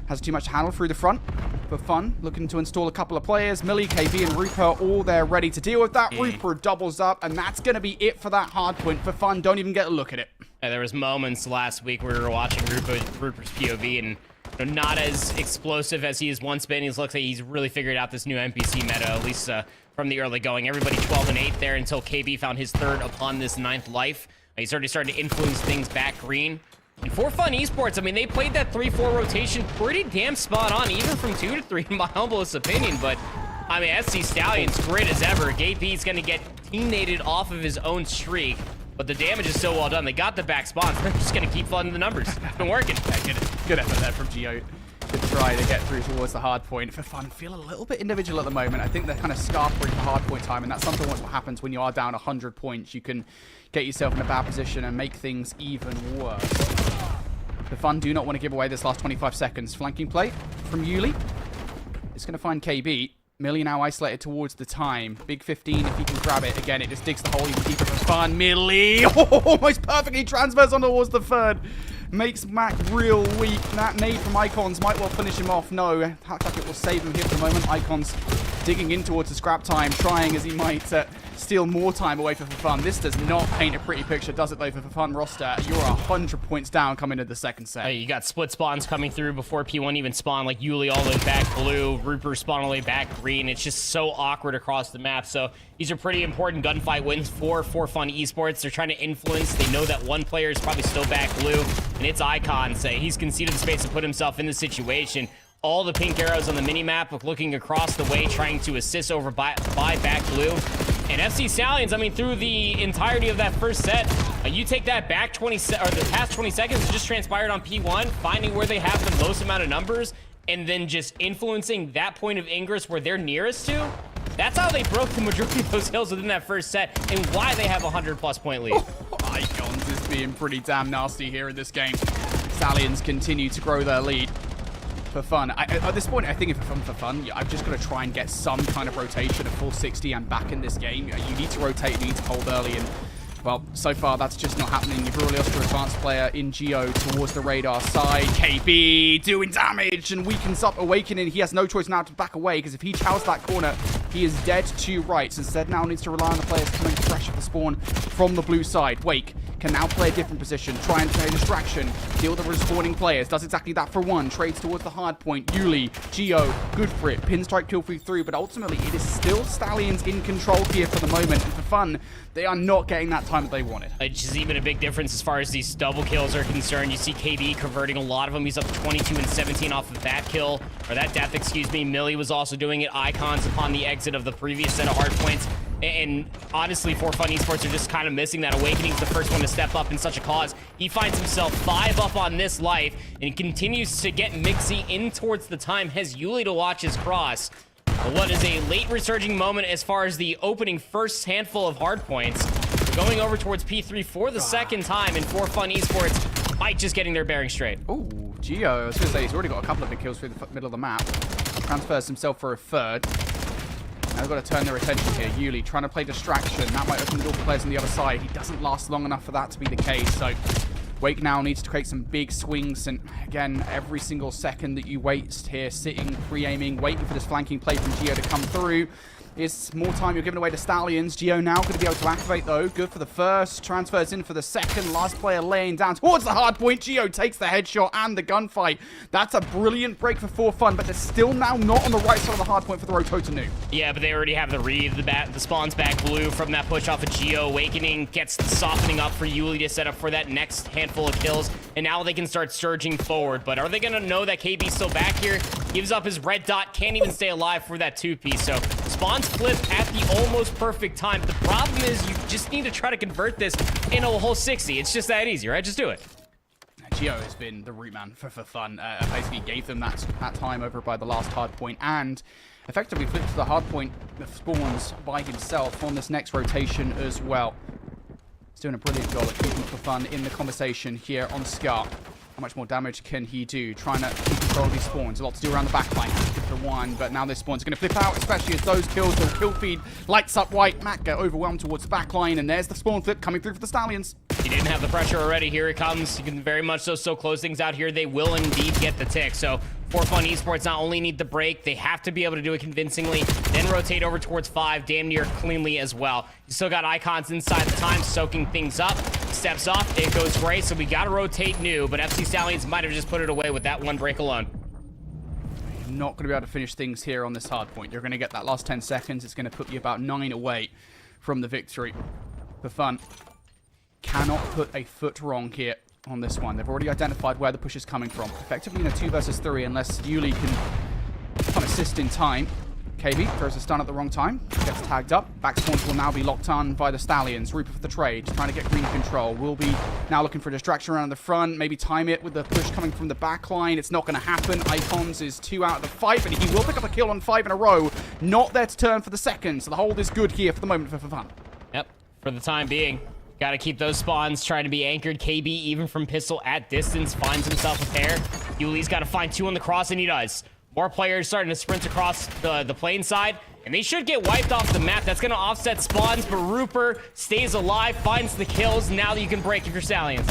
has too much to handle through the front. For Fun, looking to install a couple of players. Millie, KB, and Rupert all there ready to deal with that. Rupert doubles up, and that's going to be it for that hard point. For Fun, don't even get a look at it. Yeah, there was moments last week where we were watching Rupert's POV, and not as explosive as he has once been. He looks like he's really figured out this new NPC meta, at least from the early going. Everybody 12 and 8 there until KB found his third upon this 9th life. He's already starting to influence things back green. And for Fun Esports, I mean, they played that 3-4 rotation pretty damn spot on, even from 2 to 3 in my humblest opinion. But, I mean, FC Stallions, great as ever. Gatebe's going to get teammated off of his own streak, but the damage is so well done. They got the back spawns. They're just going to keep flooding the numbers. It's been working. Yeah, good effort there from Geo to try to get through towards the hard point. For Fun, feel a little bit individual at the moment. I think they're kind of scarfing for hard point time, and that's sometimes what happens when you are down 100 points. You can get yourself in a bad position and make things even worse. The Fun do not want to give away this last 25 seconds. Flanking play from Yuli. It's going to find KB. Millie now isolated towards the time. Big 15 if he can grab it. Again, it just digs the hole even deeper for Fun. Millie almost perfectly transfers on towards the third. Makes Mac real weak. That nade from Icons might well finish him off. No, looks like it will save him here for the moment. Icons digging in towards the scrap time, trying as he might steal more time away from Fun. This does not paint a pretty picture, does it, though, for Fun roster? You're 100 points down coming into the second set. You got split spawns coming through before P1 even spawned, like Yuli all the way back blue, Rupert spawn all the way back green. It's just so awkward across the map. So these are pretty important gunfight wins for Fun Esports. They're trying to influence. They know that one player is probably still back blue, and it's Icon. So he's conceded the space to put himself in the situation. All the pink arrows on the minimap looking across the way, trying to assist over by back blue. And FC Stallions, I mean, through the entirety of that first set, you take that back 20 or the past 20 seconds, it just transpired on P1, finding where they have the most amount of numbers, and then just influencing that point of ingress where they're nearest to. That's how they broke the majority of those kills within that first set, and why they have a 100+ point lead. Icons is being pretty damn nasty here in this game. Stallions continue to grow their lead. For Fun, at this point, I think if for Fun, I've just got to try and get some kind of rotation, a full 60 and back in this game. You need to rotate, you need to hold early, and well, so far that's just not happening. You've really lost your advanced player in Geo towards the radar side. KB doing damage and weakens up Awakening. He has no choice now to back away, because if he chows that corner, he is dead to rights. Instead now needs to rely on the players coming fresh at the spawn from the blue side. Wake can now play a different position, try and play a distraction, deal with the respawning players, does exactly that for one, trades towards the hard point. Yuli, Geo, good for it, pinstripe kill free through, but ultimately it is still Stallions in control here for the moment, and for Fun, they are not getting that time that they wanted. Which is even a big difference as far as these double kills are concerned. You see KB converting a lot of them. He's up to 22 and 17 off of that kill, or that death, excuse me. Millie was also doing it. Icons upon the exit of the previous set of hard points. And honestly, for Fun Esports are just kind of missing that. Awakening's the first one to step up in such a cause. He finds himself 5 up on this life and continues to get Mixie in towards the time. Has Yuli to watch his cross. What is a late resurging moment as far as the opening first handful of hard points. Going over towards P3 for the second time, and for Fun Esports might just getting their bearing straight. Ooh, Geo, I was going to say, he's already got a couple of big kills through the middle of the map. Transfers himself for a third. Now they've got to turn their attention here. Yuli trying to play distraction. That might open the door for players on the other side. He doesn't last long enough for that to be the case. So Wake now needs to create some big swings. And again, every single second that you waste here, sitting, pre-aiming, waiting for this flanking play from Geo to come through, is more time you're giving away to Stallions. Geo now going to be able to activate, though. Good for the first. Transfers in for the second. Last player laying down towards the hard point. Geo takes the headshot and the gunfight. That's a brilliant break for Fun, but they're still now not on the right side of the hard point for the Rototanu. Yeah, but they already have the read. The spawn's back blue from that push off of Geo. Awakening gets the softening up for Yuli to set up for that next handful of kills, and now they can start surging forward. But are they going to know that KB's still back here? Gives up his red dot, can't even stay alive for that 2-piece. So spawns flip at the almost perfect time. The problem is you just need to try to convert this in a whole 60. It's just that easy, right? Just do it. Geo has been the root man for Fun. Basically gave them that time over by the last hard point, and effectively flipped to the hard point that spawns by himself on this next rotation as well. He's doing a brilliant job at keeping Fun in the conversation here on Scar. How much more damage can he do? Trying to keep control of these spawns. A lot to do around the backline. Good for one, but now this spawn's going to flip out, especially as those kills, the kill feed lights up white. Matt get overwhelmed towards the backline, and there's the spawn flip coming through for the Stallions. He didn't have the pressure already. Here it comes. You can very much so close things out here. They will indeed get the tick. So for Fun Esports, not only need the break, they have to be able to do it convincingly, then rotate over towards 5, damn near cleanly as well. You still got Icons inside the time, soaking things up. Steps off, it goes great, so we got to rotate new, but FC Stallions might have just put it away with that one break alone. You're not going to be able to finish things here on this hard point. You're going to get that last 10 seconds. It's going to put you about 9 away from the victory. For Fun, cannot put a foot wrong here on this one. They've already identified where the push is coming from. Effectively in a 2 versus 3, unless Yuli can assist in time. KB throws a stun at the wrong time, gets tagged up. Back spawns will now be locked on by the Stallions. Rupert for the trade, trying to get green control. Will be now looking for a distraction around the front, maybe time it with the push coming from the back line. It's not going to happen. Icons is 2 out of the fight, but he will pick up a kill on 5 in a row. Not there to turn for the second, so the hold is good here for the moment for Fun. Yep, for the time being. Got to keep those spawns trying to be anchored. KB, even from pistol at distance, finds himself a pair. Yuli's got to find 2 on the cross, and he does. More players starting to sprint across the plane side, and they should get wiped off the map. That's going to offset spawns, but Rupert stays alive, finds the kills. Now that you can break if you're Stallions.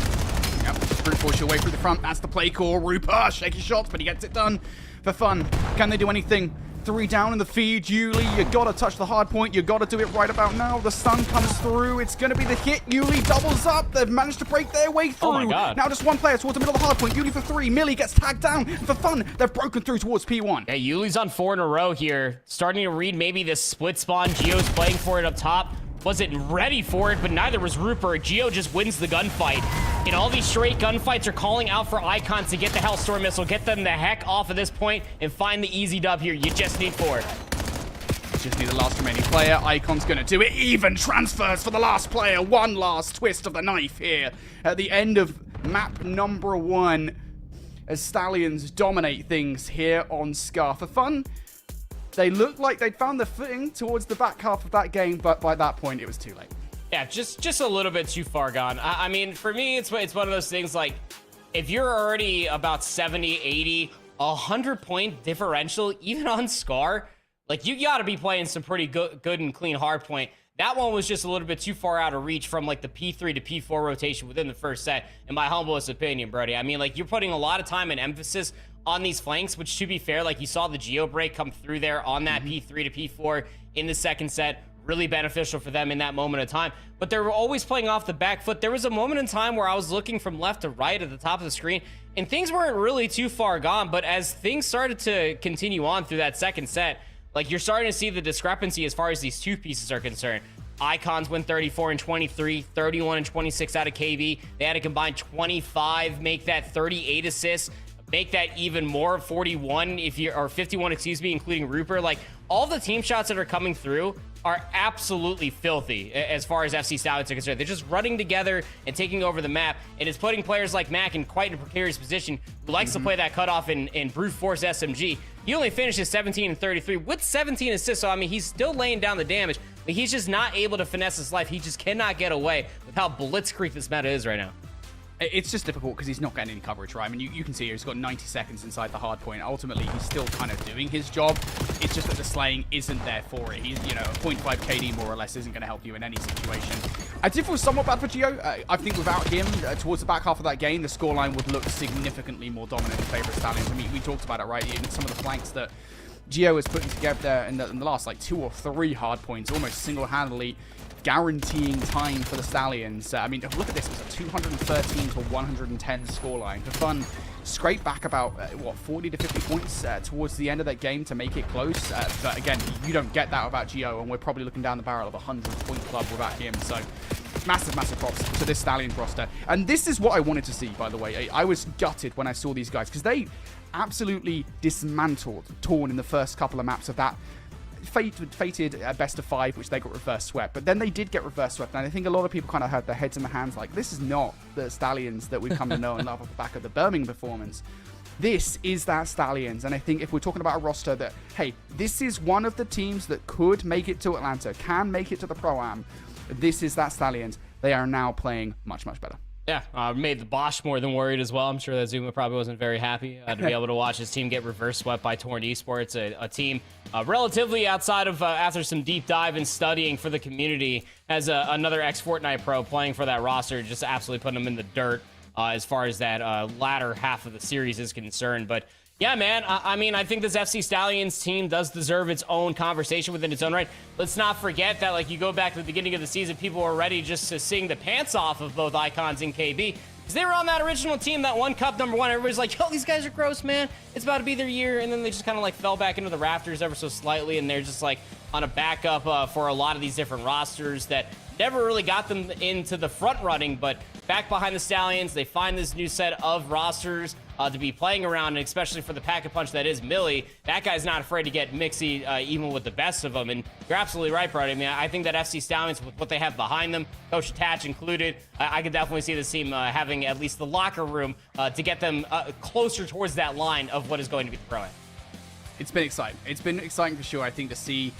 Yep, brute force your way through the front. That's the play call. Rupert, shaky shots, but he gets it done for Fun. Can they do anything 3 down in the feed. Yuli, you gotta touch the hard point. You gotta do it right about now. The stun comes through. It's gonna be the hit. Yuli doubles up. They've managed to break their way through. Oh my God. Now just one player towards the middle of the hard point. Yuli for 3. Millie gets tagged down. For fun, they've broken through towards P1. Yeah, Yuli's on 4 in a row here. Starting to read maybe this split spawn. Gio's playing for it up top. Wasn't ready for it, but neither was Rupert. Gio just wins the gunfight. And all these straight gunfights are calling out for Icons to get the Hellstorm missile, get them the heck off of this point, and find the easy dub here. You just need 4. Just need the last remaining player. Icon's gonna do it. Even transfers for the last player. One last twist of the knife here at the end of map number 1 as Stallions dominate things here on Scar. For fun, they looked like they'd found their footing towards the back half of that game, but by that point, it was too late. Yeah, just a little bit too far gone. I mean, for me, it's one of those things like, if you're already about 70, 80, 100-point differential, even on Scar, like, you gotta be playing some pretty good and clean hardpoint. That one was just a little bit too far out of reach from, like, the P3 to P4 rotation within the first set, in my humblest opinion, Brody. I mean, like, you're putting a lot of time and emphasis on these flanks, which, to be fair, like, you saw the Geo break come through there on that P3 to P4 in the second set. Really beneficial for them in that moment of time. But they were always playing off the back foot. There was a moment in time where I was looking from left to right at the top of the screen, and things weren't really too far gone. But as things started to continue on through that second set, like, you're starting to see the discrepancy as far as these two pieces are concerned. Icons win 34 and 23, 31 and 26 out of KB. They had a combined 25, make that 38 assists. Make that even more, 41 if you or 51, excuse me, including Rupert. Like, all the team shots that are coming through are absolutely filthy as far as FC Stallions are concerned. They're just running together and taking over the map, and it's putting players like Mac in quite a precarious position, who likes to play that cutoff in brute force SMG. He only finishes 17 and 33 with 17 assists, so I mean, he's still laying down the damage, but he's just not able to finesse his life. He just cannot get away with how blitzkrieg this meta is right now. It's just difficult because he's not getting any coverage, right? I mean, you can see here, he's got 90 seconds inside the hard point. Ultimately, he's still kind of doing his job. It's just that the slaying isn't there for it. He's, you know, 0.5 KD more or less isn't going to help you in any situation. I did feel somewhat bad for Gio. I think without him, towards the back half of that game, the scoreline would look significantly more dominant in favor of Stallions. I mean, we talked about it, right? In some of the flanks that Gio is putting together in the last, like, 2 or 3 hard points, almost single-handedly guaranteeing time for the Stallions. I mean, look at this. It's a 213 to 110 scoreline. For fun, scrape back about, 40 to 50 points towards the end of that game to make it close. But again, you don't get that without Gio, and we're probably looking down the barrel of a 100-point club without him. So massive, massive props to this Stallions roster. And this is what I wanted to see, by the way. I was gutted when I saw these guys, because they absolutely dismantled Torn in the first couple of maps of that fated best of 5, which they got reverse swept. But then they did get reverse swept, and I think a lot of people kind of had their heads in their hands like, this is not the Stallions that we've come to know and love off the back of the Birmingham performance. This is that Stallions, and I think if we're talking about a roster that, hey, this is one of the teams that could make it to Atlanta, can make it to the Pro-Am, this is that Stallions. They are now playing much, much better. Yeah, made the Bosch more than worried as well. I'm sure that Zuma probably wasn't very happy to be able to watch his team get reverse swept by Torn Esports, a team relatively outside of, after some deep dive and studying for the community, as another ex-Fortnite pro playing for that roster, just absolutely putting them in the dirt as far as that latter half of the series is concerned. But yeah, man, I mean, I think this FC Stallions team does deserve its own conversation within its own right. Let's not forget that, like, you go back to the beginning of the season, people were ready just to sing the pants off of both Icons and KB, because they were on that original team that won Cup #1. Everybody's like, yo, these guys are gross, man. It's about to be their year. And then they just kind of, like, fell back into the rafters ever so slightly, and they're just, like, on a backup for a lot of these different rosters that never really got them into the front running. But back behind the Stallions, they find this new set of rosters to be playing around, and especially for the pack-a-punch that is Millie. That guy's not afraid to get mixy even with the best of them, and you're absolutely right, Brody. I mean, I think that FC Stallions, with what they have behind them, Coach Attach included, I could definitely see this team having at least the locker room to get them closer towards that line of what is going to be the Pro-Am. It's been exciting. It's been exciting for sure, I think, to see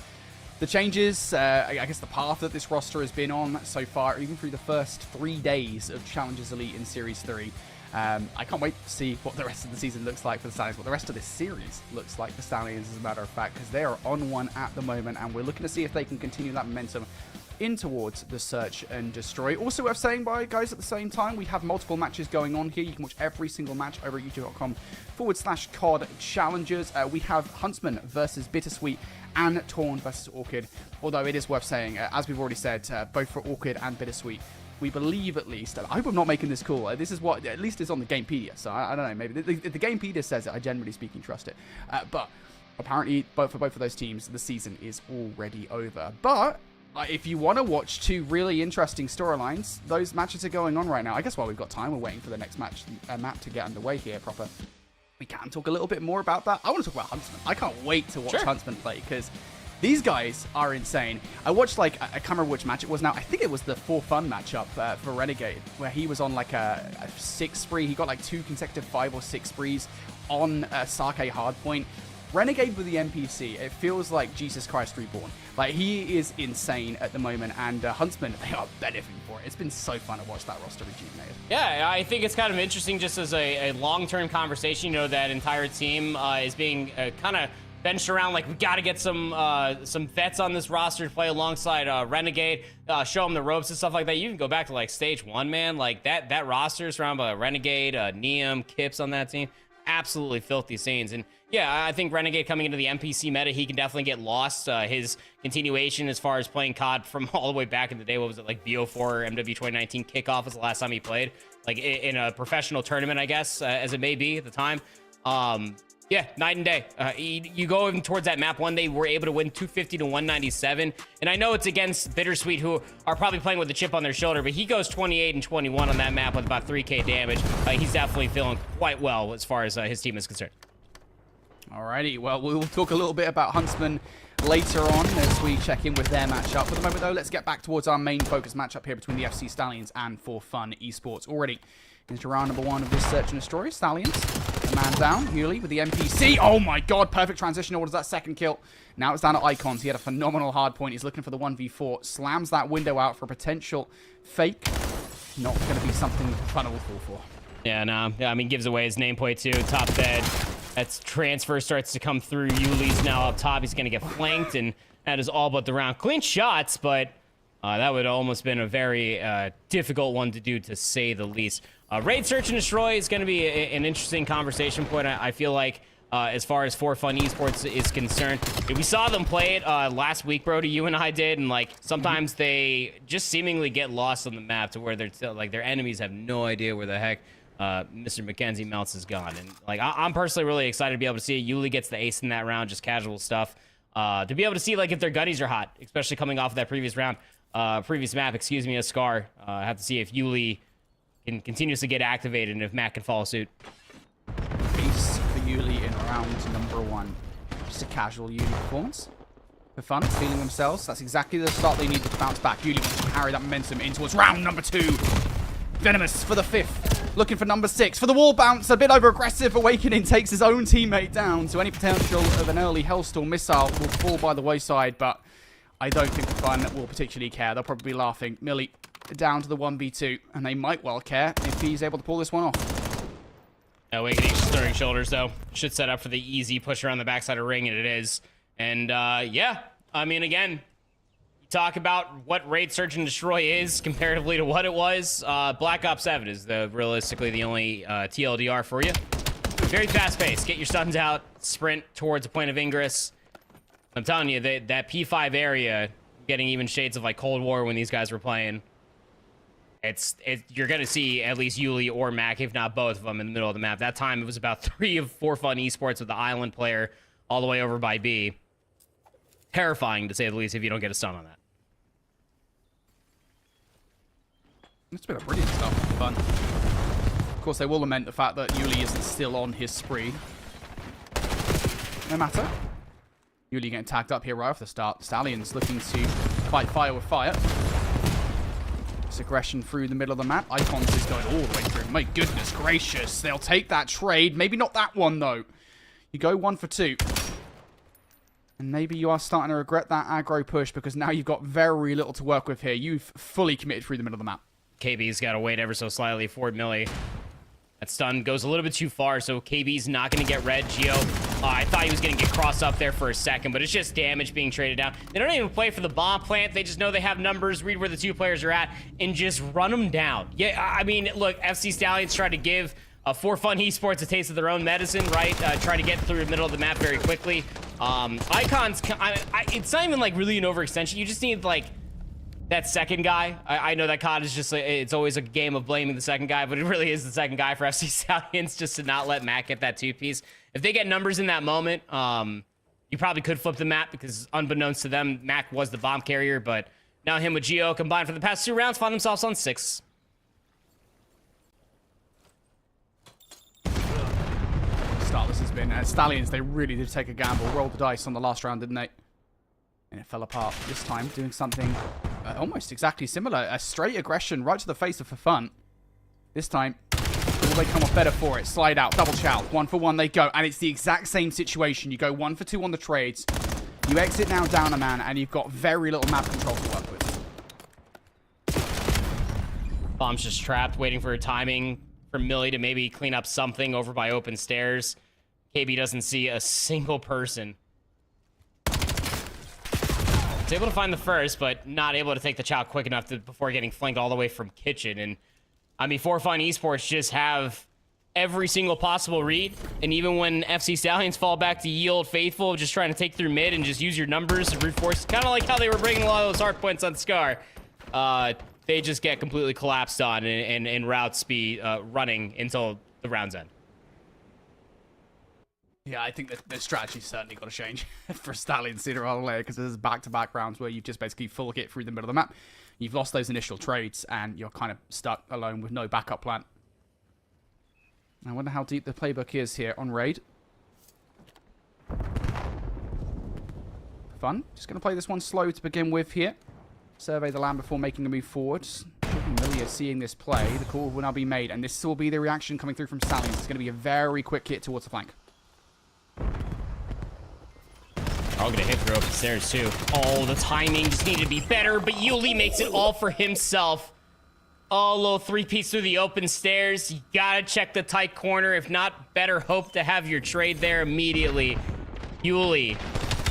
the changes, I guess the path that this roster has been on so far, even through the first 3 days of Challengers Elite in Series 3. I can't wait to see what the rest of the season looks like for the Stallions, what the rest of this series looks like for Stallions, as a matter of fact, because they are on one at the moment, and we're looking to see if they can continue that momentum in towards the search and destroy. Also worth saying, guys, at the same time, we have multiple matches going on here. You can watch every single match over at youtube.com/COD challenges. We have Huntsmen versus BitterSweet and Torn versus Orchid. Although it is worth saying, as we've already said, both for Orchid and BitterSweet, we believe at least, I hope I'm not making this cool, this is what at least is on the Gamepedia, so I don't know, maybe the Gamepedia says it, I generally speaking trust it, but apparently for both of those teams the season is already over. But if you want to watch two really interesting storylines, those matches are going on right now. I guess while we've got time, we're waiting for the next map to get underway here proper. We can talk a little bit more about that. I want to talk about Huntsmen. I can't wait to watch Huntsmen play, because these guys are insane. I watched, like, I can't remember which match it was now. I think it was the For Fun matchup for Renegade, where he was on, like, a 6 spree. He got, like, 2 consecutive 5 or 6 sprees on Sake Hardpoint. Renegade with the NPC, it feels like Jesus Christ Reborn. Like, he is insane at the moment, and Huntsmen, they are benefiting for it. It's been so fun to watch that roster rejuvenated. Yeah, I think it's kind of interesting just as a long-term conversation. You know, that entire team is being kind of benched around, like, we got to get some vets on this roster to play alongside Renegade, show them the ropes and stuff like that. You can go back to, like, stage 1, man. Like, that roster is surrounded by Renegade, Neum, Kips on that team. Absolutely filthy scenes. And yeah, I think Renegade coming into the NPC meta, he can definitely get lost. His continuation as far as playing COD from all the way back in the day, what was it, like BO4 or MW 2019 kickoff was the last time he played, like in a professional tournament, I guess, as it may be at the time. Yeah, night and day. You go in towards that map one day, we're able to win 250 to 197. And I know it's against BitterSweet, who are probably playing with a chip on their shoulder, but he goes 28 and 21 on that map with about 3k damage. He's definitely feeling quite well as far as his team is concerned. Alrighty, well, we will talk a little bit about Huntsmen later on as we check in with their matchup. For the moment, though, let's get back towards our main focus matchup here between the FC Stallions and For Fun Esports. Already into round number 1 of this search and destroy. Stallions, a man down. Hewley with the NPC. Oh my god, perfect transition orders that second kill. Now it's down to Icons. He had a phenomenal hard point. He's looking for the 1v4. Slams that window out for a potential fake. Not going to be something Fun will fall for. Yeah, no. Yeah, I mean, gives away his nameplate too. Top bed. That's transfer starts to come through. Yuli's now up top. He's going to get flanked, and that is all but the round. Clean shots, but that would almost been a very difficult one to do, to say the least. Raid Search and Destroy is going to be an interesting conversation point. I feel like as far as For Fun Esports is concerned, we saw them play it last week, Brody. You and I did, and like sometimes they just seemingly get lost on the map to where they're like their enemies have no idea where the heck Mr. Mackenzie Melts is gone. And like I'm personally really excited to be able to see it. Yuli gets the ace in that round, just casual stuff. To be able to see like if their gunnies are hot, especially coming off of that previous round, previous map, excuse me, a Scar. I have to see if Yuli can continuously get activated and if Matt can follow suit. Ace for Yuli in round number 1. Just a casual Yuli performance. For Fun, feeling themselves. That's exactly the start they needed to bounce back. Yuli wants to carry that momentum in towards round number 2. Venomous for the 5th. Looking for number 6. For the wall bounce, a bit over aggressive. Awakening takes his own teammate down. So any potential of an early Hellstorm missile will fall by the wayside. But I don't think Fun will particularly care. They'll probably be laughing. Millie down to the 1v2. And they might well care if he's able to pull this one off. Awakening stirring shoulders, though. Should set up for the easy push around the backside of ring, and it is. And yeah, I mean, again, talk about what Raid Search and Destroy is comparatively to what it was. Black Ops 7 is realistically the only TLDR for you. Very fast paced. Get your stuns out, sprint towards a point of ingress. I'm telling you, that P5 area, getting even shades of like Cold War when these guys were playing. You're going to see at least Yuli or Mac, if not both of them, in the middle of the map. That time, it was about 3 of For Fun Esports with the island player all the way over by B. Terrifying, to say the least, if you don't get a stun on that. It's been a brilliant start for Fun. Of course, they will lament the fact that Yuli isn't still on his spree. No matter. Yuli getting tagged up here right off the start. Stallions looking to fight fire with fire. This aggression through the middle of the map. Icons is going all the way through. My goodness gracious. They'll take that trade. Maybe not that one, though. You go 1 for 2. And maybe you are starting to regret that aggro push because now you've got very little to work with here. You've fully committed through the middle of the map. KB's got to wait ever so slightly for Millie. That stun goes a little bit too far, so KB's not going to get red. Geo I thought he was going to get crossed up there for a second, but it's just damage being traded down. They don't even play for the bomb plant. They just know they have numbers, read where the 2 players are at, and just run them down. Yeah, I mean, look, FC Stallions tried to give For Fun Esports a taste of their own medicine, right? Try to get through the middle of the map very quickly. Icons, it's not even like really an overextension. You just need like that second guy. I know that COD is just, it's always a game of blaming the second guy, but it really is the second guy for FC Stallions just to not let Mac get that 2-piece. If they get numbers in that moment, you probably could flip the map because unbeknownst to them, Mac was the bomb carrier, but now him with Geo combined for the past 2 rounds find themselves on 6. This has been Stallions. They really did take a gamble, rolled the dice on the last round, didn't they? And it fell apart this time, doing something almost exactly similar. A straight aggression right to the face of For Fun. This time, will they come off better for it? Slide out, double chow, 1 for 1 they go, and it's the exact same situation. You go 1 for 2 on the trades. You exit now down a man, and you've got very little map control to work with. Bomb's just trapped, waiting for a timing for Millie to maybe clean up something over by open stairs. KB doesn't see a single person. He's able to find the first, but not able to take the chow quick enough before getting flanked all the way from kitchen. And I mean, For Fun Esports just have every single possible read. And even when FC Stallions fall back to yield faithful, just trying to take through mid and just use your numbers to brute force, kind of like how they were bringing a lot of those hard points on Scar. They just get completely collapsed on and route speed running until the round's end. Yeah, I think the strategy's certainly got to change for Stallions sooner rather than later, because there's back-to-back rounds where you've just basically full hit through the middle of the map. You've lost those initial trades, and you're kind of stuck alone with no backup plan. I wonder how deep the playbook is here on Raid. Fun. Just going to play this one slow to begin with here. Survey the land before making a move forwards. Familiar seeing this play. The call will now be made, and this will be the reaction coming through from Stallions. It's going to be a very quick hit towards the flank. All gonna hit through open stairs too. Oh, the timing just needed to be better, but Yuli makes it all for himself. Oh, a little 3-piece through the open stairs. You gotta check the tight corner. If not, better hope to have your trade there immediately. Yuli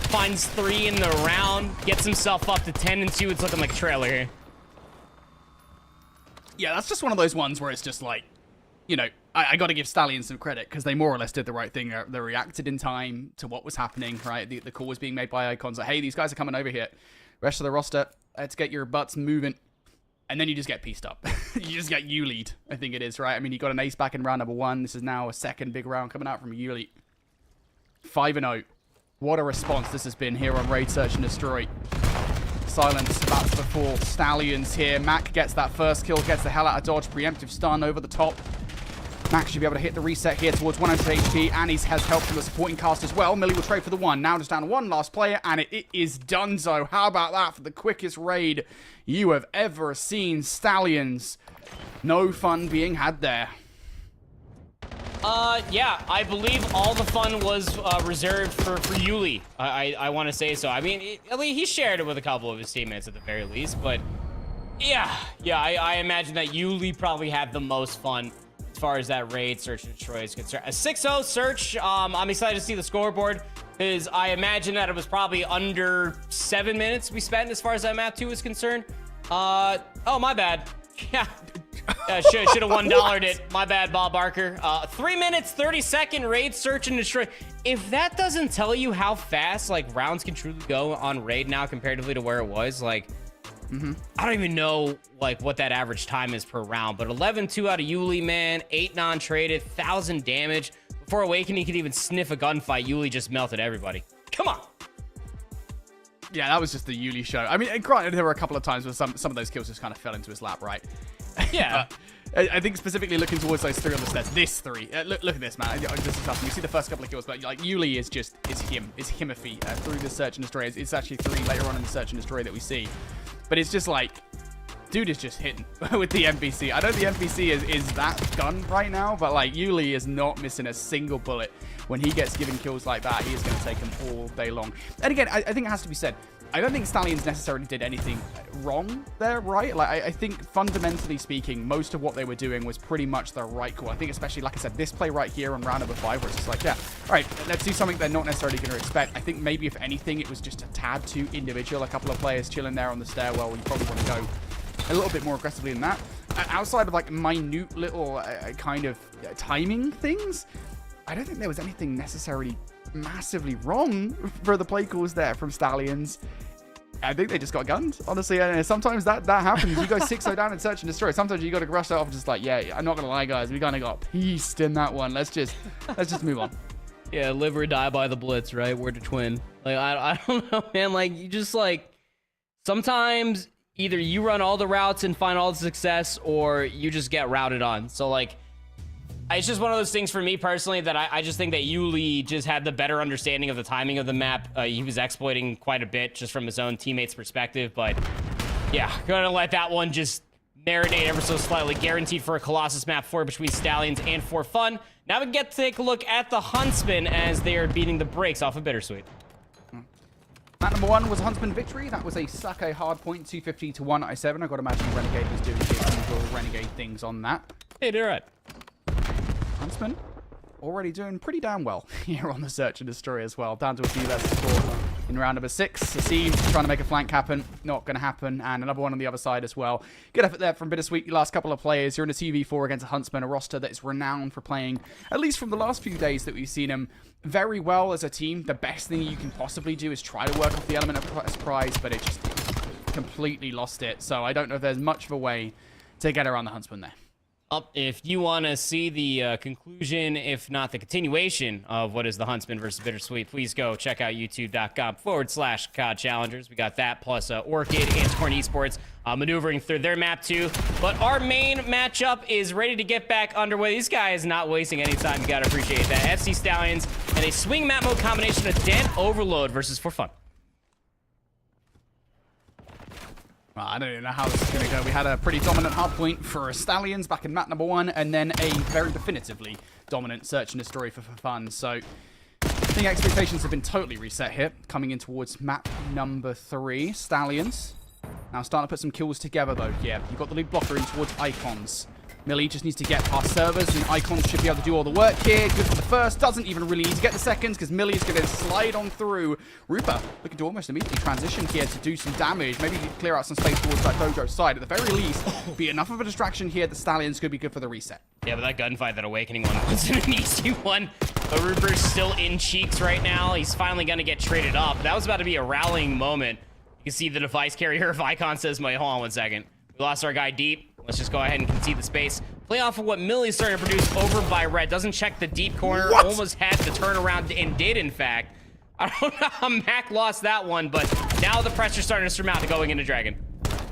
finds 3 in the round, gets himself up to 10-2. It's looking like a trailer here. Yeah, that's just one of those ones where it's just like, you know, I got to give Stallions some credit because they more or less did the right thing. They reacted in time to what was happening, right? The call was being made by Icons like, hey, these guys are coming over here. Rest of the roster, let's get your butts moving. And then you just get pieced up. You just get U-lead, I think it is, right? I mean, you got an ace back in round number 1. This is now a second big round coming out from U-lead. 5-0. What a response this has been here on Raid Search and Destroy. Silence about to fall. Stallions here. Mac gets that first kill, gets the hell out of dodge. Preemptive stun over the top. Max should be able to hit the reset here towards 100 HP, and he has help from the supporting cast as well. Millie will trade for the 1. Now just down to 1 last player, and it is donezo. How about that for the quickest raid you have ever seen, Stallions? No fun being had there. Yeah, I believe all the fun was reserved for Yuli. I want to say so. I mean, at least he shared it with a couple of his teammates at the very least, but yeah, I imagine that Yuli probably had the most fun as far as that raid search and destroy is concerned. A 6-0 search. I'm excited to see the scoreboard because I imagine that it was probably under 7 minutes we spent as far as that map 2 is concerned. Oh, my bad. Yeah. Should have $1'd it. My bad, Bob Barker. 3 minutes, 30-second raid search and destroy. If that doesn't tell you how fast like rounds can truly go on raid now comparatively to where it was, like, I don't even know like what that average time is per round, but 11-2 out of Yuli, man. 8 non-traded, 1,000 damage. Before Awakening he could even sniff a gunfight, Yuli just melted everybody. Come on. Yeah, that was just the Yuli show. I mean, and granted, there were a couple of times where some of those kills just kind of fell into his lap, right? Yeah. I think specifically looking towards those 3 on the stairs. This 3. Look at this, man. This is tough. You see the first couple of kills, but like Yuli is just, is himothy through the search and destroy. It's actually 3 later on in the search and destroy that we see. But it's just like, dude is just hitting with the NPC. I know the NPC is that gun right now, but like Yuli is not missing a single bullet. When he gets given kills like that, he is going to take them all day long. And again, I think it has to be said, I don't think Stallions necessarily did anything wrong there, right? Like, I think fundamentally speaking, most of what they were doing was pretty much the right call. I think especially, like I said, this play right here on round number 5, where it's just like, yeah, all right, let's do something they're not necessarily going to expect. I think maybe, if anything, it was just a tad too individual. A couple of players chilling there on the stairwell where you probably want to go a little bit more aggressively than that. Outside of, like, minute little kind of timing things, I don't think there was anything necessarily massively wrong for the play calls there from Stallions. I think they just got gunned, honestly. And sometimes that happens. You go 6-0 down in search and destroy. Sometimes you got to rush that off, just like, yeah, I'm not gonna lie, guys, we kind of got pieced in that one. Let's just move on. Yeah, live or die by the blitz, right? Word to twin. Like, I don't know, man. Like, you just, like, sometimes either you run all the routes and find all the success, or you just get routed on. So, like, it's just one of those things for me personally that I just think that Yuli just had the better understanding of the timing of the map. He was exploiting quite a bit just from his own teammates' perspective. But yeah, gonna let that one just marinate ever so slightly. Guaranteed for a Colossus map 4 between Stallions and for fun. Now we get to take a look at the Huntsmen as they are beating the brakes off of BitterSweet. Map number 1 was a Huntsman victory. That was a Sake hard point, 250 to 197. I got to imagine Renegade was doing his usual Renegade things on that. Hey, they're right. Huntsman already doing pretty damn well here on the search and destroy as well. Down to a few less to score in round number 6. A siege trying to make a flank happen. Not going to happen. And another one on the other side as well. Good effort there from BitterSweet. Last couple of players. You're in a 2v4 against a Huntsman, a roster that is renowned for playing, at least from the last few days that we've seen him, very well as a team. The best thing you can possibly do is try to work off the element of surprise, but it just completely lost it. So I don't know if there's much of a way to get around the Huntsman there. If you want to see the conclusion, if not the continuation of what is the Huntsman versus BitterSweet, please go check out youtube.com/COD Challengers. We got that plus Orchid and Esports maneuvering through their map too. But our main matchup is ready to get back underway. These guys not wasting any time. You got to appreciate that. FC Stallions and a swing map mode combination of Dent Overload versus For Fun. Well, I don't even know how this is going to go. We had a pretty dominant hard point for Stallions back in map number 1, and then a very definitively dominant search and destroy for fun. So I think expectations have been totally reset here, coming in towards map number 3. Stallions now starting to put some kills together, though. Yeah, you've got the lead blocker in towards Icons. Millie just needs to get past servers, and Icons should be able to do all the work here. Good for the first. Doesn't even really need to get the seconds, because Millie's going to slide on through. Rupa looking to almost immediately transition here to do some damage. Maybe clear out some space towards that Dojo side. At the very least, be enough of a distraction here that Stallions could be good for the reset. Yeah, but that gunfight, that Awakening one, wasn't an easy one. But Ruper's still in cheeks right now. He's finally going to get traded up. That was about to be a rallying moment. You can see the device carrier of Icon says, hold on 1 second. We lost our guy deep. Let's just go ahead and concede the space. Play off of what Millie's starting to produce over by Red. Doesn't check the deep corner. What? Almost had the turnaround and did, in fact. I don't know how Mac lost that one, but now the pressure's starting to surmount to going into Dragon.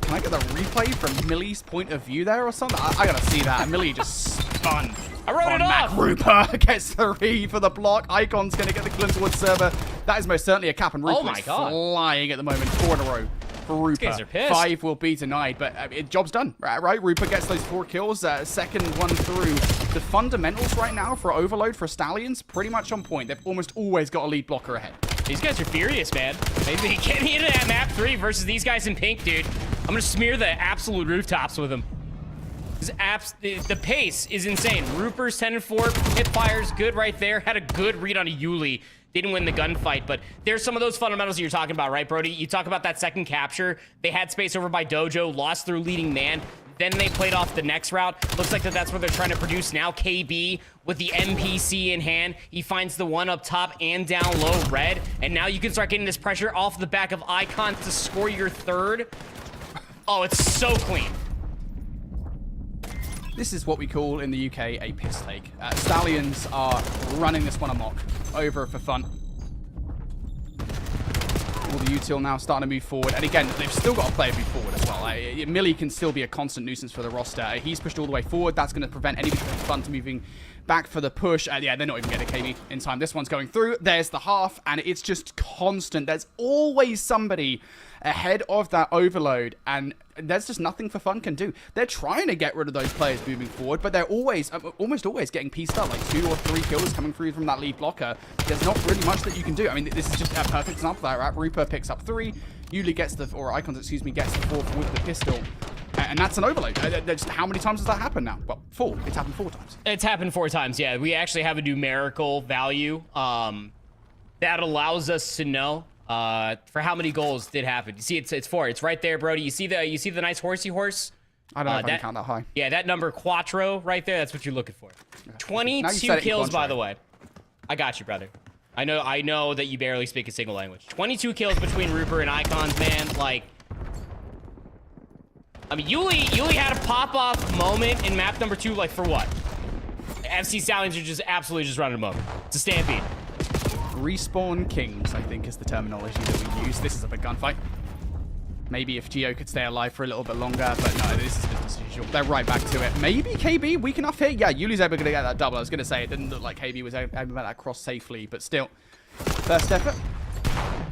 Can I get the replay from Millie's point of view there or something? I gotta see that. Millie just spun. I wrote it off. Mac Rupa gets the read for the block. Icon's gonna get the glimpse towards server. That is most certainly a cap, and Rupa Oh my is God. flying at the moment. 4 in a row for Rupa. These guys are pissed. 5 will be denied, but job's done, right? Rupa gets those 4 kills. Second one through. The fundamentals right now for Overload for Stallions, pretty much on point. They've almost always got a lead blocker ahead. These guys are furious, man. Maybe get me into that map 3 versus these guys in pink, dude. I'm gonna smear the absolute rooftops with them. The pace is insane. Ruper's 10-4, hip fires good right there. Had a good read on a Yuli. Didn't win the gunfight, but there's some of those fundamentals that you're talking about, right, Brody? You talk about that second capture. They had space over by Dojo, lost through leading man. Then they played off the next route. Looks like that's what they're trying to produce now. KB with the MPC in hand. He finds the one up top and down low, Red. And now you can start getting this pressure off the back of Icons to score your third. Oh, it's so clean. This is what we call in the UK a piss take. Stallions are running this one amok over for fun. All the util now starting to move forward. And again, they've still got a player move forward as well. Millie can still be a constant nuisance for the roster. He's pushed all the way forward. That's going to prevent anybody from fun to moving back for the push. Yeah, they're not even getting KB in time. This one's going through. There's the half, and it's just constant. There's always somebody ahead of that Overload, and there's just nothing for fun can do. They're trying to get rid of those players moving forward, but they're always, almost always getting pieced up, like 2 or 3 kills coming through from that lead blocker. There's not really much that you can do. I mean, this is just a perfect example of that, right? Rupa picks up 3. Yuli gets the, or Icons, excuse me, gets the fourth with the pistol. And that's an overload. How many times has that happened now? Well, 4. It's happened 4 times. It's happened 4 times, yeah. We actually have a numerical value that allows us to know for how many goals did happen. You see, it's 4. It's right there, Brody. You see the nice horsey horse? I don't know if I can count that high. Yeah, that number quattro right there, that's what you're looking for. 22 kills, by the way. I got you, brother. I know that you barely speak a single language. 22 kills between Rupert and Icons, man. Like, I mean, Yuli had a pop-off moment in map number 2, like, for what? FC Stallions are just absolutely just running them over. It's a stampede. Respawn Kings, I think, is the terminology that we use. This is a big gunfight. Maybe if Geo could stay alive for a little bit longer, but no, this is business as usual. They're right back to it. Maybe KB weak enough here? Yeah, Yuli's able to get that double. I was going to say, it didn't look like KB was able to make that cross safely, but still. First effort.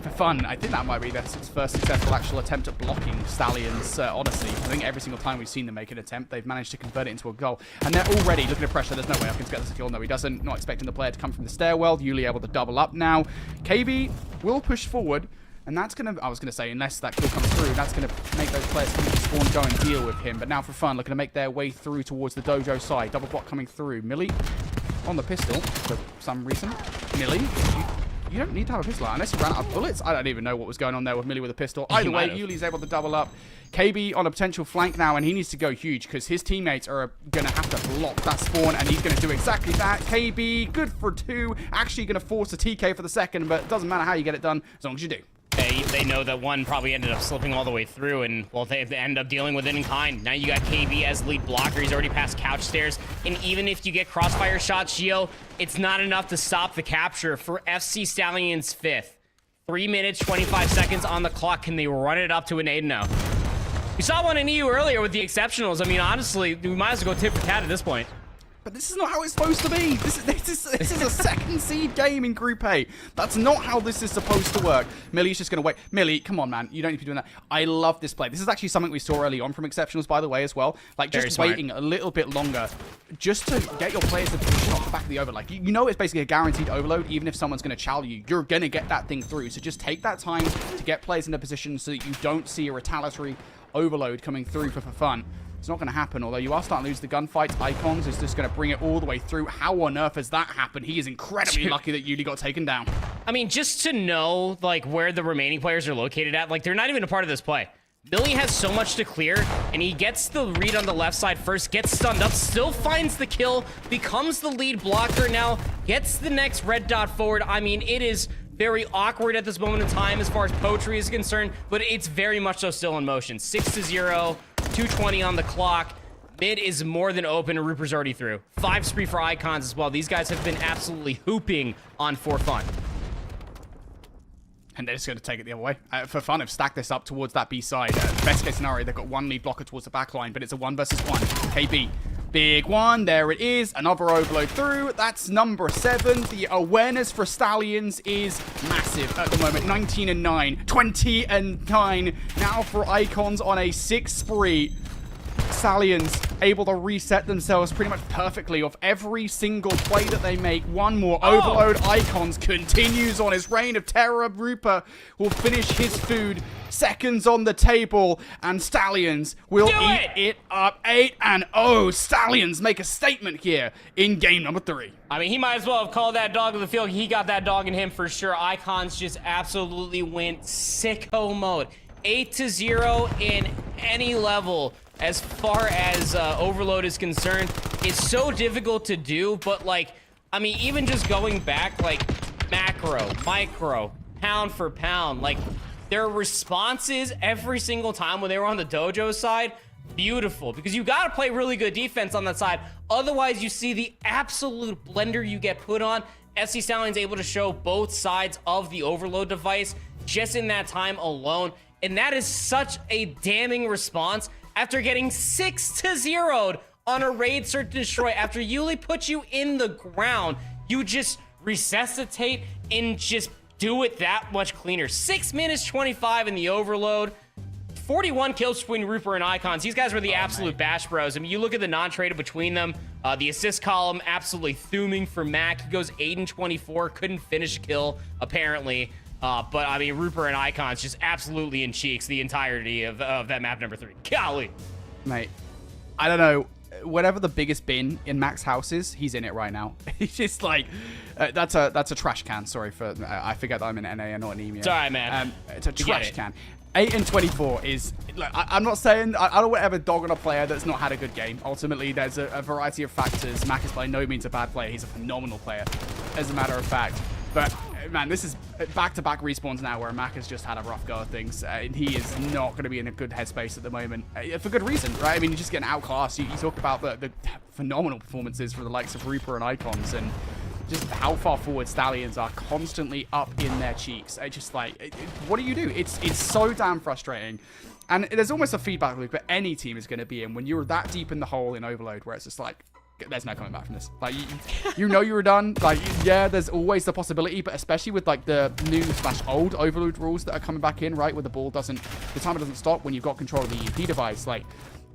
For fun, I think that might be their first successful actual attempt at blocking Stallions. Honestly, I think every single time we've seen them make an attempt, they've managed to convert it into a goal. And they're already looking at pressure. There's no way Hopkins gets this kill. No, he doesn't. Not expecting the player to come from the stairwell. Yuli able to double up now. KB will push forward. And that's going to, I was going to say, unless that kill comes through, that's going to make those players come to spawn go and deal with him. But now for fun, looking to make their way through towards the dojo side. Double block coming through. Millie on the pistol for some reason. Millie, you don't need to have a pistol unless you ran out of bullets. I don't even know what was going on there with Millie with a pistol. Either way, Yuli's able to double up. KB on a potential flank now, and he needs to go huge because his teammates are going to have to block that spawn, and he's going to do exactly that. KB, good for 2. Actually going to force a TK for the second, but it doesn't matter how you get it done as long as you do. They know that one probably ended up slipping all the way through, and, well, they end up dealing with it in kind. Now you got KB as lead blocker. He's already past couch stairs, and even if you get crossfire shots, Gio, it's not enough to stop the capture for FC Stallions 5th. 3 minutes, 25 seconds on the clock. Can they run it up to an 8-0? We saw one in EU earlier with the exceptionals. I mean, honestly, we might as well go tit for tat at this point. But this is not how it's supposed to be. This is a second seed game in Group A. That's not how this is supposed to work. Millie's just going to wait. Millie, come on, man. You don't need to be doing that. I love this play. This is actually something we saw early on from Exceptionals, by the way, as well. Like, just waiting a little bit longer just to get your players to position off the back of the overload. Like, you know it's basically a guaranteed overload. Even if someone's going to chow you, you're going to get that thing through. So just take that time to get players in a position so that you don't see a retaliatory overload coming through for fun. It's not going to happen, although you are starting to lose the gunfights. Icons is just going to bring it all the way through. How on earth has that happened? He is incredibly lucky that Yuli got taken down. I mean, just to know, like, where the remaining players are located at, like, they're not even a part of this play. Millie has so much to clear, and he gets the read on the left side first, gets stunned up, still finds the kill, becomes the lead blocker now, gets the next red dot forward. I mean, it is very awkward at this moment in time as far as Poetry is concerned, but it's very much so still in motion. 6-0, 2:20 on the clock. Mid is more than open, and Rupert's already through. 5 spree for Icons as well. These guys have been absolutely hooping on for fun. And they're just going to take it the other way. For fun, have stacked this up towards that B side. Best case scenario, they've got one lead blocker towards the back line, but it's a 1 versus 1. KB. Big one, there it is, another overload through. That's number 7. The awareness for Stallions is massive at the moment. 19-9, 20-9. Now for Icons on a 6 spree. Stallions able to reset themselves pretty much perfectly off every single play that they make. One more overload. Icons continues on his reign of terror. Rupert will finish his food. Seconds on the table, and Stallions will eat it up. 8-0. Stallions make a statement here in game number 3. I mean, he might as well have called that dog of the field. He got that dog in him for sure. Icons just absolutely went sicko mode. 8-0 in any level as far as overload is concerned is so difficult to do, but like, I mean, even just going back, like macro, micro, pound for pound, like their responses every single time when they were on the dojo side, beautiful, because you got to play really good defense on that side. Otherwise, you see the absolute blender you get put on. FC Stallions able to show both sides of the overload device just in that time alone. And that is such a damning response after getting 6-0'd on a raid search and destroy. After Yuli puts you in the ground, you just resuscitate and just do it that much cleaner. 6 minutes 25 in the overload. 41 kills between Rupert and Icons. These guys were the absolute bash bros. I mean, you look at the non-traded between them. The assist column absolutely thuming for Mac. He goes 8-24. Couldn't finish a kill, apparently. But I mean, Rupert and Icons just absolutely in cheeks the entirety of that map number 3. Golly. Mate, I don't know. Whatever the biggest bin in Mac's house is, he's in it right now. He's just like, that's a trash can. Sorry for, I forget that I'm in NA and not an EMEA. It's all right, man. It's a trash can. 8 and 24 is, look, I'm not saying, I don't want to ever dog on a player that's not had a good game. Ultimately, there's a variety of factors. Mac is by no means a bad player. He's a phenomenal player, as a matter of fact. But, man, this is back-to-back respawns now where Mac has just had a rough go of things. And he is not going to be in a good headspace at the moment. For good reason, right? I mean, you're just getting outclassed. You talk about the phenomenal performances for the likes of Rupert and Icons and just how far forward Stallions are constantly up in their cheeks. It's just like, what do you do? It's so damn frustrating. And there's almost a feedback loop that any team is going to be in when you're that deep in the hole in Overload where it's just like, there's no coming back from this. Like, you know you were done. Like, yeah, there's always the possibility, but especially with, like, the new/old Overload rules that are coming back in, right, where the timer doesn't stop when you've got control of the EMP device. Like,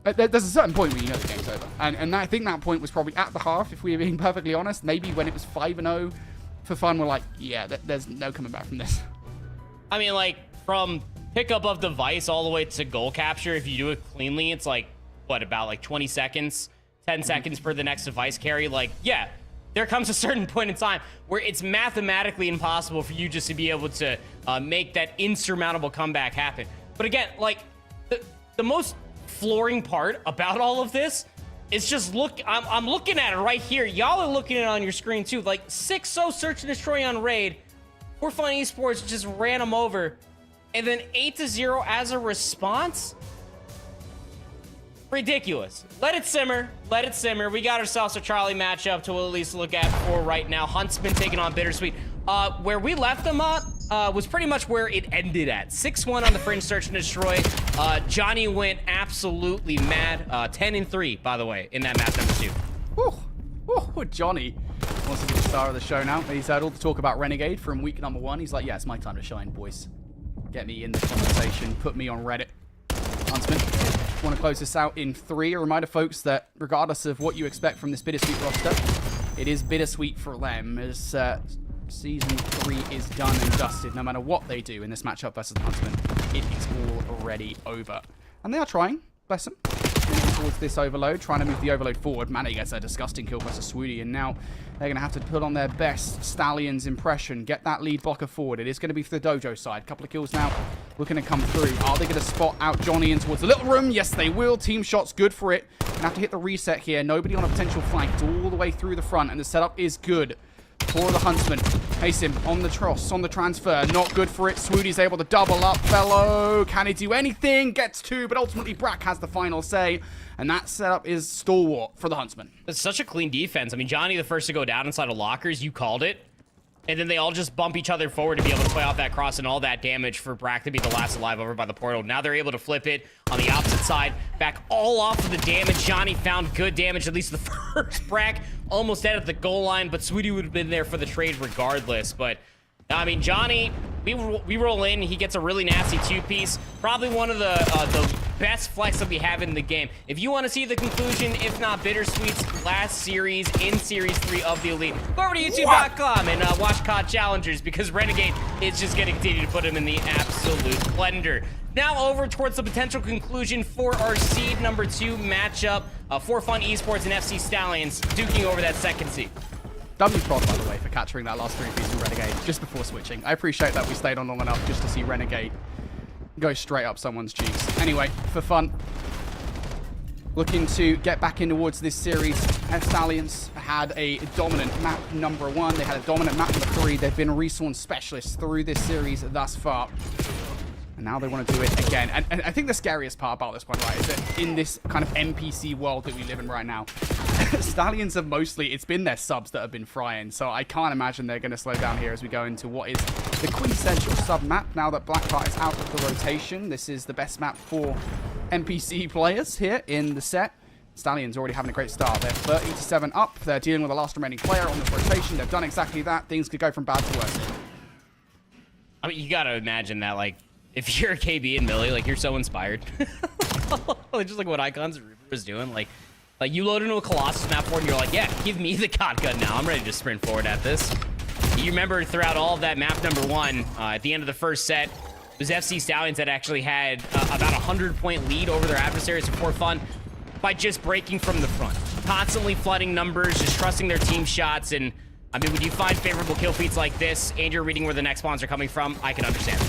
there's a certain point where you know the game's over. And I think that point was probably at the half, if we're being perfectly honest. Maybe when it was 5-0 for fun, we're like, yeah, there's no coming back from this. I mean, like, from pickup of device all the way to goal capture, if you do it cleanly, it's like, what, about, like, 20 seconds? 10 seconds per the next device carry. Like, yeah, there comes a certain point in time where it's mathematically impossible for you just to be able to make that insurmountable comeback happen. But again, like, the most flooring part about all of this is just I'm looking at it right here. Y'all are looking at it on your screen too. Like, 6-0 search and destroy on raid. For Fun Esports just ran them over. And then 8-0 as a response? Ridiculous. Let it simmer. Let it simmer. We got ourselves a Charlie matchup to at least look at for right now. Huntsmen taking on BitterSweet. Where we left them up was pretty much where it ended at. 6-1 on the Fringe Search and Destroy. Johnny went absolutely mad. 10-3, by the way, in that map number 2. Ooh, Johnny wants to be the star of the show now. He's heard all the talk about Renegade from week number 1. He's like, yeah, it's my time to shine, boys. Get me in the conversation. Put me on Reddit. Huntsman want to close this out in 3. A reminder, folks, that regardless of what you expect from this BitterSweet roster, it is bittersweet for them as Season 3 is done and dusted. No matter what they do in this matchup versus the Huntsmen, it is already over. And they are trying, bless them, towards this Overload, trying to move the Overload forward. Man, he gets a disgusting kill versus Swooty, and now they're going to have to put on their best Stallions impression, get that lead blocker forward. It is going to be for the Dojo side. Couple of kills now looking to come through. Are they going to spot out Johnny in towards the little room? Yes, they will. Team shots, good for it. Gonna have to hit the reset here. Nobody on a potential flank. It's all the way through the front, and the setup is good for the Huntsman. Hasim on the Tross, on the transfer. Not good for it. Swooty's able to double up. Fellow, can he do anything? Gets 2, but ultimately Brack has the final say. And that setup is stalwart for the Huntsman. It's such a clean defense. I mean, Johnny, the first to go down inside of lockers, you called it. And then they all just bump each other forward to be able to play off that cross and all that damage for Brack to be the last alive over by the portal. Now they're able to flip it on the opposite side. Back all off of the damage. Johnny found good damage, at least the first. Brack almost dead at the goal line, but Sweetie would have been there for the trade regardless. But, I mean, Johnny, we roll in. He gets a really nasty 2-piece. Probably one of the best flex that we have in the game. If you want to see the conclusion, if not BitterSweet's last series in Series 3 of the Elite, go over to YouTube.com and watch COD Challengers, because Renegade is just going to continue to put him in the absolute blender. Now over towards the potential conclusion for our seed number 2 matchup for Fun Esports and FC Stallions, duking over that second seed. W prod, by the way, for capturing that last 3-piece from Renegade just before switching. I appreciate that we stayed on long enough just to see Renegade go straight up someone's cheeks. Anyway, for fun, looking to get back in towards this series. Stallions had a dominant map number 1. They had a dominant map number 3. They've been respawn specialists through this series thus far. And now they want to do it again. And I think the scariest part about this one, right, is that in this kind of NPC world that we live in right now, Stallions have mostly, it's been their subs that have been frying. So I can't imagine they're going to slow down here as we go into what is the quintessential sub map. Now that Blackheart is out of the rotation, this is the best map for NPC players here in the set. Stallions already having a great start. They're 37 up. They're dealing with the last remaining player on the rotation. They've done exactly that. Things could go from bad to worse. I mean, you got to imagine that, like, if you're a KB and Millie, like, you're so inspired. Just like what Icons and Rupert was doing. Like you load into a Colossus map forward and you're like, yeah, give me the COD gun now. I'm ready to sprint forward at this. You remember throughout all of that map number 1, at the end of the first set, it was FC Stallions that actually had about a 100-point lead over their adversaries for fun by just breaking from the front. Constantly flooding numbers, just trusting their team shots. And, I mean, when you find favorable kill feeds like this, and you're reading where the next spawns are coming from, I can understand.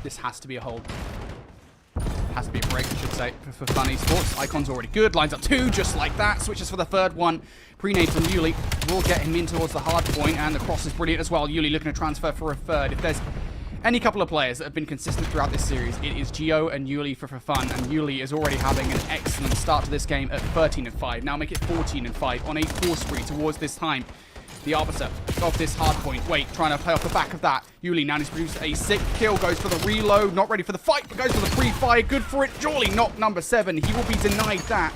This has to be a hold. Has to be a break, I should say, for Fun Esports. Icon's already good. Lines up 2, just like that. Switches for the third one. Pre-nade from Yuli will get him in towards the hard point, and the cross is brilliant as well. Yuli looking to transfer for a third. If there's any couple of players that have been consistent throughout this series, it is Geo and Yuli for fun. And Yuli is already having an excellent start to this game at 13-5. Now make it 14-5 on a 4 spree towards this time. The arbiter of this hard point. Wait, trying to play off the back of that. Yuli now needs to produce a sick kill. Goes for the reload. Not ready for the fight, but goes for the pre-fire. Good for it. Surely not number 7. He will be denied that.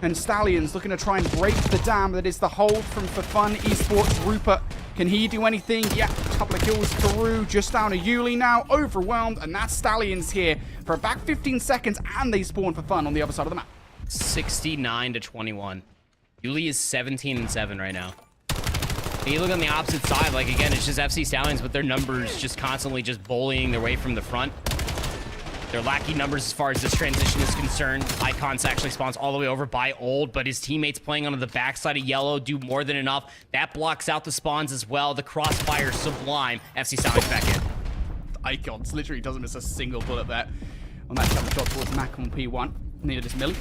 And Stallions looking to try and break the dam that is the hold from For Fun Esports. Rupert, can he do anything? Yeah, a couple of kills through. Just down to Yuli now. Overwhelmed. And that's Stallions here for about 15 seconds. And they spawn For Fun on the other side of the map. 69-21. Yuli is 17-7 right now. You look on the opposite side, like, again, it's just FC Stallions, but their numbers just constantly just bullying their way from the front. They're lacking numbers as far as this transition is concerned. Icons actually spawns all the way over by Old, but his teammates playing on the backside of Yellow do more than enough. That blocks out the spawns as well. The crossfire sublime. FC Stallions back in. Icons literally doesn't miss a single bullet there on that double shot towards Mac on P1. Needed his Millie.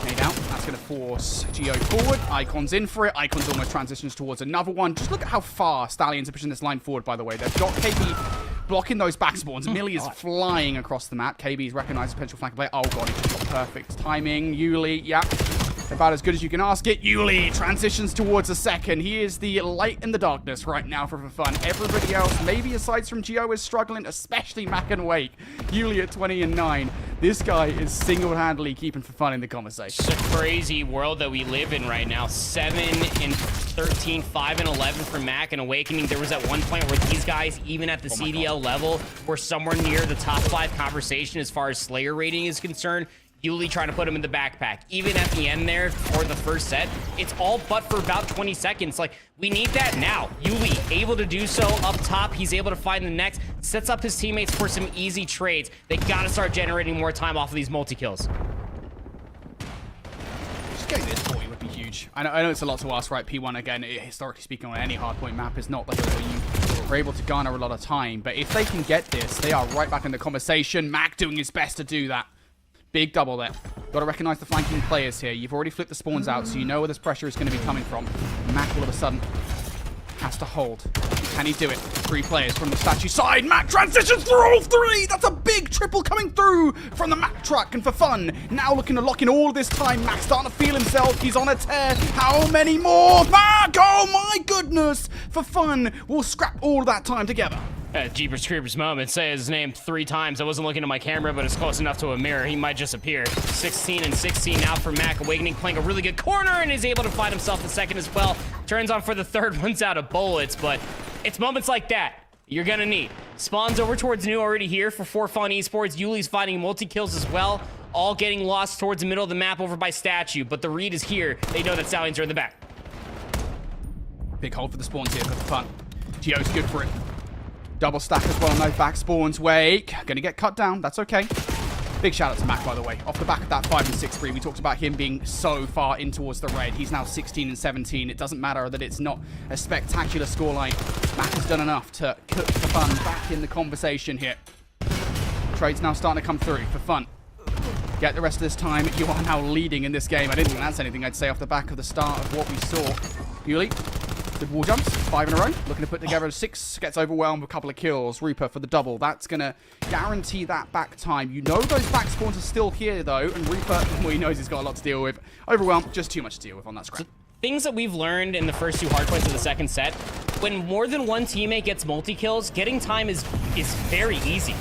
Made out. That's going to force Geo forward. Icon's in for it. Icon's almost transitions towards another one. Just look at how far Stallions are pushing this line forward, by the way. They've got KB blocking those back spawns. Millie is flying across the map. KB's recognized potential flank play. Oh, God. He's got perfect timing. Yuli, yeah. About as good as you can ask it. Yuli transitions towards a second. He is the light in the darkness right now for fun. Everybody else, maybe aside from Geo, is struggling, especially Mac and Wake. Yuli at 20-9. This guy is single-handedly keeping For Fun in the conversation. It's a crazy world that we live in right now. 7-13, 5-11 for Mac and Awakening. There was at one point where these guys, even at the CDL level, were somewhere near the top 5 conversation as far as Slayer rating is concerned. Yuli trying to put him in the backpack. Even at the end there for the first set, it's all but for about 20 seconds. Like, we need that now. Yuli able to do so up top. He's able to find the next, sets up his teammates for some easy trades. They got to start generating more time off of these multi-kills. Just getting this point would be huge. I know it's a lot to ask, right? P1, again, historically speaking, on any hardpoint map, is not the hill where you are able to garner a lot of time. But if they can get this, they are right back in the conversation. Mac doing his best to do that. Big double there. Got to recognize the flanking players here. You've already flipped the spawns out, so you know where this pressure is going to be coming from. Mac all of a sudden has to hold. Can he do it? 3 players from the statue side. Mac transitions through all 3. That's a big triple coming through from the Mac truck. And For Fun now looking to lock in all this time. Mac's starting to feel himself. He's on a tear. How many more? Mac! Oh my goodness! For Fun will scrap all that time together. Jeepers Creepers moment. Say his name 3 times. I wasn't looking at my camera, but it's close enough to a mirror. He might just appear. 16-16 now for Mac. Awakening playing a really good corner and is able to find himself the second as well. Turns on for the third. One's out of bullets, but it's moments like that you're gonna need. Spawns over towards New already here for Fun Esports. Yuli's finding multi-kills as well. All getting lost towards the middle of the map over by Statue, but the read is here. They know that Stallions are in the back. Big hold for the spawns here for Fun. Geo's good for it. Double stack as well, no back spawns. Wake, gonna get cut down, that's okay. Big shout out to Mac, by the way. Off the back of that 5 and 6 free, we talked about him being so far in towards the red. He's now 16-17. It doesn't matter that it's not a spectacular scoreline. Mac has done enough to put For Fun back in the conversation here. Trades now starting to come through. For Fun, get the rest of this time. You are now leading in this game. I didn't think that's anything I'd say off the back of the start of what we saw. Yuli, good wall jumps, 5 in a row. Looking to put together a 6, gets overwhelmed with a couple of kills. Rupert for the double. That's going to guarantee that back time. You know those back spawns are still here, though. And Rupert, well, he knows he's got a lot to deal with. Overwhelmed, just too much to deal with on that scrap. Things that we've learned in the first 2 hardpoints of the second set, when more than one teammate gets multi-kills, getting time is very easy.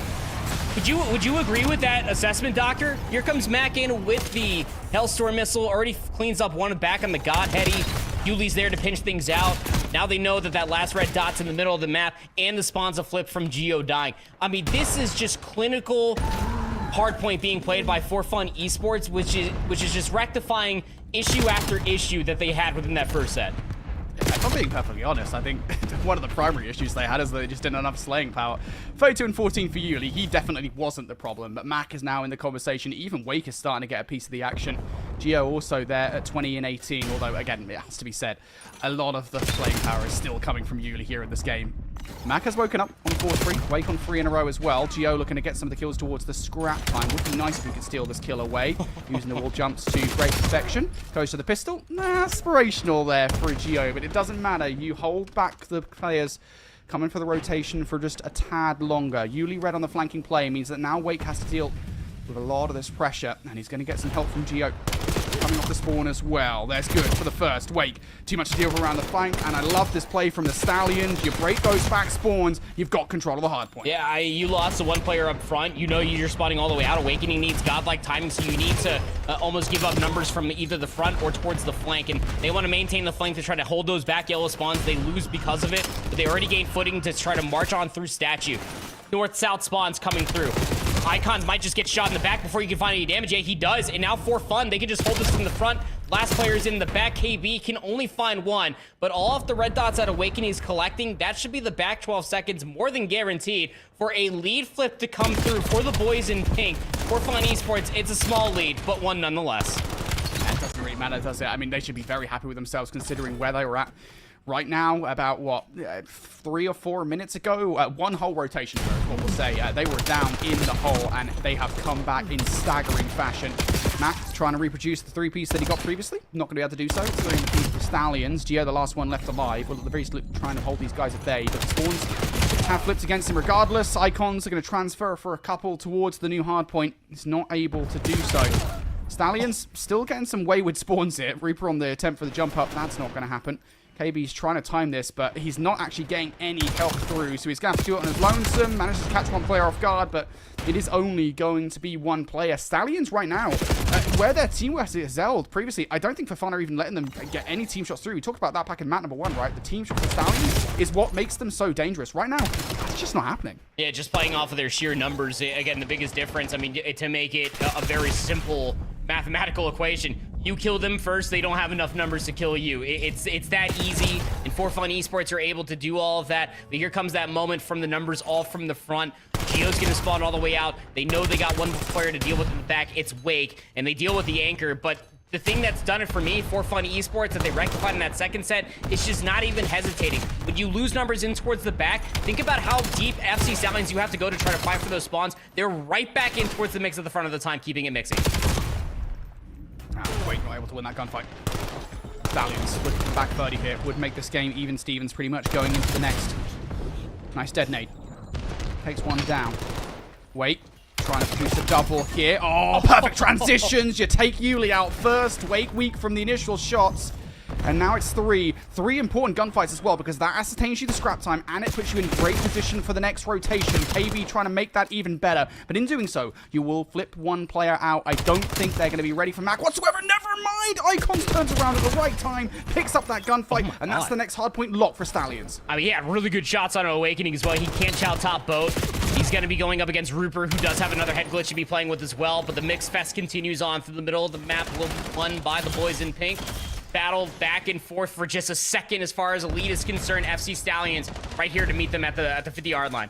Would you agree with that assessment, Doctor? Here comes Mac in with the Hellstorm missile. Already cleans up one back on the Godheady. Yuli's there to pinch things out. Now they know that that last red dot's in the middle of the map, and the spawns a flip from Geo dying. I mean, this is just clinical hard point being played by For Fun Esports, which is just rectifying issue after issue that they had within that first set. If I'm being perfectly honest, I think one of the primary issues they had is that they just didn't have enough slaying power. 32 and 14 for Yuli. He definitely wasn't the problem, but Mac is now in the conversation. Even Wake is starting to get a piece of the action. Geo also there at 20 and 18, although, again, it has to be said, a lot of the slaying power is still coming from Yuli here in this game. Mac has woken up on 4-3, Wake on 3 in a row as well. Geo looking to get some of the kills towards the scrap time. Would be nice if we could steal this kill away. Using the wall jumps to great protection. Goes to the pistol. Aspirational there for Geo, but it doesn't matter. You hold back the players coming for the rotation for just a tad longer. Yuli red on the flanking play means that now Wake has to deal with a lot of this pressure, and he's going to get some help from Geo. Coming off the spawn as well. There's good for the first. Wake. Too much to deal with around the flank, and I love this play from the Stallions. You break those back spawns, you've got control of the hard point. Yeah, you lost the one player up front. You know you're spawning all the way out. Awakening needs godlike timing, so you need to almost give up numbers from either the front or towards the flank, and they want to maintain the flank to try to hold those back yellow spawns. They lose because of it, but they already gained footing to try to march on through statue. North-south spawns coming through. Icon might just get shot in the back before you can find any damage. Yeah, he does. And now For Fun, they can just hold this from the front. Last player's in the back. KB can only find one. But all off the red dots that Awakening is collecting, that should be the back 12 seconds more than guaranteed for a lead flip to come through for the boys in pink. For Fun Esports, it's a small lead, but one nonetheless. That doesn't really matter, does it? I mean, they should be very happy with themselves considering where they were at. Right now, about, what, 3 or 4 minutes ago, one whole rotation, is what we'll say. They were down in the hole, and they have come back in staggering fashion. Mac trying to reproduce the 3-piece that he got previously. Not going to be able to do so. It's going to be the Stallions. Geo, the last one left alive. Well, at the very least, trying to hold these guys at bay. But the spawns have flipped against him regardless. Icons are going to transfer for a couple towards the new hard point. He's not able to do so. Stallions still getting some wayward spawns here. Reaper on the attempt for the jump up. That's not going to happen. KB's trying to time this, but he's not actually getting any help through, so he's going to have to do it on his lonesome. Manages to catch one player off guard, but it is only going to be one player. Stallions right now, where their teamwork is held previously, I don't think For Fun are even letting them get any team shots through. We talked about that back in map number 1, right? The team shots for Stallions is what makes them so dangerous. Right now, it's just not happening. Yeah, just playing off of their sheer numbers. Again, the biggest difference, I mean, to make it a very simple mathematical equation, you kill them first, they don't have enough numbers to kill you. It's that easy, and For Fun Esports are able to do all of that. But here comes that moment from the numbers all from the front. Geo's gonna spawn all the way out. They know they got one player to deal with in the back. It's Wake, and they deal with the anchor, but the thing that's done it for me, For Fun Esports, that they rectified in that second set, is just not even hesitating. When you lose numbers in towards the back, think about how deep FC Stallions you have to go to try to fight for those spawns. They're right back in towards the mix at the front of the time, keeping it mixing. Wake not able to win that gunfight. Stallions with the back 30 here would make this game even Stevens pretty much going into the next. Nice detonate. Takes one down. Wake trying to produce a double here. Oh, perfect transitions. You take Yuli out first. Wake weak from the initial shots. And now it's 3 important gunfights as well, because that ascertains you the scrap time and it puts you in great position for the next rotation. KB trying to make that even better, but in doing so, you will flip one player out. I don't think they're going to be ready for Mac whatsoever. Never mind. Icons turns around at the right time, picks up that gunfight, and that's the next hardpoint lock for Stallions. I mean, yeah, really good shots on Awakening as well. He can't chow top boat. He's going to be going up against Rupert, who does have another head glitch to be playing with as well, but the mix fest continues on through the middle of the map. Will be won by the boys in pink. Battle back and forth for just a second as far as a lead is concerned. FC Stallions right here to meet them at the 50-yard line.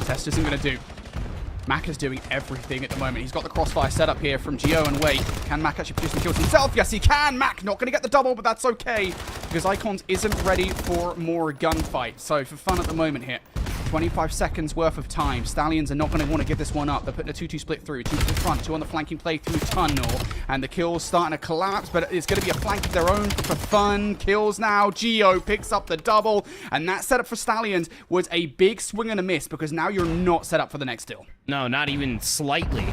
Test isn't going to do. Mac is doing everything at the moment. He's got the crossfire set up here from Geo and Wake. Can Mac actually produce some kills himself? Yes, he can. Mac not going to get the double, but that's okay, because Icons isn't ready for more gunfight. So For Fun at the moment here, 25 seconds worth of time. Stallions are not going to want to give this one up. They're putting a 2-2 split through. 2 to the front, 2 on the flanking play through tunnel. And the kill's starting to collapse, but it's going to be a flank of their own for fun. Kills now. Geo picks up the double. And that setup for Stallions was a big swing and a miss, because now you're not set up for the next kill. No, not even slightly.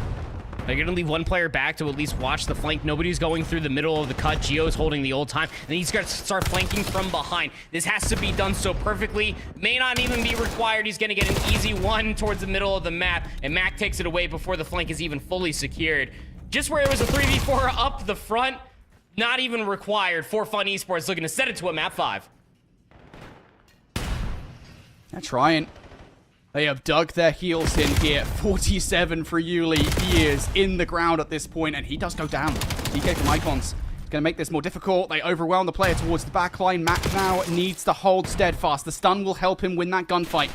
They're going to leave one player back to at least watch the flank. Nobody's going through the middle of the cut. Geo's holding the old time. And he's going to start flanking from behind. This has to be done so perfectly. May not even be required. He's going to get an easy one towards the middle of the map. And Mac takes it away before the flank is even fully secured. Just where it was a 3v4 up the front, not even required. For Fun Esports looking to set it to a map 5. They're trying. They have dug their heels in here. 47 for Yuli. He is in the ground at this point, and he does go down. DK from Icons. Going to make this more difficult. They overwhelm the player towards the backline. Mac now needs to hold steadfast. The stun will help him win that gunfight.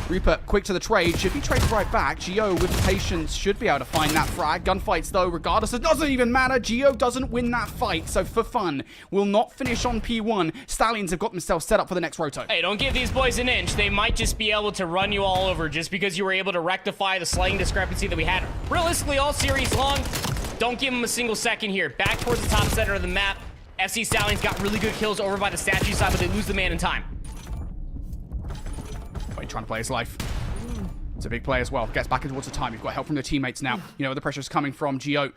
Rupert, quick to the trade. Should be traded right back. Gio, with patience, should be able to find that frag. Gunfights, though, regardless, it doesn't even matter. Gio doesn't win that fight, so for fun, will not finish on P1. Stallions have got themselves set up for the next roto. Hey, don't give these boys an inch. They might just be able to run you all over just because you were able to rectify the slaying discrepancy that we had realistically all series long. Don't give them a single second here. Back towards the top center of the map. FC Stallions got really good kills over by the statue side, but they lose the man in time. Trying to play his life. It's a big play as well. Gets back in towards the time. You've got help from the teammates now. You know where the pressure's coming from. Gio,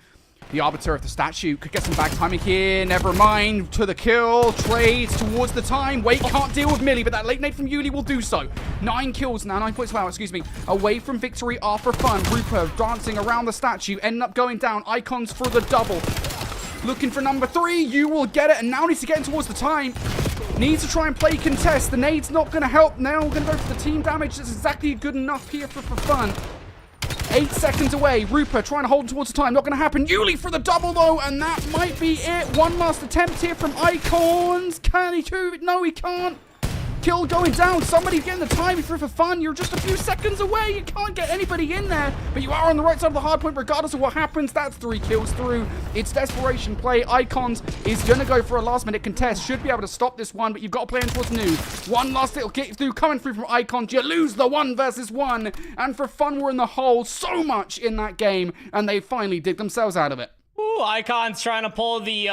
the arbiter of the statue, could get some back timing here. Never mind. To the kill. Trades towards the time. Wait, can't deal with Millie, but that late nade from Yuli will do so. 9 kills now. 9 points per hour, excuse me. Away from victory are for fun. Rupert dancing around the statue. Ending up going down. Icons for the double. Looking for number 3. You will get it. And now needs to get in towards the time. Needs to try and play contest. The nade's not going to help. Now we're going to go for the team damage. That's exactly good enough here for fun. 8 seconds away. Rupert trying to hold towards the time. Not going to happen. Yuli for the double, though. And that might be it. One last attempt here from Icons. Can he do it? No, he can't. Kill going down. Somebody getting the time for fun. You're just a few seconds away. You can't get anybody in there. But you are on the right side of the hard point regardless of what happens. That's 3 kills through. It's desperation play. Icons is going to go for a last minute contest. Should be able to stop this one, but you've got to play in towards new. One last little kick through coming through from Icons. You lose the 1 versus 1. And for fun, we're in the hole so much in that game. And they finally dig themselves out of it. Ooh, Icons trying to pull the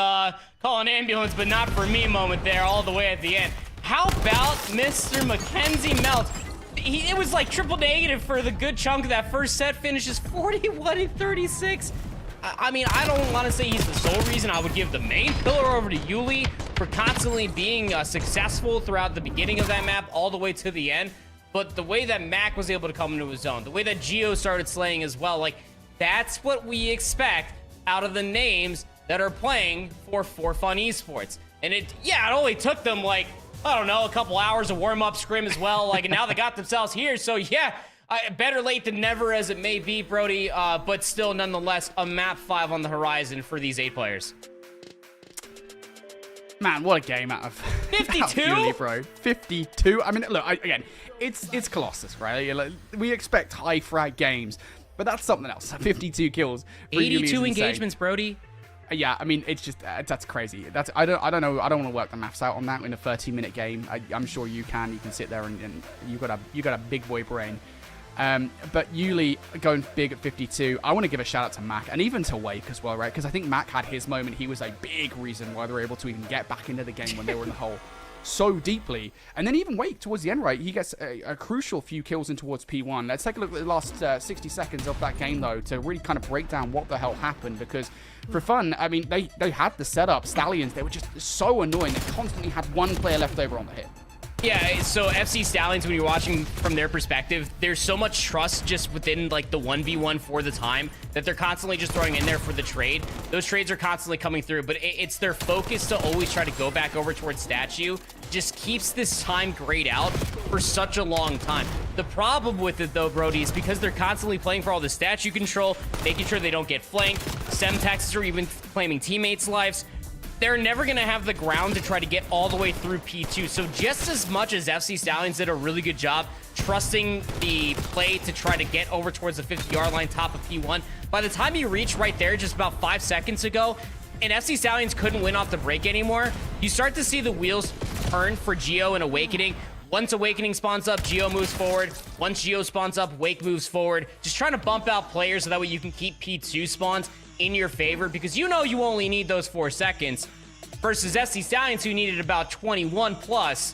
call an ambulance, but not for me moment there all the way at the end. How about Mr. Mackenzie Melt? It was like triple negative for the good chunk of that first set. Finishes 41 and 36. I mean, I don't want to say he's the sole reason. I would give the main pillar over to Yuli for constantly being successful throughout the beginning of that map all the way to the end. But the way that Mac was able to come into his own, the way that Gio started slaying as well, like, that's what we expect out of the names that are playing for Fun Esports. And it only took them, like, I don't know, a couple hours of warm-up scrim as well. Like, and now they got themselves here. So, yeah, better late than never as it may be, Brody. But still, nonetheless, a map 5 on the horizon for these 8 players. Man, what a game out of 52, Yuli, bro. 52. I mean, look, again, it's Colossus, right? Like, we expect high frag games, but that's something else. 52 kills. 82 engagements, Brody. Yeah, I mean, it's just that's crazy. I don't know. I don't want to work the maths out on that in a 30-minute game. I'm sure you can. You can sit there and you got a big boy brain. But Yuli going big at 52. I want to give a shout out to Mac and even to Wake as well, right? Because I think Mac had his moment. He was a big reason why they were able to even get back into the game when they were in the hole so deeply. And then even Wake towards the end, right? He gets a crucial few kills in towards P1. Let's take a look at the last 60 seconds of that game, though, to really kind of break down what the hell happened. Because for fun, I mean, they had the setup. Stallions, they were just so annoying. They constantly had one player left over on the hit. Yeah, so FC Stallions, when you're watching from their perspective, there's so much trust just within, like, the 1v1 for the time that they're constantly just throwing in there for the trade. Those trades are constantly coming through, but it's their focus to always try to go back over towards statue. Just keeps this time grayed out for such a long time. The problem with it, though, Brody, is because they're constantly playing for all the statue control, making sure they don't get flanked, Semtexes or even claiming teammates' lives. They're never going to have the ground to try to get all the way through P2. So just as much as FC Stallions did a really good job trusting the play to try to get over towards the 50-yard line, top of P1, by the time you reach right there just about 5 seconds ago, and FC Stallions couldn't win off the break anymore, you start to see the wheels turn for Gio and Awakening. Once Awakening spawns up, Gio moves forward. Once Gio spawns up, Wake moves forward. Just trying to bump out players so that way you can keep P2 spawns in your favor, because you know you only need those 4 seconds versus FC Stallions, who needed about 21 plus.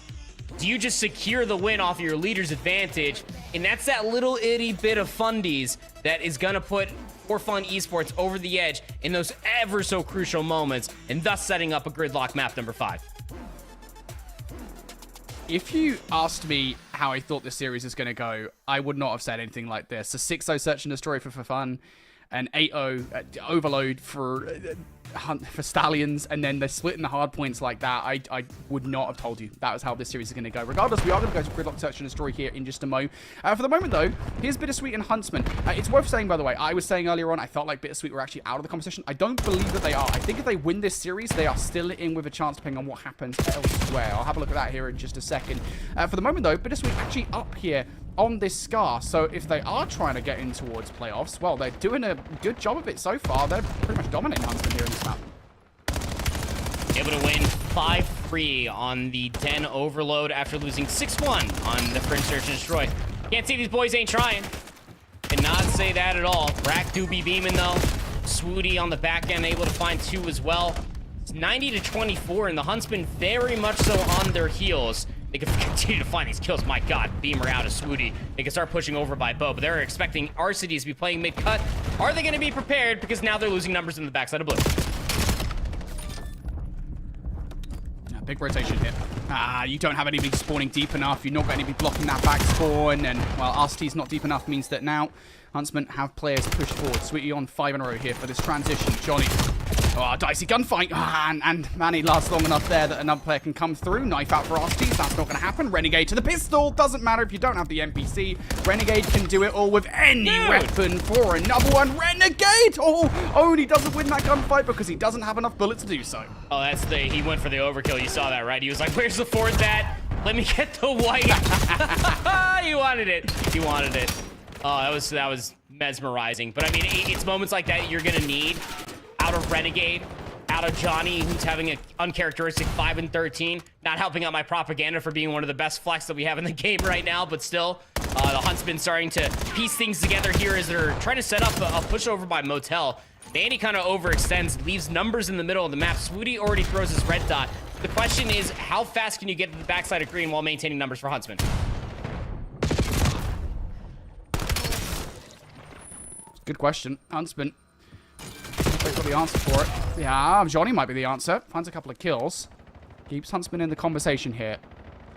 Do you just secure the win off your leader's advantage? And that's that little itty bit of fundies that is gonna put For Fun Esports over the edge in those ever so crucial moments, and thus setting up a gridlock map number 5. If you asked me how I thought this series is going to go, I would not have said anything like this. A 6-0 search and destroy for fun. an 8-0 overload for Stallions, and then they're splitting the hard points like that. I would not have told you that was how this series is going to go. Regardless, we are going to go to Gridlock Search and Destroy here in just a mo. For the moment, though, here's BitterSweet and Huntsmen. It's worth saying, by the way, I was saying earlier on, I felt like BitterSweet were actually out of the competition. I don't believe that they are. I think if they win this series, they are still in with a chance depending on what happens elsewhere. I'll have a look at that here in just a second. For the moment, though, BitterSweet actually up here on this Scar, so if they are trying to get in towards playoffs, well, they're doing a good job of it so far. They're pretty much dominating Huntsmen here in this map. Able to win 5-3 on the Den Overload after losing 6-1 on the Fringe Search and Destroy. Can't see these boys ain't trying. Cannot say that at all. Brack do be beaming though. Swooty on the back end able to find 2 as well. It's 90-24, and the Huntsmen very much so on their heels. They can continue to find these kills. My God, Beamer out of Swooty. They can start pushing over by Bo, but they're expecting RCDs to be playing mid-cut. Are they going to be prepared? Because now they're losing numbers in the backside of blue. Big rotation here. You don't have anybody spawning deep enough. You're not going to be blocking that back spawn. And, well, RCT's not deep enough means that now Huntsmen have players pushed forward. Sweetie on 5 in a row here for this transition. Johnny. Oh, dicey gunfight. And Manny lasts long enough there that another player can come through. Knife out for RCTs. That's not going to happen. Renegade to the pistol. Doesn't matter if you don't have the NPC. Renegade can do it all with any weapon for another one. Renegade! Oh, only doesn't win that gunfight because he doesn't have enough bullets to do so. Oh, he went for the overkill. You saw that, right? He was like, where's the fourth at? Let me get the white. He wanted it. He wanted it. Oh, that was mesmerizing. But I mean, it's moments like that you're going to need out of Renegade, out of Johnny, who's having an uncharacteristic 5 and 13. Not helping out my propaganda for being one of the best flex that we have in the game right now, but still, the Huntsmen starting to piece things together here as they're trying to set up a pushover by Motel. Danny kind of overextends, leaves numbers in the middle of the map. Swooty already throws his red dot. The question is, how fast can you get to the backside of green while maintaining numbers for Huntsmen? Good question. Huntsmen. I've got the answer for it. Yeah, Johnny might be the answer. Finds a couple of kills. Keeps Huntsmen in the conversation here.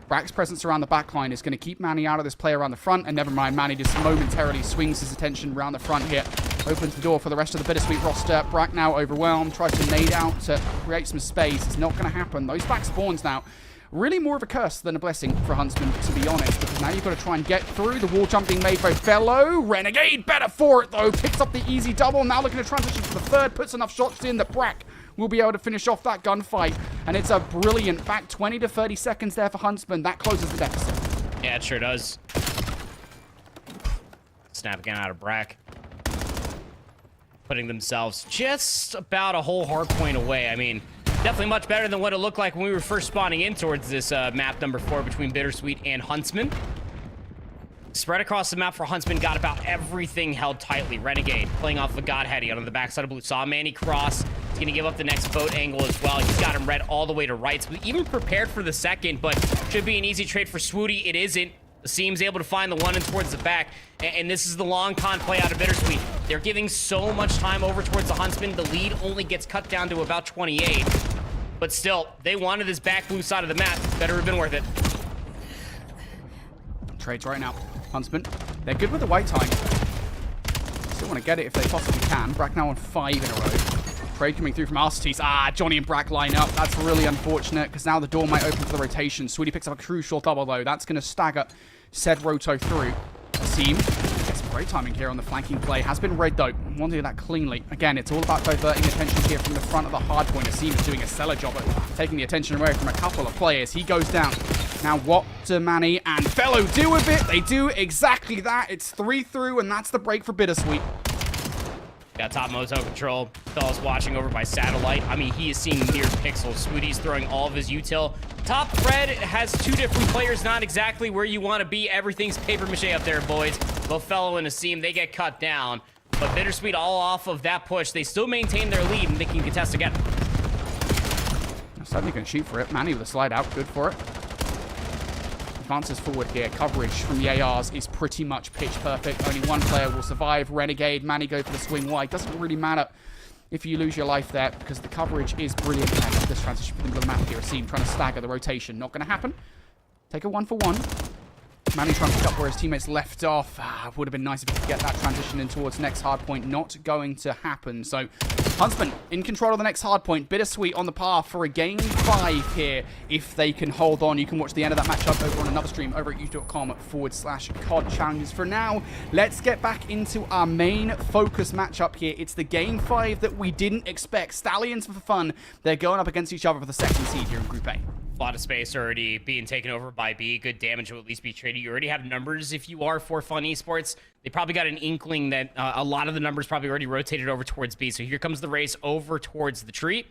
Brack's presence around the back line is going to keep Manny out of this play around the front. And never mind, Manny just momentarily swings his attention around the front here. Opens the door for the rest of the BitterSweet roster. Brack now overwhelmed. Tries to nade out to create some space. It's not going to happen. Those back spawns now. Really more of a curse than a blessing for Huntsmen, to be honest, because now you've got to try and get through. The wall jump being made by Fellow. Renegade better for it, though. Picks up the easy double. Now looking to transition to the third. Puts enough shots in that Brack will be able to finish off that gunfight. And it's a brilliant back 20 to 30 seconds there for Huntsmen. That closes the deficit. Yeah, it sure does. Snap again out of Brack. Putting themselves just about a whole hard point away. I mean, definitely much better than what it looked like when we were first spawning in towards this map number 4 between BitterSweet and Huntsmen. Spread across the map for Huntsmen, got about everything held tightly. Renegade playing off the Godheady on the backside of blue. Saw Manny cross. He's going to give up the next boat angle as well. He's got him red all the way to right. So even prepared for the second, but should be an easy trade for Swooty. It isn't. Seems able to find the one in towards the back. And this is the long con play out of BitterSweet. They're giving so much time over towards the Huntsmen. The lead only gets cut down to about 28. But still, they wanted this back blue side of the map. Better have been worth it. Trades right now. Huntsmen, they're good with the white time. Still want to get it if they possibly can. Brack now on 5 in a row. Trade coming through from RCTs. Johnny and Brack line up. That's really unfortunate because now the door might open for the rotation. Sweetie picks up a crucial double though. That's going to stagger said roto through. Asim gets great timing here on the flanking play. Has been red though. Want to do that cleanly. Again, it's all about diverting attention here from the front of the hard point. Asim is doing a stellar job at taking the attention away from a couple of players. He goes down. Now what do Manny and Fellow do with it? They do exactly that. It's 3 through and that's the break for BitterSweet. Got top Moto control. Fellow's watching over by satellite. I mean, he is seeing near pixels. Swooty's throwing all of his util. Top Fred has 2 different players, not exactly where you want to be. Everything's paper mache up there, boys. Both Fellow and Asim, they get cut down. But BitterSweet all off of that push. They still maintain their lead and they can contest again. Suddenly can shoot for it. Manny with a slide out. Good for it. Advances forward here. Coverage from the ARs is pretty much pitch perfect. Only one player will survive. Renegade. Manny go for the swing wide. Doesn't really matter if you lose your life there because the coverage is brilliant. And this transition for the middle of the map here. Asim trying to stagger the rotation. Not going to happen. Take a 1-for-1. Manny trying to pick up where his teammates left off. Would have been nice if he could get that transition in towards next hard point. Not going to happen. So, Huntsmen in control of the next hard point. BitterSweet on the path for a game 5 here. If they can hold on, you can watch the end of that matchup over on another stream over at youtube.com/COD challenges. For now, let's get back into our main focus matchup here. It's the game 5 that we didn't expect. Stallions for fun. They're going up against each other for the second seed here in Group A. A lot of space already being taken over by B. Good damage will at least be traded. You already have numbers if you are for Fun Esports. They probably got an inkling that a lot of the numbers probably already rotated over towards B. So here comes the race over towards the tree.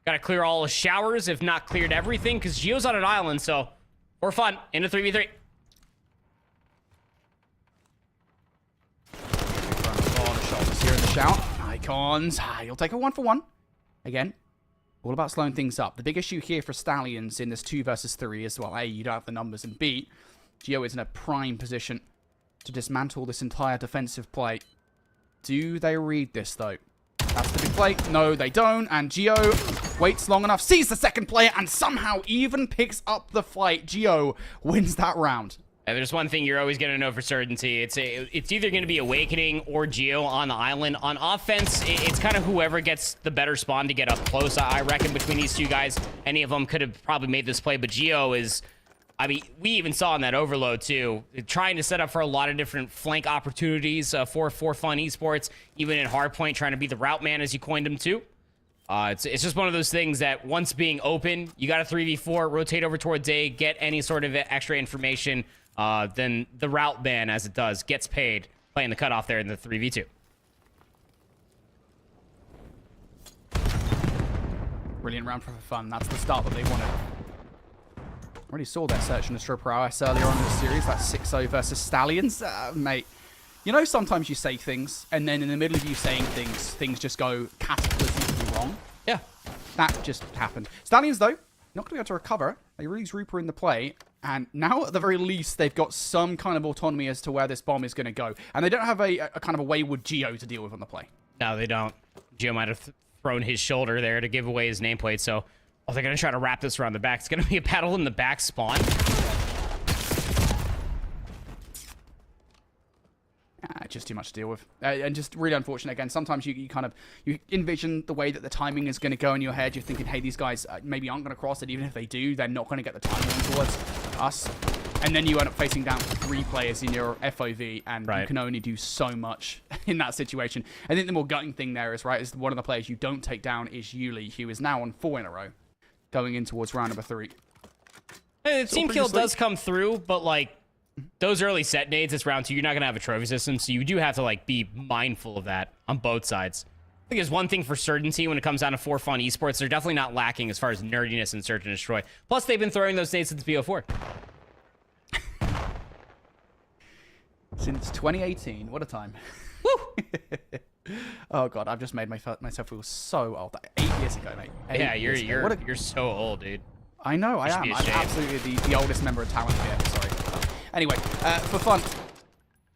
Got to clear all the showers, if not cleared everything, because Gio's on an island. So for fun, into 3v3. On the shoulders here in the shout. Icons. You'll take a 1-for-1. Again. All about slowing things up. The big issue here for Stallions in this 2 versus 3 is, well, A, you don't have the numbers, and B, Gio is in a prime position to dismantle this entire defensive play. Do they read this, though? That's the big play. No, they don't, and Gio waits long enough, sees the second player, and somehow even picks up the fight. Gio wins that round. And there's one thing you're always going to know for certainty. It's either going to be Awakening or Gio on the island. On offense, it's kind of whoever gets the better spawn to get up close. I reckon between these two guys, any of them could have probably made this play. But Gio is, I mean, we even saw in that overload too, trying to set up for a lot of different flank opportunities for Fun Esports. Even in hardpoint, trying to be the route man, as you coined him too. It's just one of those things that once being open, you got a 3v4, rotate over towards A, get any sort of extra information. Then the route ban, as it does, gets paid playing the cutoff there in the 3v2. Brilliant round for fun. That's the start that they wanted. Already saw their search and destroy prowess earlier on in the series. That's 6-0 versus Stallions. Mate, you know sometimes you say things, and then in the middle of you saying things just go cataclysmically wrong? Yeah. That just happened. Stallions, though, not going to be able to recover. They release Reaper in the play, and now at the very least they've got some kind of autonomy as to where this bomb is going to go. And they don't have a kind of a wayward Gio to deal with on the play. No, they don't. Gio might have thrown his shoulder there to give away his nameplate, so they're going to try to wrap this around the back. It's going to be a battle in the back spawn. Just too much to deal with. And just really unfortunate again. Sometimes you envision the way that the timing is going to go in your head. You're thinking, hey, these guys maybe aren't going to cross it. Even if they do, they're not going to get the timing towards us. And then you end up facing down 3 players in your FOV, and you can only do so much in that situation. I think the more gutting thing there is, is one of the players you don't take down is Yuli, who is now on 4 in a row, going in towards round number 3. And the team kill does come through, but like, those early set nades, it's round 2. You're not going to have a trophy system, so you do have to like be mindful of that on both sides. I think there's one thing for certainty when it comes down to Fun Esports. They're definitely not lacking as far as nerdiness in Search and Destroy. Plus, they've been throwing those nades since BO4. Since 2018. What a time. Woo! Oh, God. I've just made myself feel so old. 8 years ago, mate. Yeah, you're so old, dude. I know, I am. I'm absolutely the oldest member of talent here. Sorry. Anyway, for fun,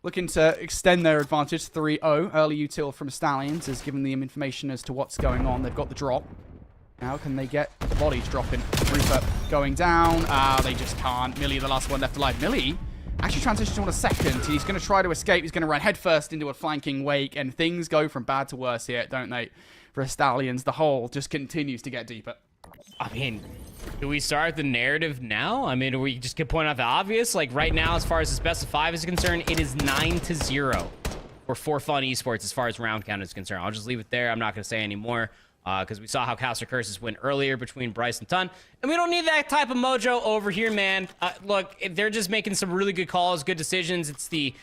looking to extend their advantage. 3-0. Early util from Stallions has given them information as to what's going on. They've got the drop. Now can they get the bodies dropping? Reaper going down. They just can't. Millie, the last one left alive. Millie actually transitions on a second. He's going to try to escape. He's going to run headfirst into a flanking wake, and things go from bad to worse here, don't they? For Stallions, the hole just continues to get deeper. I mean, do we start the narrative now? I mean, do we just point out the obvious? Like right now, as far as this best of 5 is concerned, it is 9-0 for Fun Esports as far as round count is concerned. I'll just leave it there. I'm not going to say any more because we saw how Castle Curses went earlier between Bryce and Tun. And we don't need that type of mojo over here, man. Look, they're just making some really good calls, good decisions. It's the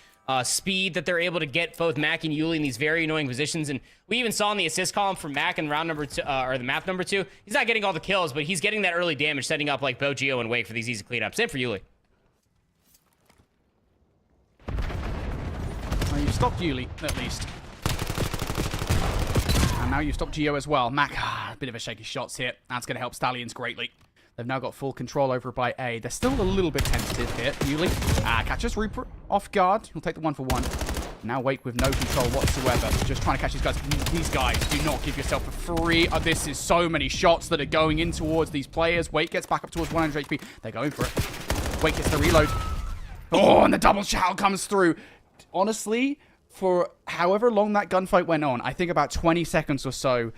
speed that they're able to get both Mac and Yuli in these very annoying positions. And we even saw in the assist column from Mac in round number 2, or the map number 2, he's not getting all the kills, but he's getting that early damage, setting up like Bo, Gio, and Wake for these easy cleanups. Same for Yuli. Well, you've stopped Yuli, at least. And now you've stopped Gio as well. Mac, a bit of a shaky shots here. That's going to help Stallions greatly. They've now got full control over it by A. They're still a little bit tentative here. Yuli catches Reaper off guard. He'll take the 1-for-1. Now Wake with no control whatsoever. Just trying to catch these guys. These guys, do not give yourself a free. This is so many shots that are going in towards these players. Wake gets back up towards 100 HP. They're going for it. Wake gets the reload. Oh, and the double shout comes through. Honestly, for however long that gunfight went on, I think about 20 seconds or so,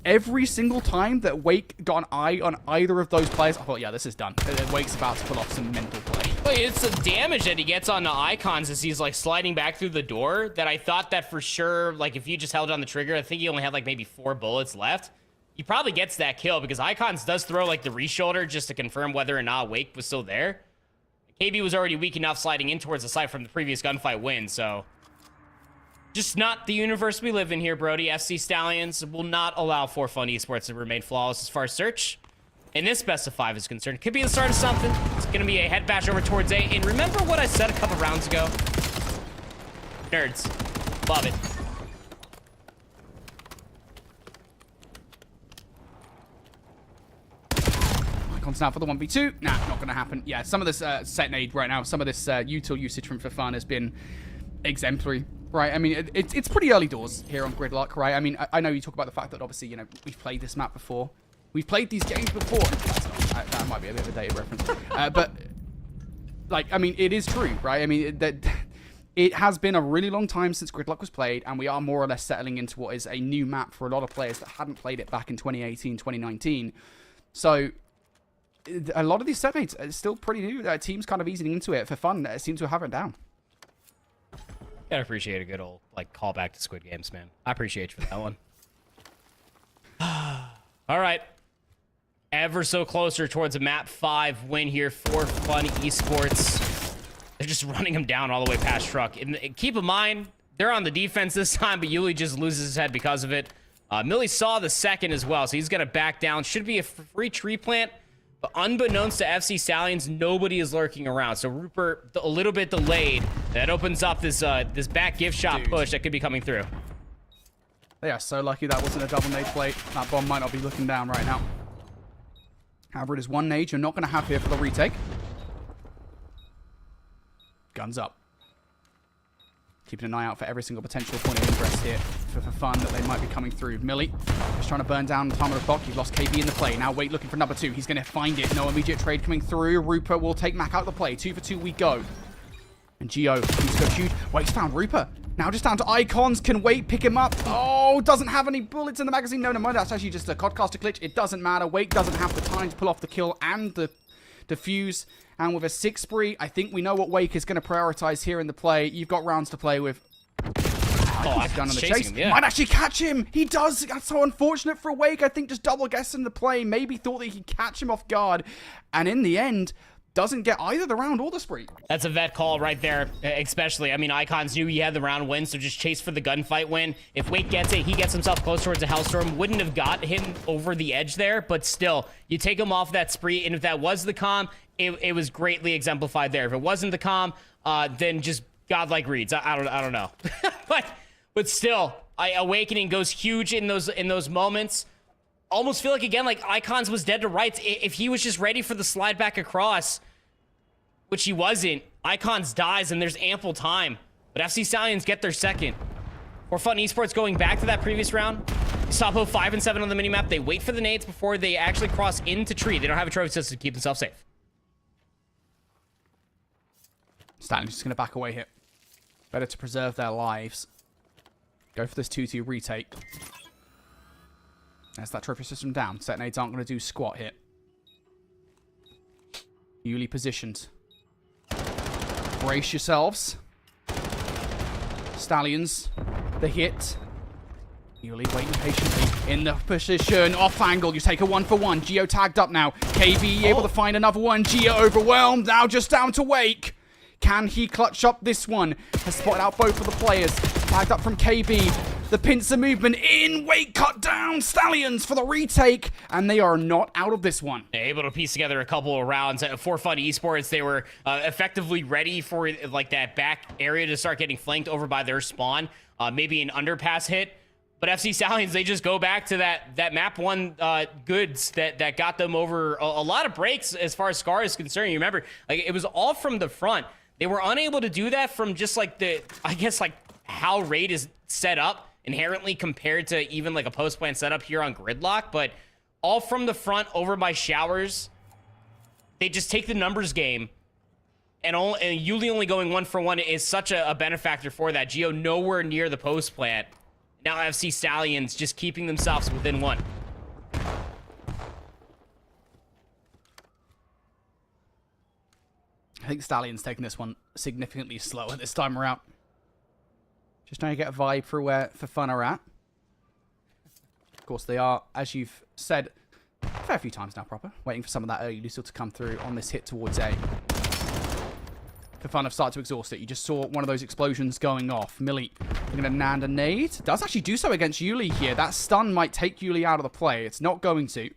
every single time that Wake got an eye on either of those players, I thought, yeah, this is done. Wake's about to pull off some mental play. Wait, it's the damage that he gets on the icons as he's like sliding back through the door that I thought that for sure, like if you just held on the trigger, I think he only had like maybe 4 bullets left. He probably gets that kill because icons does throw like the re-shoulder just to confirm whether or not Wake was still there. KB was already weak enough sliding in towards the site from the previous gunfight win, so just not the universe we live in here, Brody. FC Stallions will not allow For Fun Esports to remain flawless as far as search. And this best of 5 is concerned. Could be the start of something. It's going to be a head bash over towards A. And remember what I said a couple rounds ago? Nerds. Love it. Icons now for the 1v2. Nah, not going to happen. Yeah, some of this set nade right now, some of this util usage from For Fun has been exemplary. Right, I mean, it's pretty early doors here on Gridlock, right? I mean, I know you talk about the fact that obviously, you know, we've played this map before. We've played these games before. That might be a bit of a dated reference. But, like, I mean, it is true, right? I mean, it has been a really long time since Gridlock was played, and we are more or less settling into what is a new map for a lot of players that hadn't played it back in 2018, 2019. So, a lot of these set mates are still pretty new. Teams kind of easing into it. For Fun, seem to have it down. Gotta appreciate a good old, like, callback to Squid Games, man. I appreciate you for that one. All right. Ever so closer towards a map 5 win here for Fun Esports. They're just running him down all the way past Truck. And keep in mind, they're on the defense this time, but Yuli just loses his head because of it. Millie saw the second as well, so he's gonna back down. Should be a free tree plant. But unbeknownst to FC Stallions, nobody is lurking around. So Rupert, a little bit delayed. That opens up this this back gift shot push that could be coming through. They are so lucky that wasn't a double nade plate. That bomb might not be looking down right now. However, it is one nade you're not going to have here for the retake. Guns up. Keeping an eye out for every single potential point of ingress here for Fun that they might be coming through. Millie just trying to burn down the time of the clock. He's lost KB in the play. Now Wait looking for number 2. He's going to find it. No immediate trade coming through. Rupert will take Mac out of the play. 2 for 2 we go. And Geo needs to go huge. Wait's found Rupert. Now just down to icons. Can Wait pick him up? Oh, doesn't have any bullets in the magazine. No, mind. That's actually just a Codcaster glitch. It doesn't matter. Wait doesn't have the time to pull off the kill and the defuse. And with a 6 spree, I think we know what Wake is going to prioritize here in the play. You've got rounds to play with. He's done on the chase. Him, yeah. Might actually catch him. He does. That's so unfortunate for Wake. I think just double guessing the play. Maybe thought that he could catch him off guard. And in the end, doesn't get either the round or the spree. That's a vet call right there, especially. I mean, Icons knew he had the round win, so just chase for the gunfight win. If Wake gets it, he gets himself close towards a Hellstorm. Wouldn't have got him over the edge there, but still, you take him off that spree, and if that was the comm, it was greatly exemplified there. If it wasn't the comm, then just godlike reads. I don't know. But still, Awakening goes huge in those moments. Almost feel like, again, like Icons was dead to rights. If he was just ready for the slide back across, which he wasn't, Icons dies and there's ample time. But FC Stallions get their second. For Fun Esports going back to that previous round. Stop 5 and 7 on the minimap. They wait for the nades before they actually cross into tree. They don't have a trophy system to keep themselves safe. Stallions just going to back away here. Better to preserve their lives. Go for this 2-2 retake. There's that trophy system down. Set nades aren't going to do squat here. Newly positioned. Brace yourselves. Stallions. The hit. Yuli waiting patiently in the position. Off angle. You take a 1-for-1. Geo tagged up now. KB able to find another one. Geo overwhelmed. Now just down to Wake. Can he clutch up this one? Has spotted out both of the players. Tagged up from KB. The pincer movement in. Wake cut down. Stallions for the retake. And they are not out of this one. Able to piece together a couple of rounds. For Fun Esports, they were effectively ready for like that back area to start getting flanked over by their spawn. Maybe an underpass hit. But FC Stallions, they just go back to that map 1 goods that got them over a lot of breaks as far as Scar is concerned. You remember, like, it was all from the front. They were unable to do that from just like I guess like how Raid is set up inherently compared to even like a post-plant setup here on Gridlock, but all from the front over by Showers. They just take the numbers game And Yuli only going 1 for 1 is such a benefactor for that. Geo nowhere near the post plant. Now FC Stallions just keeping themselves within 1. I think Stallions taking this one significantly slower this time around. Just trying to get a vibe for where For Fun are at. Of course, they are, as you've said a fair few times now, proper. Waiting for some of that early Lucille to come through on this hit towards A. For Fun have started to exhaust it. You just saw one of those explosions going off. Millie going to NAND a nade. Does actually do so against Yuli here. That stun might take Yuli out of the play. It's not going to.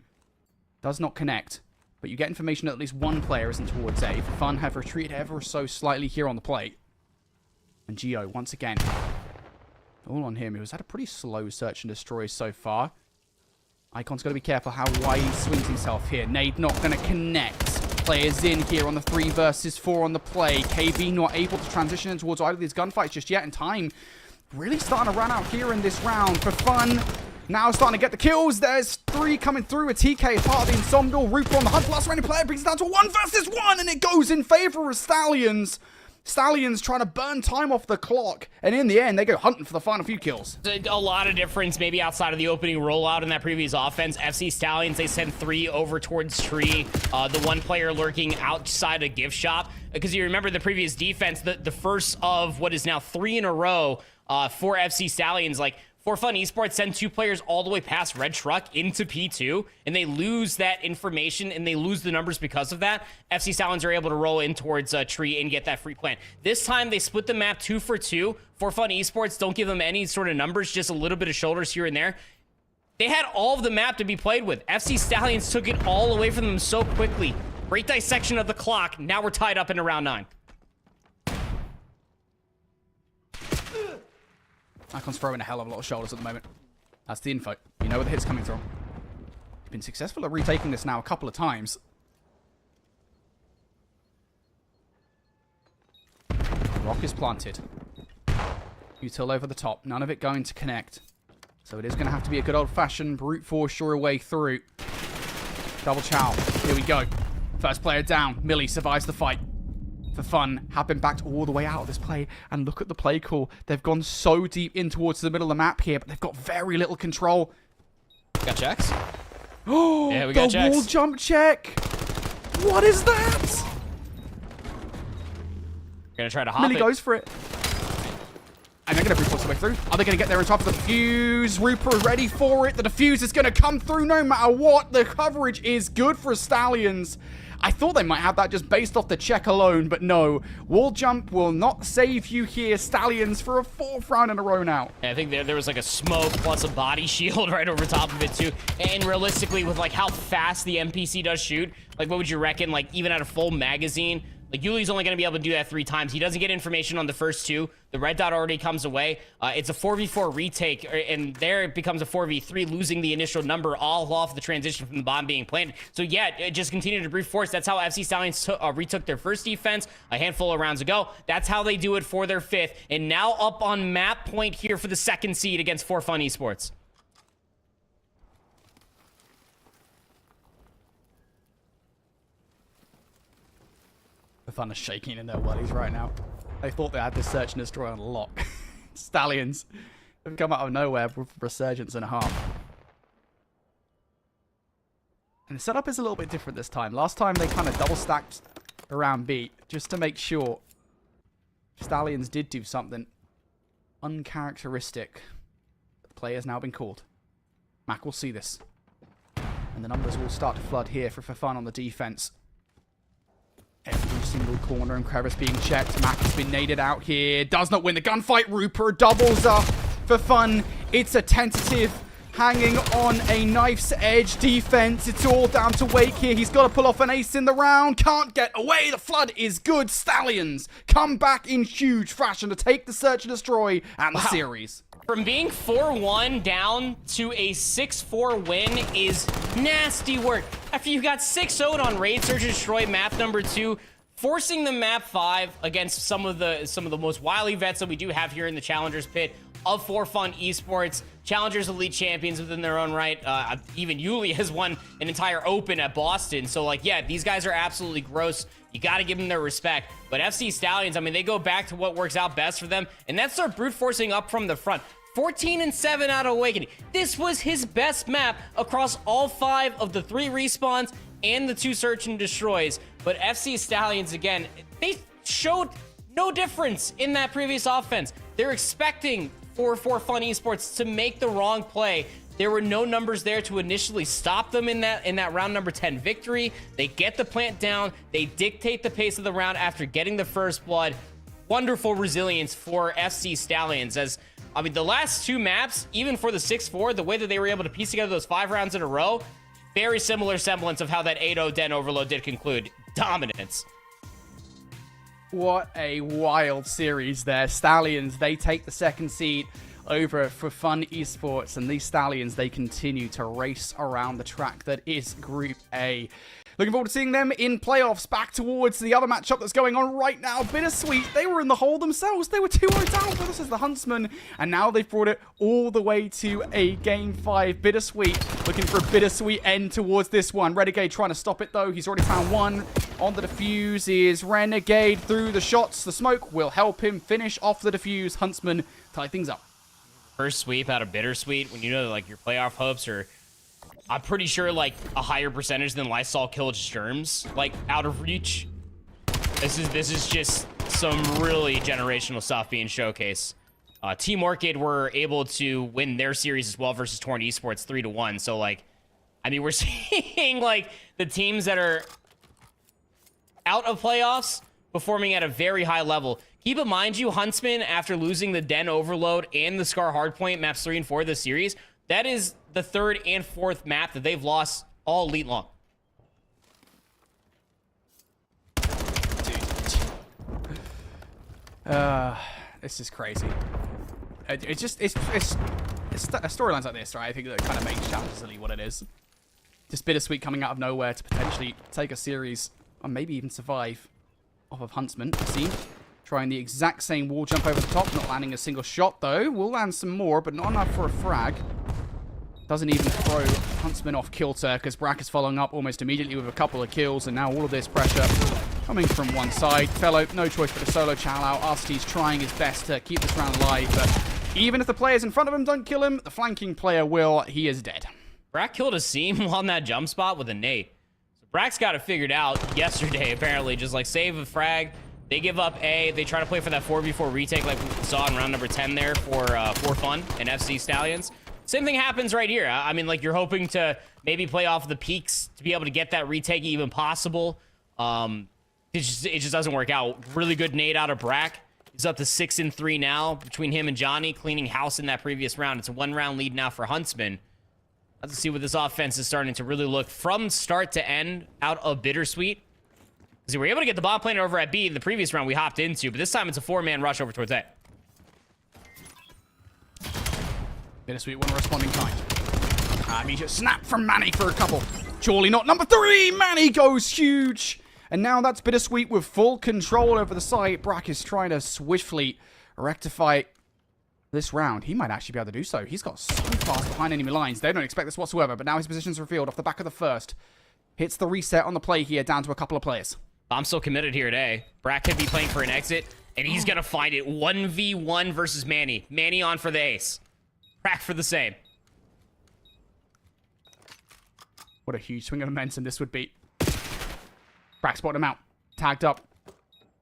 Does not connect. But you get information that at least one player isn't towards A. For Fun have retreated ever so slightly here on the play. And Geo, once again, all on him. He has had a pretty slow search and destroy so far. Icon's got to be careful how wide he swings himself here. Nade not going to connect. Players in here on the 3 versus 4 on the play. KB not able to transition in towards either of these gunfights just yet in time. Really starting to run out here in this round. For Fun now starting to get the kills. There's 3 coming through. A TK part of the Ensemble. Rooper on the hunt. Last remaining player brings it down to 1 versus 1. And it goes in favor of Stallions. Stallions trying to burn time off the clock. And in the end, they go hunting for the final few kills. A lot of difference maybe outside of the opening rollout in that previous offense. FC Stallions, they send 3 over towards Tree. The 1 player lurking outside a gift shop. Because you remember the previous defense, the first of what is now 3 in a row for FC Stallions. Like, For Fun Esports send 2 players all the way past Red Truck into P2, and they lose that information, and they lose the numbers because of that. FC Stallions are able to roll in towards Tree and get that free plant. This time, they split the map 2 for 2. For Fun Esports don't give them any sort of numbers, just a little bit of shoulders here and there. They had all of the map to be played with. FC Stallions took it all away from them so quickly. Great dissection of the clock. Now we're tied up into round 9. Icon's throwing a hell of a lot of shoulders at the moment. That's the info. You know where the hit's coming from. He's been successful at retaking this now a couple of times. Rock is planted. Util over the top. None of it going to connect. So it is going to have to be a good old-fashioned brute force your way through. Double chow. Here we go. First player down. Millie survives the fight. For Fun have been backed all the way out of this play, and look at the play call. They've gone so deep in towards the middle of the map here, but they've got very little control. Got checks. Oh, yeah, we got the checks. wall jump check. What is that? Gonna try to hop Millie it. goes for it. And they're going to brute force their way through. Are they going to get there on top of the defuse? Rooper ready for it. The defuse is going to come through no matter what. The coverage is good for Stallions. I thought they might have that just based off the check alone, but no. Wall jump will not save you here, Stallions, for a 4th round in a row now. Yeah, I think there was like a smoke plus a body shield right over top of it too. And realistically, with like how fast the NPC does shoot, like what would you reckon? Like even at a full magazine, like Yuli's only going to be able to do that 3 times. He doesn't get information on the first 2. The red dot already comes away. It's a 4v4 retake, and there it becomes a 4v3, losing the initial number all off the transition from the bomb being planted. So yeah, it just continued to brute force. That's how FC Stallions retook their first defense a handful of rounds ago. That's how they do it for their 5th. And now up on map point here for the 2nd seed against For Fun Esports. The Fun are shaking in their wellies right now. They thought they had this search and destroy on lock. Stallions have come out of nowhere with resurgence and a half. And the setup is a little bit different this time. Last time they kind of double stacked around B just to make sure Stallions did do something uncharacteristic. The play has now been called. Mac will see this. And the numbers will start to flood here for Fun on the defense. Every single corner and crevice being checked. Mac has been naded out here. Does not win the gunfight. Rooper doubles up For Fun. It's a tentative, hanging on a knife's edge defense. It's all down to Wake here. He's got to pull off an ace in the round. Can't get away. The flood is good. Stallions come back in huge fashion to take the search and destroy and the series. From being 4-1 down to a 6-4 win is nasty work. After you got 6-0 on Raid Search and Destroy map number 2, forcing the map 5 against some of the most wily vets that we do have here in the Challengers pit of For Fun Esports. Challengers elite champions within their own right. Even Yuli has won an entire open at Boston. So like, yeah, these guys are absolutely gross You got to give them their respect. But FC Stallions, I mean, they go back to what works out best for them, and that's their brute forcing up from the front. 14-7 out of Awakening. This was his best map across all 5 of the 3 respawns and the 2 search and destroys. But FC Stallions, again, they showed no difference in that previous offense. They're expecting for Fun Esports to make the wrong play. There were no numbers there to initially stop them in that round number 10 victory. They get the plant down. They dictate the pace of the round after getting the first blood. Wonderful resilience for FC Stallions. As I mean, the last 2 maps, even for the 6-4, the way that they were able to piece together those 5 rounds in a row, very similar semblance of how that 8-0 Den Overload did conclude. Dominance. What a wild series there. Stallions, they take the 2nd seed over for Fun Esports, and these Stallions, they continue to race around the track that is Group A. Looking forward to seeing them in playoffs. Back towards the other matchup that's going on right now. BitterSweet, they were in the hole themselves. They were 2-0 down, but this is the Huntsmen, and now they've brought it all the way to a Game 5. BitterSweet looking for a bittersweet end towards this one. Renegade trying to stop it, though. He's already found one. On the defuse is Renegade through the shots. The smoke will help him finish off the defuse. Huntsmen tie things up. First sweep out of BitterSweet, when you know that, like, your playoff hopes are, I'm pretty sure, like, a higher percentage than Lysol killed Sturms, like, out of reach. This is just some really generational stuff being showcased. Team Orchid were able to win their series as well versus Torn Esports 3-1. So, like, I mean, we're seeing, like, the teams that are out of playoffs performing at a very high level. Keep in mind, you Huntsmen, after losing the Den Overload and the Scar Hardpoint maps 3 and 4 of the series, that is the 3rd and 4th map that they've lost all elite long. This is crazy. It's storylines like this, right? I think that kind of makes Challengers Elite what it is. Just BitterSweet coming out of nowhere to potentially take a series, or maybe even survive, off of Huntsmen. See, trying the exact same wall jump over the top, not landing a single shot though. Will land some more, but not enough for a frag. Doesn't even throw Huntsman off kilter, because Brack is following up almost immediately with a couple of kills, and now all of this pressure coming from one side. Fellow, no choice but a solo chow out. RCT's trying his best to keep this round alive, but even if the players in front of him don't kill him, the flanking player will. He is dead. Brack killed a seam on that jump spot with a nade. So Brack's got it figured out yesterday, apparently. Just like save a frag. They give up A. They try to play for that 4v4 retake like we saw in round number 10 there for Fun and FC Stallions. Same thing happens right here. I mean, like, you're hoping to maybe play off the peaks to be able to get that retake even possible. It just doesn't work out. Really good nade out of Brack. He's up to 6-3 now between him and Johnny, cleaning house in that previous round. It's a 1-round lead now for Huntsmen. Let's see what this offense is starting to really look from start to end out of BitterSweet. Because we were able to get the bomb plant over at B the previous round we hopped into, but this time it's a 4-man rush over towards A. BitterSweet, one responding kind. Immediate snap from Manny for a couple. Surely not number 3. Manny goes huge. And now that's BitterSweet with full control over the site. Brack is trying to swiftly rectify this round. He might actually be able to do so. He's got so fast behind enemy lines. They don't expect this whatsoever, but now his position's revealed off the back of the first. Hits the reset on the play here, down to a couple of players. I'm still committed here today. Brack could be playing for an exit, and he's going to find it. 1v1 versus Manny. Manny on for the ace. Brack for the same. What a huge swing of momentum this would be. Brack spotted him out. Tagged up.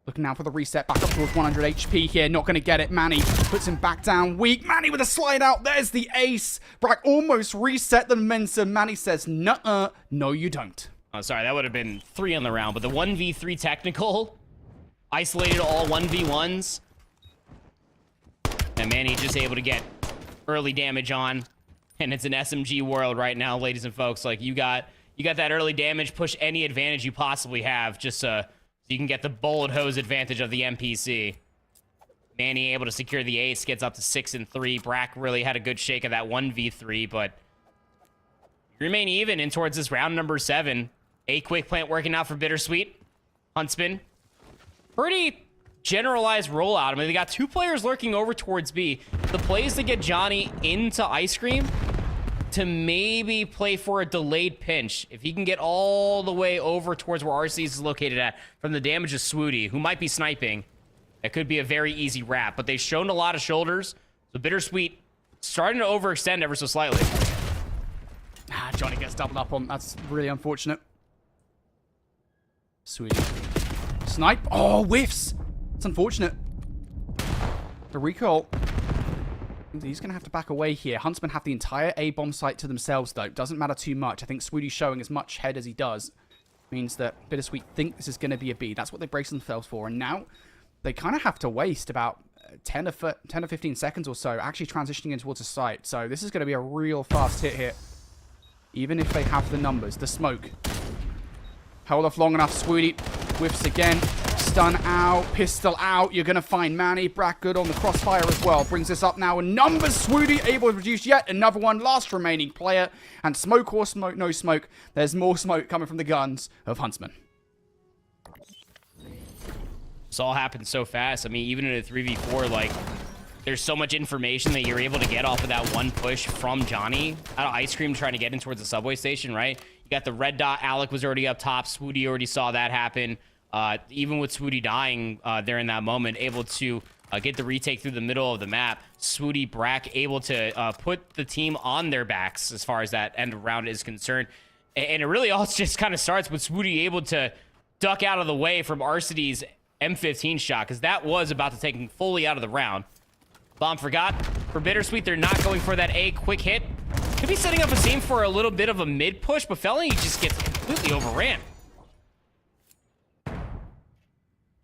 Looking now for the reset. Back up towards 100 HP here. Not going to get it. Manny puts him back down weak. Manny with a slide out. There's the ace. Brack almost reset the momentum. Manny says, nuh-uh. No, you don't. Oh, sorry. That would have been 3 on the round. But the 1v3 technical isolated all 1v1s. And Manny just able to get early damage on. And it's an SMG world right now, ladies and folks. Like, you got that early damage. Push any advantage you possibly have just so you can get the bullet hose advantage of the NPC. Manny able to secure the ace, gets up to 6-3. Brack really had a good shake of that 1v3, but remain even in towards this round number 7. A quick plant working out for BitterSweet. Huntsmen. Pretty generalized rollout. I mean, they got 2 players lurking over towards B. The plays to get Johnny into Ice Cream to maybe play for a delayed pinch. If he can get all the way over towards where RCs is located at from the damage of Swooty, who might be sniping, it could be a very easy wrap. But they've shown a lot of shoulders, so BitterSweet starting to overextend ever so slightly. Johnny gets doubled up on. That's really unfortunate. Sweet. Snipe. Oh, whiffs. It's unfortunate. The recoil. He's going to have to back away here. Huntsmen have the entire A-bomb site to themselves, though. Doesn't matter too much. I think Swooty's showing as much head as he does. Means that BitterSweet think this is going to be a B. That's what they brace themselves for. And now they kind of have to waste about 10 or 15 seconds or so actually transitioning in towards a site. So this is going to be a real fast hit here. Even if they have the numbers. The smoke. Hold off long enough. Swooty whiffs again. Stun out. Pistol out. You're going to find Manny. Brack good on the crossfire as well. Brings this up now. And numbers. Swooty able to produce yet another one. Last remaining player. And smoke or smoke. No smoke. There's more smoke coming from the guns of Huntsmen. This all happened so fast. I mean, even in a 3v4, like, there's so much information that you're able to get off of that one push from Johnny out of Ice Cream trying to get in towards the subway station, right? You got the red dot. Alec was already up top. Swooty already saw that happen. Even with Swooty dying there in that moment, able to get the retake through the middle of the map. Swooty, Brack able to put the team on their backs as far as that end round is concerned. And it really all just kind of starts with Swooty able to duck out of the way from Arcity's M15 shot, because that was about to take him fully out of the round. Bomb forgot. For BitterSweet, they're not going for that A quick hit. Could be setting up a scene for a little bit of a mid push, but Felony just gets completely overran.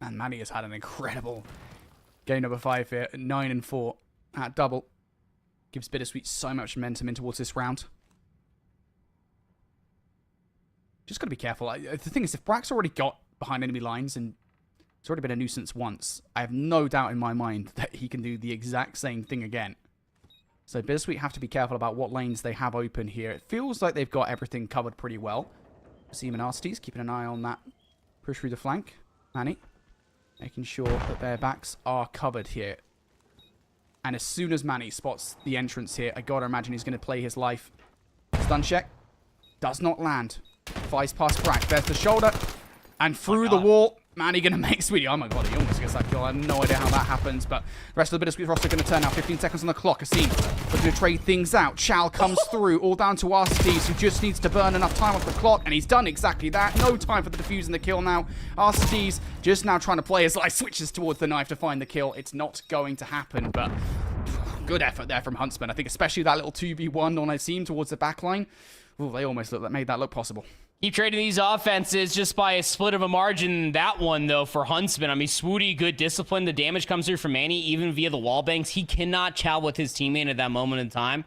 And Manny has had an incredible game number 5 here. 9-4 at double. Gives BitterSweet so much momentum in towards this round. Just got to be careful. The thing is, if Brack's already got behind enemy lines and it's already been a nuisance once, I have no doubt in my mind that he can do the exact same thing again. So BitterSweet have to be careful about what lanes they have open here. It feels like they've got everything covered pretty well. Decimate and Arcity's keeping an eye on that push through the flank. Manny making sure that their backs are covered here. And as soon as Manny spots the entrance here, I gotta imagine he's going to play his life. Stun check. Does not land. Flies past Brack. There's the shoulder. And through the wall. Manny going to make Swooty. Oh my god, he almost gets that kill. I have no idea how that happens, but the rest of the BitterSweet roster going to turn now. 15 seconds on the clock. Asim looking to trade things out. Chow comes through, all down to Arcity's, who just needs to burn enough time off the clock, and he's done exactly that. No time for the defuse and the kill now. Arcity's just now trying to play his life, switches towards the knife to find the kill. It's not going to happen, but good effort there from Huntsmen. I think especially that little 2v1 on Asim towards the backline. Ooh, they almost made that look possible. Keep trading these offenses just by a split of a margin. That one, though, for Huntsman. I mean, Swooty, good discipline. The damage comes through from Manny, even via the wall banks. He cannot chow with his teammate at that moment in time.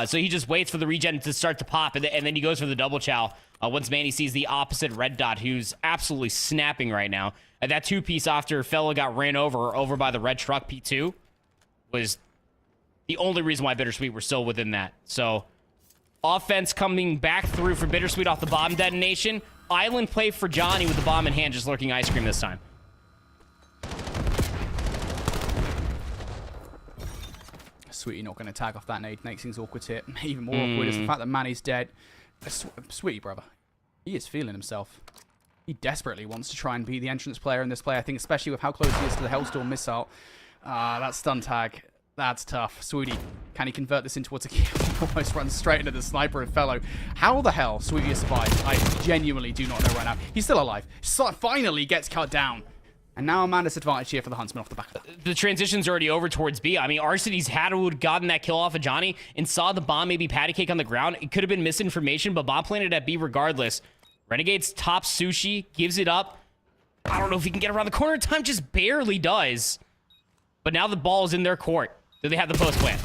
So he just waits for the regen to start to pop, and then he goes for the double chow. Once Manny sees the opposite red dot, who's absolutely snapping right now. And that two-piece after Fella got ran over by the red truck P2 was the only reason why BitterSweet were still within that. So offense coming back through for BitterSweet off the bomb detonation. Island play for Johnny with the bomb in hand, just lurking Ice Cream this time. Swooty not going to tag off that nade. Makes things awkward here. Even more awkward is the fact that Manny's dead. Swooty, brother. He is feeling himself. He desperately wants to try and be the entrance player in this play. I think especially with how close he is to the Hellstorm missile. That stun tag. That's tough. Swooty, can he convert this into what's a kill? Almost runs straight into the sniper and Fellow. How the hell Swooty has survived? I genuinely do not know right now. He's still alive. Finally gets cut down. And now Amanda's advantage here for the Huntsman off the back of that. The transition's already over towards B. I mean, Arcity's had would gotten that kill off of Johnny and saw the bomb maybe patty cake on the ground. It could have been misinformation, but bomb planted at B regardless. Renegade's top Sushi, gives it up. I don't know if he can get around the corner. Time just barely does. But now the ball is in their court. Do they have the post plan?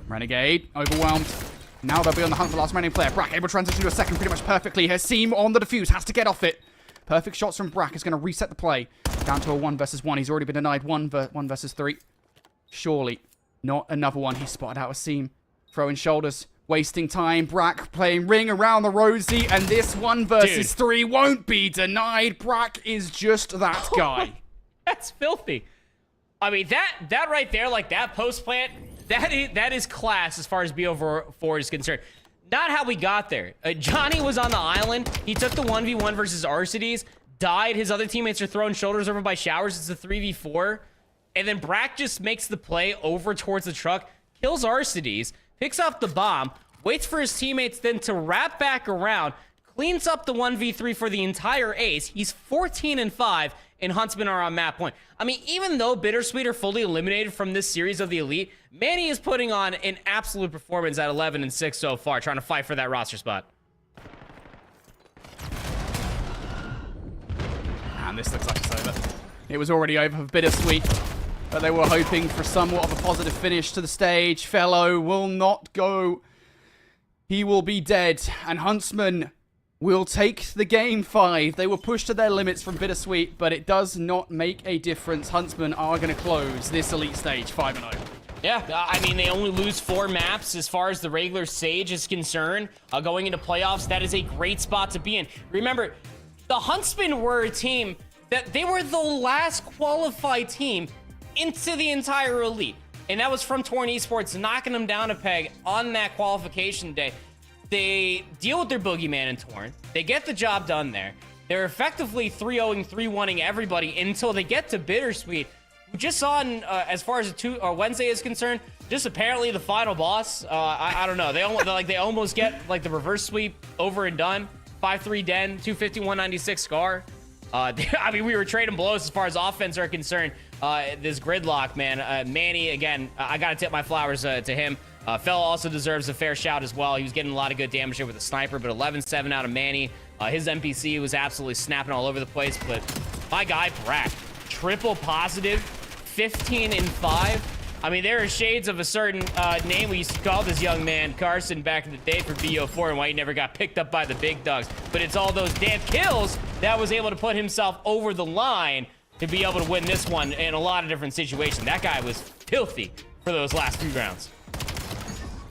Renegade, overwhelmed. Now they'll be on the hunt for the last remaining player. Brack able to transition to a second pretty much perfectly. Hasim on the defuse, has to get off it. Perfect shots from Brack is going to reset the play. Down to a 1 versus 1. He's already been denied 1 versus 3. Surely not another one. He spotted out Hasim. Throwing shoulders, wasting time. Brack playing ring around the rosy, and this 1 versus 3 won't be denied. Brack is just that guy. That's filthy. I mean, that right there, like that post plant, that is class as far as BO4 is concerned. Not how we got there. Johnny was on the island. He took the 1v1 versus Arcides, died. His other teammates are throwing shoulders over by Showers. It's a 3v4. And then Brack just makes the play over towards the truck, kills Arcides, picks up the bomb, waits for his teammates then to wrap back around, cleans up the 1v3 for the entire ace. He's 14-5, and Huntsmen are on map point. I mean, even though BitterSweet are fully eliminated from this series of the Elite, Manny is putting on an absolute performance at 11-6 so far, trying to fight for that roster spot. And this looks like it's over. It was already over for BitterSweet, but they were hoping for somewhat of a positive finish to the stage. Fellow will not go. He will be dead, and Huntsmen will take the game 5. They were pushed to their limits from BitterSweet, but it does not make a difference. Huntsmen are going to close this Elite stage 5-0. Yeah, I mean, they only lose 4 maps as far as the regular stage is concerned. Going into playoffs, that is a great spot to be in. Remember, the Huntsmen were a team that they were the last qualified team into the entire Elite. And that was from Torn Esports knocking them down a peg on that qualification day. They deal with their boogeyman in Torn. They get the job done there. They're effectively 3-0-ing, 3-1-ing everybody until they get to BitterSweet, who just saw, as far as Wednesday is concerned, just apparently the final boss. I don't know. They almost get like the reverse sweep over and done. 5-3 Den, 250, 196 Scar. I mean, we were trading blows as far as offense are concerned. This gridlock, man. Manny, again, I got to tip my flowers to him. Fellow also deserves a fair shout as well. He was getting a lot of good damage here with the sniper, but 11-7 out of Manny. His NPC was absolutely snapping all over the place, but my guy, Brack, triple positive, 15-5. I mean, there are shades of a certain name we used to call this young man, Carson, back in the day for BO4 and why he never got picked up by the big dogs. But it's all those damn kills that was able to put himself over the line to be able to win this one in a lot of different situations. That guy was filthy for those last 3 rounds.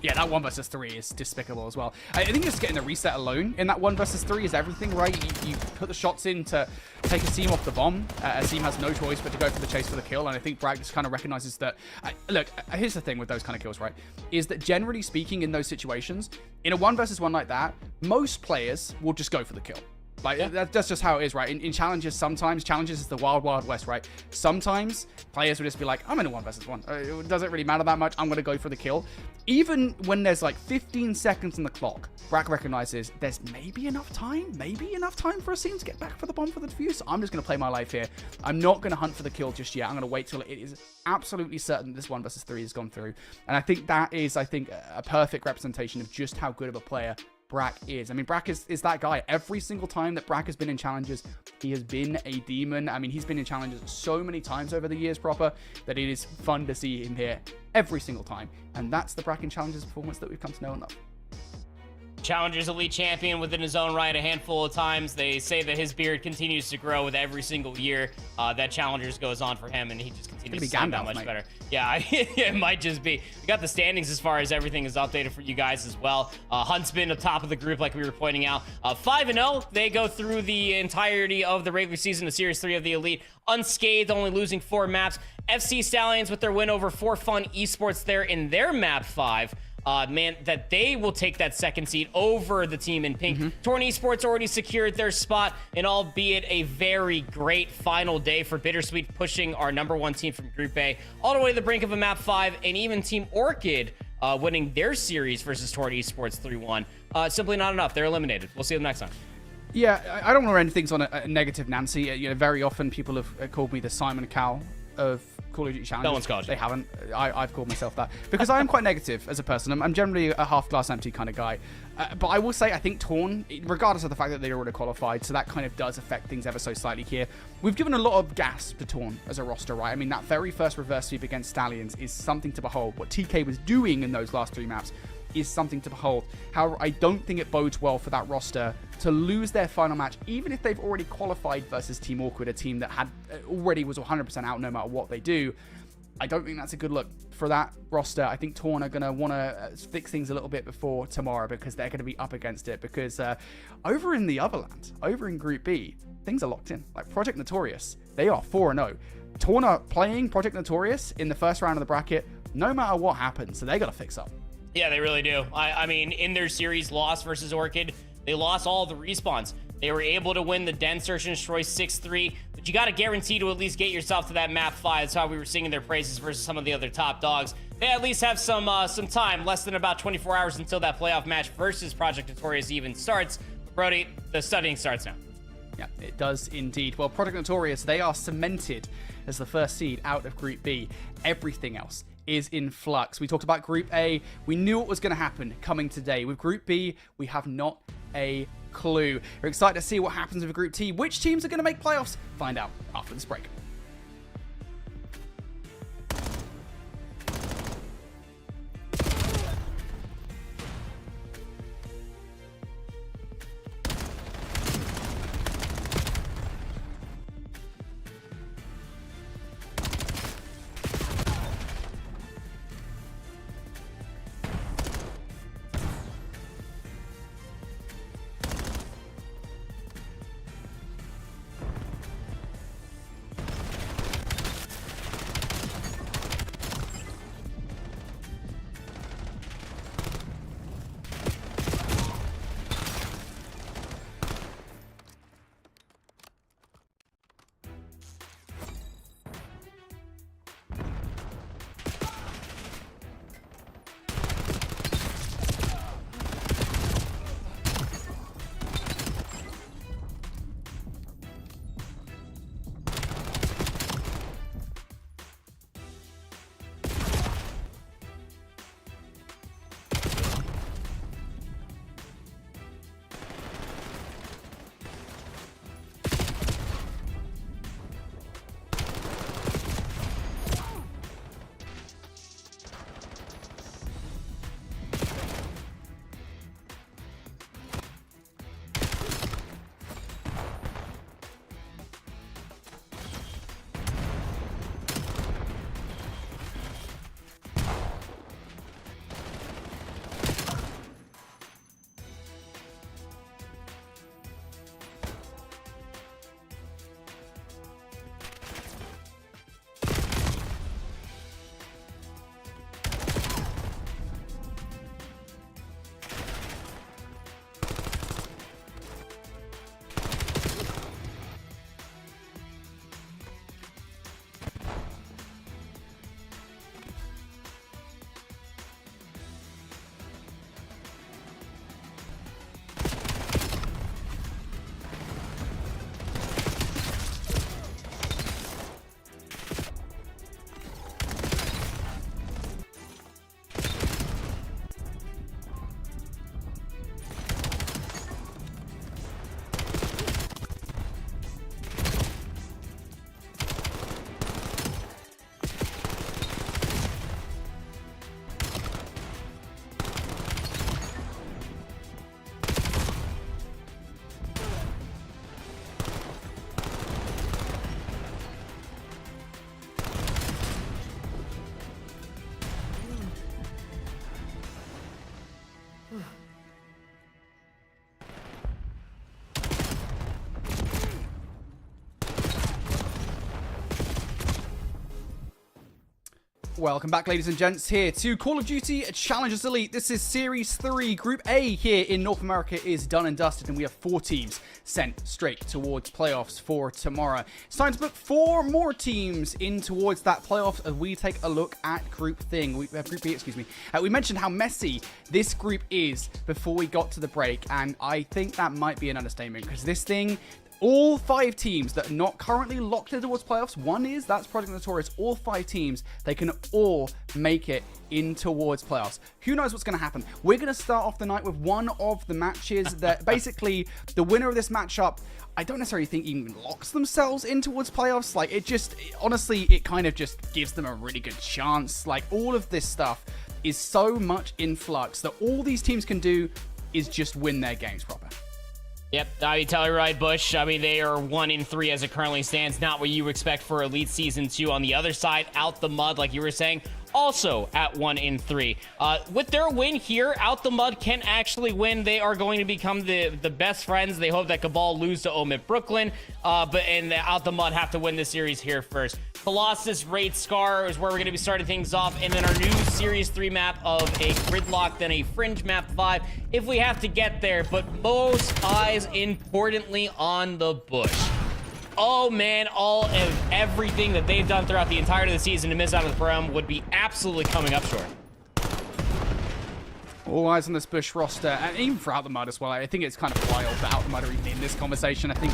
Yeah, that 1 versus 3 is despicable as well. I think just getting the reset alone in that 1 versus 3 is everything, right? You put the shots in to take Asim off the bomb. Asim has no choice but to go for the chase for the kill, and I think Bragg just kind of recognizes that... look, here's the thing with those kind of kills, right? Is that generally speaking in those situations, in a 1 versus 1 like that, most players will just go for the kill. Like, yeah. That's just how it is, right? In challenges, sometimes, challenges is the wild, wild west, right? Sometimes players will just be like, I'm in a 1 versus 1. It doesn't really matter that much. I'm going to go for the kill. Even when there's like 15 seconds on the clock, Brack recognizes there's maybe enough time for a scene to get back for the bomb for the defuse. So I'm just going to play my life here. I'm not going to hunt for the kill just yet. I'm going to wait till it is absolutely certain that this 1 versus 3 has gone through. And I think that is, a perfect representation of just how good of a player Brack is. I mean, Brack is that guy. Every single time that Brack has been in challenges, he has been a demon. I mean, he's been in challenges so many times over the years proper that it is fun to see him here every single time. And that's the Brack in challenges performance that we've come to know and love. Challengers Elite Champion within his own right a handful of times. They say that his beard continues to grow with every single year that Challengers goes on for him, and he just continues to sound that much better. Yeah, it might just be. We got the standings as far as everything is updated for you guys as well. Huntsmen at the top of the group, like we were pointing out. 5-0. They go through the entirety of the regular season, the Series 3 of the Elite, unscathed, only losing 4 maps. FC Stallions with their win over 4 Fun Esports there in their map 5. Man, that they will take that second seed over the team in pink. Torn Esports already secured their spot, and albeit a very great final day for BitterSweet, pushing our #1 team from Group A all the way to the brink of a map 5, and even Team Orchid winning their series versus Torn Esports 3-1. Simply not enough. They're eliminated. We'll see them next time. Yeah, I don't want to end things on a negative Nancy. You know, very often people have called me the Simon Cowell of Call of Duty Challenges. No one's called you. They haven't. I've called myself that because I am quite negative as a person. I'm generally a half glass empty kind of guy. But I will say, I think Torn, regardless of the fact that they're already qualified, so that kind of does affect things ever so slightly here. We've given a lot of gas to Torn as a roster, right? I mean, that very first reverse sweep against Stallions is something to behold. What TK was doing in those last 3 maps is something to behold. However, I don't think it bodes well for that roster to lose their final match, even if they've already qualified versus Team Orchid, a team that had already was 100% out no matter what they do. I don't think that's a good look for that roster. I think Torn are going to want to fix things a little bit before tomorrow because they're going to be up against it. Because over in the other land, over in Group B, things are locked in. Like Project Notorious, they are 4-0. Torn are playing Project Notorious in the first round of the bracket no matter what happens. So they got to fix up. Yeah, they really do. I mean, in their series loss versus Orchid, they lost all the respawns. They were able to win the Den Search and Destroy 6-3, but you got to guarantee to at least get yourself to that map 5. That's how we were singing their praises versus some of the other top dogs. They at least have some time, less than about 24 hours until that playoff match versus Project Notorious even starts. Brody, the studying starts now. Yeah, it does indeed. Well, Project Notorious, they are cemented as the first seed out of Group B. Everything else is in flux. We talked about Group A. We knew what was going to happen coming today. With Group B, we have not a clue. We're excited to see what happens with Group T. Which teams are going to make playoffs? Find out after this break. Welcome back, ladies and gents, here to Call of Duty Challengers Elite. This is Series 3. Group A here in North America is done and dusted, and we have 4 teams sent straight towards playoffs for tomorrow. It's time to book 4 more teams in towards that playoff as we take a look at Group B. We mentioned how messy this group is before we got to the break, and I think that might be an understatement because this thing... All 5 teams that are not currently locked in towards playoffs, that's Project Notorious, all 5 teams, they can all make it in towards playoffs. Who knows what's going to happen? We're going to start off the night with one of the matches that basically the winner of this matchup, I don't necessarily think even locks themselves in towards playoffs. Like, honestly, it kind of just gives them a really good chance. Like, all of this stuff is so much in flux that all these teams can do is just win their games proper. Yep, I mean, Telluride Bush, I mean, they are 1-3 as it currently stands. Not what you expect for Elite Season 2. On the other side, Out the Mud, like you were saying, also at 1-3. With their win here, Out the Mud can actually win. They are going to become the best friends. They hope that CABAL lose to OMIT Brooklyn, and Out the Mud have to win this series here first. Colossus, Raid, Scar is where we're going to be starting things off. And then our new Series 3 map of a Gridlock, then a Fringe map 5, if we have to get there. But most eyes, importantly, on the Bush. Oh, man, all of everything that they've done throughout the entirety of the season to miss out of the Prem would be absolutely coming up short. All eyes on this Bush roster, and even for Out the Mud as well. I think it's kind of wild that Out the Mud are even in this conversation. I think,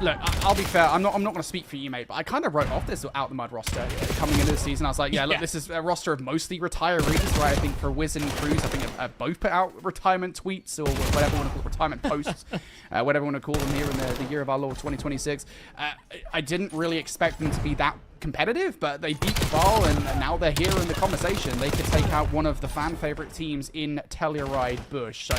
look, I'll be fair. I'm not going to speak for you, mate, but I kind of wrote off this Out the Mud roster coming into the season. I was like, yeah, look, this is a roster of mostly retirees, right? I think for Wiz and Cruz, I think both put out retirement tweets or whatever you want to call it, retirement posts, whatever you want to call them here in the year of our Lord 2026. I didn't really expect them to be that competitive, but they beat CABAL, and now they're here in the conversation. They could take out one of the fan favorite teams in Telluride Bush. So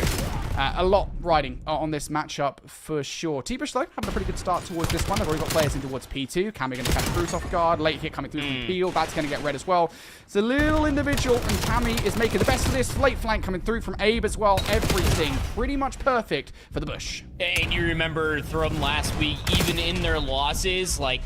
a lot riding on this matchup for sure. T-Bush, though, having a pretty good start towards this one. They've already got players in towards P2. Cammy going to catch Cruz off guard. Late hit coming through from Peel. That's going to get red as well. It's a little individual, and Cammy is making the best of this. Late flank coming through from Abe as well. Everything pretty much perfect for the Bush. And you remember from last week, even in their losses, like,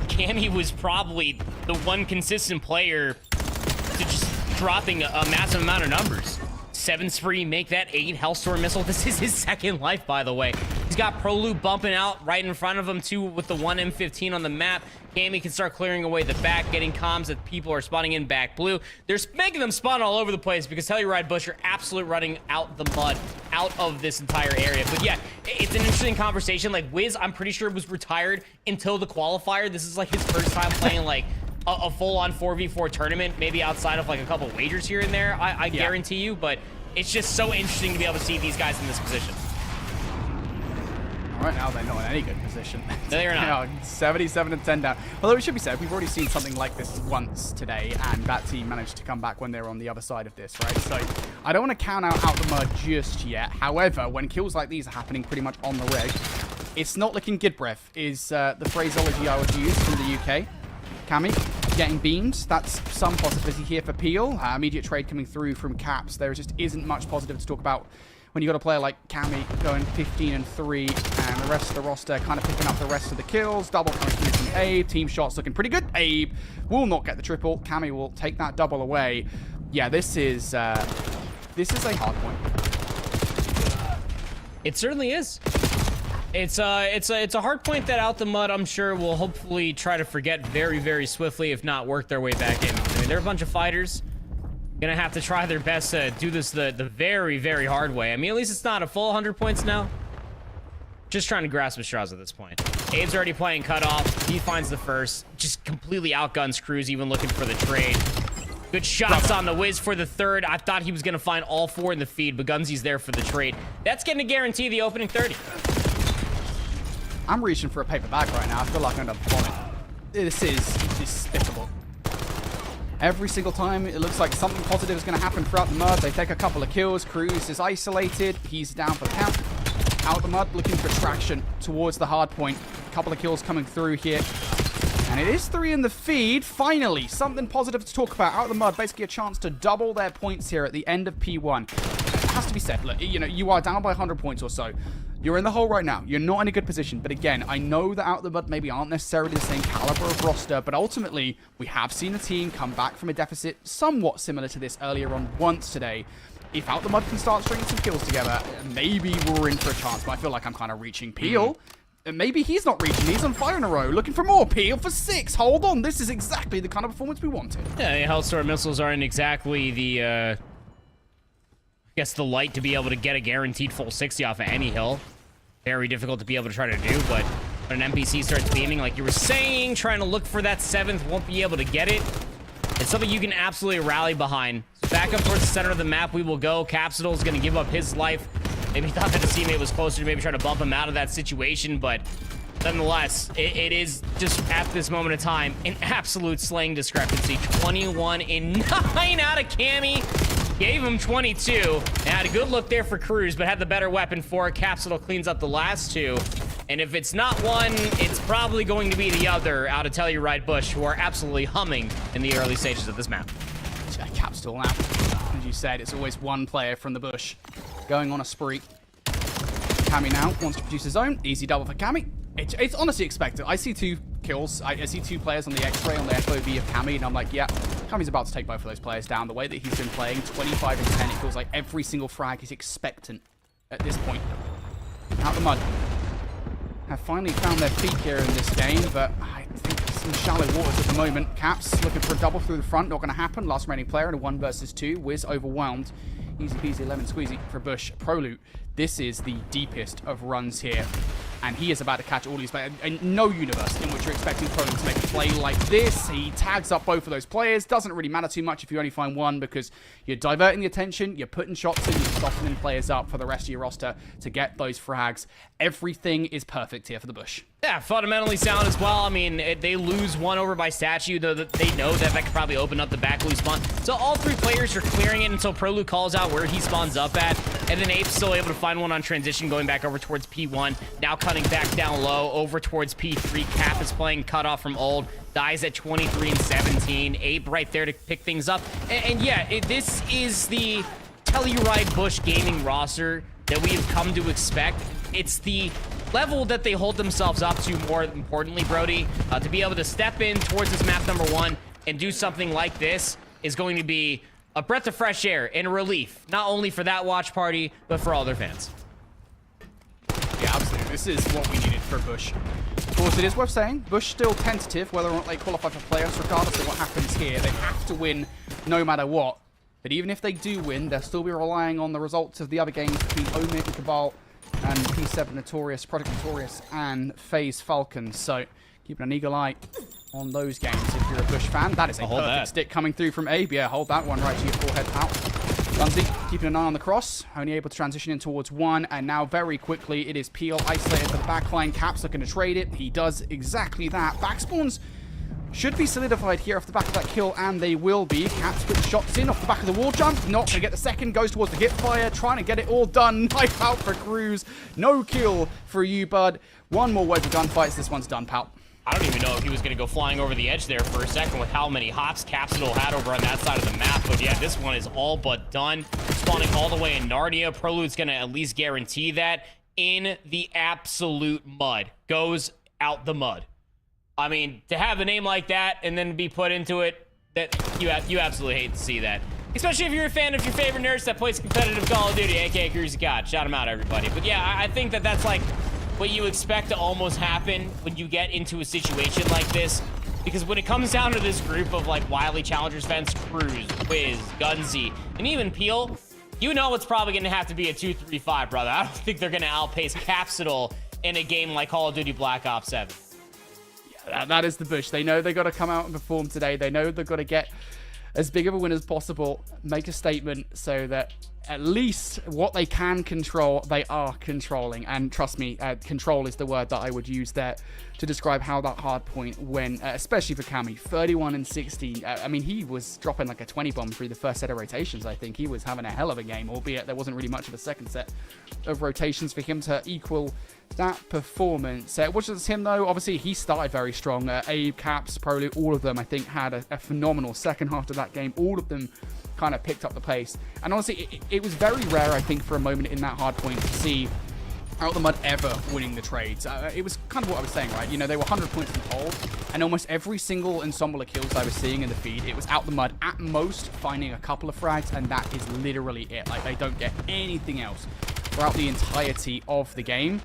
Cammy was probably the one consistent player to just dropping a massive amount of numbers. 7 spree, make that 8 Hellstorm missile. This is his second life, by the way. He's got Prolute bumping out right in front of him, too, with the 1 M15 on the map. Cammy can start clearing away the back, getting comms that people are spawning in back blue. They're making them spawn all over the place because Telluride Bush are absolutely running out the mud out of this entire area. But yeah, it's an interesting conversation. Like, Wiz, I'm pretty sure was retired until the qualifier. This is like his first time playing like a full-on 4v4 tournament, maybe outside of like a couple wagers here and there, I guarantee you. But it's just so interesting to be able to see these guys in this position. Right now, they're not in any good position. No, they're not. 77-10 down. Although it should be said, we've already seen something like this once today, and that team managed to come back when they were on the other side of this, right? So I don't want to count out the mud just yet. However, when kills like these are happening pretty much on the reg, it's not looking good, breath, is the phraseology I would use from the UK. Cammy getting beamed. That's some positivity here for Peel. Immediate trade coming through from Caps. There just isn't much positive to talk about when you got a player like Cammy going 15-3, and the rest of the roster kind of picking up the rest of the kills. Double coming through from Abe. Team shots looking pretty good. Abe will not get the triple. Cammy will take that double away. Yeah, this is a hard point. It certainly is. It's a hard point that Out the Mud, I'm sure, will hopefully try to forget very, very swiftly, if not work their way back in. I mean, they're a bunch of fighters. Gonna have to try their best to do this the very, very hard way. I mean, at least it's not a full 100 points now. Just trying to grasp his straws at this point. Abe's already playing cutoff. He finds the first. Just completely outguns Cruz, even looking for the trade. Good shots on the Wiz for the third. I thought he was gonna find all 4 in the feed, but Gunsy's there for the trade. That's gonna guarantee the opening 30. I'm reaching for a paper bag right now. I feel like I'm gonna vomit. This is despicable. Every single time, it looks like something positive is going to happen throughout the mud. They take a couple of kills. Cruz is isolated. He's down for the count. Out the mud, looking for traction towards the hard point. A couple of kills coming through here. And it is 3 in the feed. Finally, something positive to talk about. Out the mud, basically a chance to double their points here at the end of P1. It has to be said, look, you know, you are down by 100 points or so. You're in the hole right now. You're not in a good position. But again, I know that Out the Mud maybe aren't necessarily the same caliber of roster, but ultimately, we have seen the team come back from a deficit somewhat similar to this earlier on once today. If Out the Mud can start stringing some kills together, maybe we're in for a chance. But I feel like I'm kind of reaching. Peel, and maybe he's not reaching. He's on fire in a row, looking for more. Peel for 6. Hold on. This is exactly the kind of performance we wanted. Yeah, the Hellstorm missiles aren't exactly the, I guess, the light to be able to get a guaranteed full 60 off of any hill. Very difficult to be able to try to do, but when an NPC starts beaming, like you were saying, trying to look for that 7th, won't be able to get it. It's something you can absolutely rally behind. Back up towards the center of the map, we will go. Capsule is going to give up his life. Maybe he thought that his teammate was closer to maybe try to bump him out of that situation, but nonetheless, it is just at this moment of time an absolute slaying discrepancy. 21 in 9 out of Cammy. Gave him 22. And had a good look there for Cruz, but had the better weapon for it. Capsule cleans up the last 2. And if it's not one, it's probably going to be the other out of Telluride Bush, who are absolutely humming in the early stages of this map. Capsule now. As you said, it's always one player from the Bush going on a spree. Cammy now wants to produce his own. Easy double for Cammy. It's honestly expected. I see 2 kills. I see 2 players on the X-ray on the FOB of Cammy, and I'm like, yeah, Cammy's about to take both of those players down. The way that he's been playing, 25 and 10, it feels like every single frag is expectant at this point. Out the mud. Have finally found their feet here in this game, but I think it's in shallow waters at the moment. Caps looking for a double through the front, not going to happen. Last remaining player in a 1 versus 2. Wiz overwhelmed. Easy peasy lemon squeezy for Bush. Prolute. This is the deepest of runs here. And he is about to catch all these players. And no universe in which you're expecting Prolute to make a play like this. He tags up both of those players. Doesn't really matter too much if you only find one, because you're diverting the attention, you're putting shots in, you're softening players up for the rest of your roster to get those frags. Everything is perfect here for the Bush. Yeah, fundamentally sound as well. I mean, they lose 1 over by statue, though they know that could probably open up the back loose spawn. So all 3 players are clearing it until Prolute calls out where he spawns up at. And then Ape's still able to find one on transition, going back over towards P1. Now cutting back down low over towards P3. Cap is playing cutoff from Old. Dies at 23 and 17. Ape right there to pick things up. And yeah, this is the Telluride Bush gaming roster that we have come to expect. It's the level that they hold themselves up to, more importantly, Brody. To be able to step in towards this map number 1 and do something like this is going to be a breath of fresh air and a relief, not only for that watch party, but for all their fans. Yeah, absolutely. This is what we needed for Bush. Of course, it is worth saying, Bush still tentative, whether or not they qualify for playoffs, regardless of what happens here. They have to win no matter what. But even if they do win, they'll still be relying on the results of the other games between OMIT and CABAL and P7 Notorious, Project Notorious, and Faze Falcons. So keeping an eagle eye on those games if you're a Bush fan. That is a perfect stick coming through from Abe. Yeah, hold that one right to your forehead, pal. Gunzy keeping an eye on the cross, only able to transition in towards 1, and now very quickly it is Peel isolated for the backline. Caps looking to trade it. He does exactly that. Backspawns should be solidified here off the back of that kill, and they will be. Caps put shots in off the back of the wall jump. Not going to get the second. Goes towards the hip fire. Trying to get it all done. Knife out for Cruz. No kill for you, bud. 1 more wave of gunfights. This one's done, pal. I don't even know if he was going to go flying over the edge there for a second with how many hops Capsidal had over on that side of the map. But yeah, this one is all but done. Spawning all the way in Narnia. Prolude's going to at least guarantee that in the absolute mud. Goes out the mud. I mean, to have a name like that and then be put into it, that you absolutely hate to see that. Especially if you're a fan of your favorite nurse that plays competitive Call of Duty, aka Cruisy God. Shout him out, everybody. But yeah, I think that's like what you expect to almost happen when you get into a situation like this. Because when it comes down to this group of like Wily Challengers fans, Cruz, Wiz, Gunzy, and even Peel, you know it's probably going to have to be a 2-3-5, brother. I don't think they're going to outpace Capsidal in a game like Call of Duty Black Ops 7. Yeah, that is the Bush. They know they got to come out and perform today. They know they've got to get as big of a win as possible, make a statement so that at least what they can control, they are controlling. And trust me, control is the word that I would use there to describe how that hard point went, especially for Cammy. 31 and 16. I mean, he was dropping like a 20 bomb through the first set of rotations. I think he was having a hell of a game, albeit there wasn't really much of a second set of rotations for him to equal that performance. It wasn't just him though. Obviously, he started very strong. Abe, Caps, Prolu, all of them, I think, had a phenomenal second half of that game. All of them kind of picked up the pace. And honestly, it was very rare, I think, for a moment in that hard point to see Out the Mud ever winning the trades. It was kind of what I was saying, right? You know, they were 100 points in hold, and almost every single ensemble of kills I was seeing in the feed, it was Out the Mud at most finding a couple of frags, and that is literally it. Like, they don't get anything else throughout the entirety of the game.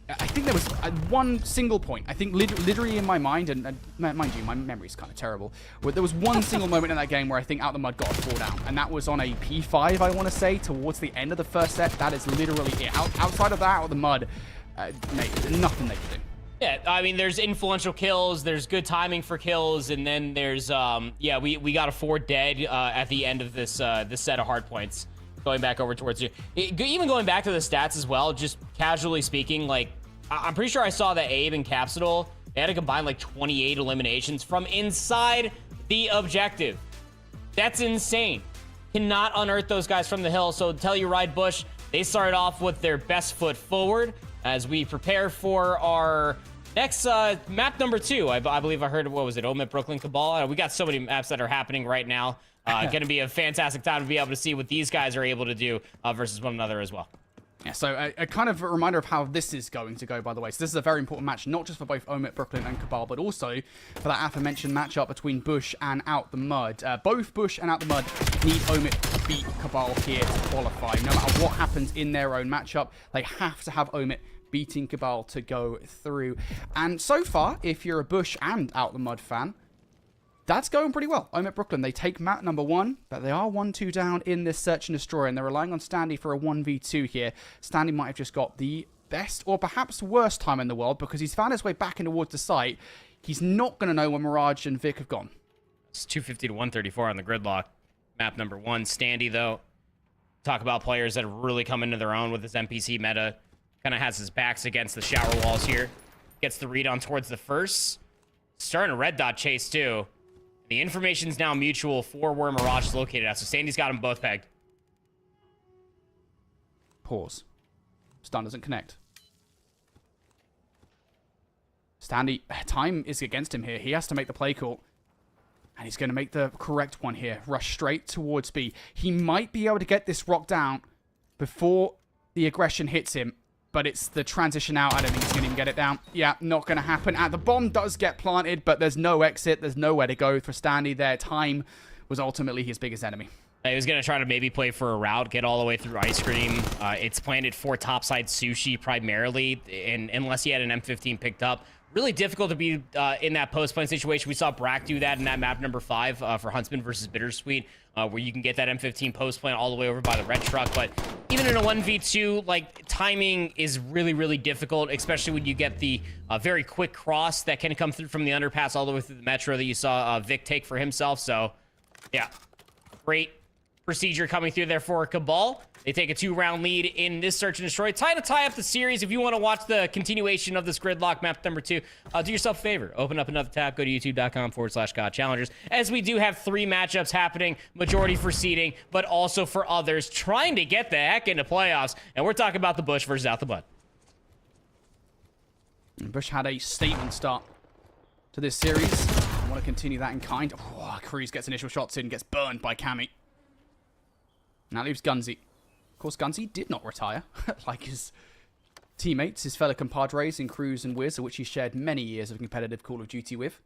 I think there was one single point, I think literally in my mind, and mind you, my memory's kind of terrible, where there was one single moment in that game where I think Out the Mud got a 4 down, and that was on a P5, I want to say, towards the end of the first set. That is literally it. Outside of that, Out the Mud, mate, nothing they could do. Yeah, I mean, there's influential kills, there's good timing for kills, and then there's, yeah, we got a 4 dead at the end of this, this set of hard points. Going back over towards you. Even going back to the stats as well, just casually speaking, like, I'm pretty sure I saw that Abe and Capsidal, they had to combine like 28 eliminations from inside the objective. That's insane. Cannot unearth those guys from the hill. So Telluride Bush, they started off with their best foot forward as we prepare for our next map number 2. I believe I heard, what was it, OMIT Brooklyn CABAL? We got so many maps that are happening right now. Going to be a fantastic time to be able to see what these guys are able to do versus one another as well. Yeah, so a kind of a reminder of how this is going to go, by the way. So this is a very important match, not just for both OMIT, Brooklyn, and CABAL, but also for that aforementioned matchup between Bush and Out the Mud. Both Bush and Out the Mud need OMIT to beat CABAL here to qualify. No matter what happens in their own matchup, they have to have OMIT beating CABAL to go through. And so far, if you're a Bush and Out the Mud fan, that's going pretty well. OMIT Brooklyn, they take map number 1, but they are 1-2 down in this search and destroy, and they're relying on Standy for a 1v2 here. Standy might have just got the best or perhaps worst time in the world because he's found his way back in towards the site. He's not going to know when Mirage and Vic have gone. It's 250 to 134 on the gridlock. Map number 1. Standy, though, talk about players that have really come into their own with this NPC meta. Kind of has his backs against the shower walls here. Gets the read on towards the first. Starting a red dot chase, too. The information's now mutual for where Mirage is located at, so Sandy's got them both pegged. Pause. Stun doesn't connect. Standy, time is against him here. He has to make the play call. And he's going to make the correct one here. Rush straight towards B. He might be able to get this rock down before the aggression hits him. But it's the transition out. I don't think he's going to even get it down. Yeah, not going to happen. And the bomb does get planted, but there's no exit. There's nowhere to go for Standy there. Time was ultimately his biggest enemy. He was going to try to maybe play for a route, get all the way through Ice Cream. It's planted for topside Sushi primarily, and unless he had an M15 picked up. Really difficult to be in that post-plant situation. We saw Brack do that in that map number 5 for Huntsmen versus BitterSweet, where you can get that M15 post-plant all the way over by the red truck. But even in a 1v2, like, timing is really, really difficult, especially when you get the very quick cross that can come through from the underpass all the way through the metro that you saw Vic take for himself. So, yeah, great procedure coming through there for CABAL. They take a 2-round lead in this search and destroy. Time to tie up the series. If you want to watch the continuation of this gridlock map number 2, do yourself a favor. Open up another tab. Go to youtube.com/COD Challengers. As we do have 3 matchups happening, majority for seeding, but also for others trying to get the heck into playoffs. And we're talking about the Bush versus Out the Mud. Bush had a statement start to this series. I want to continue that in kind. Oh, Cruz gets initial shots in, gets burned by Cammy. Now leaves Gunzy. Of course, Gunzy did not retire, like his teammates, his fellow compadres in Cruz and Wiz, which he shared many years of competitive Call of Duty with.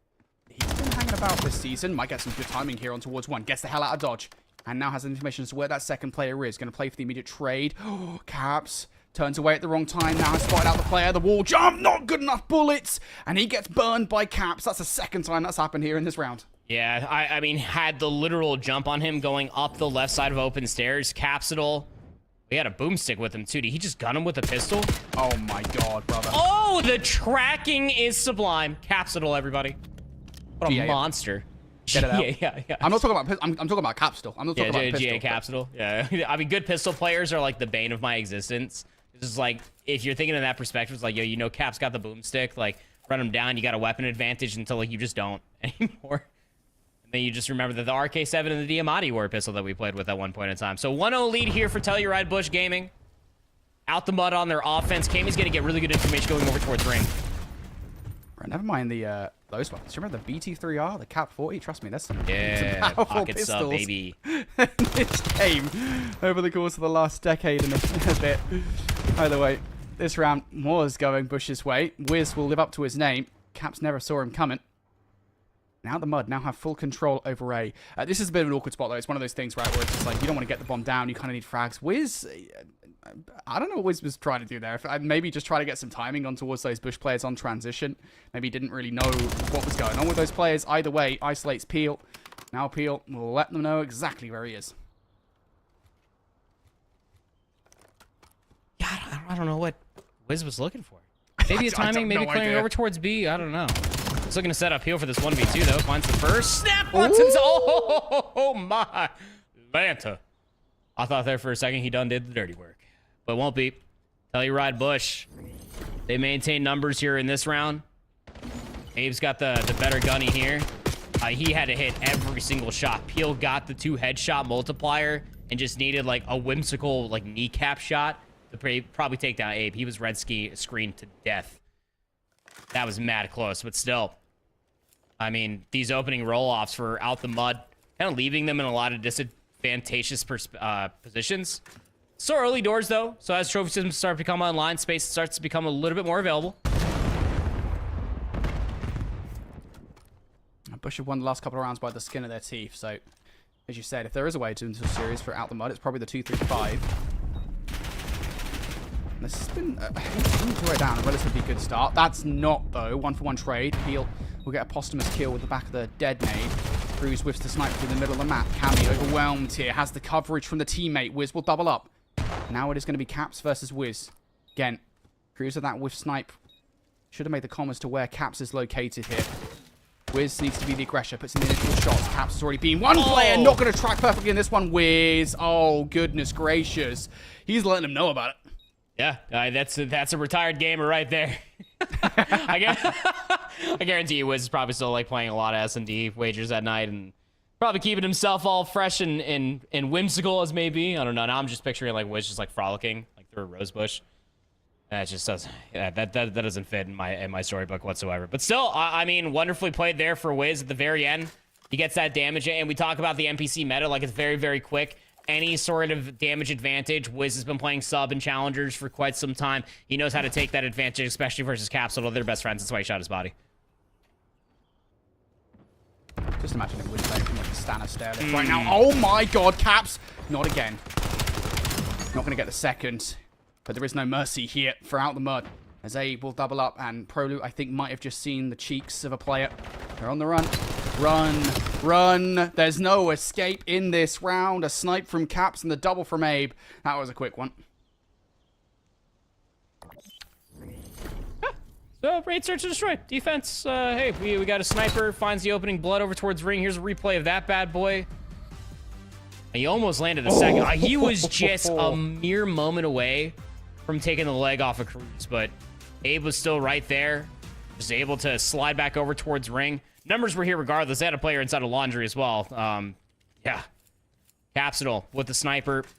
He's been hanging about this season. Might get some good timing here on towards 1. Gets the hell out of dodge. And now has information as to where that second player is. Going to play for the immediate trade. Oh, Caps turns away at the wrong time. Now has spotted out the player. The wall jump. Not good enough bullets. And he gets burned by Caps. That's the second time that's happened here in this round. Yeah, I mean, had the literal jump on him going up the left side of open stairs. Capsidal. We had a boomstick with him, too. Did he just gun him with a pistol? Oh, my God, brother. Oh, the tracking is sublime. Capsidal, everybody. What a monster. Get it out. Yeah. I'm not talking about... I'm talking about Capsidal. I'm not talking about pistol. GA Capsidal. Yeah. I mean, good pistol players are, like, the bane of my existence. It's just, like, if you're thinking in that perspective, it's like, yo, you know Cap's got the boomstick. Like, run him down. You got a weapon advantage until, like, you just don't anymore. Then you just remember that the RK7 and the Diamatti were a pistol that we played with at one point in time. So 1-0 lead here for Telluride Bush Gaming. Out the mud on their offense. Kami's going to get really good information going over towards ring. Right, never mind the those ones. Do you remember the BT3R, the Cap 40? Trust me, that's some powerful pocket pistols sub, baby. this game over the course of the last decade and a bit. By the way, this round was going Bush's way. Wiz will live up to his name. Caps never saw him coming. Now the Mud now have full control over A. This is a bit of an awkward spot, though. It's one of those things, right, where it's just like, you don't want to get the bomb down. You kind of need frags. Wiz, I don't know what Wiz was trying to do there. Maybe just try to get some timing on towards those Bush players on transition. Maybe didn't really know what was going on with those players. Either way, isolates Peel. Now Peel will let them know exactly where he is. Yeah, I don't know what Wiz was looking for. Maybe a timing, maybe clearing over towards B. I don't know. He's looking to set up heel for this 1v2, though. Finds the first. Snap Watson's. Oh, my. Lanta. I thought there for a second he done did the dirty work. But won't be. Telluride Bush. They maintain numbers here in this round. Abe's got the better gunny here. He had to hit every single shot. Peel got the 2 headshot multiplier and just needed, like, a whimsical, like, kneecap shot to probably take down Abe. He was red screened to death. That was mad close, but still. I mean, these opening roll-offs for Out the Mud, kind of leaving them in a lot of disadvantageous positions. Still early doors, though. So as trophy systems start to become online, space starts to become a little bit more available. Bush have won the last couple of rounds by the skin of their teeth. So, as you said, if there is a way to into a series for Out the Mud, it's probably the 2-3-5. This has been down a relatively good start. That's not, though. 1-for-1 trade. He'll get a posthumous kill with the back of the dead nade. Cruz whiffs the sniper through the middle of the map. Cammy overwhelmed here. Has the coverage from the teammate. Wiz will double up. Now it is going to be Caps versus Wiz. Again, Cruz with that whiff snipe. Should have made the commas to where Caps is located here. Wiz needs to be the aggressor. Puts in the initial shots. Caps has already been one player. Not going to track perfectly in this one. Wiz. Oh, goodness gracious. He's letting them know about it. Yeah, that's a retired gamer right there. I guarantee you Wiz is probably still like playing a lot of S&D wagers at night and probably keeping himself all fresh and whimsical as may be. I don't know. Now I'm just picturing like Wiz just like frolicking like through a rose bush. That just doesn't. Yeah, that doesn't fit in my storybook whatsoever. But still, I mean, wonderfully played there for Wiz at the very end. He gets that damage, and we talk about the NPC meta like it's very, very quick. Any sort of damage advantage. Wiz has been playing sub and challengers for quite some time. He knows how to take that advantage, especially versus Capsule. They're best friends. That's why he shot his body. Just imagine if Wiz playing from like a Stanner stairlift right now. Oh my god, Caps! Not again. Not going to get the second. But there is no mercy here for Out the Mud. As Abe will double up, and Prolu, I think, might have just seen the cheeks of a player. They're on the run. Run. Run. There's no escape in this round. A snipe from Caps and the double from Abe. That was a quick one. So, raid, search, and destroy. Defense, hey, we got a sniper. Finds the opening. Blood over towards ring. Here's a replay of that bad boy. He almost landed a second. He was just a mere moment away from taking the leg off of Cruz, but Abe was still right there. Was able to slide back over towards ring. Numbers were here regardless. They had a player inside of laundry as well. Yeah. Capsule with the sniper. I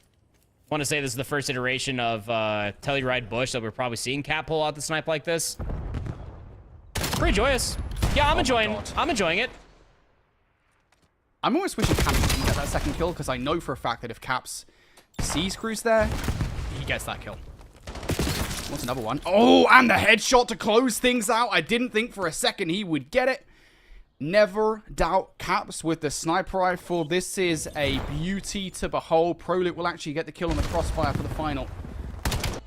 want to say this is the first iteration of Telluride Bush that we're probably seeing Cap pull out the snipe like this. Pretty joyous. Yeah, I'm enjoying it. I'm almost wishing Caps didn't get that second kill, because I know for a fact that if Caps sees Cruz there, he gets that kill. What's another one? Oh, and the headshot to close things out. I didn't think for a second he would get it. Never doubt Caps with the sniper rifle. This is a beauty to behold. Prolit will actually get the kill on the crossfire for the final.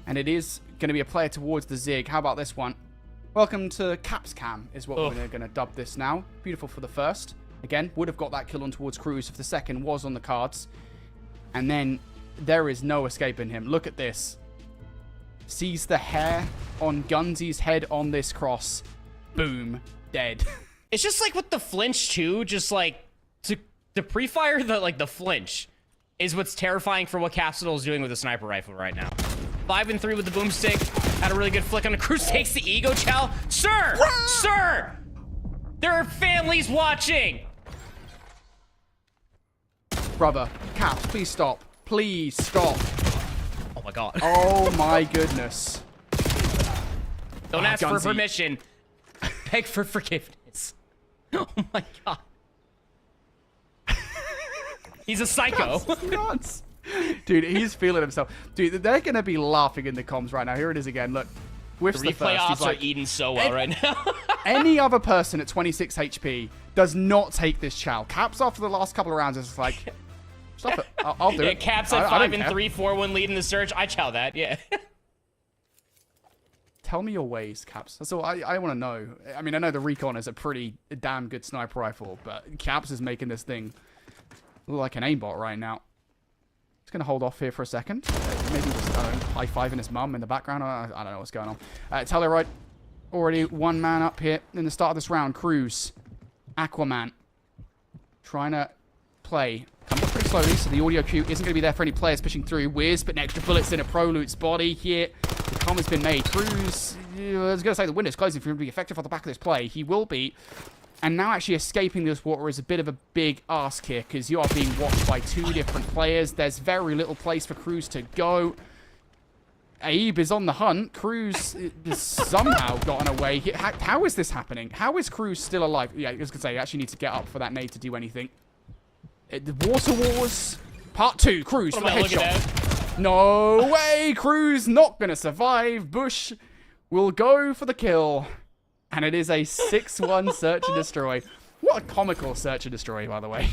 And it is going to be a player towards the Zig. How about this one? Welcome to Caps Cam is what we're going to dub this now. Beautiful for the first. Again, would have got that kill on towards Cruz if the second was on the cards. And then there is no escaping him. Look at this. Sees the hair on Gunsy's head on this cross. Boom. Dead. It's just like with the flinch too, just like to pre-fire the flinch is what's terrifying for what Capsule is doing with a sniper rifle right now. 5 and 3 with the boomstick. Had a really good flick on the Cruz. Takes the ego chow. Sir! Sir! There are families watching! Brother, Caps, please stop. Please stop. Oh my god. Oh my goodness. Don't ask for Gunsy. permission. Beg for forgiveness. Oh my god. He's a psycho. Nuts. Dude, he's feeling himself. Dude, they're going to be laughing in the comms right now. Here it is again. Look. Whiffs the Replay first. offs He's like, are eating so well right now. any other person at 26 HP does not take this chow. Caps after the last couple of rounds is like, stop it. I'll do it. Caps at 5 and 3, 4-1 lead in the search. I chow that, yeah. Tell me your ways, Caps. That's all I want to know. I mean, I know the Recon is a pretty damn good sniper rifle, but Caps is making this thing look like an aimbot right now. Just going to hold off here for a second. Maybe just, I don't know, high-fiving his mum in the background. I don't know what's going on. Telluride, already one man up here in the start of this round. Cruz, Aquaman, trying to play. Comes up pretty slowly, so the audio cue isn't going to be there for any players pushing through. Wiz, putting extra bullets in a Prolute's body here. The comm has been made. Cruz, I was going to say the window's closing for him to be effective on the back of this play. He will be. And now actually escaping this water is a bit of a big ask here, because you are being watched by 2 different players. There's very little place for Cruz to go. Abe is on the hunt. Cruz has somehow gotten away. How is this happening? How is Cruz still alive? Yeah, I was going to say, you actually need to get up for that nade to do anything. The Water Wars Part 2. Cruz for the headshot. No way! Crew's not going to survive. Bush will go for the kill. And it is a 6-1 search and destroy. What a comical search and destroy, by the way.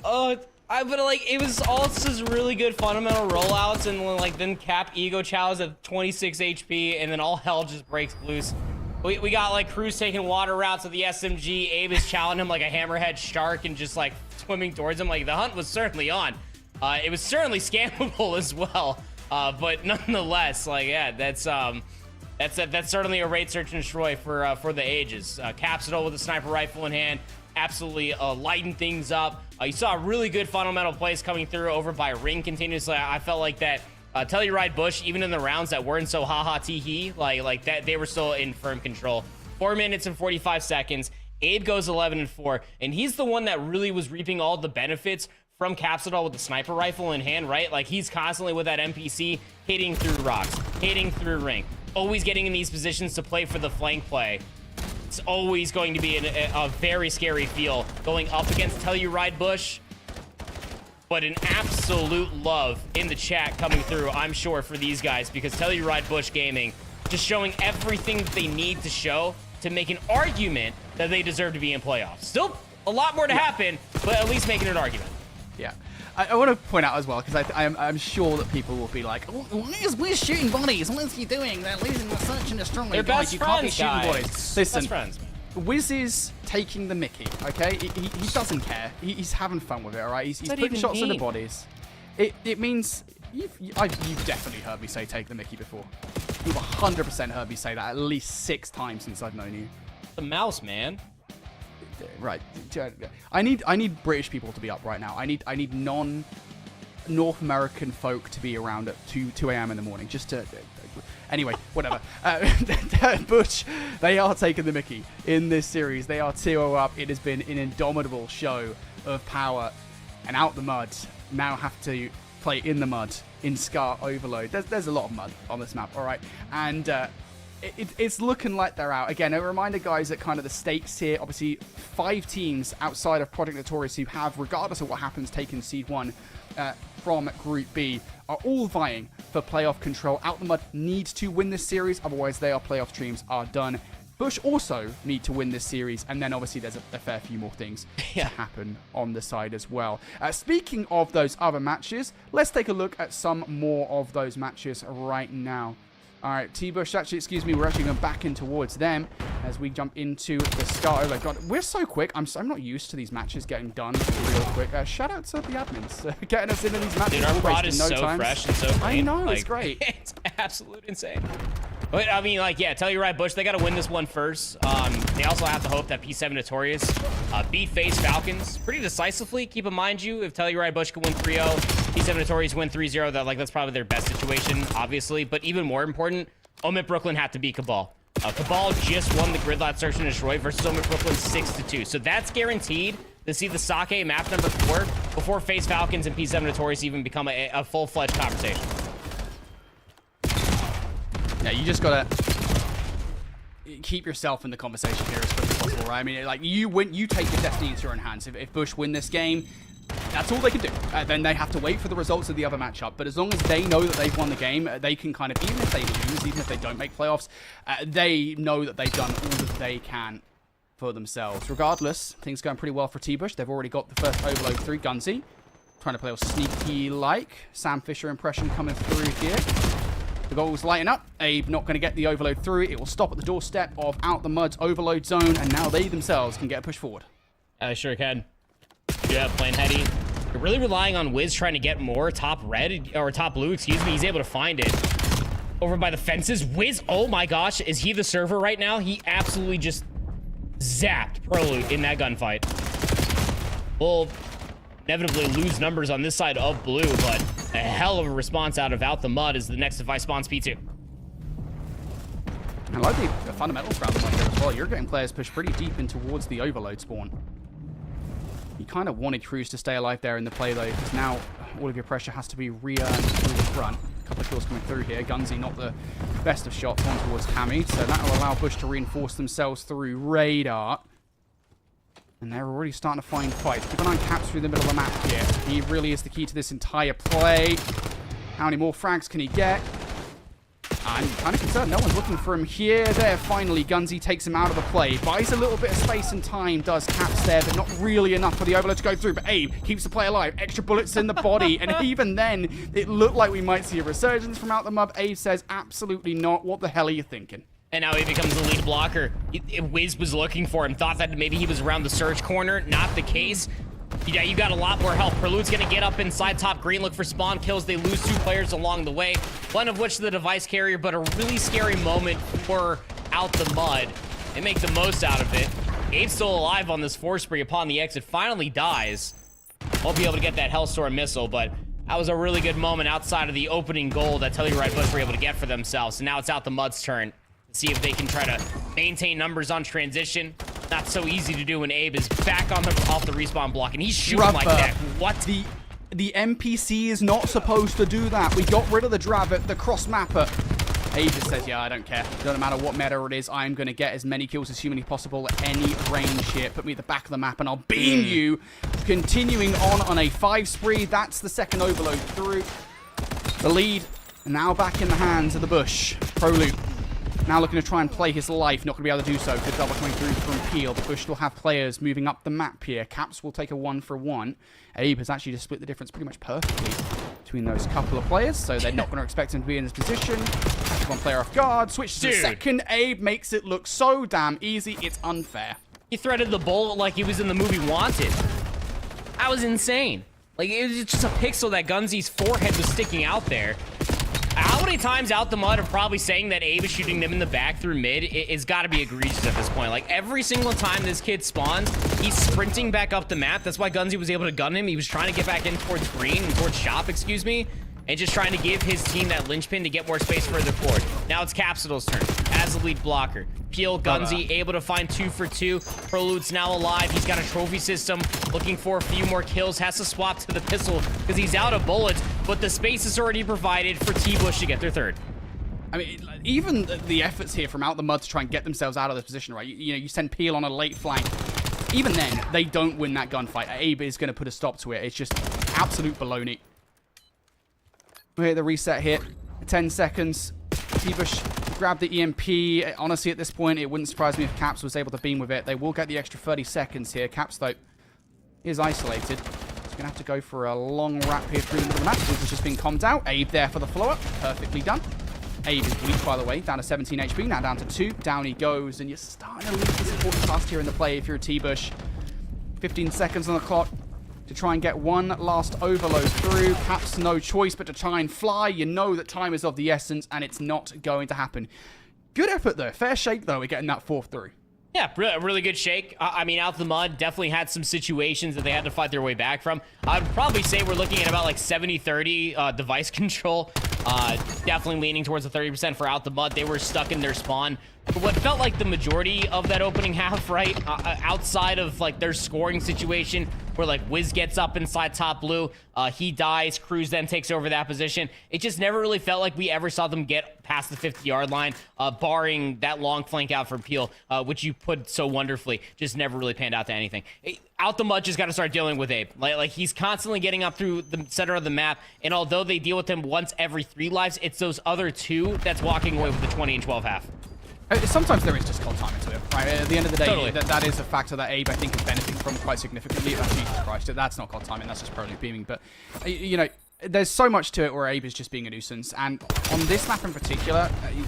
But like it was all just really good fundamental rollouts, and like then Cap ego chows at 26 HP, and then all hell just breaks loose. We got like Cruz taking water routes with the SMG. Abe is chowing him like a hammerhead shark and just like swimming towards him. Like the hunt was certainly on. It was certainly scammable as well. But nonetheless, like yeah, that's certainly a raid search and destroy for the ages. Caps it all with a sniper rifle in hand. Absolutely lighten things up. You saw really good fundamental plays coming through over by Ring continuously. I felt like that Telluride Bush, even in the rounds that weren't so ha-ha tee-hee, like that, they were still in firm control. 4 minutes and 45 seconds. Abe goes 11-4, and he's the one that really was reaping all the benefits from Capsidol with the sniper rifle in hand, right? Like he's constantly with that NPC hitting through rocks, hitting through Ring, always getting in these positions to play for the flank play. It's always going to be a very scary feel going up against Telluride Bush. But an absolute love in the chat coming through, I'm sure, for these guys, because Telluride Bush Gaming just showing everything that they need to show to make an argument that they deserve to be in playoffs. Still a lot more to happen, but at least making an argument. Yeah. I want to point out as well, because I'm sure that people will be like, we're shooting bodies. What is he doing? They're losing the search and destroy. They're best you friends, can't be shooting guys. bodies. Listen, Best friends, man. Wiz is taking the mickey, okay? He doesn't care. He's having fun with it, all right? He's that putting even shots in the mean? bodies. It means... You've definitely heard me say take the mickey before. You've 100% heard me say that at least 6 times since I've known you. The mouse, man. Right. I need British people to be up right now. I need non-North American folk to be around at 2 a.m. in the morning. Just to... Anyway, whatever. Bush, they are taking the mickey in this series. They are 2-0 up. It has been an indomitable show of power. And out the mud, now have to play in the mud in Scar Overload. There's a lot of mud on this map, all right? And it's looking like they're out. Again, a reminder, guys, that kind of the stakes here, obviously 5 teams outside of Project Notorious who have, regardless of what happens, taken Seed 1 from Group B, are all vying for playoff control. Out the Mud needs to win this series, otherwise their playoff dreams are done. Bush also need to win this series, and then obviously there's a fair few more things to happen on the side as well. Speaking of those other matches, let's take a look at some more of those matches right now. All right, T-Bush, actually, excuse me, we're actually going back in towards them as we jump into the Scar. Oh, God, we're so quick. I'm not used to these matches getting done real quick. Shout out to the admins getting us into these matches. Dude, our prod is so fresh and so clean. I know, like, it's great. It's absolute insane. But, I mean, like, yeah, Telluride Bush, they got to win this one first. They also have to hope that P7 Notorious beat Faze Falcons pretty decisively. Keep in mind, if Telluride Bush can win 3-0, P7 Notorious win 3-0, that's probably their best situation, obviously. But even more important, OMIT Brooklyn had to beat CABAL. CABAL just won the Gridlock Search and Destroy versus OMIT Brooklyn 6-2. So that's guaranteed to see the Sake map number 4 before Faze Falcons and P7 Notorious even become a full-fledged conversation. Yeah, you just gotta keep yourself in the conversation here as quick as possible, right? I mean, like, you take your destiny into your own hands. If Bush win this game, that's all they can do. Then they have to wait for the results of the other matchup. But as long as they know that they've won the game, they can kind of, even if they lose, even if they don't make playoffs, they know that they've done all that they can for themselves. Regardless, things going pretty well for T-Bush. They've already got the first overload through. Gunsy trying to play all sneaky-like. Sam Fisher impression coming through here. The goal's lighting up. Abe not going to get the overload through. It will stop at the doorstep of Out the Mud's overload zone, and now they themselves can get a push forward. I sure can. Yeah, playing heady. You're really relying on Wiz trying to get more top red, or top blue, excuse me. He's able to find it over by the fences. Wiz, oh my gosh, is he the server right now? He absolutely just zapped Proloot in that gunfight. We'll inevitably lose numbers on this side of blue, but a hell of a response out the Mud as the next device spawns P2. I like the fundamentals around the mud there as well. You're getting players pushed pretty deep in towards the overload spawn. You kind of wanted Cruz to stay alive there in the play, though, because now all of your pressure has to be re-earned through the front. A couple of kills coming through here. Gunsy not the best of shots on towards Hammy, so that will allow Bush to reinforce themselves through radar. And they're already starting to find fights. Keep an eye on Caps through the middle of the map here. He really is the key to this entire play. How many more frags can he get? I'm kind of concerned. No one's looking for him here. There, finally, Gunzy takes him out of the play. Buys a little bit of space and time, does Caps there, but not really enough for the overload to go through. But Abe keeps the play alive. Extra bullets in the body. And even then, it looked like we might see a resurgence from out the mud. Abe says, absolutely not. What the hell are you thinking? And now he becomes the lead blocker. Wiz was looking for him, thought that maybe he was around the surge corner. Not the case. Yeah, you got a lot more health. Prelude's gonna get up inside top green, look for spawn kills. They lose 2 players along the way, one of which the device carrier, but a really scary moment for Out the Mud. They make the most out of it. Abe's still alive on this 4 spree upon the exit, finally dies. Won't be able to get that Hellstorm missile, but that was a really good moment outside of the opening goal that Telluride Bush were able to get for themselves. So now it's Out the Mud's turn. See if they can try to maintain numbers on transition. Not so easy to do when Abe is back on off the respawn block, and he's shooting like that. What? The NPC is not supposed to do that. We got rid of the Drabbit, the cross mapper. Abe just says, yeah, I don't care. Doesn't matter what meta it is. I'm going to get as many kills as humanly possible at any range here. Put me at the back of the map, and I'll beam you. Continuing on a 5 spree. That's the second overload through. The lead now back in the hands of the Bush. Prelude. Now looking to try and play his life. Not going to be able to do so. Good double coming through from Peel. The Bush will have players moving up the map here. Caps will take a 1-for-1. Abe has actually just split the difference pretty much perfectly between those couple of players. So they're not going to expect him to be in this position. One player off guard. Switch to the second. Abe makes it look so damn easy. It's unfair. He threaded the bullet like he was in the movie Wanted. That was insane. Like, it was just a pixel that Gunzy's forehead was sticking out there. How many times Out the Mud are probably saying that Abe is shooting them in the back through mid? It's got to be egregious at this point. Like, every single time this kid spawns, he's sprinting back up the map. That's why Gunzy was able to gun him. He was trying to get back in towards green, towards shop, excuse me, and just trying to give his team that linchpin to get more space further forward. Now it's Capsule's turn as the lead blocker. Peel, Gunzy, able to find 2 for 2. Prelude's now alive. He's got a trophy system, looking for a few more kills. Has to swap to the pistol because he's out of bullets, but the space is already provided for T-Bush to get their 3rd. I mean, even the efforts here from Out the Mud to try and get themselves out of this position, right? You know, you send Peel on a late flank. Even then, they don't win that gunfight. Abe is going to put a stop to it. It's just absolute baloney. We hit the reset here. 10 seconds. T-Bush grab the EMP. Honestly, at this point, it wouldn't surprise me if Caps was able to beam with it. They will get the extra 30 seconds here. Caps, though, is isolated. He's going to have to go for a long wrap here through the middle of the map. He's just been calmed out. Abe there for the follow-up. Perfectly done. Abe is weak, by the way. Down to 17 HP. Now down to 2. Down he goes. And you're starting to lose this important task here in the play if you're a T-Bush. 15 seconds on the clock to try and get one last overload through. Caps no choice but to try and fly. You know that time is of the essence, and it's not going to happen. Good effort, though. Fair shake, though, we're getting that 4th through. Yeah, really good shake. I mean, Out the Mud definitely had some situations that they had to fight their way back from. I'd probably say we're looking at about like 70-30 device control. Definitely leaning towards the 30% for Out the Mud. They were stuck in their spawn. But what felt like the majority of that opening half, right? Outside of like their scoring situation where like Wiz gets up inside top blue, he dies, Cruz then takes over that position. It just never really felt like we ever saw them get past the 50-yard line, barring that long flank out from Peel, which you put so wonderfully. Just never really panned out to anything. Out the Mud just got to start dealing with Abe. Like he's constantly getting up through the center of the map, and although they deal with him once every 3 lives, it's those other 2 that's walking away with the 20 and 12 half. Sometimes there is just cold timing to it, right? At the end of the day, Totally. that is a factor that Abe, I think, is benefiting from quite significantly. Oh, Jesus Christ, that's not cold timing, that's just Prelude beaming. But, you know, there's so much to it where Abe is just being a nuisance. And on this map in particular,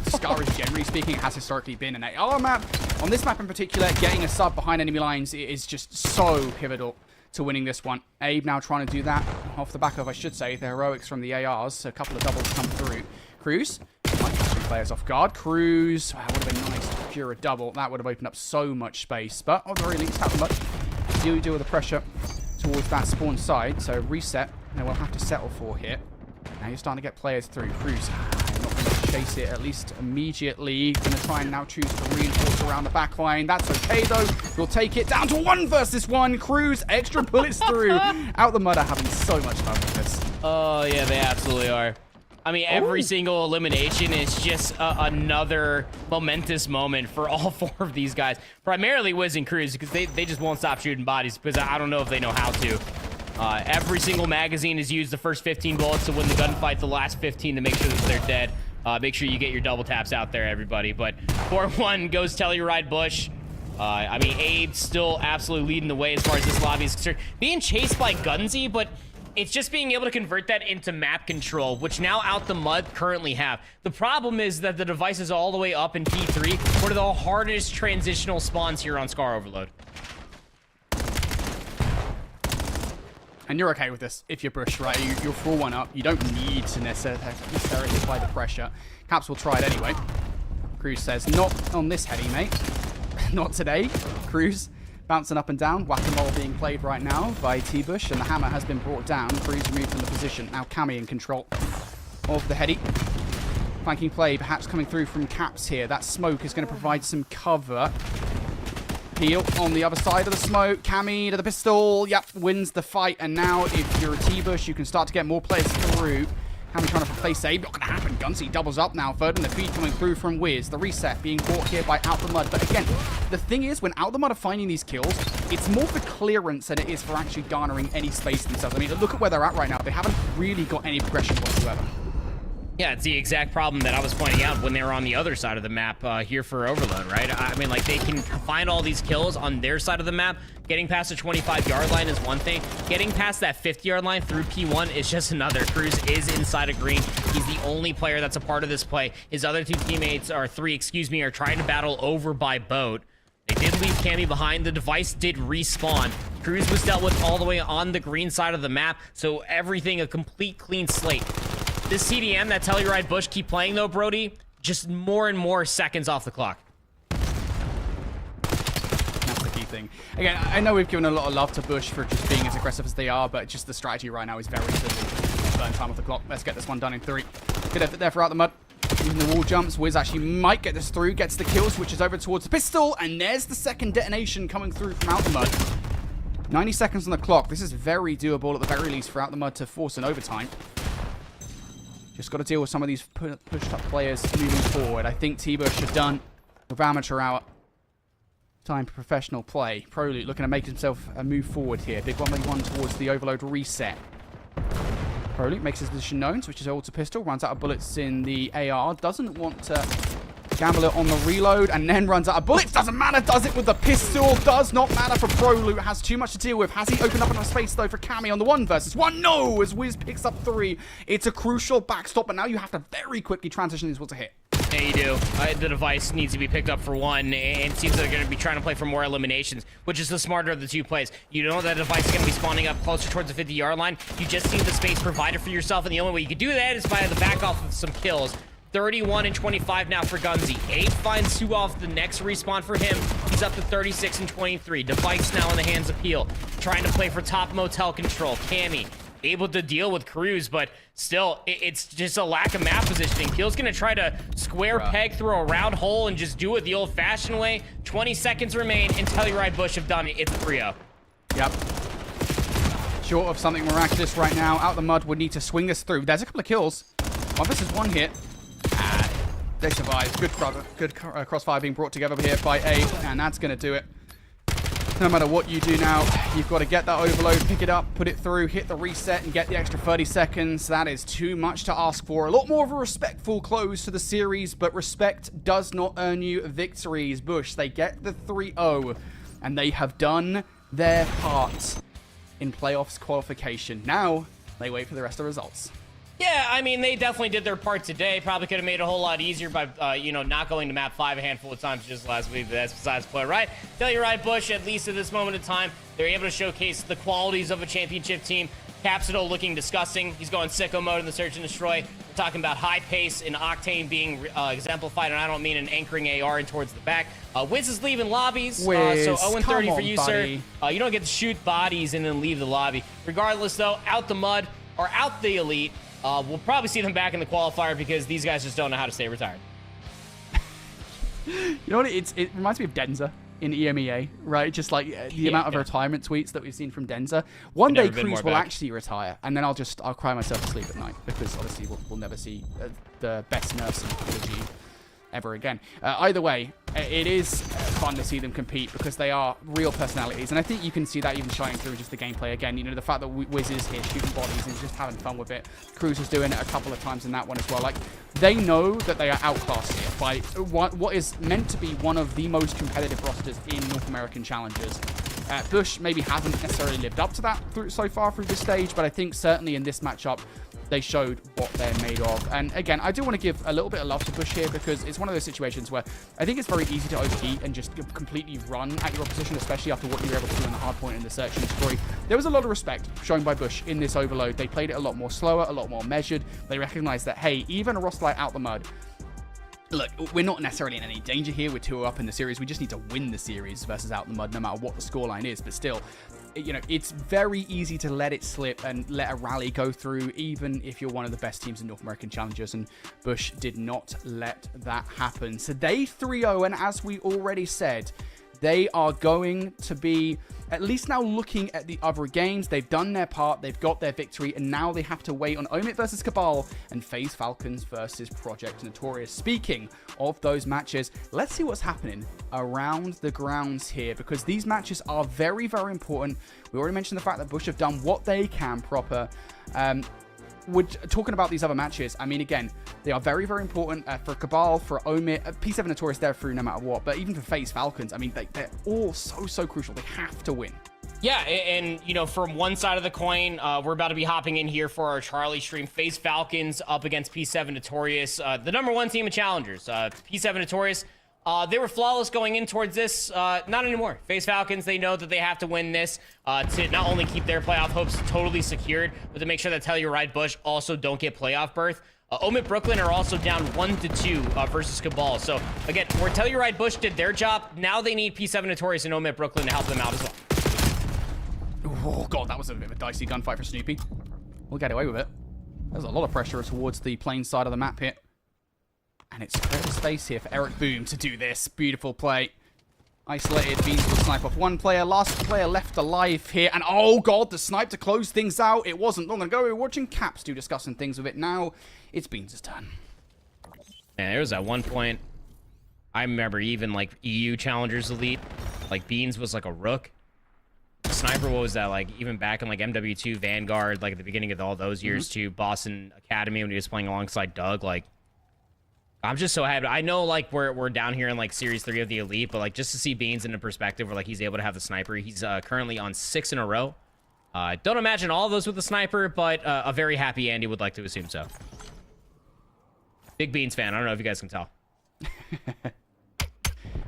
Scar is generally speaking, has historically been an AR map. On this map in particular, getting a sub behind enemy lines is just so pivotal to winning this one. Abe now trying to do that off the back of, I should say, the heroics from the ARs. So a couple of doubles come through. Cruz might catch 2 players off guard. Cruz, that would have been nice to secure a double. That would have opened up so much space. But at the very least, have much to deal with the pressure towards that spawn side. So reset, they will have to settle for here. Now you're starting to get players through. Cruz, not going to chase it, at least immediately. Going to try and now choose to reinforce around the back line. That's okay, though. We'll take it down to 1 versus 1. Cruz, extra bullets through. Out the Mud are having so much fun with this. Oh, yeah, they absolutely are. I mean, every single elimination is just another momentous moment for all 4 of these guys. Primarily Wiz and Cruz, because they just won't stop shooting bodies, because I don't know if they know how to. Every single magazine is used the first 15 bullets to win the gunfight, the last 15 to make sure that they're dead. Make sure you get your double taps out there, everybody. But 4-1 goes Telluride Bush. I mean, Abe still absolutely leading the way as far as this lobby is concerned. Being chased by Gunsy, but it's just being able to convert that into map control, which now Out the Mud currently have. The problem is that the device is all the way up in P3, one of the hardest transitional spawns here on Scar Overload. And you're okay with this if you're Bush, right? You're 4-1 up. You don't need to necessarily apply the pressure. Caps will try it anyway. Cruz says, not on this heady, mate. Not today. Cruz bouncing up and down. Whack-a-mole being played right now by T-Bush, and the hammer has been brought down. Cruz removed from the position. Now Cammy in control of the heady. Flanking play perhaps coming through from Caps here. That smoke is going to provide some cover. Peel on the other side of the smoke. Cammy to the pistol. Yep, wins the fight. And now if you're a T-Bush, you can start to get more players through. Cammy trying to play save. Not going to happen. Gunsy doubles up now. Third in the feed coming through from Wiz. The reset being brought here by Out the Mud. But again, the thing is, when Out the Mud are finding these kills, it's more for clearance than it is for actually garnering any space themselves. I mean, look at where they're at right now. They haven't really got any progression whatsoever. Yeah, it's the exact problem that I was pointing out when they were on the other side of the map here for Overload, right? I mean, like, they can find all these kills on their side of the map. Getting past the 25-yard line is one thing. Getting past that 50-yard line through P1 is just another. Cruz is inside of green. He's the only player that's a part of this play. His other two teammates, or three, excuse me, are trying to battle over by boat. They did leave Cammy behind. The device did respawn. Cruz was dealt with all the way on the green side of the map, so everything a complete clean slate. This CDM that Telluride Bush keep playing though, Brody, just more and more seconds off the clock. That's the key thing. Again, I know we've given a lot of love to Bush for just being as aggressive as they are, but just the strategy right now is very simple. Burn time off the clock. Let's get this one done in 3. Good effort there for Out the Mud. Using the wall jumps. Wiz actually might get this through, gets the kill, switches over towards the pistol, and there's the second detonation coming through from Out the Mud. 90 seconds on the clock. This is very doable at the very least for Out the Mud to force an overtime. Just got to deal with some of these pushed up players moving forward. I think T-Bush are done with amateur hour. Time for professional play. Prolute looking to make himself a move forward here. Big 1v1 towards the overload reset. Prolute makes his position known, switches over to pistol, runs out of bullets in the AR. Doesn't want to gamble it on the reload, and then runs out of bullets. Doesn't matter, does it with the pistol. Does not matter for Prolute. Has too much to deal with. Has he opened up enough space, though, for Cammy on the 1 versus 1? No, as Wiz picks up 3. It's a crucial backstop, but now you have to very quickly transition these ones to hit. Yeah, you do. The device needs to be picked up for 1, and it seems like they're going to be trying to play for more eliminations, which is the smarter of the two plays. You know that device is going to be spawning up closer towards the 50-yard line. You just need the space provided for yourself, and the only way you can do that is by the back off of some kills. 31 and 25 now for Gunsy. 8 finds 2 off the next respawn for him. He's up to 36 and 23. Device now in the hands of Peel. Trying to play for top motel control. Cammy able to deal with Cruz, but still, it's just a lack of map positioning. Peel's going to try to square peg through a round hole and just do it the old-fashioned way. 20 seconds remain, and Telluride Bush have done it. It's a 3-0. Yep. Short of something miraculous right now. Out the Mud would need to swing this through. There's a couple of kills. 1 versus 1 hit. They survive. Good crossfire being brought together here by A, and that's going to do it. No matter what you do now, you've got to get that overload, pick it up, put it through, hit the reset, and get the extra 30 seconds. That is too much to ask for. A lot more of a respectful close to the series, but respect does not earn you victories. Bush, they get the 3-0, and they have done their part in playoffs qualification. Now, they wait for the rest of the results. Yeah, I mean, they definitely did their part today. Probably could have made it a whole lot easier by, you know, not going to map 5 a handful of times just last week, but that's besides the point, right? Telluride Bush, at least at this moment in time, they're able to showcase the qualities of a championship team. Capsule looking disgusting. He's going sicko mode in the search and destroy. We're talking about high pace and Octane being exemplified, and I don't mean an anchoring AR in towards the back. Wiz is leaving lobbies, Wiz, so 0-30 for you, buddy. sir. You don't get to shoot bodies and then leave the lobby. Regardless, though, Out the Mud or Out the Elite. We'll probably see them back in the qualifier because these guys just don't know how to stay retired. You know what? It reminds me of Denza in EMEA, right? Just like the amount of retirement tweets that we've seen from Denza. One day Cruz will actually retire, and then I'll cry myself to sleep at night because obviously we'll never see the best nurse in the ever again. Either way, it is fun to see them compete because they are real personalities. And I think you can see that even shining through just the gameplay again. You know, the fact that Wiz is here shooting bodies and just having fun with it. Cruz was doing it a couple of times in that one as well. Like, they know that they are outclassed here by what is meant to be one of the most competitive rosters in North American Challengers. Bush maybe hasn't necessarily lived up to that so far through this stage, but I think certainly in this matchup, they showed what they're made of. And again, I do want to give a little bit of love to Bush here because it's one of those situations where I think it's very easy to overheat and just completely run at your opposition, especially after what you were able to do in the hard point in the search and destroy. There was a lot of respect shown by Bush in this overload. They played it a lot more slower, a lot more measured. They recognized that, hey, even a roster like Out the Mud, look, we're not necessarily in any danger here. We're 2-0 up in the series. We just need to win the series versus Out in the Mud, no matter what the scoreline is. But still, you know, it's very easy to let it slip and let a rally go through, even if you're one of the best teams in North American Challengers. And Bush did not let that happen. So they 3-0, and as we already said, they are going to be at least now looking at the other games. They've done their part, they've got their victory, and now they have to wait on OMIT versus CABAL and Faze Falcons versus Project Notorious. Speaking of those matches, let's see what's happening around the grounds here, because these matches are very, very important. We already mentioned the fact that Bush have done what they can proper. We're talking about these other matches. I mean, again, they are very, very important for CABAL, for OMIT, P7 Notorious, they're through no matter what. But even for Faze Falcons, I mean, they're all so crucial. They have to win. Yeah, and you know, from one side of the coin, we're about to be hopping in here for our Charlie stream. Faze Falcons up against P7 Notorious, the #1 team of challengers. P7 Notorious, they were flawless going in towards this. Not anymore. Faze Falcons, they know that they have to win this to not only keep their playoff hopes totally secured, but to make sure that Telluride Bush also don't get playoff berth. OMIT Brooklyn are also down 1-2 versus CABAL. So again, where Telluride Bush did their job, now they need P7 Notorious and OMIT Brooklyn to help them out as well. Oh god, that was a bit of a dicey gunfight for Snoopy. We'll get away with it. There's a lot of pressure towards the plain side of the map here. And it's clear space here for Eric Boom to do this. Beautiful play. Isolated, Beans will snipe off one player. Last player left alive here. And oh god, the snipe to close things out. It wasn't long ago. We were watching Caps do discussing things with it. Now it's Beans' turn. And there was at one point, I remember even like EU Challengers Elite, like Beans was like a rook. Sniper, what was that, like even back in like MW2 Vanguard, like at the beginning of all those years too, Boston Academy when he was playing alongside Doug, like I'm just so happy. I know like we're down here in like series 3 of the Elite, but like just to see Beans in a perspective where like he's able to have the sniper. He's currently on 6 in a row. Don't imagine all of those with the sniper, but a very happy Andy would like to assume so. Big Beans fan. I don't know if you guys can tell.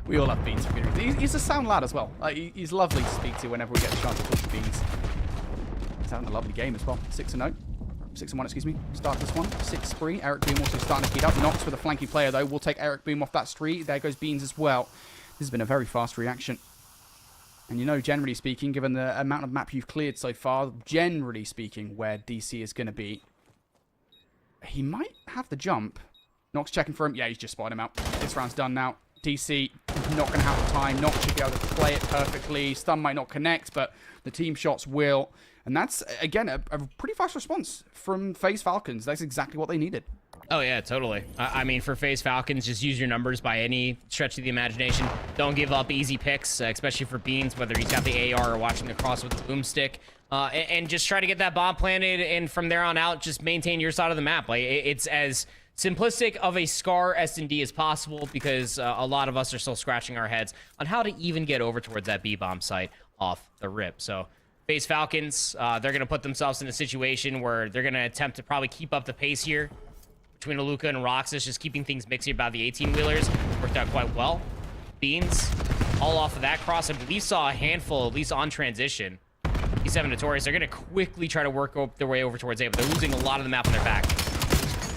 We all love Beans. He's a sound lad as well. He's lovely to speak to whenever we get a chance to talk to Beans. He's having a lovely game as well. 6-0. 6-1, excuse me. Start this one. 6-3. Eric Boom also starting to heat up. Nox with a flanking player, though. We'll take Eric Boom off that street. There goes Beans as well. This has been a very fast reaction. And you know, generally speaking, given the amount of map you've cleared so far, generally speaking, where DC is going to be, he might have the jump. Nox checking for him. Yeah, he's just spotted him out. This round's done now. DC not going to have the time. Nox should be able to play it perfectly. Stun might not connect, but the team shots will. And that's, again, a pretty fast response from Faze Falcons. That's exactly what they needed. Oh, yeah, totally. I mean, for Faze Falcons, just use your numbers by any stretch of the imagination. Don't give up easy picks, especially for Beans, whether he's got the AR or watching across with the boomstick. And just try to get that bomb planted, and from there on out, just maintain your side of the map. Like, it's as simplistic of a Scar S&D as possible, because a lot of us are still scratching our heads on how to even get over towards that B-bomb site off the rip. So Faze Falcons, they're going to put themselves in a situation where they're going to attempt to probably keep up the pace here between Aluka and Roxas, just keeping things mixy about the 18-wheelers. Worked out quite well. Beans, all off of that cross. I believe saw a handful, at least on transition. P7 Notorious, they're going to quickly try to work their way over towards A, but they're losing a lot of the map on their back.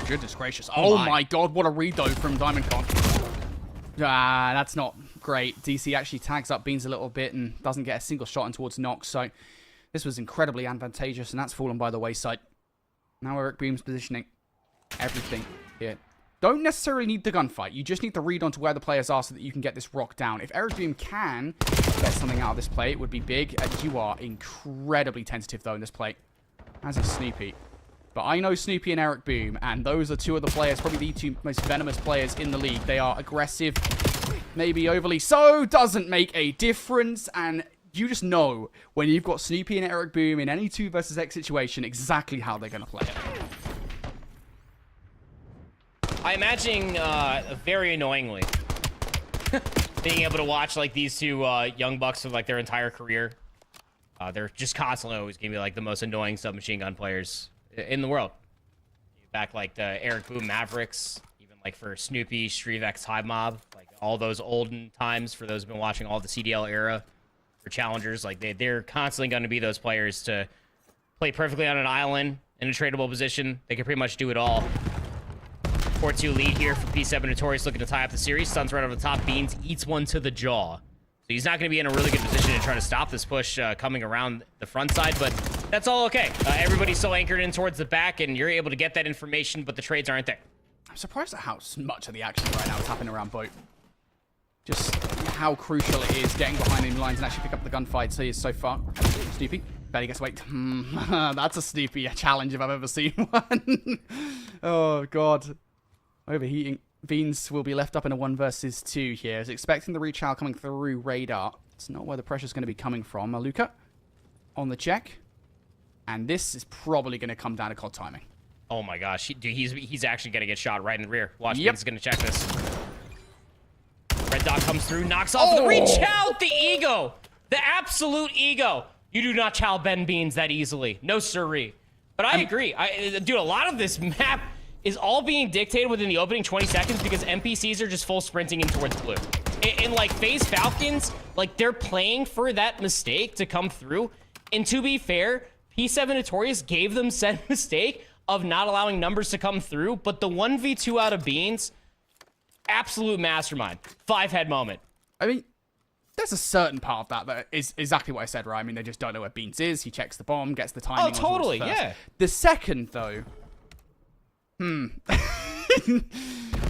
Goodness gracious. Oh my god, what a read, though, from DiamondCon. Ah, that's not great. DC actually tags up Beans a little bit and doesn't get a single shot in towards Nox, so this was incredibly advantageous, and that's fallen by the wayside. Now Eric Boom's positioning everything here. Don't necessarily need the gunfight. You just need to read onto where the players are so that you can get this rock down. If Eric Boom can get something out of this play, it would be big. You are incredibly tentative, though, in this play. As is Snoopy. But I know Snoopy and Eric Boom, and those are two of the players, probably the two most venomous players in the league. They are aggressive, maybe overly so, doesn't make a difference, and you just know when you've got Snoopy and Eric Boom in any 2 versus X situation exactly how they're going to play it. I imagine very annoyingly being able to watch like these two young bucks for like their entire career. They're just constantly always going to be like the most annoying submachine gun players in the world. Back like the Eric Boom Mavericks, even like for Snoopy, Shrevex, Hive Mob, like all those olden times for those who've been watching all the CDL era for challengers. Like they're constantly going to be those players to play perfectly on an island in a tradable position. They can pretty much do it all. 4-2 lead here for P7 Notorious, looking to tie up the series. Stuns right over the top. Beans eats one to the jaw. So he's not going to be in a really good position to try to stop this push coming around the front side, but that's all okay. Everybody's so anchored in towards the back, and you're able to get that information, but the trades aren't there. I'm surprised at how much of the action right now is happening around boat. Just how crucial it is getting behind enemy lines and actually pick up the gunfight so far. Snoopy, barely gets away. That's a Snoopy challenge if I've ever seen one. Oh, God. Overheating. Beans will be left up in a 1 versus 2 here. Is expecting the reach out coming through radar. It's not where the pressure's going to be coming from. Maluka on the check. And this is probably going to come down to COD timing. Oh my gosh. Dude, he's actually going to get shot right in the rear. Watch, Beans is going to check this. Red dot comes through, knocks off the reach out. The ego. The absolute ego. You do not chow Ben Beans that easily. No siree. But I agree. Dude, a lot of this map is all being dictated within the opening 20 seconds because NPCs are just full sprinting in towards blue. And like Faze Falcons, like they're playing for that mistake to come through. And to be fair, P7 Notorious gave them said mistake of not allowing numbers to come through, but the 1v2 out of Beans, absolute mastermind. 5-head moment. I mean, there's a certain part of that is exactly what I said, right? I mean, they just don't know where Beans is. He checks the bomb, gets the timing. Oh, totally, yeah. The second, though, An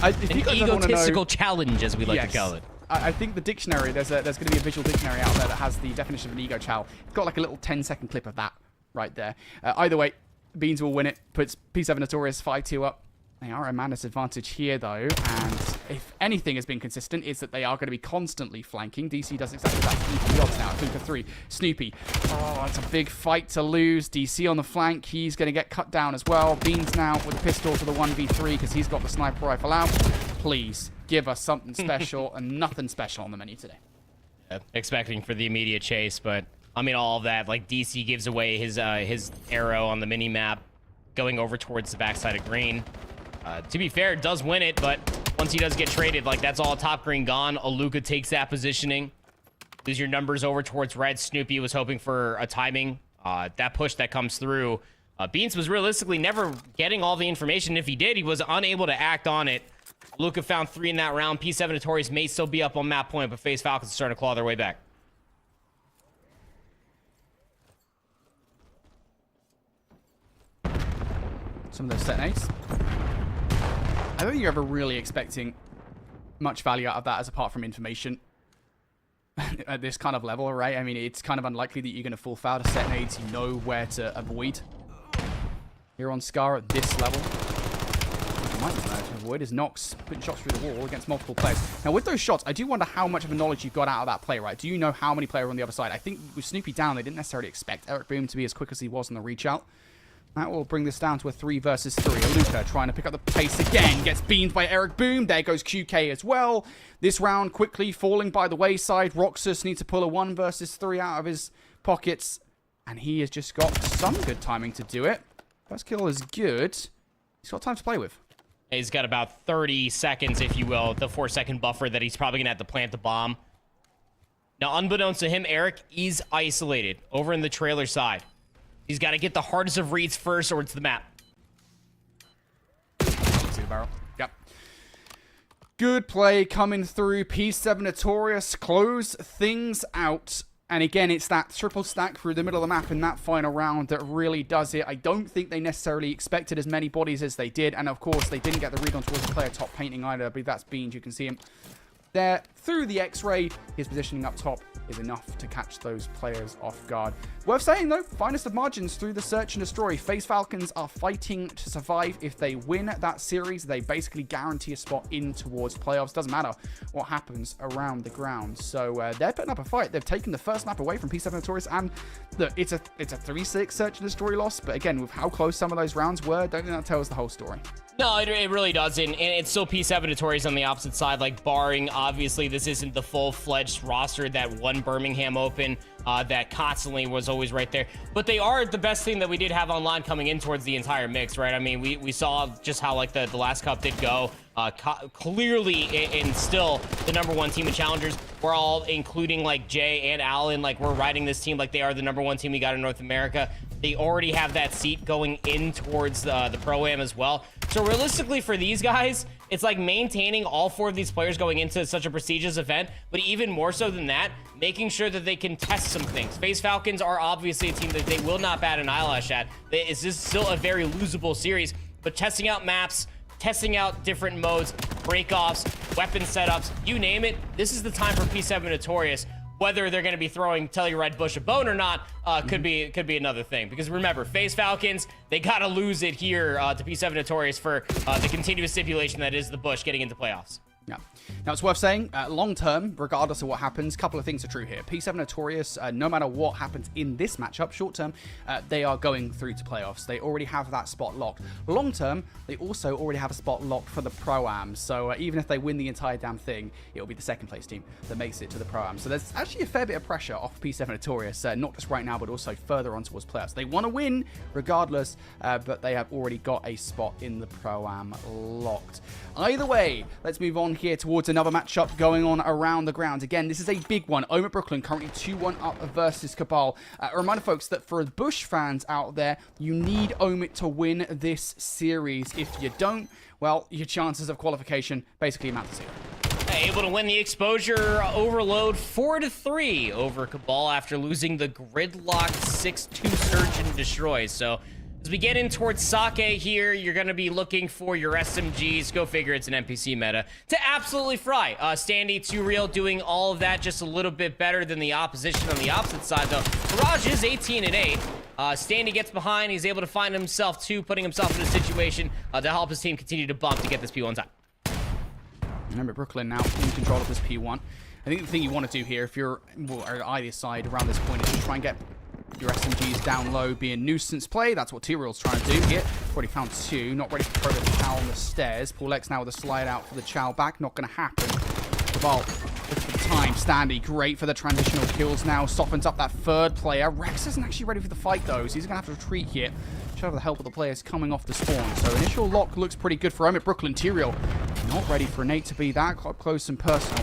egotistical challenge, as we like to call it. I think the dictionary, there's going to be a visual dictionary out there that has the definition of an ego chow. It's got like a little 10-second clip of that right there. Either way, Beans will win it, puts P7 Notorious 5-2 up. They are a man disadvantage here, though, and if anything has been consistent, is that they are going to be constantly flanking. DC does exactly that. The odds now, 2-3. Snoopy. Oh, it's a big fight to lose. DC on the flank. He's going to get cut down as well. Beans now with a pistol to the 1v3 because he's got the sniper rifle out. Please give us something special, and nothing special on the menu today. Expecting for the immediate chase, but I mean, all of that. Like, DC gives away his arrow on the mini-map, going over towards the backside of green. To be fair, does win it, but once he does get traded, like, that's all top green gone. Aluka takes that positioning. Lose your numbers over towards red. Snoopy was hoping for a timing. That push that comes through. Beans was realistically never getting all the information. If he did, he was unable to act on it. Aluka found 3 in that round. P7 Notorious may still be up on map point, but Faze Falcons are starting to claw their way back. Some of those detonates. I don't think you're ever really expecting much value out of that as apart from information at this kind of level, right? I mean, it's kind of unlikely that you're going to full foul to set nades. You know where to avoid. Here on Scar at this level. You might know to avoid is Nox putting shots through the wall against multiple players. Now, with those shots, I do wonder how much of a knowledge you've got out of that play, right? Do you know how many players are on the other side? I think with Snoopy down, they didn't necessarily expect Eric Boom to be as quick as he was on the reach out. That will bring this down to a 3 versus 3. Aluka trying to pick up the pace again. Gets beamed by Eric Boom. There goes QK as well. This round quickly falling by the wayside. Roxas needs to pull a 1 versus 3 out of his pockets. And he has just got some good timing to do it. First kill is good. He's got time to play with. He's got about 30 seconds, if you will, the 4-second buffer that he's probably going to have to plant the bomb. Now, unbeknownst to him, Eric is isolated over in the trailer side. He's got to get the hardest of reads first, or it's the map. See the barrel. Yep. Good play coming through. P7 Notorious close things out. And again, it's that triple stack through the middle of the map in that final round that really does it. I don't think they necessarily expected as many bodies as they did. And of course, they didn't get the read on towards the player top painting either. I believe that's Beans. You can see him there through the X-ray. His positioning up top is enough to catch those players off guard. Worth saying though, finest of margins through the search and destroy. Faze Falcons are fighting to survive. If they win that series, they basically guarantee a spot in towards playoffs. Doesn't matter what happens around the ground. So they're putting up a fight. They've taken the first map away from P7 Notorious, and look, it's a 3-6 search and destroy loss. But again, with how close some of those rounds were, don't think that tells the whole story. No, it really doesn't. And it's still P7 Notorious on the opposite side, like barring, obviously, this isn't the full-fledged roster that won Birmingham Open, that constantly was always right there. But they are the best thing that we did have online coming in towards the entire mix, right? I mean, we saw just how, like, the last cup did go. Clearly, and still the #1 team of challengers. We're all, including, like, Jay and Alan, like, we're riding this team like they are the #1 team we got in North America. They already have that seat going in towards the Pro-Am as well. So realistically for these guys, it's like maintaining all 4 of these players going into such a prestigious event, but even more so than that, making sure that they can test some things. Faze Falcons are obviously a team that they will not bat an eyelash at. It's just still a very losable series, but testing out maps, testing out different modes, breakoffs, weapon setups, you name it, this is the time for P7 Notorious. Whether they're going to be throwing Telluride Bush a bone or not could be another thing. Because remember, Faze Falcons, they got to lose it here to P7 Notorious for the continuous stipulation that is the Bush getting into playoffs. Yeah. Now, it's worth saying, long term, regardless of what happens, a couple of things are true here. P7 Notorious, no matter what happens in this matchup, short term, they are going through to playoffs. They already have that spot locked. Long term, they also already have a spot locked for the Pro-Am. So even if they win the entire damn thing, it'll be the second place team that makes it to the Pro-Am. So there's actually a fair bit of pressure off P7 Notorious, not just right now, but also further on towards playoffs. They want to win regardless, but they have already got a spot in the Pro-Am locked. Either way, let's move on here towards another matchup going on around the ground. Again, this is a big one. OMIT Brooklyn currently 2-1 up versus CABAL. A reminder, folks, that for Bush fans out there, you need OMIT to win this series. If you don't, well, your chances of qualification basically amount to 0. Able to win the exposure overload 4-3 over CABAL after losing the gridlocked 6-2 search and destroy. So as we get in towards Sake here, you're going to be looking for your SMGs. Go figure, it's an NPC meta to absolutely fry. Standy, 2Real doing all of that just a little bit better than the opposition on the opposite side, though. Mirage is 18-8. Standy gets behind. He's able to find himself, too, putting himself in a situation to help his team continue to bump to get this P1 time. Remember, Brooklyn now in control of this P1. I think the thing you want to do here, if you're on either side around this point, is just try and get your SMGs down low, be a nuisance play. That's what T-Real's trying to do here. Already found 2. Not ready to throw the Chow on the stairs. Paul X now with a slide out for the Chow back. Not going to happen. CABAL, looks for the time. Standy, great for the transitional kills now. Softens up that third player. Rex isn't actually ready for the fight, though, so he's going to have to retreat here. Should have the help of the players coming off the spawn. So initial lock looks pretty good for OMIT Brooklyn. T-Real not ready for Nate to be that close and personal.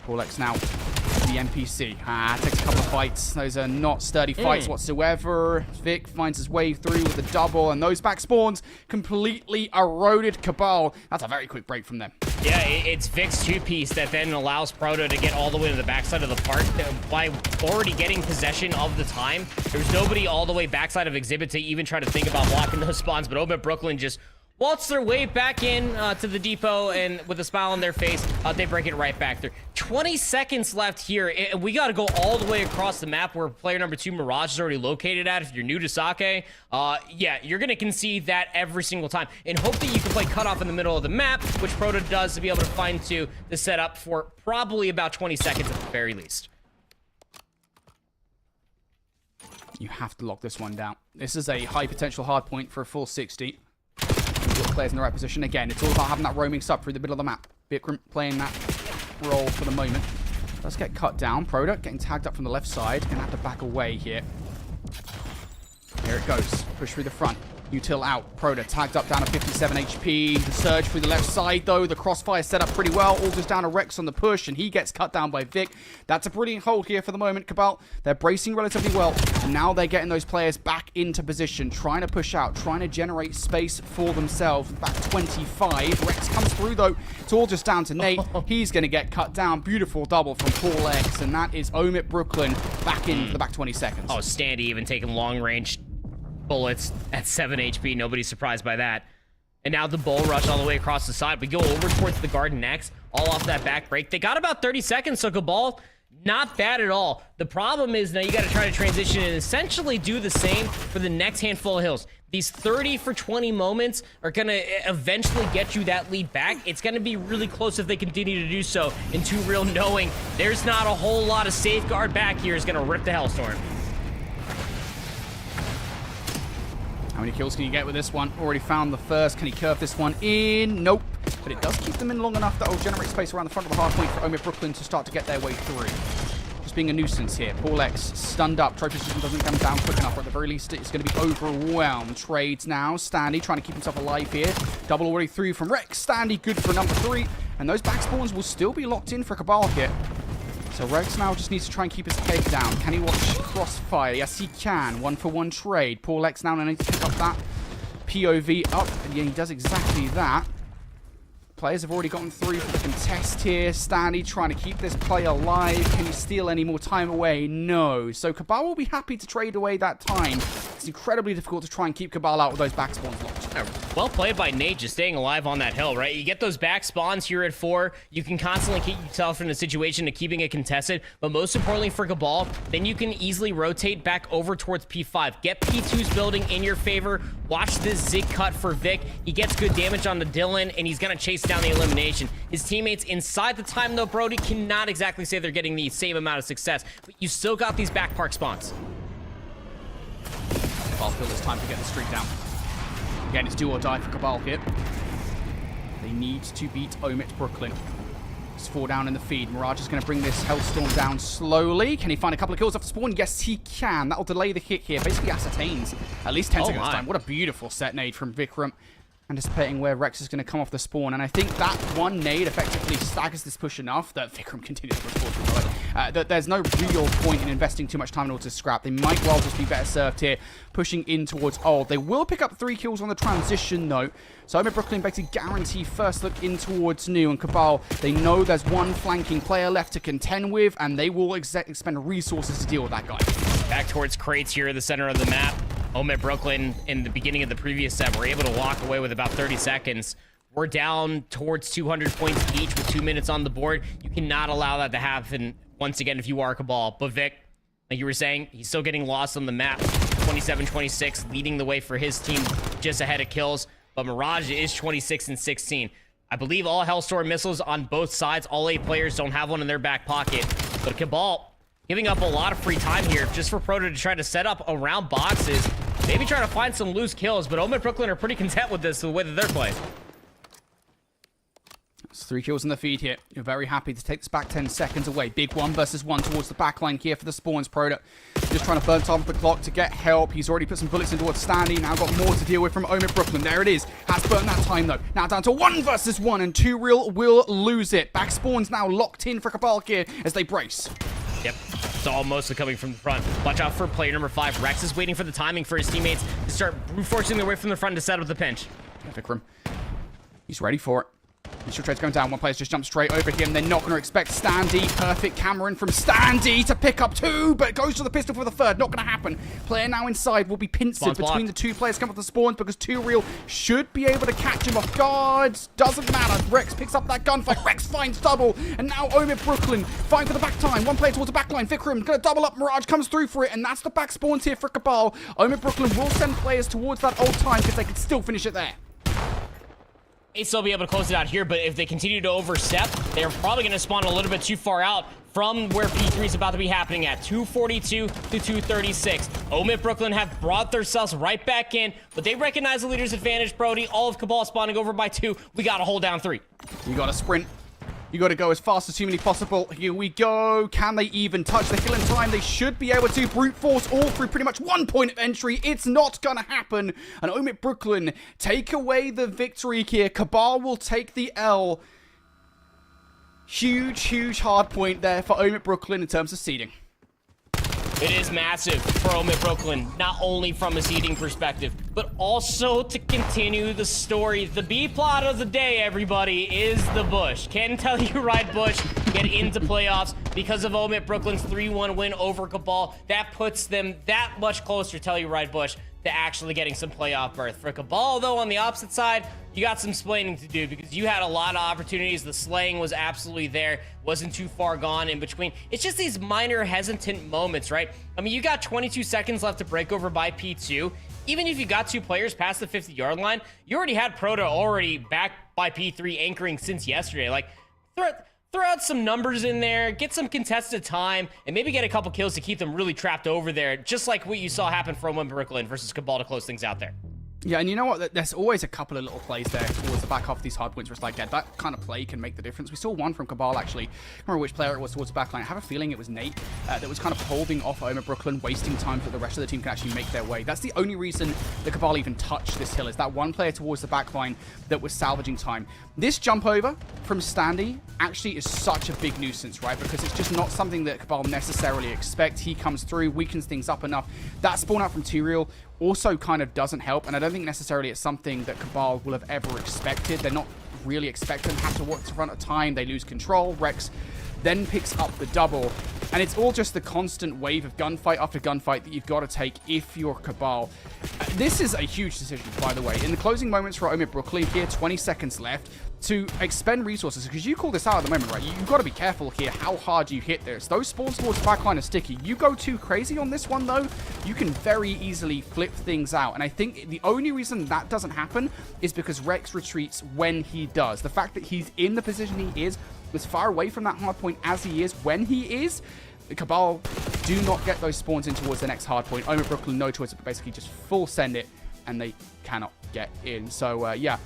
Paul X now the NPC. Takes a couple of fights. Those are not sturdy fights whatsoever. Vic finds his way through with a double, and those back spawns completely eroded CABAL. That's a very quick break from them. Yeah, it's Vic's 2-piece that then allows Proto to get all the way to the backside of the park by already getting possession of the time. There's nobody all the way backside of Exhibit to even try to think about blocking those spawns, but OMIT Brooklyn just waltz their way back in to the depot, and with a smile on their face, they break it right back through. 20 seconds left here, and we got to go all the way across the map where player number 2, Mirage, is already located at. If you're new to Sake, yeah, you're going to concede that every single time, and hope that you can play cutoff in the middle of the map, which Proto does to be able to find 2 to set up for probably about 20 seconds at the very least. You have to lock this one down. This is a high potential hard point for a full 60. Players in the right position. Again, it's all about having that roaming sub through the middle of the map. Bikram playing that role for the moment. Let's get cut down. Proto getting tagged up from the left side. Gonna have to back away here. Here it goes. Push through the front. Util out. Proto tagged up down to 57 HP. The surge through the left side, though. The crossfire set up pretty well. All just down to Rex on the push, and he gets cut down by Vic. That's a brilliant hold here for the moment, CABAL. They're bracing relatively well, and now they're getting those players back into position, trying to push out, trying to generate space for themselves. Back 25. Rex comes through, though. It's all just down to Nate. He's going to get cut down. Beautiful double from Paul X, and that is OMIT Brooklyn back in for the back 20 seconds. Oh, Standy even taking long range bullets at 7 HP. Nobody's surprised by that. And now the bull rush all the way across the side. We go over towards the garden next, all off that back break. They got about 30 seconds, so CABAL, not bad at all. The problem is now you got to try to transition and essentially do the same for the next handful of hills. These 30 for 20 moments are going to eventually get you that lead back. It's going to be really close if they continue to do so. And 2Real knowing there's not a whole lot of safeguard back here is going to rip the Hellstorm. How many kills can you get with this one? Already found the first. Can he curve this one in? Nope. But it does keep them in long enough that will generate space around the front of the hard point for OMIT Brooklyn to start to get their way through. Just being a nuisance here. Paul X stunned up. Trophy position doesn't come down quick enough, or at the very least it's going to be overwhelmed. Trades now. Standy trying to keep himself alive here. Double already through from Rex. Standy good for number 3. And those back spawns will still be locked in for CABAL here. So Rex now just needs to try and keep his head down. Can he watch Crossfire? Yes, he can. 1-for-1 trade. Paul X now needs to pick up that POV up. And yeah, he does exactly that. Players have already gotten through for the contest here. Stanley trying to keep this play alive. Can he steal any more time away? No. So CABAL will be happy to trade away that time. It's incredibly difficult to try and keep CABAL out with those back spawns locked. Well played by Nate, just staying alive on that hill, right? You get those back spawns here at 4. You can constantly keep yourself in a situation of keeping it contested. But most importantly for CABAL, then you can easily rotate back over towards P5. Get P2's building in your favor. Watch this zig cut for Vic. He gets good damage on the Dylan, and he's going to chase down the elimination. His teammates inside the time, though, Brody, cannot exactly say they're getting the same amount of success. But you still got these back park spawns. CABAL feel it's time to get the streak down. Again, it's do or die for CABAL here. They need to beat OMIT Brooklyn. It's 4 down in the feed. Mirage is going to bring this Hellstorm down slowly. Can he find a couple of kills off the spawn? Yes, he can. That'll delay the hit here. Basically ascertains at least 10 seconds time. What a beautiful set nade from Vikram. Anticipating where Rex is going to come off the spawn. And I think that one nade effectively staggers this push enough that Vikram continues to push forward. There's no real point in investing too much time in order to scrap. They might well just be better served here, pushing in towards Old. They will pick up 3 kills on the transition, though. So OMIT Brooklyn basically guarantee first look in towards New, and CABAL, they know there's one flanking player left to contend with, and they will expend resources to deal with that guy. Back towards crates here in the center of the map. OMIT Brooklyn, in the beginning of the previous set, were able to walk away with about 30 seconds. We're down towards 200 points each with 2 minutes on the board. You cannot allow that to happen once again if you are CABAL. But Vic, like you were saying, he's still getting lost on the map. 27-26, leading the way for his team, just ahead of kills. But Mirage is 26-16. I believe all Hellstorm missiles on both sides. All 8 players don't have one in their back pocket. But CABAL giving up a lot of free time here just for Proto to try to set up around boxes. Maybe try to find some loose kills, but OMIT Brooklyn are pretty content with this, the way that they're playing. It's 3 kills in the feed here. You're very happy to take this back 10 seconds away. Big 1-versus-1 towards the back line here for the spawns. Proto just trying to burn time off the clock to get help. He's already put some bullets in towards Stanley. Now got more to deal with from OMIT Brooklyn. There it is. Has burned that time, though. Now down to 1-versus-1, and 2Real will lose it. Back spawns now locked in for CABAL here as they brace. Yep, it's all mostly coming from the front. Watch out for player number 5. Rex is waiting for the timing for his teammates to start brute forcing their way from the front to set up the pinch. Vikram, he's ready for it. Initial trade's going down. One player's just jumped straight over him. They're not going to expect Standy. Perfect Cameron from Standy to pick up 2, but goes to the pistol for the 3rd. Not going to happen. Player now inside will be pincered between the 2 players coming up the spawns because 2Real should be able to catch him off guard. Doesn't matter. Rex picks up that gunfight. Rex finds double. And now OMIT Brooklyn fighting for the back time. One player towards the back line. Vikram going to double up. Mirage comes through for it, and that's the back spawns here for CABAL. OMIT Brooklyn will send players towards that old time because they can still finish it there. May still be able to close it out here, but if they continue to overstep, they're probably going to spawn a little bit too far out from where P3 is about to be happening at. 242 to 236. OMIT Brooklyn have brought themselves right back in, but they recognize the leader's advantage, Brody. All of CABAL spawning over by 2. We got to hold down 3. You got to sprint. You got to go as fast as humanly possible. Here we go. Can they even touch the kill in time? They should be able to brute force all through pretty much 1 point of entry. It's not going to happen. And OMIT Brooklyn take away the victory here. CABAL will take the L. Huge, huge hard point there for OMIT Brooklyn in terms of seeding. It is massive for OMIT Brooklyn, not only from a seeding perspective, but also to continue the story. The B-plot of the day, everybody, is the Bush. Can Telluride Bush get into playoffs because of OMIT Brooklyn's 3-1 win over CABAL? That puts them that much closer, Telluride Bush, to actually getting some playoff berth. For CABAL, though, on the opposite side, you got some splaining to do because you had a lot of opportunities. The slaying was absolutely there, wasn't too far gone in between. It's just these minor hesitant moments, right? I mean, you got 22 seconds left to break over by P2. Even if you got 2 players past the 50-yard line, you already had Proto already back by P3 anchoring since yesterday. Like, throw out some numbers in there, get some contested time, and maybe get a couple kills to keep them really trapped over there, just like what you saw happen from Brooklyn versus CABAL to close things out there. Yeah, and you know what? There's always a couple of little plays there towards the back half of these hard points where it's like, yeah, that kind of play can make the difference. We saw one from CABAL, actually. I can't remember which player it was towards the back line. I have a feeling it was Nate that was kind of holding off OMIT Brooklyn, wasting time so the rest of the team can actually make their way. That's the only reason the CABAL even touched this hill, is that one player towards the back line that was salvaging time. This jump over from Standy actually is such a big nuisance, right? Because it's just not something that CABAL necessarily expect. He comes through, weakens things up enough. That spawn out from T-Real also kind of doesn't help, and I don't think necessarily it's something that CABAL will have ever expected. They're not really expecting to have to work to front of time. They lose control. Rex then picks up the double, and it's all just the constant wave of gunfight after gunfight that you've got to take if you're CABAL. This is a huge decision, by the way. In the closing moments for OMIT Brooklyn here, 20 seconds left, to expend resources, because you call this out at the moment, right? You've got to be careful here how hard you hit this. Those spawns towards the backline are sticky. You go too crazy on this one, though, you can very easily flip things out. And I think the only reason that doesn't happen is because Rex retreats when he does. The fact that he's in the position he is, as far away from that hard point as he is when he is, CABAL do not get those spawns in towards the next hard point. OMIT Brooklyn, no choice but basically just full send it, and they cannot get in. So, yeah.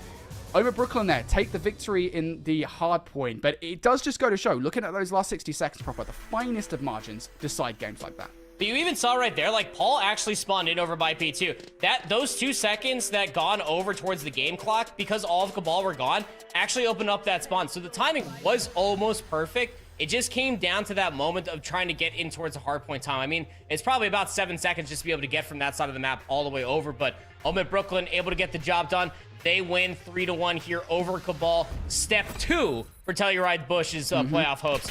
OMIT Brooklyn there, take the victory in the hard point. But it does just go to show, looking at those last 60 seconds proper, the finest of margins decide games like that. But you even saw right there, like, Paul actually spawned in over by P2. Those 2 seconds that gone over towards the game clock, because all of CABAL were gone, actually opened up that spawn. So the timing was almost perfect. It just came down to that moment of trying to get in towards a hard point time. I mean, it's probably about 7 seconds just to be able to get from that side of the map all the way over. But OMIT Brooklyn able to get the job done. They win 3-1 here over CABAL. Step 2 for Telluride Bush's playoff hopes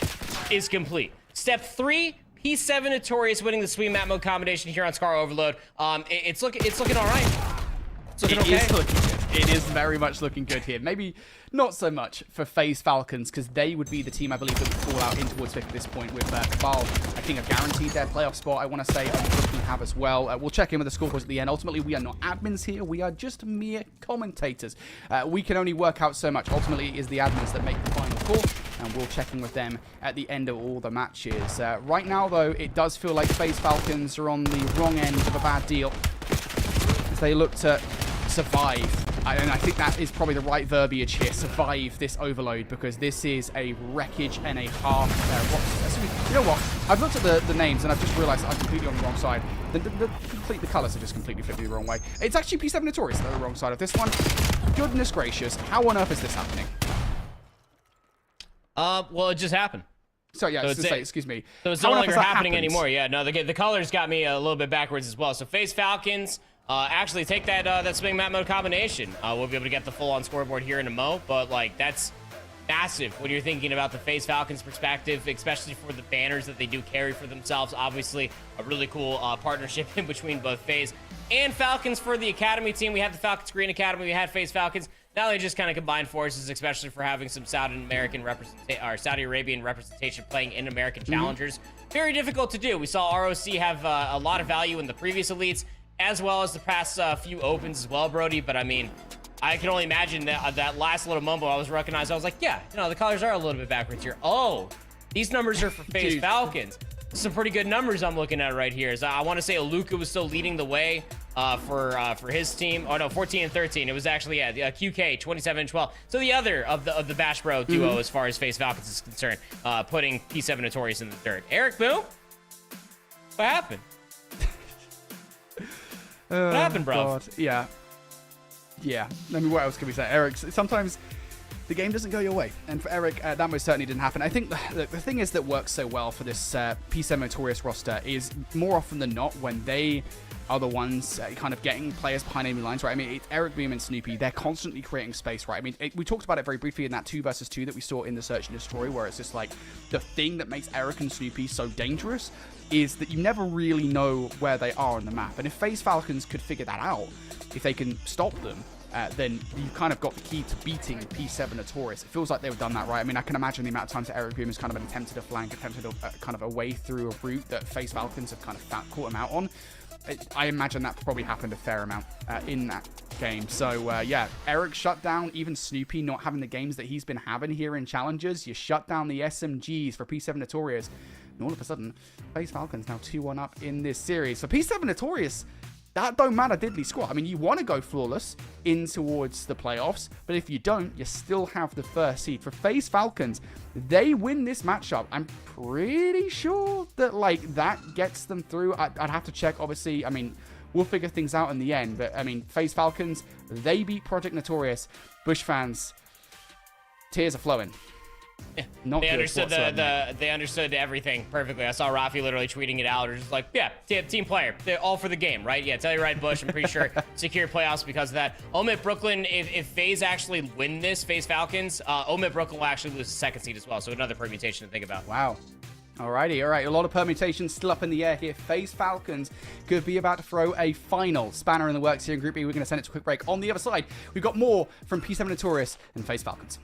is complete. Step 3, P7 Notorious winning the sweet map mode combination here on Scar Overload. It's looking all right. It's looking okay. Is looking good. It is very much looking good here. Maybe not so much for Faze Falcons, because they would be the team, I believe, that would fall out in towards 5th at this point, with CABAL, I think, have guaranteed their playoff spot, I want to say. We have as well. We'll check in with the scoreboards at the end. Ultimately, we are not admins here. We are just mere commentators. We can only work out so much. Ultimately, it is the admins that make the final call, and we'll check in with them at the end of all the matches. Right now, though, it does feel like Faze Falcons are on the wrong end of a bad deal as they look to survive. And I think that is probably the right verbiage here, survive this overload, because this is a wreckage and a half. You know what? I've looked at the names and I've just realized I'm completely on the wrong side. The colors are just completely flipped the wrong way. It's actually P7 Notorious on the wrong side of this one. Goodness gracious, how on earth is this happening? Well, it just happened. So yeah, excuse me. So it's no longer happening anymore. Yeah, no, the colors got me a little bit backwards as well. So Faze Falcons actually take that swing map mode combination. We'll be able to get the full-on scoreboard here in a mo, but like that's massive when you're thinking about the Faze Falcons perspective, especially for the banners that they do carry for themselves. Obviously, a really cool partnership in between both Faze and Falcons for the Academy team. We have the Falcons Green Academy. We had Faze Falcons. Now they just kind of combine forces, especially for having some Saudi Arabian representation playing in American challengers. Very difficult to do. We saw ROC have a lot of value in the previous elites, as well as the past few opens as well, Brody. But I mean, I can only imagine that last little mumble I was recognized. I was like, yeah, you know, the colors are a little bit backwards here. Oh, these numbers are for Faze Falcons. Some pretty good numbers I'm looking at right here. So I want to say Luca was still leading the way for his team. Oh no, 14 and 13. It was actually QK 27 and 12. So the other of the Bash Bro duo as far as Faze Falcons is concerned, putting P7 Notorious in the third. Eric Boom, what happened? What happened, bro? God. Yeah. I mean, what else can we say? Eric, sometimes the game doesn't go your way. And for Eric, that most certainly didn't happen. I think the thing is that works so well for this P7 Notorious roster is more often than not when they are the ones kind of getting players behind enemy lines, right? I mean, it's Eric Boom and Snoopy. They're constantly creating space, right? I mean, we talked about it very briefly in that 2 versus 2 that we saw in the Search and Destroy, where it's just like the thing that makes Eric and Snoopy so dangerous is that you never really know where they are on the map. And if FaZe Falcons could figure that out, if they can stop them, then you've kind of got the key to beating P7 Notorious. It feels like they've done that, right? I mean, I can imagine the amount of times that Eric Boom has kind of attempted a flank, attempted kind of a way through a route that FaZe Falcons have kind of caught him out on. I imagine that probably happened a fair amount in that game. So, yeah, Eric shut down even Snoopy not having the games that he's been having here in Challengers. You shut down the SMGs for P7 Notorious. And all of a sudden, FaZe Falcons now 2-1 up in this series. For P7 Notorious, that don't matter diddly squat. I mean, you want to go flawless in towards the playoffs, but if you don't, you still have the first seed. For FaZe Falcons, they win this matchup. I'm pretty sure that, like, that gets them through. I'd have to check, obviously. I mean, we'll figure things out in the end, but, I mean, FaZe Falcons, they beat Project Notorious. Bush fans, tears are flowing. Yeah. Not they good understood whatsoever. they understood everything perfectly. I saw Rafi literally tweeting it out. It was just like, yeah, team player. They're all for the game, right? Yeah, Telluride Bush, I'm pretty sure secure playoffs because of that. OMIT Brooklyn, if FaZe actually win this, FaZe Falcons, OMIT Brooklyn will actually lose the second seed as well. So another permutation to think about. Wow. Alrighty, all right. A lot of permutations still up in the air here. FaZe Falcons could be about to throw a final spanner in the works here in Group B. We're going to send it to a quick break. On the other side, we've got more from P7 Notorious and FaZe Falcons.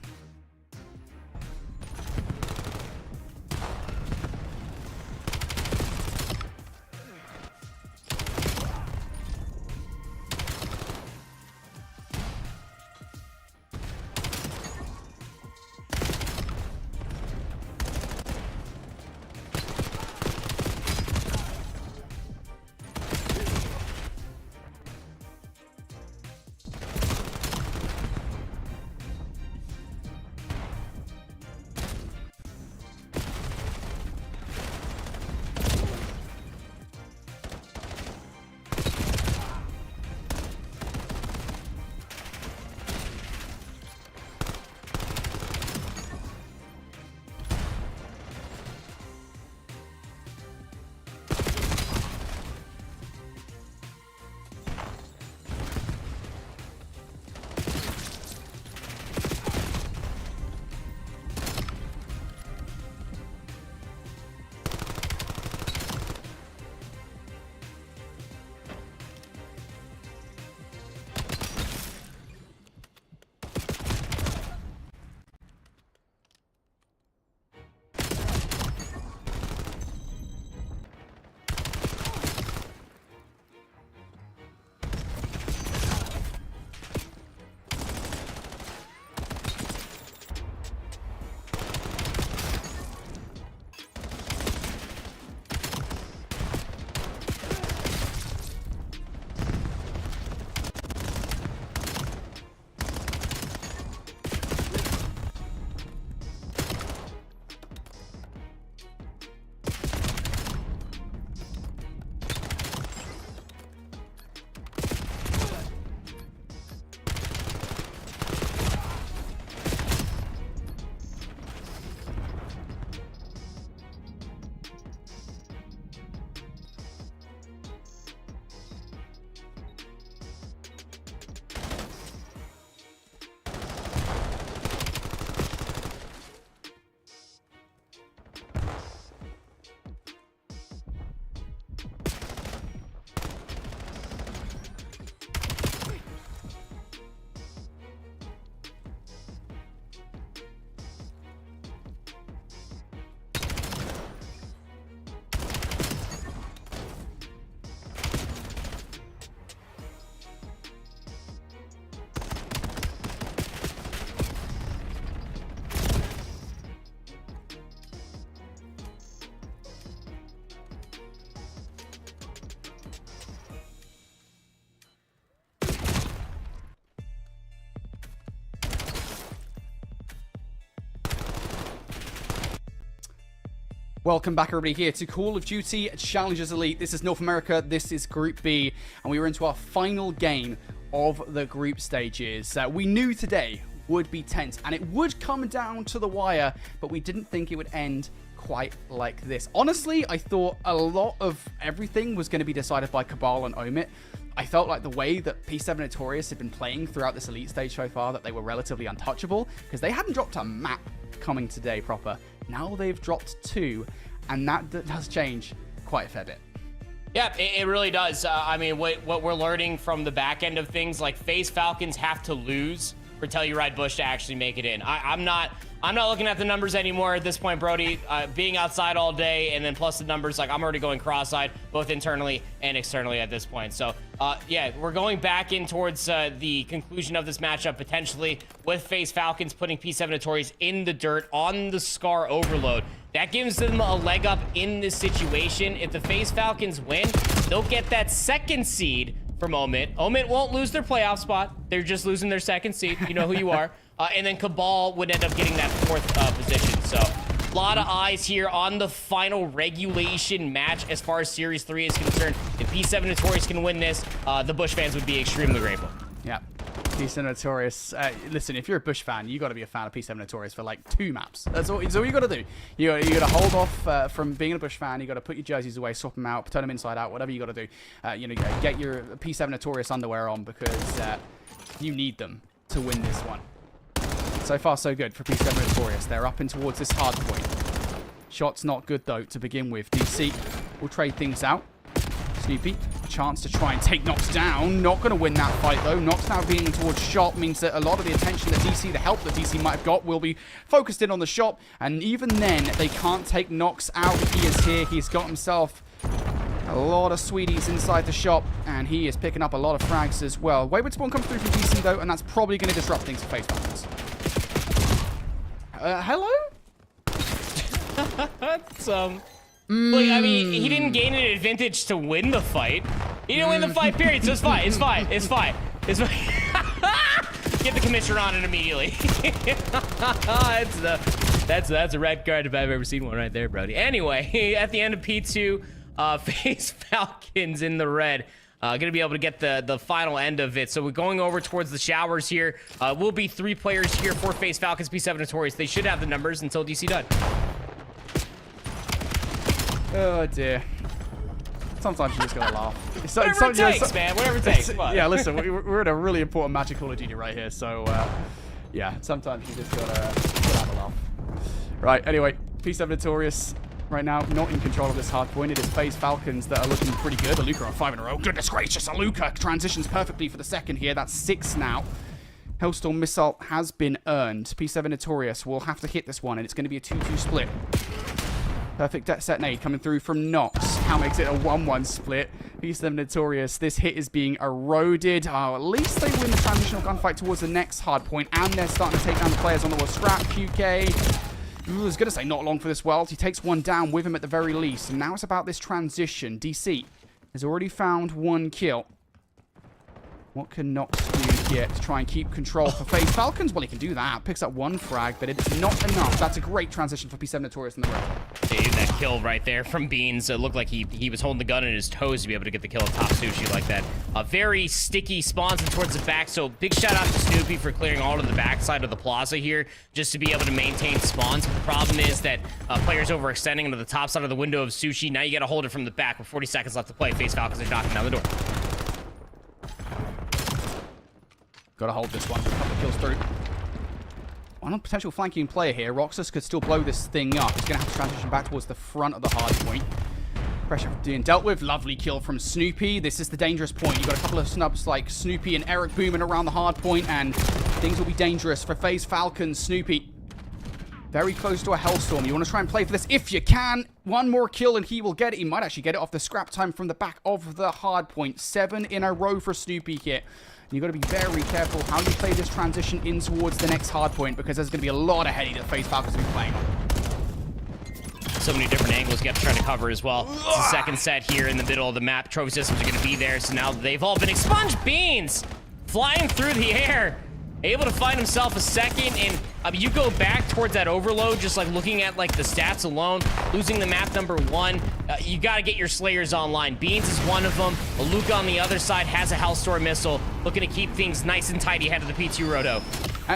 Welcome back, everybody, here to Call of Duty Challengers Elite. This is North America, this is Group B, and we are into our final game of the group stages. We knew today would be tense, and it would come down to the wire, but we didn't think it would end quite like this. Honestly, I thought a lot of everything was going to be decided by CABAL and OMIT. I felt like the way that P7 Notorious had been playing throughout this elite stage so far, that they were relatively untouchable, because they hadn't dropped a map coming today proper. Now they've dropped 2, and that does change quite a fair bit. Yeah, it really does. I mean, what we're learning from the back end of things, like Faze Falcons have to lose for Telluride Bush to actually make it in. I'm not looking at the numbers anymore at this point, Brody. Being outside all day and then plus the numbers, like I'm already going cross-eyed, both internally and externally at this point. So yeah, we're going back in towards the conclusion of this matchup potentially with Faze Falcons putting P7 Notorious in the dirt on the Scar overload. That gives them a leg up in this situation. If the Faze Falcons win, they'll get that 2nd seed from OMIT. OMIT won't lose their playoff spot. They're just losing their 2nd seed. You know who you are. And then CABAL would end up getting that 4th position. So a lot of eyes here on the final regulation match as far as Series 3 is concerned. If P7 Notorious can win this, the Bush fans would be extremely grateful. Yeah. P7 Notorious. Listen, if you're a Bush fan, you got to be a fan of P7 Notorious for like 2 maps. That's all you got to do. You got to hold off from being a Bush fan. You got to put your jerseys away, swap them out, turn them inside out, whatever you got to do. You know, get your P7 Notorious underwear on because you need them to win this one. So far, so good for P7 Notorious. They're up in towards this hard point. Shot's not good though to begin with. DC will trade things out. Snoopy, a chance to try and take Nox down. Not going to win that fight, though. Nox now being towards shop means that a lot of the attention that DC, the help that DC might have got, will be focused in on the shop. And even then, they can't take Nox out. He is here. He's got himself a lot of sweeties inside the shop, and he is picking up a lot of frags as well. Wayward Spawn comes through from DC, though, and that's probably going to disrupt things for Faze Falcons. Hello? That's, Look, I mean, he didn't gain an advantage to win the fight. He didn't win the fight, period, so it's fine. It's fine. It's fine. It's fine. Get the commissioner on it immediately. That's a red card if I've ever seen one right there, Brody. Anyway, at the end of P2, Faze Falcons in the red. Gonna be able to get the final end of it. So we're going over towards the showers here. Will be 3 players here for Faze Falcons, P7 Notorious. They should have the numbers until DC done. Oh dear. Sometimes you just gotta laugh. Whatever it takes, man. Whatever it takes. Yeah, listen, we're in a really important match of Call of Duty right here, so yeah, sometimes you just gotta have a laugh. Right, anyway, P7 Notorious right now not in control of this hard point. It is Faze Falcons that are looking pretty good. Aluka on 5 in a row. Goodness gracious, Aluka transitions perfectly for the 2nd here. That's 6 now. Hellstorm Missile has been earned. P7 Notorious will have to hit this one, and it's going to be a 2-2 split. Perfect set nade coming through from Nox. How makes it a 1-1 split. P7 Notorious, this hit is being eroded. Oh, at least they win the transitional gunfight towards the next hard point, and they're starting to take down the players on the wall. Scrap, QK. I was going to say not long for this world. He takes one down with him at the very least, and now it's about this transition. DC has already found 1 kill. What can Nox do here to try and keep control for Faze Falcons? Well, he can do that. Picks up 1 frag, but it's not enough. That's a great transition for P7 Notorious in the red. That kill right there from Beans. It looked like he was holding the gun in his toes to be able to get the kill on top Sushi like that. Very sticky spawns towards the back, so big shout out to Snoopy for clearing all to the backside of the plaza here just to be able to maintain spawns. But the problem is that players overextending into the top side of the window of Sushi. Now you got to hold it from the back with 40 seconds left to play. Faze Falcons are knocking down the door. Gotta hold this one. Couple of kills through. One potential flanking player here. Roxas could still blow this thing up. He's gonna have to transition back towards the front of the hard point. Pressure being dealt with. Lovely kill from Snoopy. This is the dangerous point. You've got a couple of snubs like Snoopy and Eric booming around the hard point, and things will be dangerous for Faze Falcons. Snoopy very close to a Hellstorm. You want to try and play for this if you can. 1 more kill and he will get it. He might actually get it off the scrap time from the back of the hard point. 7 in a row for Snoopy here. You've got to be very careful how you play this transition in towards the next hard point, because there's going to be a lot of heady that Faze Falcons will be playing on. So many different angles you have to try to cover as well. It's the 2nd set here in the middle of the map. Trophy systems are going to be there, so now they've all been expunged. Beans flying through the air, able to find himself a 2nd, and you go back towards that overload, just like looking at like the stats alone, losing the map number 1. You got to get your Slayers online. Beans is one of them. Aluka on the other side has a Hellstorm missile, looking to keep things nice and tidy ahead of the P2 Roto.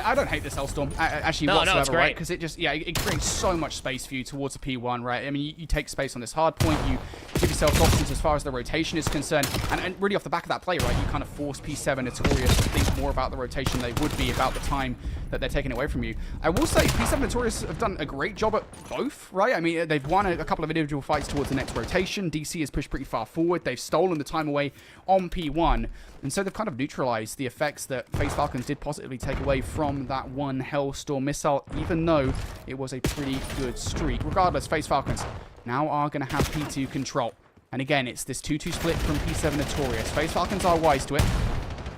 I don't hate this Hellstorm actually No, whatsoever, it's great. right? Because it just, it creates so much space for you towards the P1, right? I mean, you take space on this hard point, you give yourself options as far as the rotation is concerned, and really off the back of that play, right, you kind of force P7 Notorious to think more about the rotation they would be about the time that they're taking away from you. I will say, P7 Notorious have done a great job at both, right? I mean, they've won a couple of individual fights towards the next rotation. DC has pushed pretty far forward. They've stolen the time away on P1. And so they've kind of neutralized the effects that Faze Falcons did positively take away from that one Hellstorm missile, even though it was a pretty good streak. Regardless, Faze Falcons now are going to have P2 control. And again, it's this 2-2 split from P7 Notorious. Faze Falcons are wise to it.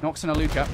Nox and Aluka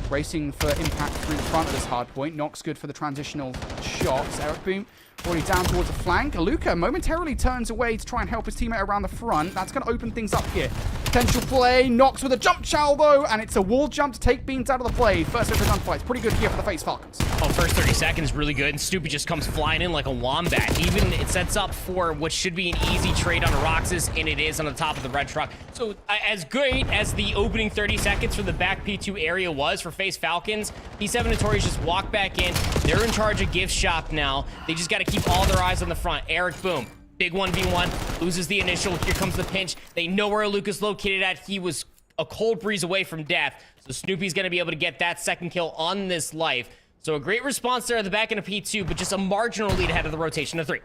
racing for impact through the front of this hard point. Nox good for the transitional shots. Eric Boom already down towards the flank. Aluka momentarily turns away to try and help his teammate around the front. That's going to open things up here. Potential play. Nox with a jump chow, though, and it's a wall jump to take Beans out of the play. First over gunfight. Pretty good here for the Faze Falcons. Oh, first 30 seconds, really good. And Snoopy just comes flying in like a wombat. Even it sets up for what should be an easy trade on a Roxas, and it is on the top of the red truck. So as great as the opening 30 seconds for the back P2 area was for Faze Falcons, P7 Notorious just walk back in. They're in charge of gift shop now. They just got to keep all their eyes on the front. Eric Boom, big 1v1, loses the initial. Here comes the pinch. They know where Luca's located at. He was a cold breeze away from death. So Snoopy's going to be able to get that second kill on this life. So a great response there at the back end of P2, but just a marginal lead ahead of the rotation of 3.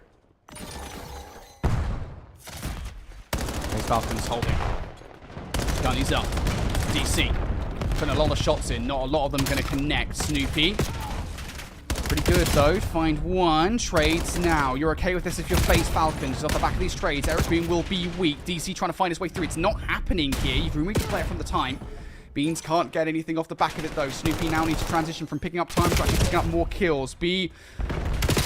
Faze Falcons holding. Gunny's up. DC. Putting a lot of shots in. Not a lot of them going to connect. Snoopy. Pretty good, though. Find one. Trades now. You're okay with this if you're Faze Falcons. Off the back of these trades, Eric Boom will be weak. DC trying to find his way through. It's not happening here. You've removed the player from the time. Beans can't get anything off the back of it, though. Snoopy now needs to transition from picking up time to actually picking up more kills. B,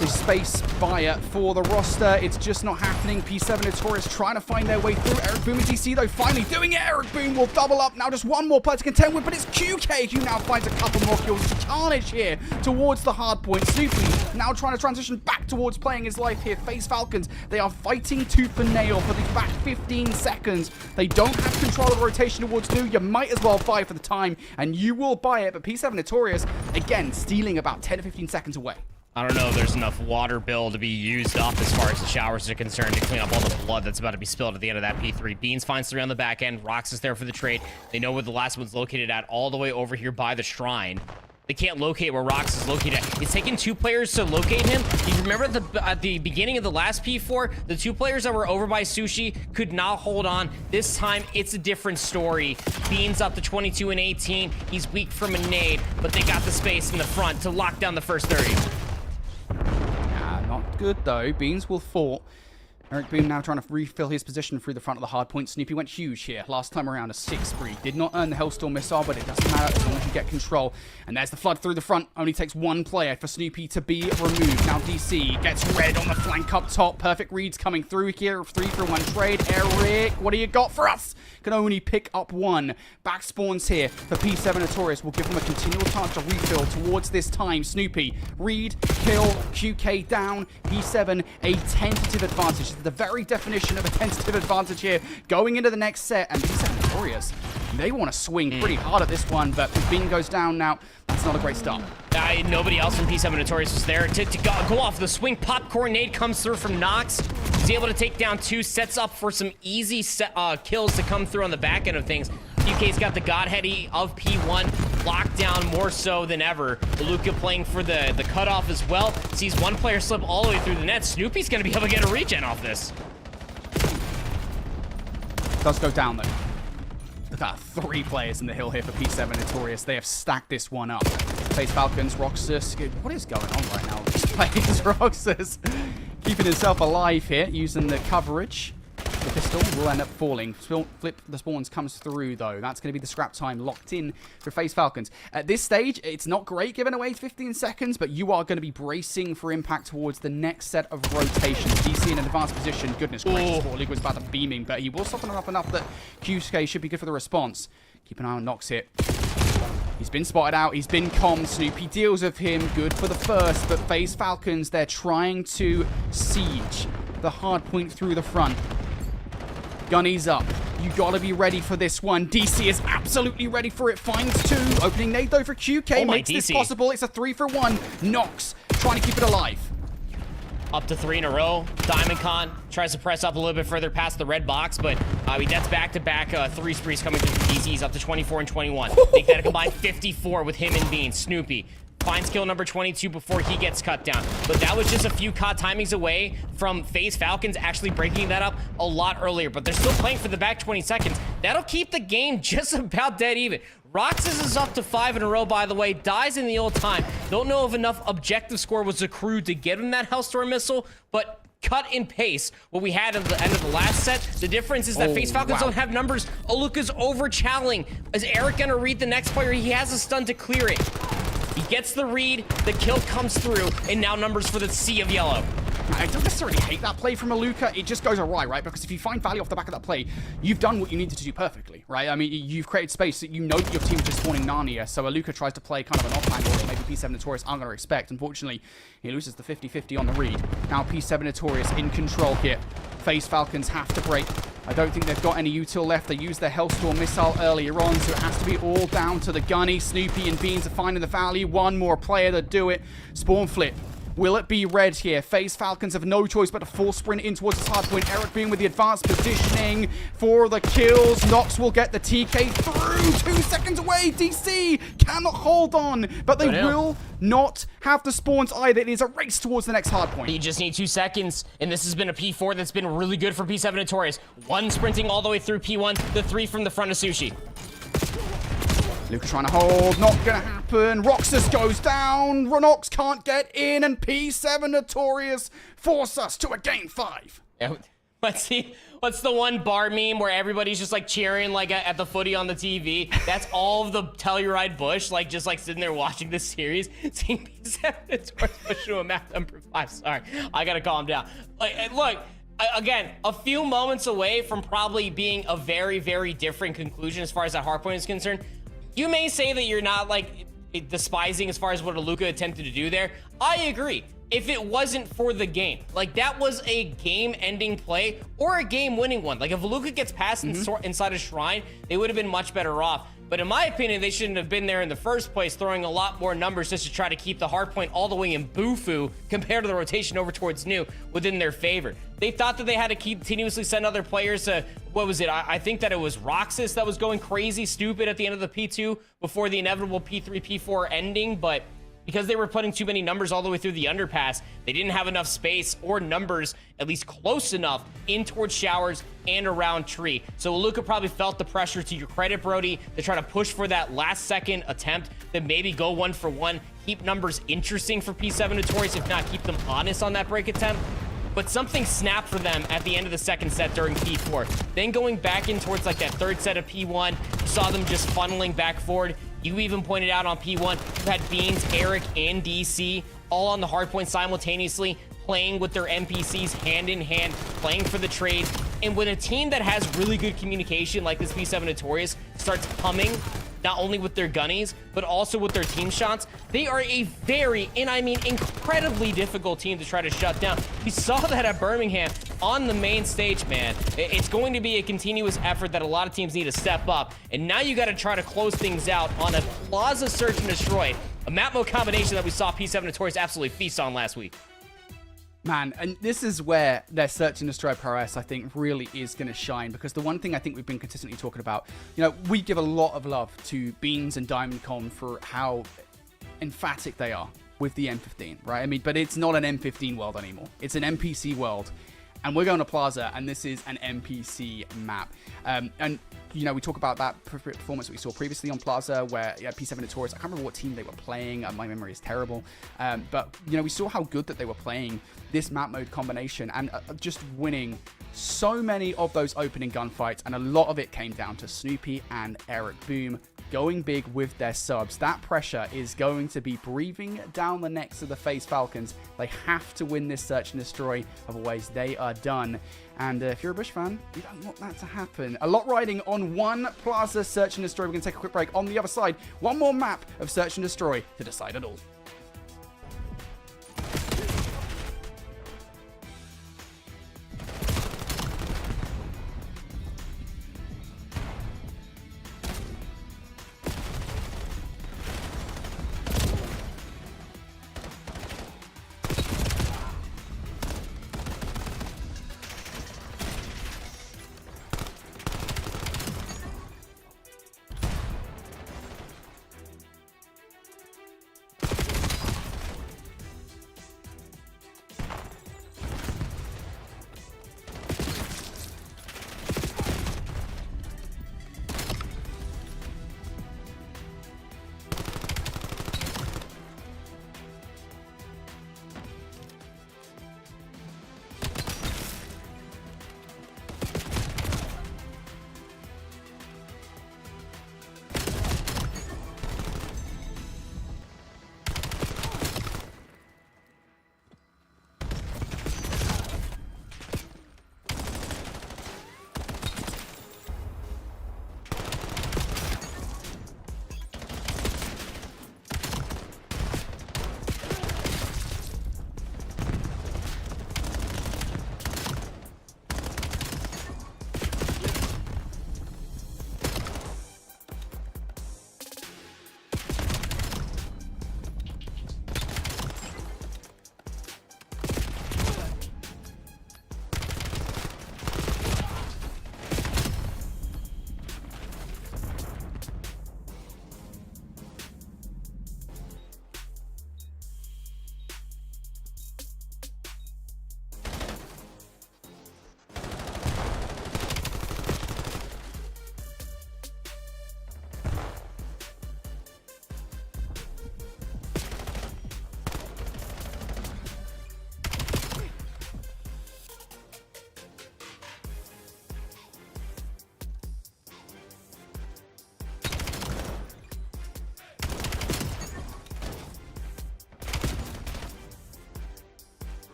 the space buyer for the roster. It's just not happening. P7 Notorious trying to find their way through. Eric Boom and DC, though, finally doing it. Eric Boom will double up. Now just one more player to contend with, but it's QK who now finds a couple more kills. It's Carnage here towards the hard point. Snoopy now trying to transition back towards playing his life here. Faze Falcons, they are fighting tooth and nail for the back 15 seconds. They don't have control of the rotation towards new. You might as well buy for the time, and you will buy it. But P7 Notorious, again, stealing about 10 to 15 seconds away. I don't know if there's enough water bill to be used up as far as the showers are concerned to clean up all the blood that's about to be spilled at the end of that P3. Beans finds 3 on the back end. Rox is there for the trade. They know where the last one's located at, all the way over here by the shrine. They can't locate where Rox is located at. It's taken 2 players to locate him. You remember at the beginning of the last P4, the 2 players that were over by Sushi could not hold on. This time, it's a different story. Beans up to 22 and 18. He's weak from a nade, but they got the space in the front to lock down the first 30. Not good, though. Beans will fall. Eric Boom now trying to refill his position through the front of the hard point. Snoopy went huge here. Last time around, a 6-3. Did not earn the Hellstorm missile, but it doesn't matter as long as you get control. And there's the flood through the front. Only takes 1 player for Snoopy to be removed. Now DC gets red on the flank up top. Perfect reads coming through here. 3-for-1 trade. Eric, what do you got for us? Can only pick up 1. Back spawns here for P7 Notorious. Will give them a continual chance to refill towards this time. Snoopy, read, kill, QK down. P7, a tentative advantage. The very definition of a tentative advantage here going into the next set, and P7 Notorious, they want to swing pretty hard at this one, but if Bean goes down now, that's not a great start. Nobody else from P7 Notorious was there to go off the swing. Popcorn nade comes through from Nox. He's able to take down 2, sets up for some easy kills to come through on the back end of things. UK's got the Godheady of P1 locked down more so than ever. Luca playing for the cutoff as well. Sees 1 player slip all the way through the net. Snoopy's going to be able to get a regen off this. Does go down, though. Look at 3 players in the hill here for P7 Notorious. They have stacked this one up. Faze Falcons, Roxas. What is going on right now? This plays Roxas keeping himself alive here, using the coverage. The pistol will end up falling. Flip the spawns comes through, though. That's going to be the scrap time locked in for Faze Falcons. At this stage, it's not great giving away 15 seconds, but you are going to be bracing for impact towards the next set of rotations. DC in an advanced position. Goodness gracious, League was about to beaming, but he will soften it up enough that QSK should be good for the response. Keep an eye on Nox here. He's been spotted out. He's been commed. Snoopy deals with him. Good for the first, but Faze Falcons, they're trying to siege the hard point through the front. Gunny's up. You gotta be ready for this one. DC is absolutely ready for it. Finds 2. Opening nade though for QK. Oh my, Makes this DC. possible. It's a 3-for-1. Nox trying to keep it alive. Up to 3 in a row. DiamondCon tries to press up a little bit further past the red box, but that's back-to-back 3 sprees coming through from DC's up to 24 and 21. Make that a combined 54 with him and Bean. Snoopy finds kill number 22 before he gets cut down. But that was just a few COD timings away from Faze Falcons actually breaking that up a lot earlier. But they're still playing for the back 20 seconds. That'll keep the game just about dead even. Roxas is up to 5 in a row, by the way. Dies in the old time. Don't know if enough objective score was accrued to get him that Hellstorm missile, but cut in pace what we had at the end of the last set. The difference is that Faze Falcons don't have numbers. Aluka's over-challing. Is Eric gonna read the next player? He has a stun to clear it. He gets the read, the kill comes through, and now numbers for the Sea of Yellow. I don't necessarily hate that play from Aluka. It just goes awry, right? Because if you find value off the back of that play, you've done what you needed to do perfectly, right? I mean, you've created space. You know that your team is just spawning Narnia, so Aluka tries to play kind of an off-lane role that maybe P7 Notorious aren't going to expect. Unfortunately, he loses the 50-50 on the read. Now P7 Notorious in control here. Faze Falcons have to break. I don't think they've got any util left. They used their Hellstorm missile earlier on, so it has to be all down to the Gunny. Snoopy and Beans are finding the value. One more player to do it. Spawn flip. Will it be red here? Faze Falcons have no choice but to full sprint in towards his hard point. Eric Boom with the advanced positioning for the kills. Nox will get the TK through. 2 seconds away. DC cannot hold on, but they will not have the spawns either. It is a race towards the next hard point. You just need 2 seconds, and this has been a P4 that's been really good for P7 Notorious. 1 sprinting all the way through P1, the 3 from the front of Sushi. Luca trying to hold, not gonna happen. Roxas goes down. Ronox can't get in, and P7 Notorious force us to a game 5. Yeah, let's see. What's the one bar meme where everybody's just like cheering like at the footy on the TV? That's all of the Telluride Bush, like just like sitting there watching this series, seeing P7 Notorious push to a map number 5. Sorry, I gotta calm down. Like, look. Again, a few moments away from probably being a very, very different conclusion as far as that hardpoint is concerned. You may say that you're not like despising as far as what Aluka attempted to do there. I agree. If it wasn't for the game, like that was a game-ending play or a game-winning one. Like if Aluka gets past inside a shrine, they would have been much better off. But in my opinion, they shouldn't have been there in the first place, throwing a lot more numbers just to try to keep the hardpoint all the way in Bufu compared to the rotation over towards New within their favor. They thought that they had to continuously send other players to, what was it? I think that it was Roxas that was going crazy stupid at the end of the P2 before the inevitable P3, P4 ending, but because they were putting too many numbers all the way through the underpass, they didn't have enough space or numbers, at least close enough, in towards showers and around tree. So Aluka probably felt the pressure, to your credit, Brody, to try to push for that last second attempt, then maybe go 1 for 1, keep numbers interesting for P7 Notorious, if not keep them honest on that break attempt. But something snapped for them at the end of the second set during P4. Then going back in towards like that third set of P1, you saw them just funneling back forward. You even pointed out on P1, you had Beans, Eric, and DC all on the hardpoint simultaneously, playing with their NPCs hand in hand, playing for the trades. And when a team that has really good communication like this P7 Notorious starts humming, not only with their gunnies, but also with their team shots, they are a very, and I mean incredibly difficult team to try to shut down. We saw that at Birmingham on the main stage, man. It's going to be a continuous effort that a lot of teams need to step up. And now you got to try to close things out on a Plaza Search and Destroy, a map mode combination that we saw P7 Notorious absolutely feast on last week. Man, and this is where their Search and Destroy prowess, I think, really is going to shine. Because the one thing I think we've been consistently talking about, you know, we give a lot of love to Beans and DiamondCon for how emphatic they are with the M15, right? I mean, but it's not an M15 world anymore. It's an NPC world. And we're going to Plaza, and this is an NPC map. And, you know, we talk about that performance that we saw previously on Plaza, where P7 Notorious, I can't remember what team they were playing. My memory is terrible. But, you know, we saw how good that they were playing this map mode combination and just winning so many of those opening gunfights. And a lot of it came down to Snoopy and Eric Boom going big with their subs. That pressure is going to be breathing down the necks of the Faze Falcons. They have to win this Search and Destroy, otherwise they are done. And if you're a Bush fan, you don't want that to happen. A lot riding on one Plaza Search and Destroy. We're going to take a quick break. On the other side, one more map of Search and Destroy to decide it all.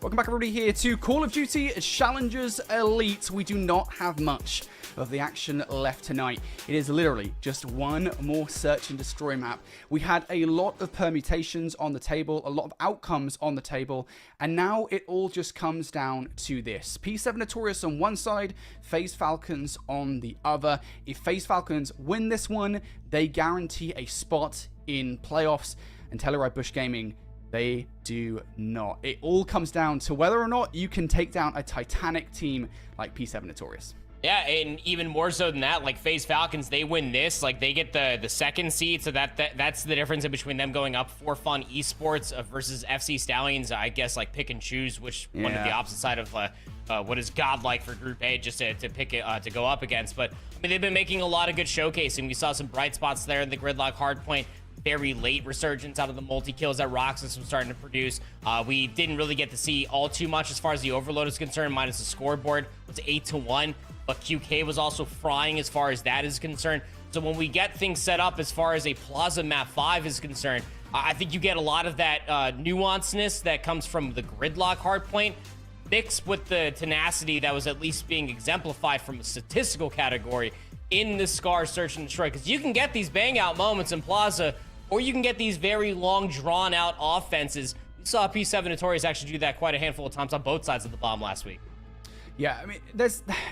Welcome back, everybody, here to Call of Duty Challengers Elite. We do not have much of the action left tonight. It is literally just one more search and destroy map. We had a lot of permutations on the table, a lot of outcomes on the table, and now it all just comes down to this. P7 Notorious on one side, Faze Falcons on the other. If Faze Falcons win this one, they guarantee a spot in playoffs, and Telluride Bush Gaming, they do not. It all comes down to whether or not you can take down a Titanic team like P7 Notorious. Yeah, and even more so than that, like Faze Falcons, they win this, like they get the second seed, so that's the difference in between them going up for fun Esports versus FC Stallions. I guess like pick and choose which one of the opposite side of what is godlike for Group A just to pick it to go up against. But I mean, they've been making a lot of good showcasing. We saw some bright spots there in the Gridlock Hardpoint. Very late resurgence out of the multi-kills that Roxas was starting to produce. We didn't really get to see all too much as far as the Overload is concerned, minus the scoreboard. It was 8-1, but QK was also frying as far as that is concerned. So when we get things set up as far as a Plaza Map 5 is concerned, I think you get a lot of that nuanceness that comes from the Gridlock Hardpoint, mixed with the tenacity that was at least being exemplified from a statistical category in the Scar Search and Destroy. Because you can get these bang-out moments in Plaza, or you can get these very long, drawn-out offenses. We saw P7 Notorious actually do that quite a handful of times on both sides of the bomb last week. Yeah, I mean,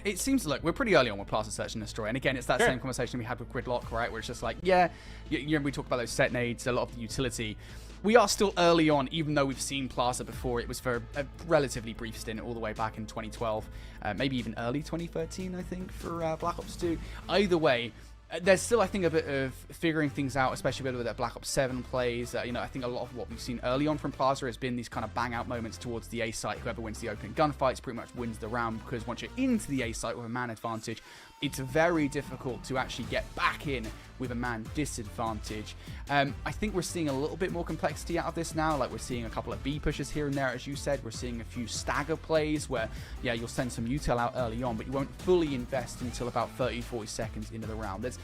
it seems, look, we're pretty early on with Plaza Search and Destroy. And again, it's that same conversation we had with Gridlock, right? Where it's just like, yeah, you know, we talk about those set nades, a lot of the utility. We are still early on, even though we've seen Plaza before. It was for a relatively brief stint all the way back in 2012, maybe even early 2013, I think, for Black Ops 2. Either way, there's still, I think, a bit of figuring things out, especially with that Black Ops 7 plays. You know, I think a lot of what we've seen early on from Plaza has been these kind of bang-out moments towards the A site. Whoever wins the opening gunfights pretty much wins the round, because once you're into the A site with a man advantage, it's very difficult to actually get back in with a man disadvantage. I think we're seeing a little bit more complexity out of this now. Like, we're seeing a couple of B pushes here and there, as you said. We're seeing a few stagger plays where, yeah, you'll send some util out early on, but you won't fully invest until about 30-40 seconds into the round. There's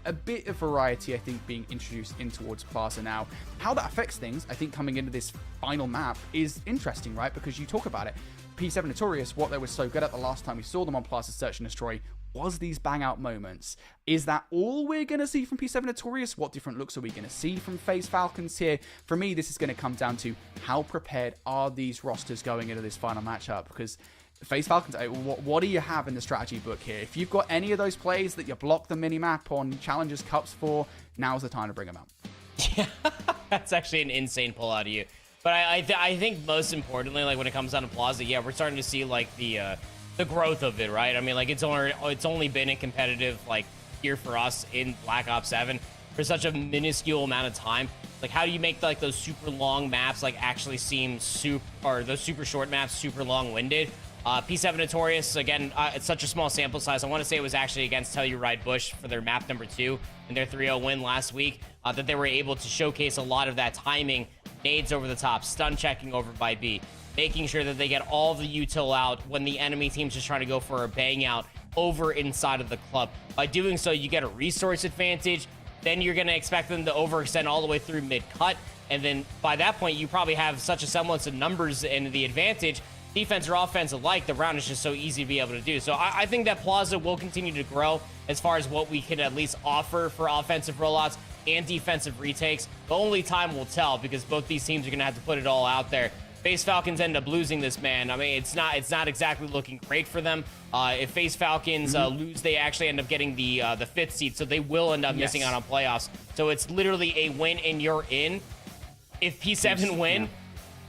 a bit of variety, I think, being introduced in towards Plaza now. How that affects things, I think, coming into this final map is interesting, right? Because you talk about it. P7 Notorious, what they were so good at the last time we saw them on Plaza Search and Destroy was these bang-out moments. Is that all we're going to see from P7 Notorious? What different looks are we going to see from Faze Falcons here? For me, this is going to come down to how prepared are these rosters going into this final matchup? Because Faze Falcons, what do you have in the strategy book here? If you've got any of those plays that you block the mini-map on Challengers Cups for, now's the time to bring them out. Yeah, that's actually an insane pull out of you. But I think most importantly, like when it comes down to Plaza, yeah, we're starting to see like the growth of it, right? I mean, like it's only been a competitive like year for us in Black Ops 7 for such a minuscule amount of time. Like, how do you make like those super long maps like actually seem those super short maps super long-winded? P7 Notorious, again, it's such a small sample size. I want to say it was actually against Telluride Bush for their map number 2 in their 3-0 win last week, that they were able to showcase a lot of that timing, nades over the top, stun checking over by B, making sure that they get all the util out when the enemy team's just trying to go for a bang out over inside of the club. By doing so, you get a resource advantage. Then you're going to expect them to overextend all the way through mid-cut. And then by that point, you probably have such a semblance of numbers and the advantage, defense or offense alike, the round is just so easy to be able to do. So I think that Plaza will continue to grow as far as what we can at least offer for offensive rollouts and defensive retakes. But only time will tell, because both these teams are going to have to put it all out there. Faze Falcons end up losing this, man. I mean, it's not exactly looking great for them. If Faze Falcons lose, they actually end up getting the 5th seed, so they will end up missing out on playoffs. So it's literally a win and you're in. If P7 win,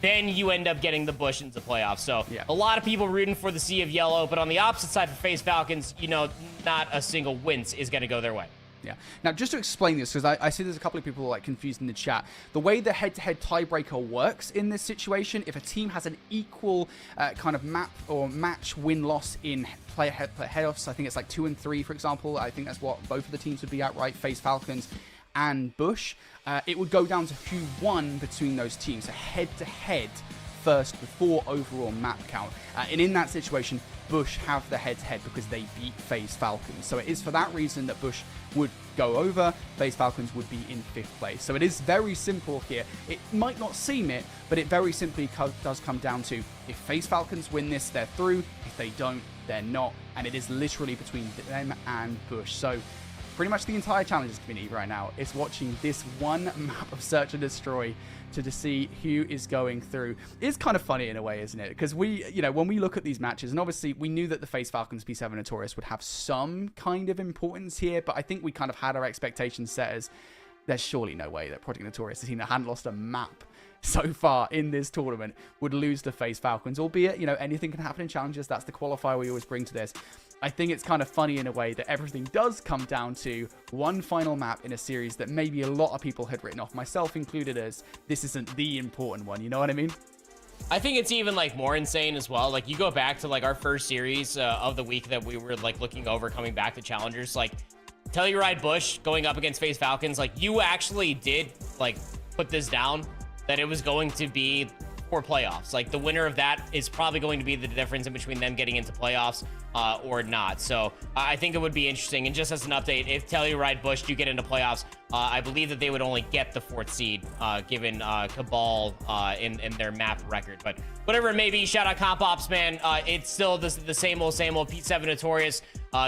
then you end up getting the Bush into playoffs. So a lot of people rooting for the Sea of Yellow, but on the opposite side for Faze Falcons, you know, not a single wince is going to go their way. Yeah. Now, just to explain this, because I see there's a couple of people like confused in the chat. The way the head-to-head tiebreaker works in this situation, if a team has an equal kind of map or match win-loss in playoffs, I think it's like 2 and 3, for example. I think that's what both of the teams would be at, right? Faze Falcons and Bush. It would go down to who won between those teams. So head-to-head first before overall map count. And in that situation, Bush have the head-to-head because they beat Faze Falcons. So it is for that reason that Bush would go over, Faze Falcons would be in 5th place. So it is very simple here. It might not seem it, but it very simply does come down to if Faze Falcons win this, they're through. If they don't, they're not. And it is literally between them and Bush. So pretty much the entire challenges community right now is watching this one map of Search and Destroy to see who is going through. It's kind of funny in a way, isn't it? Because we, you know, when we look at these matches, and obviously we knew that the Faze Falcons P7 Notorious would have some kind of importance here, but I think we kind of had our expectations set as there's surely no way that Project Notorious, the team that hadn't lost a map so far in this tournament, would lose to Faze Falcons, albeit, you know, anything can happen in challenges. That's the qualifier we always bring to this. I think it's kind of funny in a way that everything does come down to one final map in a series that maybe a lot of people had written off, myself included, as this isn't the important one. You know what I mean? I think it's even like more insane as well. Like you go back to like our first series of the week that we were like looking over coming back to challengers, like Telluride Bush going up against Faze Falcons. Like you actually did like put this down that it was going to be for playoffs. Like the winner of that is probably going to be the difference in between them getting into playoffs or not. So I think it would be interesting. And just as an update, if Telluride Bush do get into playoffs, I believe that they would only get the 4th seed given CABAL in their map record. But whatever it may be, shout out Comp Ops, man. It's still the same old P7 Notorious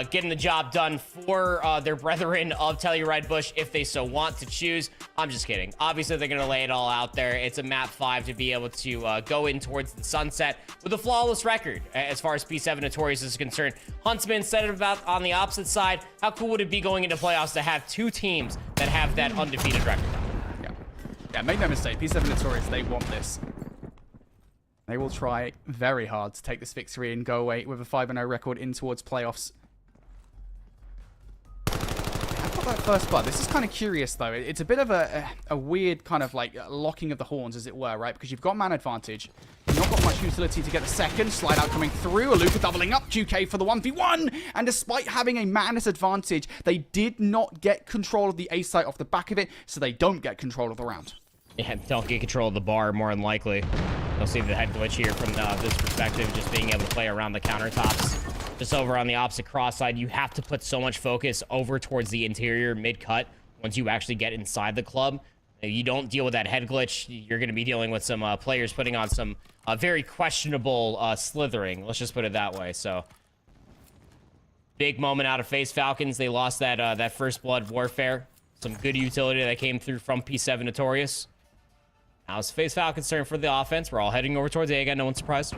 getting the job done for their brethren of Telluride Bush if they so want to choose. I'm just kidding. Obviously, they're going to lay it all out there. It's a map 5 to be able to go in towards the sunset with a flawless record as far as P7 Notorious is concerned. Huntsmen said it about on the opposite side. How cool would it be going into playoffs to have 2 teams that have that undefeated record? Yeah, make no mistake. P7 Notorious, they want this. They will try very hard to take this victory and go away with a 5-0 record in towards playoffs. I've got that first blood. This is kind of curious, though. It's a bit of a weird kind of like locking of the horns, as it were, right? Because you've got man advantage. You've not got much utility to get the second. Slide out coming through. Aluka doubling up. 2K for the 1v1. And despite having a man advantage, they did not get control of the A site off the back of it, so they don't get control of the round. Yeah, don't get control of the bar, more than likely. You'll see the head glitch here from this perspective, just being able to play around the countertops. Just over on the opposite cross side, you have to put so much focus over towards the interior mid-cut once you actually get inside the club. You don't deal with that head glitch, you're going to be dealing with some players putting on some very questionable slithering. Let's just put it that way. So, big moment out of Faze Falcons. They lost that first blood warfare. Some good utility that came through from P7 Notorious. Now it's Faze Falcons' turn for the offense. We're all heading over towards A again. No one's surprised.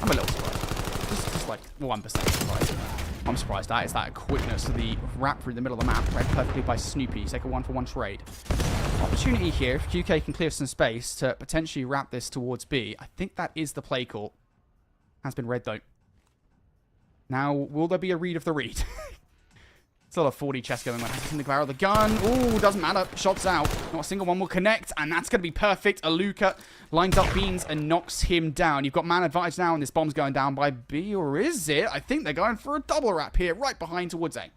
I'm a little surprised. Just like 1% surprised. I'm surprised at is that quickness of the wrap through the middle of the map, read perfectly by Snoopy. Take a 1-for-1 trade. Opportunity here if QK can clear some space to potentially wrap this towards B. I think that is the play call. Has been read though. Now, will there be a read of the read? Still a 40 chest going on. In the barrel of the gun. Ooh, doesn't matter. Shots out. Not a single one will connect, and that's going to be perfect. Aluka lines up Beans and knocks him down. You've got man advantage now, and this bomb's going down by B, or is it? I think they're going for a double wrap here, right behind towards A.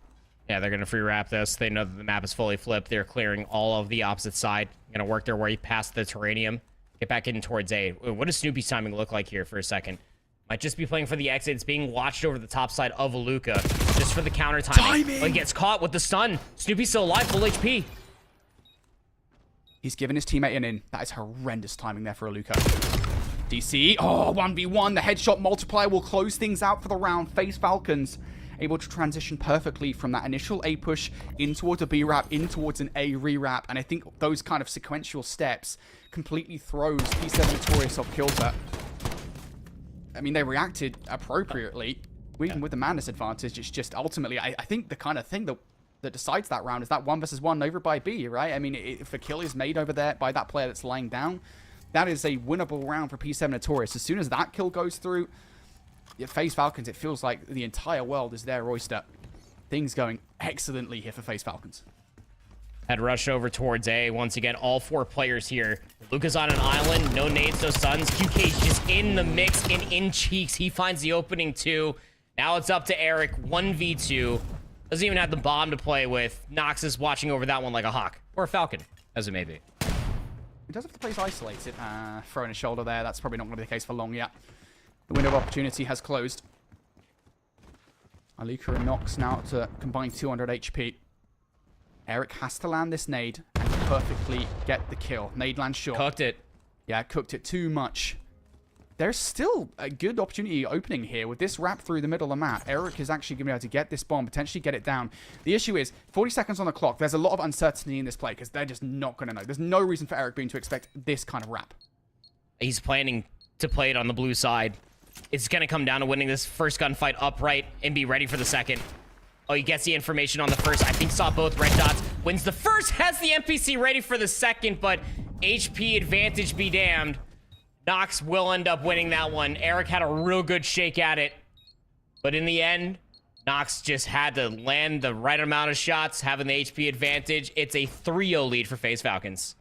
Yeah, they're going to free wrap this. They know that the map is fully flipped. They're clearing all of the opposite side. Going to work their way past the terranium. Get back in towards A. What does Snoopy's timing look like here for a second? Might just be playing for the exit. It's being watched over the top side of Aluka just for the counter timing. But he gets caught with the stun. Snoopy's still alive, full HP. He's given his teammate an in. That is horrendous timing there for Aluka. DC. Oh, 1v1. The headshot multiplier will close things out for the round. Faze Falcons able to transition perfectly from that initial A push in towards a B wrap, in towards an A re-wrap. And I think those kind of sequential steps completely throws P7 Notorious off kilter. I mean, they reacted appropriately, even with the madness advantage. It's just ultimately, I think the kind of thing that decides that round is that 1v1 over by B, right? I mean, if a kill is made over there by that player that's lying down, that is a winnable round for P7 Notorious. As soon as that kill goes through, Faze Falcons, it feels like the entire world is their oyster. Things going excellently here for Faze Falcons. Head rush over towards A. Once again, all 4 players here. Luca's on an island. No nades, no stuns. QK's just in the mix and in cheeks. He finds the opening too. Now it's up to Eric. 1v2. Doesn't even have the bomb to play with. Nox is watching over that one like a hawk. Or a falcon, as it may be. He does have the place isolated. Throwing a shoulder there. That's probably not going to be the case for long yet. The window of opportunity has closed. Aluka and Nox now up to combined 200 HP. Eric has to land this nade and perfectly get the kill. Nade lands short. Cooked it. Yeah, cooked it too much. There's still a good opportunity opening here with this wrap through the middle of the map. Eric is actually going to be able to get this bomb, potentially get it down. The issue is 40 seconds on the clock. There's a lot of uncertainty in this play because they're just not going to know. There's no reason for Eric Boone to expect this kind of wrap. He's planning to play it on the blue side. It's going to come down to winning this first gunfight upright and be ready for the second. Oh, he gets the information on the first. I think saw both red dots. Wins the first, has the NPC ready for the second, but HP advantage be damned. Nox will end up winning that one. Eric had a real good shake at it. But in the end, Nox just had to land the right amount of shots, having the HP advantage. It's a 3-0 lead for FaZe Falcons.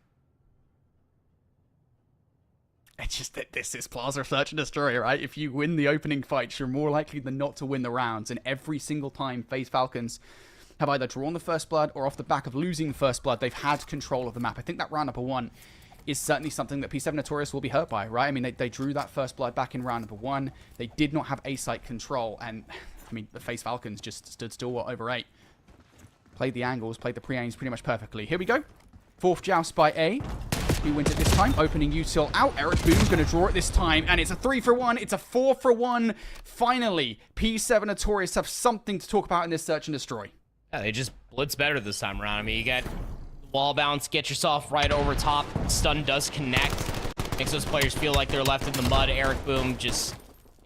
It's just that this is Plaza Search and Destroy, right? If you win the opening fights, you're more likely than not to win the rounds. And every single time FaZe Falcons have either drawn the first blood or off the back of losing the first blood, they've had control of the map. I think that round number 1 is certainly something that P7 Notorious will be hurt by, right? I mean, they drew that first blood back in round number 1. They did not have A-site control, and, I mean, the FaZe Falcons just stood still over 8. Played the angles, played the pre-aims pretty much perfectly. Here we go. 4th joust by A. Who wins it this time? Opening util out. Eric Boone's going to draw it this time, and it's a 3-for-1. It's a 4-for-1. Finally, P7 Notorious have something to talk about in this Search and Destroy. Yeah, they just blitz better this time around. I mean, you get wall bounce, get yourself right over top. Stun does connect. Makes those players feel like they're left in the mud. Eric Boom just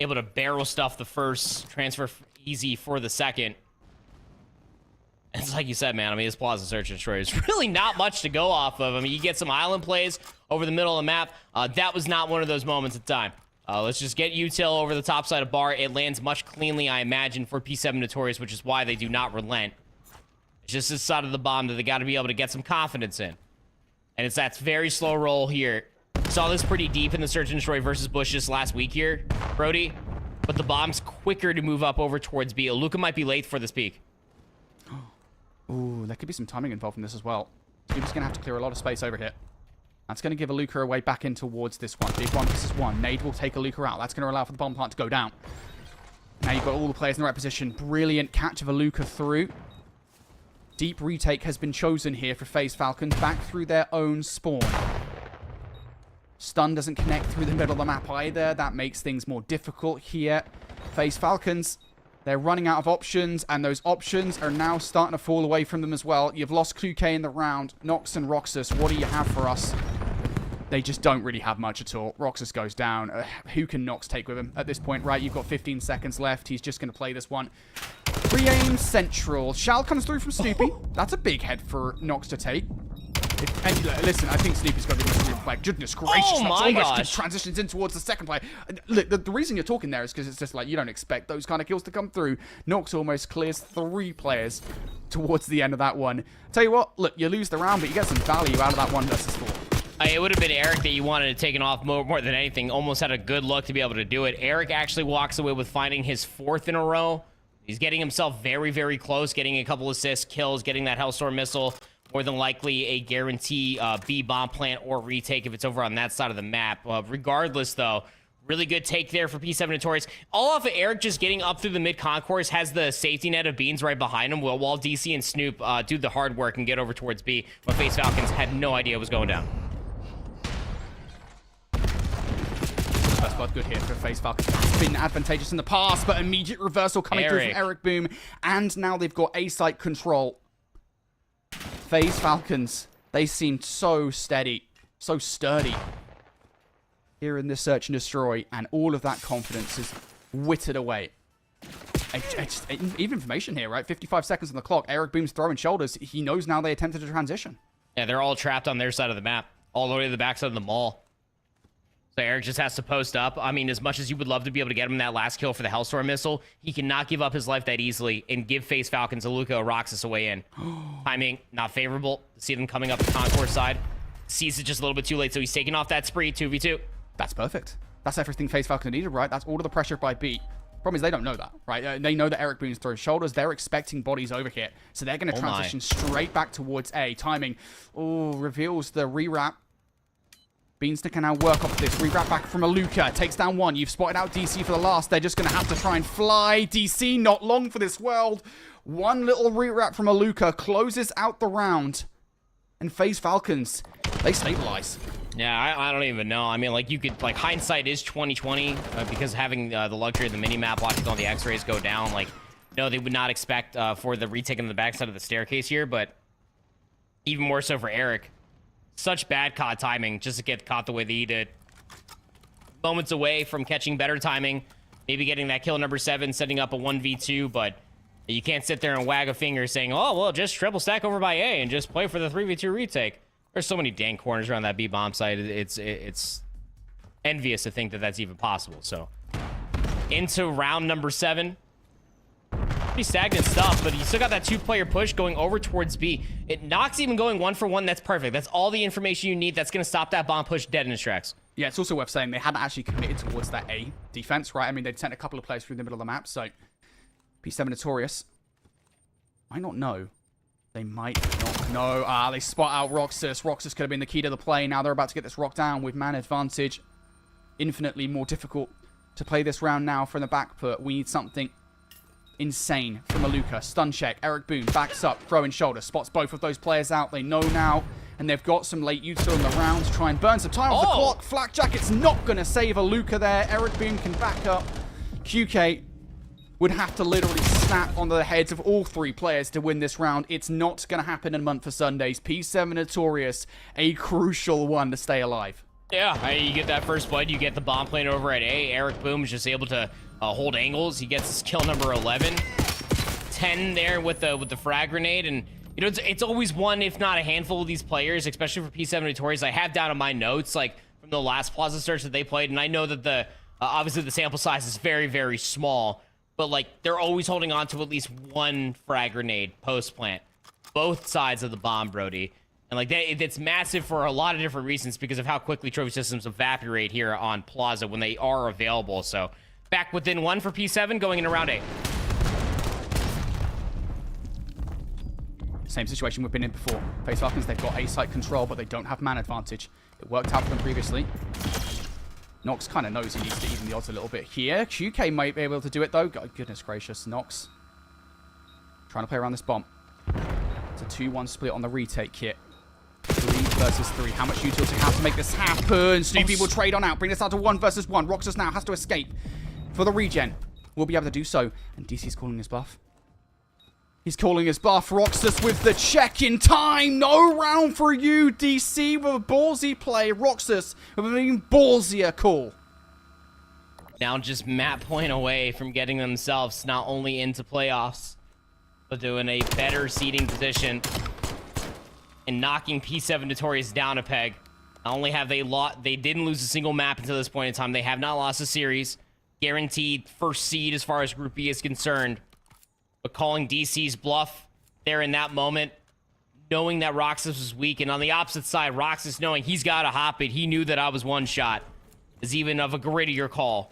able to barrel stuff the first, transfer easy for the second. It's like you said, man. I mean, this Plaza Search and Destroy is really not much to go off of. I mean, you get some island plays over the middle of the map. That was not one of those moments at the time. Let's just get util over the top side of bar. It lands much cleanly, I imagine, for P7 Notorious, which is why they do not relent. It's just this side of the bomb that they got to be able to get some confidence in. And it's that very slow roll here. Saw this pretty deep in the Search and Destroy versus Bush this last week here, Brody. But the bomb's quicker to move up over towards B. Luka might be late for this peak. Ooh, there could be some timing involved in this as well. Snoopy's going to have to clear a lot of space over here. That's going to give Aluka away back in towards this one. Big one, this is one. Nade will take Aluka out. That's going to allow for the bomb plant to go down. Now you've got all the players in the right position. Brilliant catch of Aluka through. Deep retake has been chosen here for FaZe Falcons back through their own spawn. Stun doesn't connect through the middle of the map either. That makes things more difficult here. FaZe Falcons, they're running out of options, and those options are now starting to fall away from them as well. You've lost Kluke in the round. Nox and Roxas, what do you have for us? They just don't really have much at all. Roxas goes down. Who can Nox take with him at this point, right? You've got 15 seconds left. He's just going to play this one. Pre-aim central. Shal comes through from Snoopy. That's a big head for Nox to take. And listen, I think Snoopy's got to be like, goodness gracious. Oh my gosh. Transitions in towards the second play. Look, the reason you're talking there is because it's just like, you don't expect those kind of kills to come through. Nox almost clears 3 players towards the end of that one. Tell you what, look, you lose the round, but you get some value out of that 1 versus 4. It would have been Eric that you wanted to take it off more than anything. Almost had a good look to be able to do it. Eric actually walks away with finding his 4th in a row. He's getting himself very, very close, getting a couple assists, kills, getting that Hellstorm missile. More than likely a guarantee B bomb plant or retake if it's over on that side of the map. Regardless, though, really good take there for P7 Notorious. All off of Eric just getting up through the mid-concourse, has the safety net of beans right behind him while DC and Snoop do the hard work and get over towards B. But FaZe Falcons had no idea what was going down. First blood good here for FaZe Falcons. It's been advantageous in the past, but immediate reversal coming through from Eric Boom. And now they've got A-site control. FaZe Falcons, they seemed so steady, so sturdy here in this Search and Destroy, and all of that confidence is whittled away. Even information here, right? 55 seconds on the clock. Eric Boom's throwing shoulders. He knows now they attempted a transition. Yeah, they're all trapped on their side of the map, all the way to the backside of the mall. So Eric just has to post up. I mean, as much as you would love to be able to get him that last kill for the Hellstorm missile, he cannot give up his life that easily and give FaZe Falcons a Luka Roxas away in. Timing, not favorable. See them coming up the concourse side. Sees it just a little bit too late, so he's taking off that spree, 2v2. That's perfect. That's everything FaZe Falcons needed, right? That's all of the pressure by B. Problem is they don't know that, right? They know that Eric Boom's throws shoulders. They're expecting bodies over here. So they're going to transition straight back towards A. Timing, reveals the rewrap. Beanstalk can now work off this. Reroute back from Aluka. Takes down one. You've spotted out DC for the last. They're just going to have to try and fly. DC not long for this world. One little reroute from Aluka closes out the round. And Faze Falcons, they stabilize. Yeah, I don't even know. I mean, like, you could, like, hindsight is 2020 because having the luxury of the mini-map, watching all the X-rays go down, like, no, they would not expect for the retake on the backside of the staircase here, but even more so for Eric. Such bad COD timing just to get caught the way that he did. Moments away from catching better timing, maybe getting that kill number 7, setting up a 1v2, but you can't sit there and wag a finger saying, oh, well, just triple stack over by A and just play for the 3v2 retake. There's so many dang corners around that B bomb site. It's envious to think that that's even possible. So into round number 7. Pretty stagnant stuff, but you still got that 2-player push going over towards B. Nox even going 1-for-1. That's perfect. That's all the information you need. That's going to stop that bomb push dead in its tracks. Yeah, it's also worth saying they hadn't actually committed towards that A defense, right? I mean, they'd sent a couple of players through the middle of the map, so P7 Notorious might not know. They might not know. They spot out Roxas. Roxas could have been the key to the play. Now they're about to get this rock down with man advantage. Infinitely more difficult to play this round now from the back put. We need something insane from Aluka. Stun check. Eric Boone backs up, throwing shoulder. Spots both of those players out. They know now. And they've got some late use in the round to try and burn some time off the clock. Flak Jacket's not going to save Aluka there. Eric Boone can back up. QK would have to literally snap onto the heads of all 3 players to win this round. It's not going to happen in Month for Sundays. P7 Notorious, a crucial one to stay alive. Yeah, you get that first blood. You get the bomb plane over at A. Eric Boom is just able to hold angles. He gets his kill number 11. 10 there with the frag grenade. And, you know, it's always one, if not a handful of these players, especially for P7 Notorious. I have down in my notes, like, from the last Plaza search that they played. And I know that obviously the sample size is very, very small. But, like, they're always holding on to at least one frag grenade post-plant. Both sides of the bomb, Brody. And, like, it's massive for a lot of different reasons because of how quickly trophy systems evaporate here on Plaza when they are available. So, back within 1 for P7 going into round 8. Same situation we've been in before. Faze Falcons, they've got A-site control, but they don't have man advantage. It worked out for them previously. Nox kind of knows he needs to even the odds a little bit here. QK might be able to do it, though. God, goodness gracious. Nox trying to play around this bomb. It's a 2-1 split on the retake kit. 3 versus 3. How much utility have to make this happen? Snoopy will trade on out. Bring this out to 1 versus 1. Roxas now has to escape for the regen. Will be able to do so. And DC's calling his bluff. He's calling his bluff. Roxas with the check in time. No round for you, DC, with a ballsy play. Roxas with an even ballsier call. Now just map point away from getting themselves not only into playoffs, but doing a better seeding position and knocking P7 Notorious down a peg. Not only have they didn't lose a single map until this point in time. They have not lost a series. Guaranteed first seed as far as Group B is concerned. But calling DC's bluff there in that moment, knowing that Roxas was weak, and on the opposite side, Roxas knowing he's got to hop it. He knew that I was one shot. Is even of a grittier call.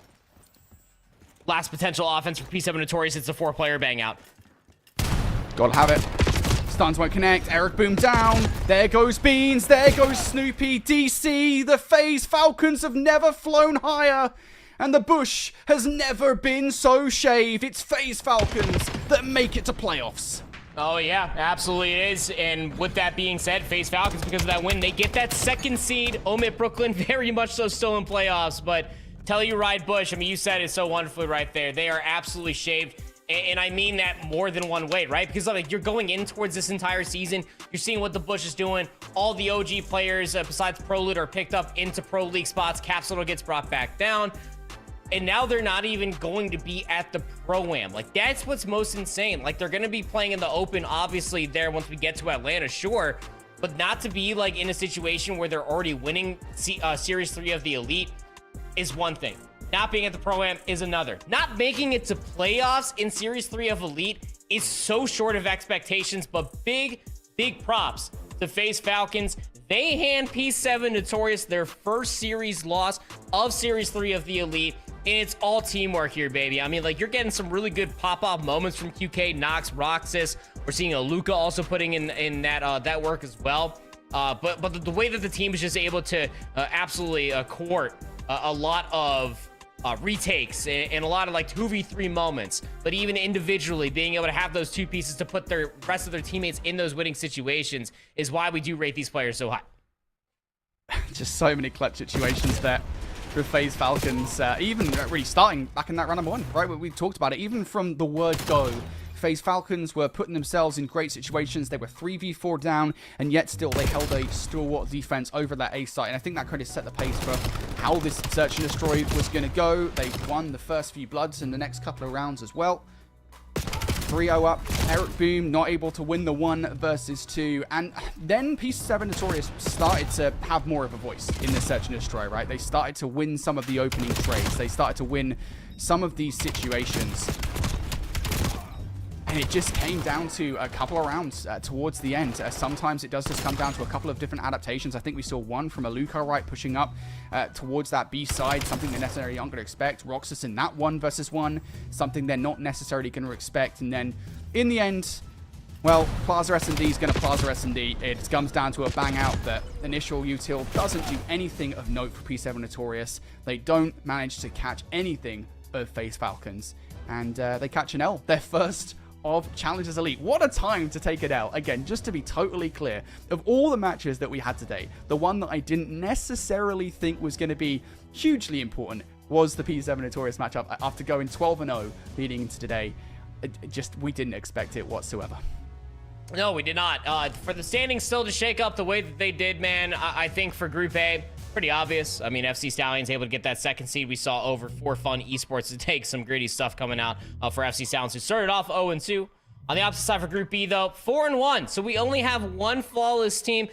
Last potential offense for P7 Notorious. It's a 4-player bang out. Gotta have it. Stuns won't connect. Eric Boom down. There goes Beans. There goes Snoopy. DC. The Faze Falcons have never flown higher. And the bush has never been so shaved. It's Faze Falcons that make it to playoffs. Oh, yeah, absolutely it is. And with that being said, Faze Falcons, because of that win, they get that 2nd seed. OMIT Brooklyn, very much so still in playoffs. But Telluride Bush, I mean, you said it so wonderfully right there. They are absolutely shaved. And I mean that more than one way, right? Because like you're going in towards this entire season. You're seeing what the Bush is doing. All the OG players, besides ProLoot, are picked up into Pro League spots. Capsule gets brought back down. And now they're not even going to be at the Pro-Am. Like, that's what's most insane. Like, they're going to be playing in the Open, obviously, there once we get to Atlanta, sure. But not to be, like, in a situation where they're already winning Series 3 of the Elite is one thing. Not being at the Pro-Am is another. Not making it to playoffs in Series 3 of Elite is so short of expectations, but big, big props to Faze Falcons. They hand P7 Notorious their first series loss of Series 3 of the Elite. And it's all teamwork here, baby. I mean, like, you're getting some really good pop-off moments from QK, Nox, Roxas. We're seeing Aluka also putting in that work as well. But the way that the team is just able to absolutely court a lot of retakes and a lot of like 2v3 moments, but even individually being able to have those two pieces to put the rest of their teammates in those winning situations is why we do rate these players so high. Just so many clutch situations there with Faze Falcons, even really starting back in that round number 1, right? We talked about it, even from the word go. Faze Falcons were putting themselves in great situations. They were 3v4 down, and yet still they held a stalwart defense over that A site. And I think that kind of set the pace for how this search and destroy was going to go. They won the first few bloods in the next couple of rounds as well. 3-0 up. Eric Boom not able to win the 1 versus 2. And then P7 Notorious started to have more of a voice in the search and destroy, right? They started to win some of the opening trades. They started to win some of these situations. And it just came down to a couple of rounds towards the end. Sometimes it does just come down to a couple of different adaptations. I think we saw one from Aluka, right, pushing up towards that B side, something they necessarily aren't going to expect. Roxas in that 1 versus 1, something they're not necessarily going to expect. And then in the end, well, Plaza S&D is going to Plaza S&D. It comes down to a bang out that initial util doesn't do anything of note for P7 Notorious. They don't manage to catch anything of Faze Falcons. And they catch an L, their first of Challengers Elite. What a time to take it out. Again, just to be totally clear, of all the matches that we had today, the one that I didn't necessarily think was going to be hugely important was the P7 Notorious matchup. After going 12-0 leading into today, we didn't expect it whatsoever. No, we did not. For the standings still to shake up the way that they did, man, I think for Group A, pretty obvious. I mean, FC Stallions able to get that second seed. We saw over for Fun Esports to take some gritty stuff coming out for FC Stallions, who started off 0-2. On the opposite side for Group B, though, 4-1. So we only have one flawless team.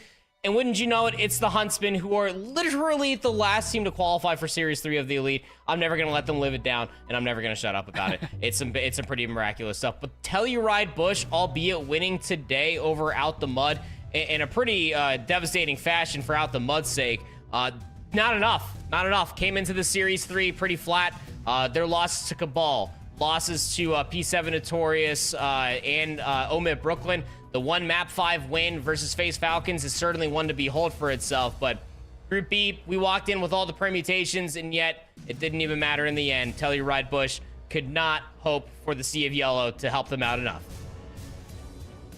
And wouldn't you know it, it's the Huntsmen, who are literally the last team to qualify for Series 3 of the Elite. I'm never going to let them live it down, and I'm never going to shut up about it. It's some pretty miraculous stuff. But Telluride Bush, albeit winning today over Out the Mud in a pretty devastating fashion for Out the Mud's sake, not enough. Came into the Series 3 pretty flat. Their losses to CABAL, losses to P7 Notorious and OMIT Brooklyn. The one map 5 win versus Faze Falcons is certainly one to behold for itself. But Group B, we walked in with all the permutations, and yet it didn't even matter in the end. Telluride Bush could not hope for the Sea of Yellow to help them out enough.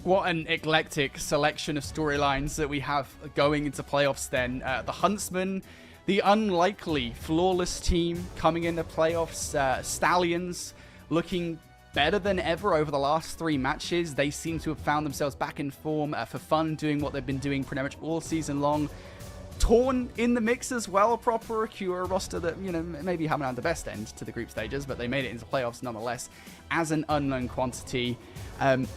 What an eclectic selection of storylines that we have going into playoffs then. The Huntsmen, the unlikely flawless team coming into playoffs. Stallions looking better than ever over the last 3 matches. They seem to have found themselves back in form for Fun, doing what they've been doing pretty much all season long. Torn in the mix as well, proper a roster that, you know, maybe haven't had the best end to the group stages, but they made it into playoffs nonetheless as an unknown quantity.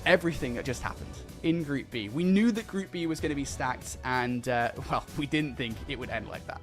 Everything that just happened in Group B. We knew that Group B was going to be stacked, and, well, we didn't think it would end like that.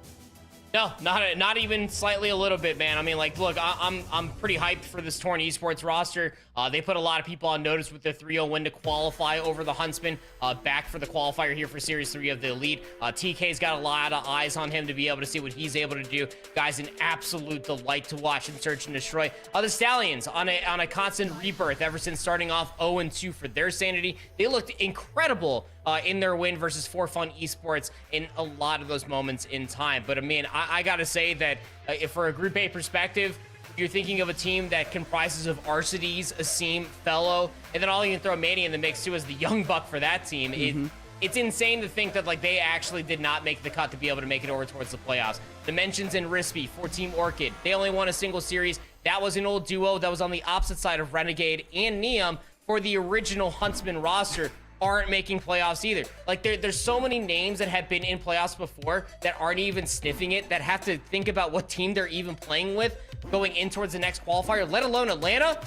No, not even slightly a little bit, man. I mean, like, look, I'm pretty hyped for this Torn Esports roster. They put a lot of people on notice with their 3-0 win to qualify over the Huntsmen, back for the qualifier here for Series 3 of the Elite. TK's got a lot of eyes on him to be able to see what he's able to do. Guys, an absolute delight to watch and search and destroy. The Stallions on a constant rebirth ever since starting off 0-2 for their sanity. They looked incredible in their win versus For Fun Esports in a lot of those moments in time. But I mean, I gotta say that if for a Group A perspective, you're thinking of a team that comprises of Arcides, Asim, Fellow, and then I'll even throw Manny in the mix too as the young buck for that team. It's insane to think that like they actually did not make the cut to be able to make it over towards the playoffs. Dimensions and Rispy for Team Orchid, they only won a single series. That was an old duo that was on the opposite side of Renegade and Neum for the original Huntsman roster. Aren't making playoffs either. Like there's so many names that have been in playoffs before that aren't even sniffing it, that have to think about what team they're even playing with going in towards the next qualifier, let alone Atlanta.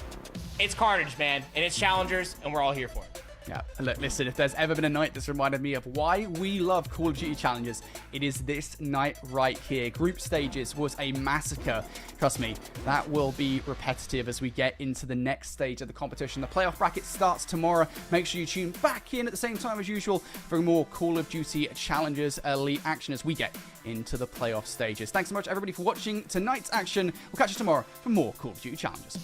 It's carnage, man, and it's challengers, and we're all here for it. Yeah, look, listen, if there's ever been a night that's reminded me of why we love Call of Duty Challenges, it is this night right here. Group stages was a massacre. Trust me, that will be repetitive as we get into the next stage of the competition. The playoff bracket starts tomorrow. Make sure you tune back in at the same time as usual for more Call of Duty Challenges Elite action as we get into the playoff stages. Thanks so much, everybody, for watching tonight's action. We'll catch you tomorrow for more Call of Duty Challenges.